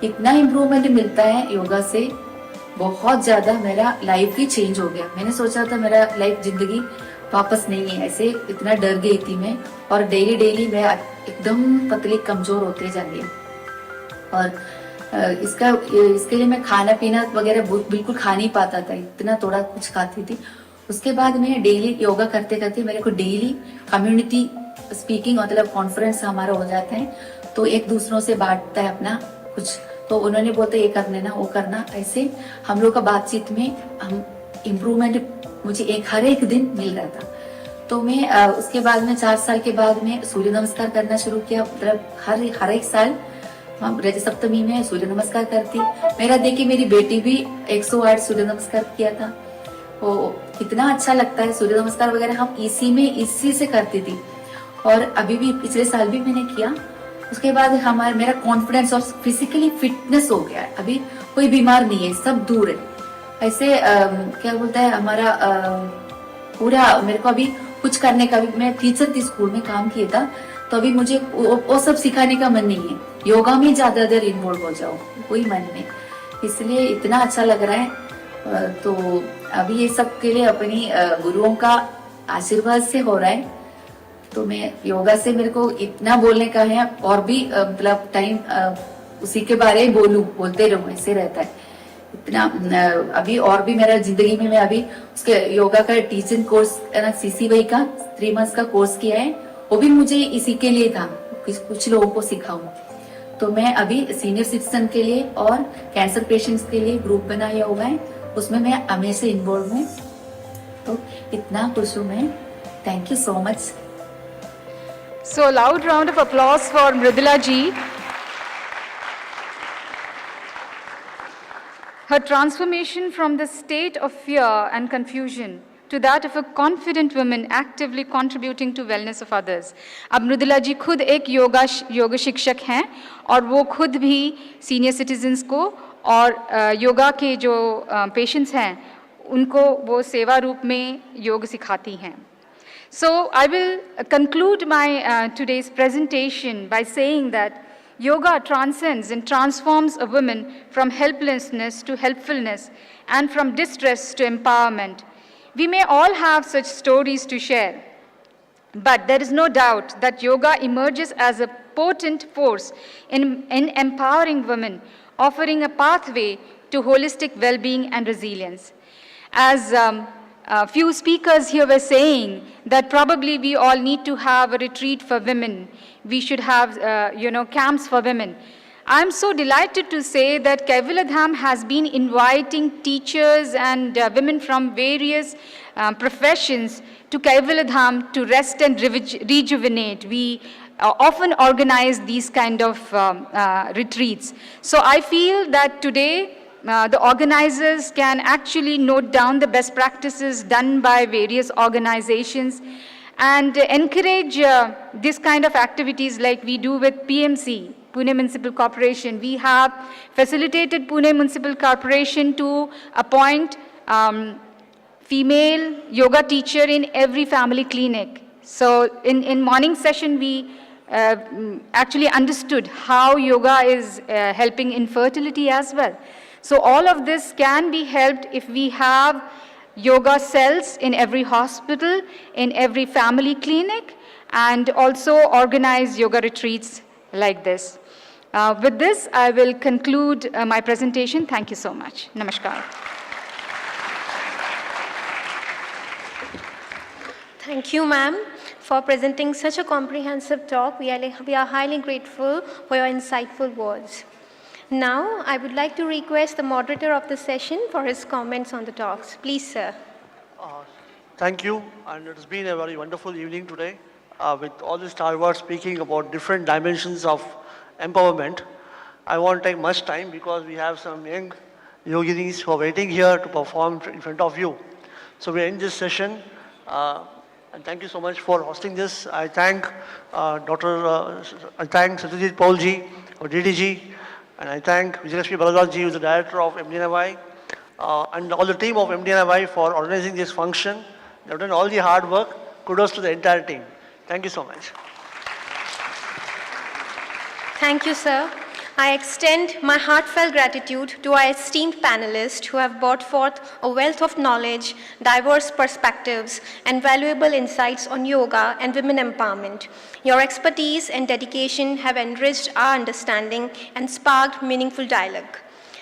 इतना इम्प्रूवमेंट मिलता है योगा से, बहुत ज्यादा। मेरा लाइफ ही चेंज हो गया। मैंने सोचा था मेरा लाइफ जिंदगी वापस नहीं है, ऐसे इतना डर गई थी मैं। और डेली मैं एकदम पतली कमजोर होते जा रही हूँ। और इसके लिए मैं खाना पीना वगैरह बिल्कुल खा नहीं पाता था, इतना थोड़ा कुछ खाती थी। उसके बाद मैं डेली योगा करते करते मेरे को डेली कम्युनिटी स्पीकिंग मतलब कॉन्फ्रेंस हमारा हो जाता है, तो एक दूसरों से बांटता है अपना कुछ, तो उन्होंने बोलते ये कर लेना वो करना, ऐसे हम लोग का बातचीत में हम इम्प्रूवमेंट मुझे हर एक दिन मिल रहा था। तो मैं उसके बाद में 4 साल के बाद में सूर्य नमस्कार करना शुरू किया। मतलब हर एक साल हम रज सप्तमी में सूर्य नमस्कार करती। मेरा देखिए मेरी बेटी भी 108 सूर्य नमस्कार किया था। वो कितना अच्छा लगता है सूर्य नमस्कार वगैरह, हम इसी से करती थी। और अभी भी पिछले साल भी मैंने किया। उसके बाद मेरा कॉन्फिडेंस और फिजिकली फिटनेस हो गया है। अभी कोई बीमार नहीं है, सब दूर है। ऐसे क्या बोलता है हमारा पूरा मेरे को अभी कुछ करने का भी, मैं टीचर थी स्कूल में काम किया था, तो अभी मुझे वो सब सिखाने का मन नहीं है। योगा में ज्यादा देर इन्वॉल्व हो जाओ, कोई मन नहीं, इसलिए इतना अच्छा लग रहा है। तो अभी ये सब के लिए अपनी गुरुओं का आशीर्वाद से हो रहा है। तो मैं योगा से मेरे को इतना बोलने का है, और भी मतलब टाइम उसी के बारे में बोलते रहूं, ऐसे रहता है इतना। अभी और भी मेरा जिंदगी में मैं अभी उसके योगा का टीचिंग कोर्स CCY का 3 months का कोर्स किया है, वो भी मुझे इसी के लिए था, कुछ लोगों को सिखाऊं। तो मैं अभी सीनियर सिटीजन के लिए और कैंसर पेशेंट्स के लिए ग्रुप बनाया हुआ है, उसमें मैं हमेशा इन्वॉल्व हूँ। तो इतना खुश हूँ मैं। Thank you so much. So a loud round of applause for Mridula ji. Her transformation from the state of fear and confusion to that of a confident woman actively contributing to wellness of others. अब मृदुला जी खुद एक योग शिक्षक हैं, और वो खुद भी सीनियर सिटीजन्स को और योगा के जो पेशेंट्स हैं उनको वो सेवा रूप में योग सिखाती हैं। So I will conclude my today's presentation by saying that yoga transcends and transforms a woman from helplessness to helpfulness and from distress to empowerment. We may all have such stories to share, but there is no doubt that yoga emerges as a potent force in empowering women, offering a pathway to holistic well-being and resilience. As a few speakers here were saying that probably we all need to have a retreat for women. We should have, camps for women. I'm so delighted to say that Kaivaladham has been inviting teachers and women from various professions to Kaivaladham to rest and rejuvenate. We often organize these kind of retreats. So I feel that today the organizers can actually note down the best practices done by various organizations and encourage this kind of activities like we do with PMC, Pune Municipal Corporation. We have facilitated Pune Municipal Corporation to appoint female yoga teacher in every family clinic. So in morning session, we actually understood how yoga is helping infertility as well. So all of this can be helped if we have yoga cells in every hospital, in every family clinic, and also organize yoga retreats like this. With this, I will conclude my presentation. Thank you so much. Namaskar. Thank you, ma'am, for presenting such a comprehensive talk. We are highly grateful for your insightful words. Now, I would like to request the moderator of the session for his comments on the talks. Please, sir. Thank you, and it's been a very wonderful evening today with all the stalwarts speaking about different dimensions of empowerment. I won't take much time because we have some young yoginis who are waiting here to perform in front of you. So we end this session and thank you so much for hosting this. I thank I thank Satyajit Paul ji or DDG, and I thank Vijayalakshmi Bharadwaj ji, who is the director of MDNY, and all the team of MDNY for organizing this function. They have done all the hard work. Kudos to the entire team. Thank you so much. Thank you, sir. I extend my heartfelt gratitude to our esteemed panelists who have brought forth a wealth of knowledge, diverse perspectives, and valuable insights on yoga and women empowerment. Your expertise and dedication have enriched our understanding and sparked meaningful dialogue.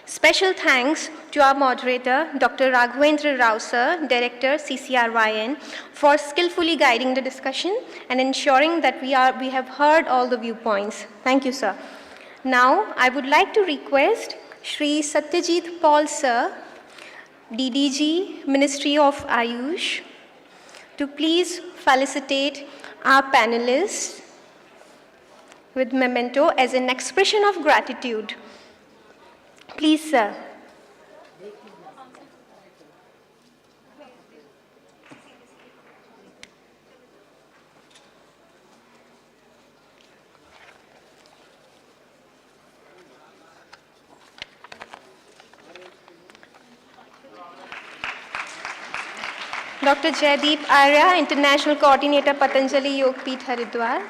Special thanks to our moderator, Dr. Raghavendra Rao sir, Director CCRYN, for skillfully guiding the discussion and ensuring that we have heard all the viewpoints. Thank you, sir. Now, I would like to request Shri Satyajit Paul sir, DDG, Ministry of Ayush, to please felicitate our panelists with memento as an expression of gratitude. Please, sir. Dr. Jaideep Arya, International Coordinator, Patanjali Yog Peeth, Haridwar.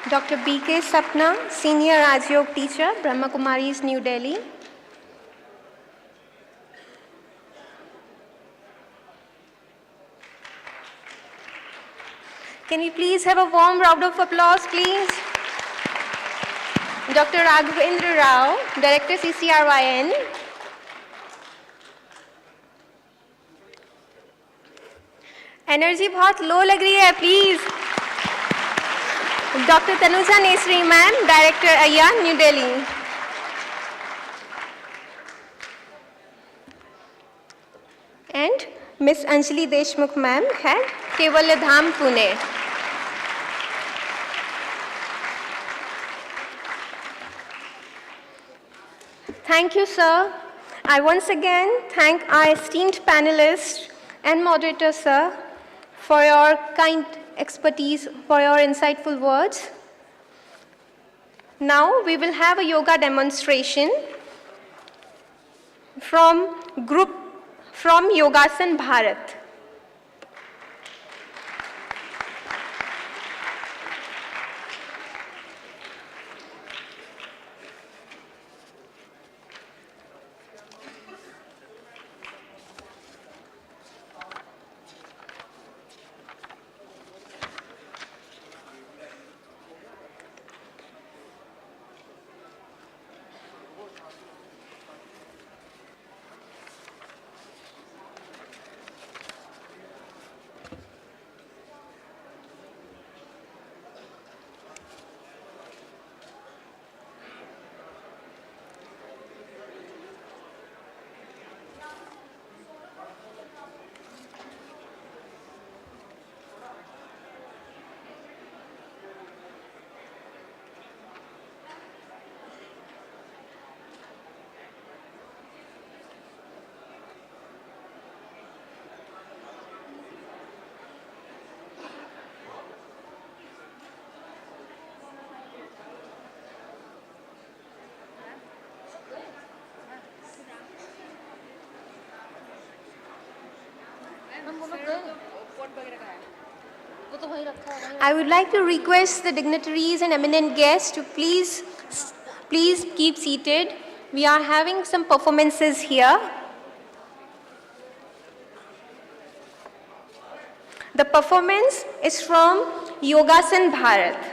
Dr. B.K. Sapna, Senior Rajyog Teacher, Brahma Kumaris, New Delhi. Can we please have a warm round of applause, please? Dr. Raghavendra Rao, Director CCRYN. Energy बहुत low लग रही है, please. Doctor Tanuja Nesari ma'am, director AIIA, New Delhi. And miss Anjali Deshmukh ma'am, head Kaivalya Dham, Pune. Thank you, sir. I once again thank our esteemed panelists and moderator, sir, for your kind expertise, for your insightful words. Now we will have a yoga demonstration from Yogasan Bharat. I would like to request the dignitaries and eminent guests to please keep seated. We are having some performances here. The performance is from Yogasan Bharat.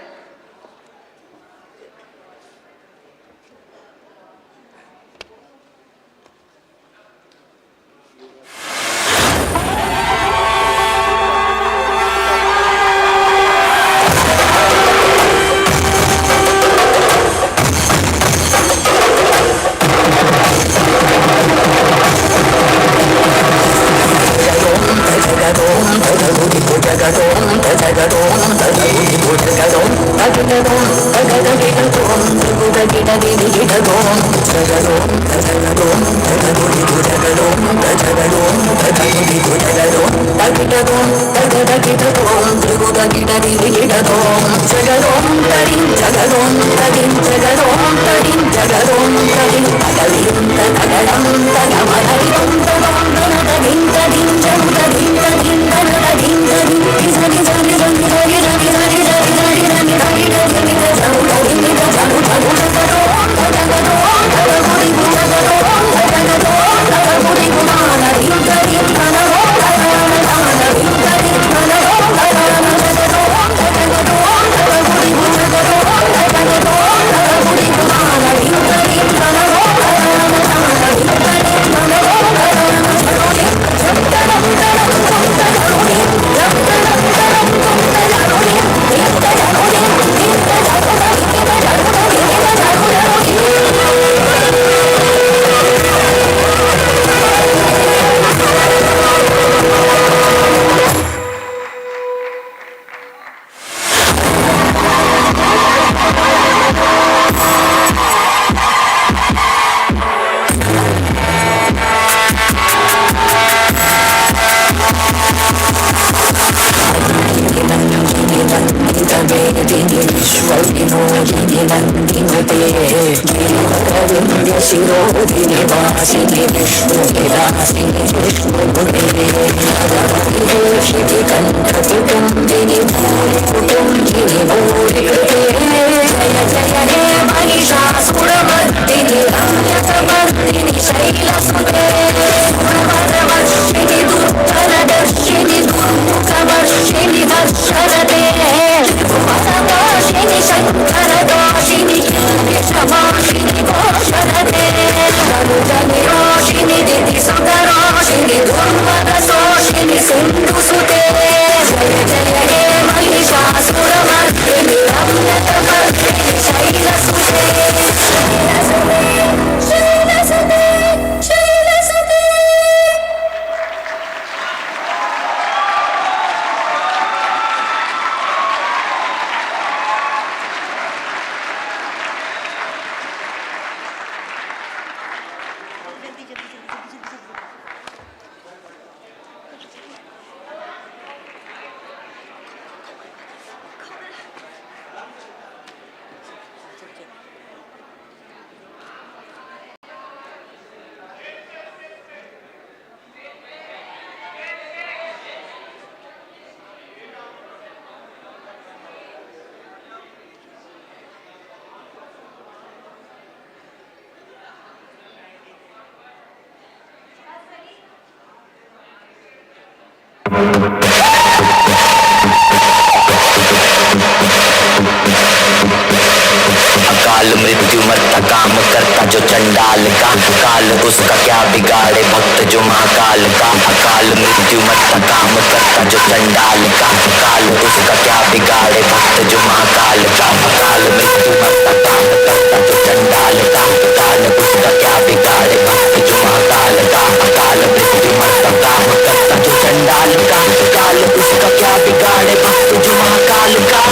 अकाल मृत्यु मरता काम करता जो चंडाल का, काल उसका क्या बिगाड़े भक्त जो महाकाल का। अकाल मृत्यु मरता काम करता जो चंडाल का, काल उसका क्या बिगाड़े भक्त जो महाकाल का। अकाल मृत्यु मरता काम करता जो चंडाल का, काल उसका क्या बिगाड़े भक्त जो महाकाल का। अकाल मृत्यु मरता काम करता जो चंडाल का, काल उसका क्या बिगाड़े भक्त जो महाकाल का।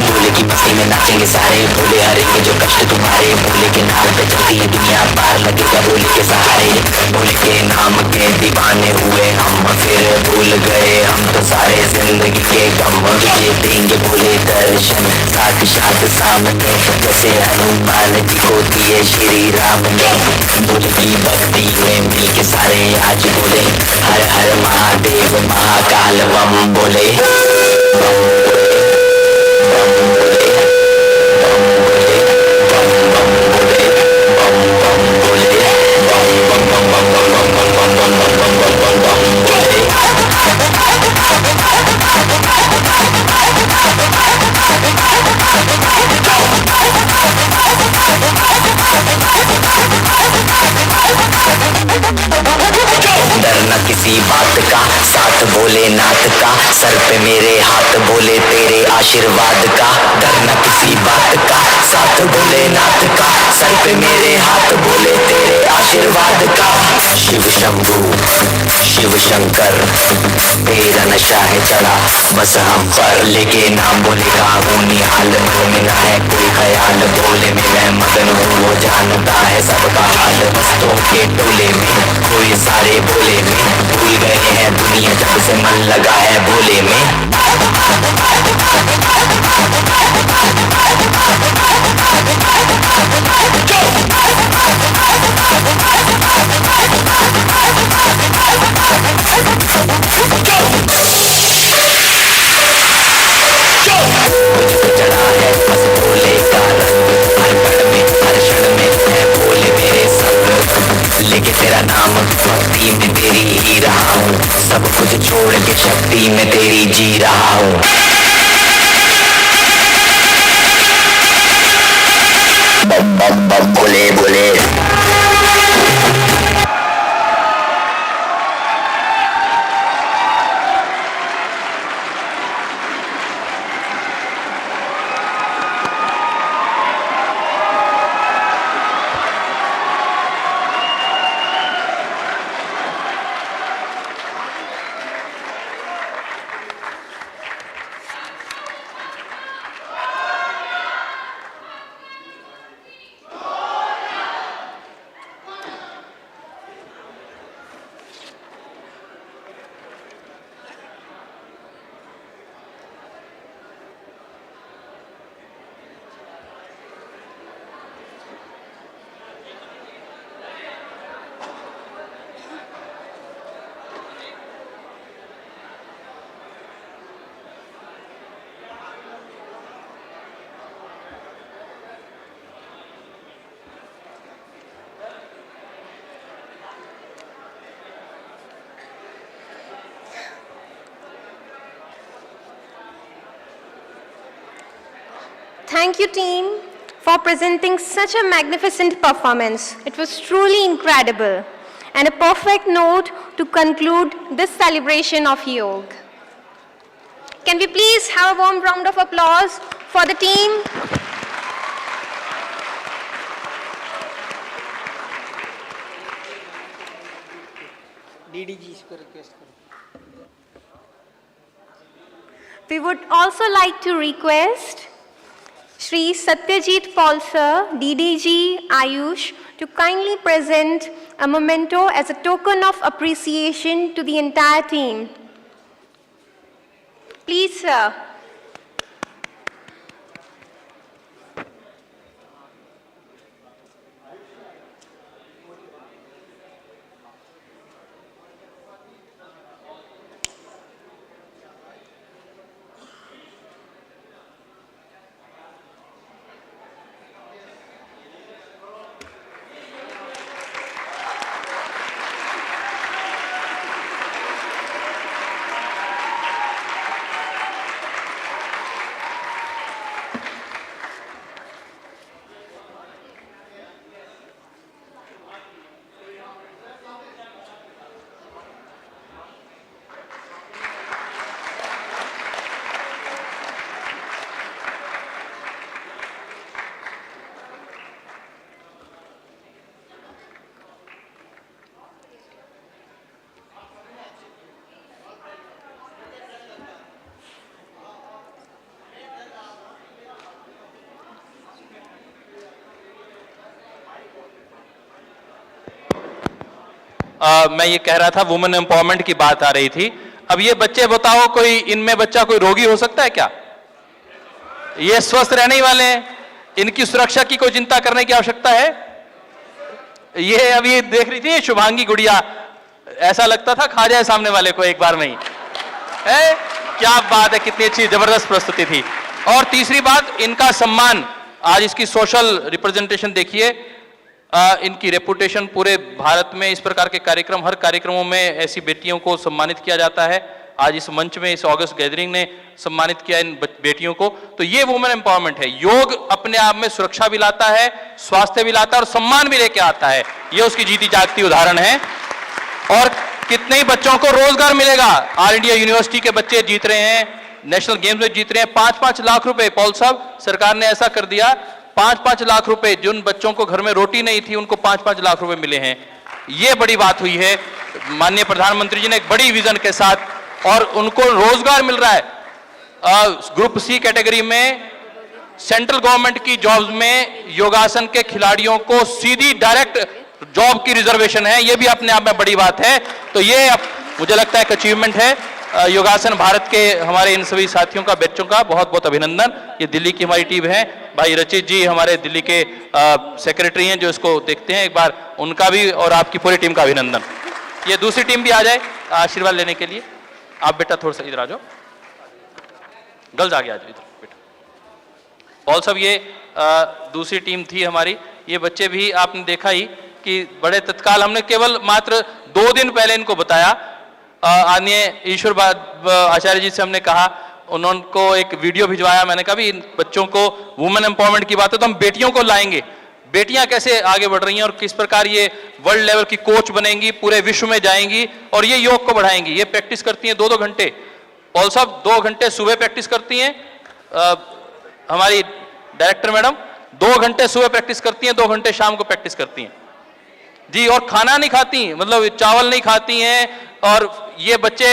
भोले की मस्ती में नाचेंगे सारे, भोले हरेंगे जो कष्ट तुम्हारे। भोले के नाम पे चलती है दुनिया पार, लगेगा भोले के सहारे। भोले के नाम के दीवाने हुए हम, फिर भूल गए हम तो सारे जिंदगी के गम। तुझे देंगे भोले दर्शन साक्षात सामने, जैसे हनुमान जी को दिए श्री राम ने। भोले की भक्ति में मिल के सारे आज बोले, हर हर महादेव महाकाल बम बोले। डरना किसी बात का, साथ भोलेनाथ का, सर पे मेरे हाथ भोले तेरे आशीर्वाद का। डरना किसी बात का, साथ भोलेनाथ का, सर पे मेरे हाथ भोले तेरे आशीर्वाद का। शिव शंभू शिव शंकर तेरा नशा है चढ़ा बस हम पर, लेके नाम बोले का हूँ निहाल, में ना है कोई ख्याल, भोले में मैं मगन हूँ, वो जानता है सबका हाल। मस्तों के टोले में कोई सारे भोले में, भूल गए हैं दुनिया जब से मन लगा है भोले में। मुझको चढ़ा है बस भोले का रंग, हर पल में हर क्षण में है भोले मेरे संग। लेके तेरा नाम भक्ति में तेरी ही रहा हूँ, सब कुछ छोड़ के शक्ति में तेरी जी रहा हूँ। बम बम बम Bhole Bhole. Thank you, team, for presenting such a magnificent performance. It was truly incredible and a perfect note to conclude this celebration of yoga. Can we please have a warm round of applause for the team? DDG इसको request करो. We would also like to request Shri Satyajit Paul Sir, DDG Ayush, to kindly present a memento as a token of appreciation to the entire team. Please, sir. मैं ये कह रहा था women empowerment की बात आ रही थी। अब ये बच्चे बताओ, कोई इनमें बच्चा कोई रोगी हो सकता है क्या? ये स्वस्थ रहने ही वाले हैं, इनकी सुरक्षा की कोई चिंता करने की आवश्यकता है? ये अभी देख रही थी शुभांगी गुड़िया, ऐसा लगता था खा जाए सामने वाले को एक बार में ही। क्या बात है, कितनी अच्छी जबरदस्त प्रस्तुति थी। और तीसरी बात, इनका सम्मान, आज इसकी सोशल रिप्रेजेंटेशन देखिए, इनकी रेपुटेशन पूरे भारत में इस प्रकार के कार्यक्रम, हर कार्यक्रमों में ऐसी बेटियों को सम्मानित किया जाता है आज इस मंच में इस ऑगस्ट गैदरिंग ने सम्मानित किया इन बेटियों को, तो ये वुमेन एम्पावरमेंट है। योग अपने आप में सुरक्षा भी लाता है, स्वास्थ्य भी लाता है और सम्मान भी लेके आता है। ये उसकी जीती जागती उदाहरण है। और कितने ही बच्चों को रोजगार मिलेगा। ऑल इंडिया यूनिवर्सिटी के बच्चे जीत रहे हैं, नेशनल गेम्स में जीत रहे हैं। 5-5 लाख रुपए पॉल साहब सरकार ने ऐसा कर दिया, 5-5 लाख रुपए, जिन बच्चों को घर में रोटी नहीं थी उनको 5-5 लाख रुपए मिले हैं। ये बड़ी बात हुई है। माननीय प्रधानमंत्री जी ने एक बड़ी विजन के साथ, और उनको रोजगार मिल रहा है। ग्रुप सी कैटेगरी में सेंट्रल गवर्नमेंट की जॉब्स में योगासन के खिलाड़ियों को सीधी डायरेक्ट जॉब की रिजर्वेशन है। ये भी अपने आप में बड़ी बात है। तो ये मुझे लगता है एक अचीवमेंट है। योगासन भारत के हमारे इन सभी साथियों का, बच्चों का बहुत बहुत अभिनंदन। ये दिल्ली की हमारी टीम है। भाई रचित जी हमारे दिल्ली के सेक्रेटरी हैं जो इसको देखते हैं, एक बार उनका भी और आपकी पूरी टीम का अभिनंदन। ये दूसरी टीम भी आ जाए आशीर्वाद लेने के लिए। आप बेटा थोड़ा सा इधर आ जाओ, गर्ल्स आगे आ जाओ इधर बेटा। और सब ये दूसरी टीम थी हमारी। ये बच्चे भी आपने देखा ही कि बड़े तत्काल, हमने केवल मात्र 2 दिन पहले इनको बताया। आदरणीय ईश्वर आचार्य जी से हमने कहा, उन्होंने एक वीडियो भिजवाया। मैंने कहा भी इन बच्चों को वुमेन एम्पावरमेंट की बात है तो हम बेटियों को लाएंगे, बेटियां कैसे आगे बढ़ रही हैं और किस प्रकार ये वर्ल्ड लेवल की कोच बनेंगी, पूरे विश्व में जाएंगी और ये योग को बढ़ाएंगी। ये प्रैक्टिस करती हैं 2-2 घंटे। पॉल साहब 2 घंटे सुबह प्रैक्टिस करती हैं। हमारी डायरेक्टर मैडम 2 घंटे सुबह प्रैक्टिस करती हैं, 2 घंटे शाम को प्रैक्टिस करती हैं जी। और खाना नहीं खाती, मतलब चावल नहीं खाती हैं। और ये बच्चे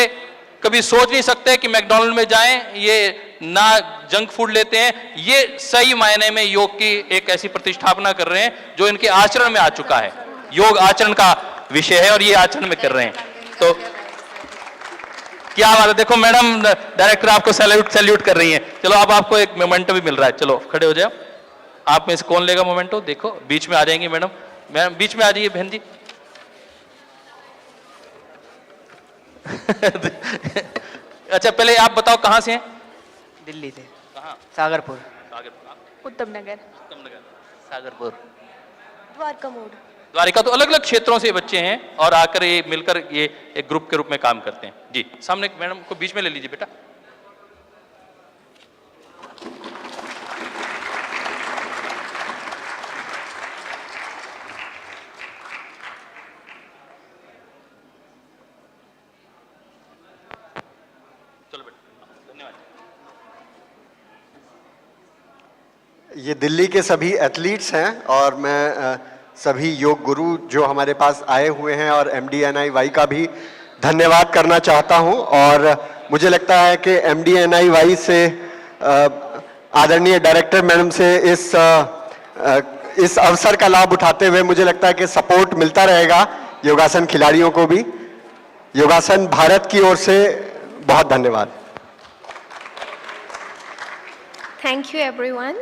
कभी सोच नहीं सकते कि मैकडॉनल्ड में जाएं, ये ना जंक फूड लेते हैं। ये सही मायने में योग की एक ऐसी प्रतिष्ठापना कर रहे हैं जो इनके आचरण में आ चुका है। योग आचरण का विषय है और ये आचरण में कर रहे हैं। तो क्या बात है। देखो मैडम डायरेक्टर आपको सैल्यूट कर रही हैं। चलो अब आपको एक मोमेंटो भी मिल रहा है। चलो खड़े हो जाओ। आप में से कौन लेगा मोमेंटो? देखो बीच में आ जाएंगी मैडम। मैडम बीच में आ जाइए बहन जी। अच्छा पहले आप बताओ कहाँ से हैं? दिल्ली से। कहाँ? सागरपुर। उत्तम नगर। सागरपुर। द्वारका मोड़। द्वारिका। तो अलग अलग क्षेत्रों से बच्चे हैं और आकर ये मिलकर ये एक ग्रुप के रूप में काम करते हैं जी। सामने मैडम को बीच में ले लीजिए बेटा। ये दिल्ली के सभी एथलीट्स हैं और मैं सभी योग गुरु जो हमारे पास आए हुए हैं और MDNIY का भी धन्यवाद करना चाहता हूं। और मुझे लगता है कि MDNIY से आदरणीय डायरेक्टर मैडम से इस अवसर का लाभ उठाते हुए मुझे लगता है कि सपोर्ट मिलता रहेगा योगासन खिलाड़ियों को भी। योगासन भारत की ओर से बहुत धन्यवाद। Thank you, everyone.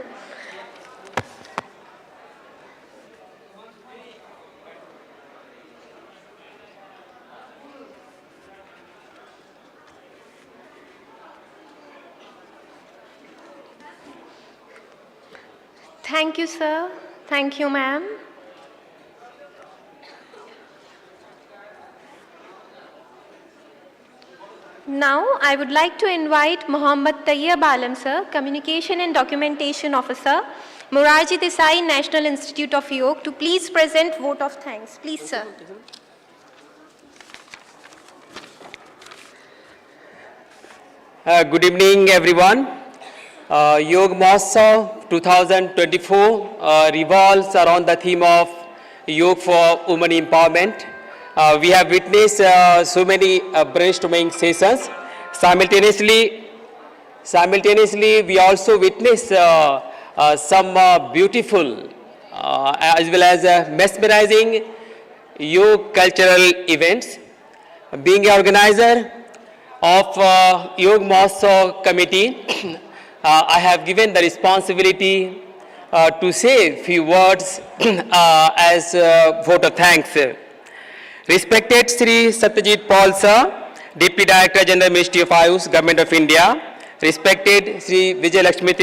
Thank you, sir. Thank you, ma'am. Now, I would like to invite Mohammad Tayyab Alam, sir, Communication and Documentation Officer, Morarji Desai National Institute of Yoga, to please present vote of thanks. Please, sir. Good evening, everyone. Yoga Mahotsav 2024 revolves around the theme of Yoga for Women Empowerment. We have witnessed so many brainstorming sessions. Simultaneously, we also witnessed some beautiful as well as mesmerizing yoga cultural events. Being an organizer of Yoga Mahotsav committee, I have given the responsibility to say a few words as vote of thanks. Respected Sri Satyajit Paul sir, Deputy Director General Ministry of Ayush, Government of India. Respected Sri Vijay Lakshmi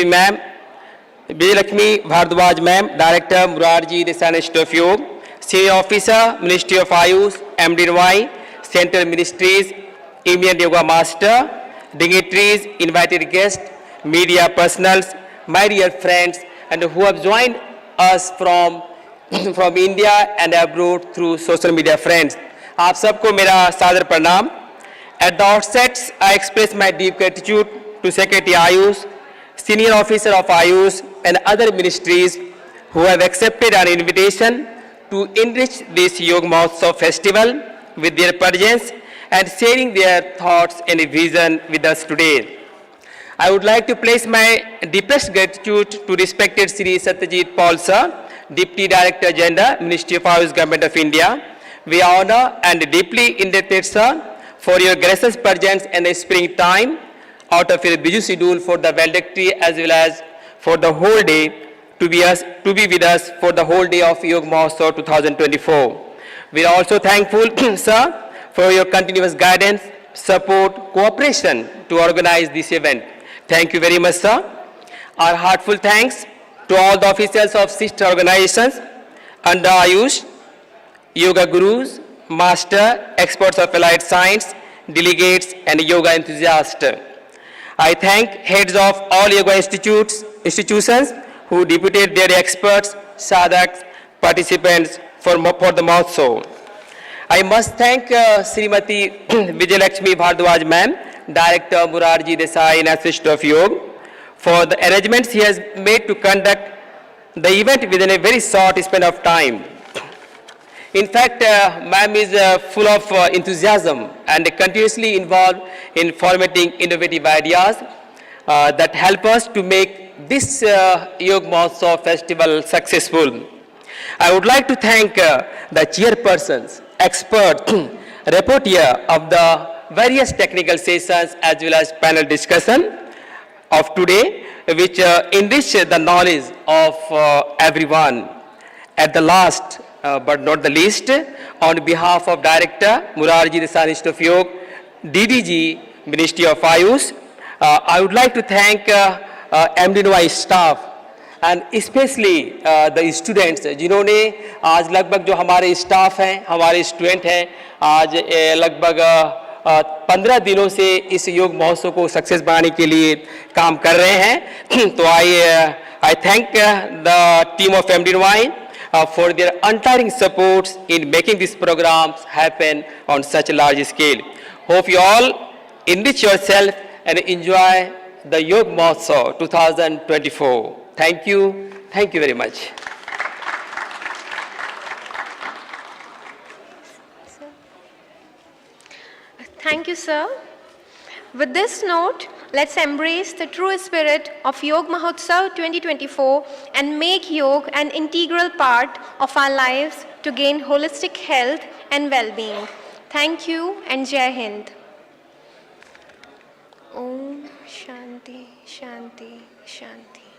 Bhardwaj ma'am, Director Morarji Desai Institute of Yoga. Senior Officer, Ministry of Ayush, MDY, Central Ministries, eminent yoga master, dignitaries, invited guests, media personals, my dear friends, and who have joined us from India and abroad through social media friends. आप सबको मेरा सादर प्रणाम. At the outset, I express my deep gratitude to Secretary Ayush, Senior Officer of Ayush, and other ministries who have accepted our invitation to enrich this Yoga Mahotsav festival with their presence and sharing their thoughts and vision with us today. I would like to place my deepest gratitude to respected Sri Satyajit Paul Sir, Deputy Director General, Ministry of Ayush, Government of India. We honor and deeply indebted, sir, for your gracious presence and sparing time out of your busy schedule for the valedictory as well as for the whole day to be with us for the whole day of Yoga Mahotsav 2024. We are also thankful, sir, for your continuous guidance, support, cooperation to organize this event. Thank you very much, sir. Our heartfelt thanks to all the officials of sister organizations under Ayush, yoga gurus, master, experts of allied science, delegates, and yoga enthusiasts. I thank heads of all yoga institutions who deputed their experts, sadhaks, participants for the Mahotsav. I must thank Srimati Vijayalakshmi Bhardwaj ma'am, Director Murarji Desai Institute of Yoga, for the arrangements he has made to conduct the event within a very short span of time. In fact, ma'am is full of enthusiasm and continuously involved in formatting innovative ideas that help us to make this Yoga Mahotsav festival successful. I would like to thank the chairpersons, experts, rapporteur of the various technical sessions as well as panel discussion of today, which enrich the knowledge of everyone. At the last, but not the least, on behalf of Director Murarji Desai Institute of Yoga, DDG, Ministry of Ayush, I would like to thank MDNY staff and especially the students, जिन्होंने आज लगभग जो हमारे staff हैं, हमारे student हैं, आज लगभग 15 दिनों से इस योग महोत्सव को सक्सेस बनाने के लिए काम कर रहे हैं. तो I thank the team of MDNY for their untiring support in making these programs happen on such a large scale. Hope you all enrich yourself and enjoy the Yoga Mahotsav 2024. Thank you. Thank you very much. Thank you, sir. With this note, let's embrace the true spirit of Yoga Mahotsav 2024 and make yoga an integral part of our lives to gain holistic health and well-being. Thank you and Jai Hind. Om Shanti, Shanti, Shanti.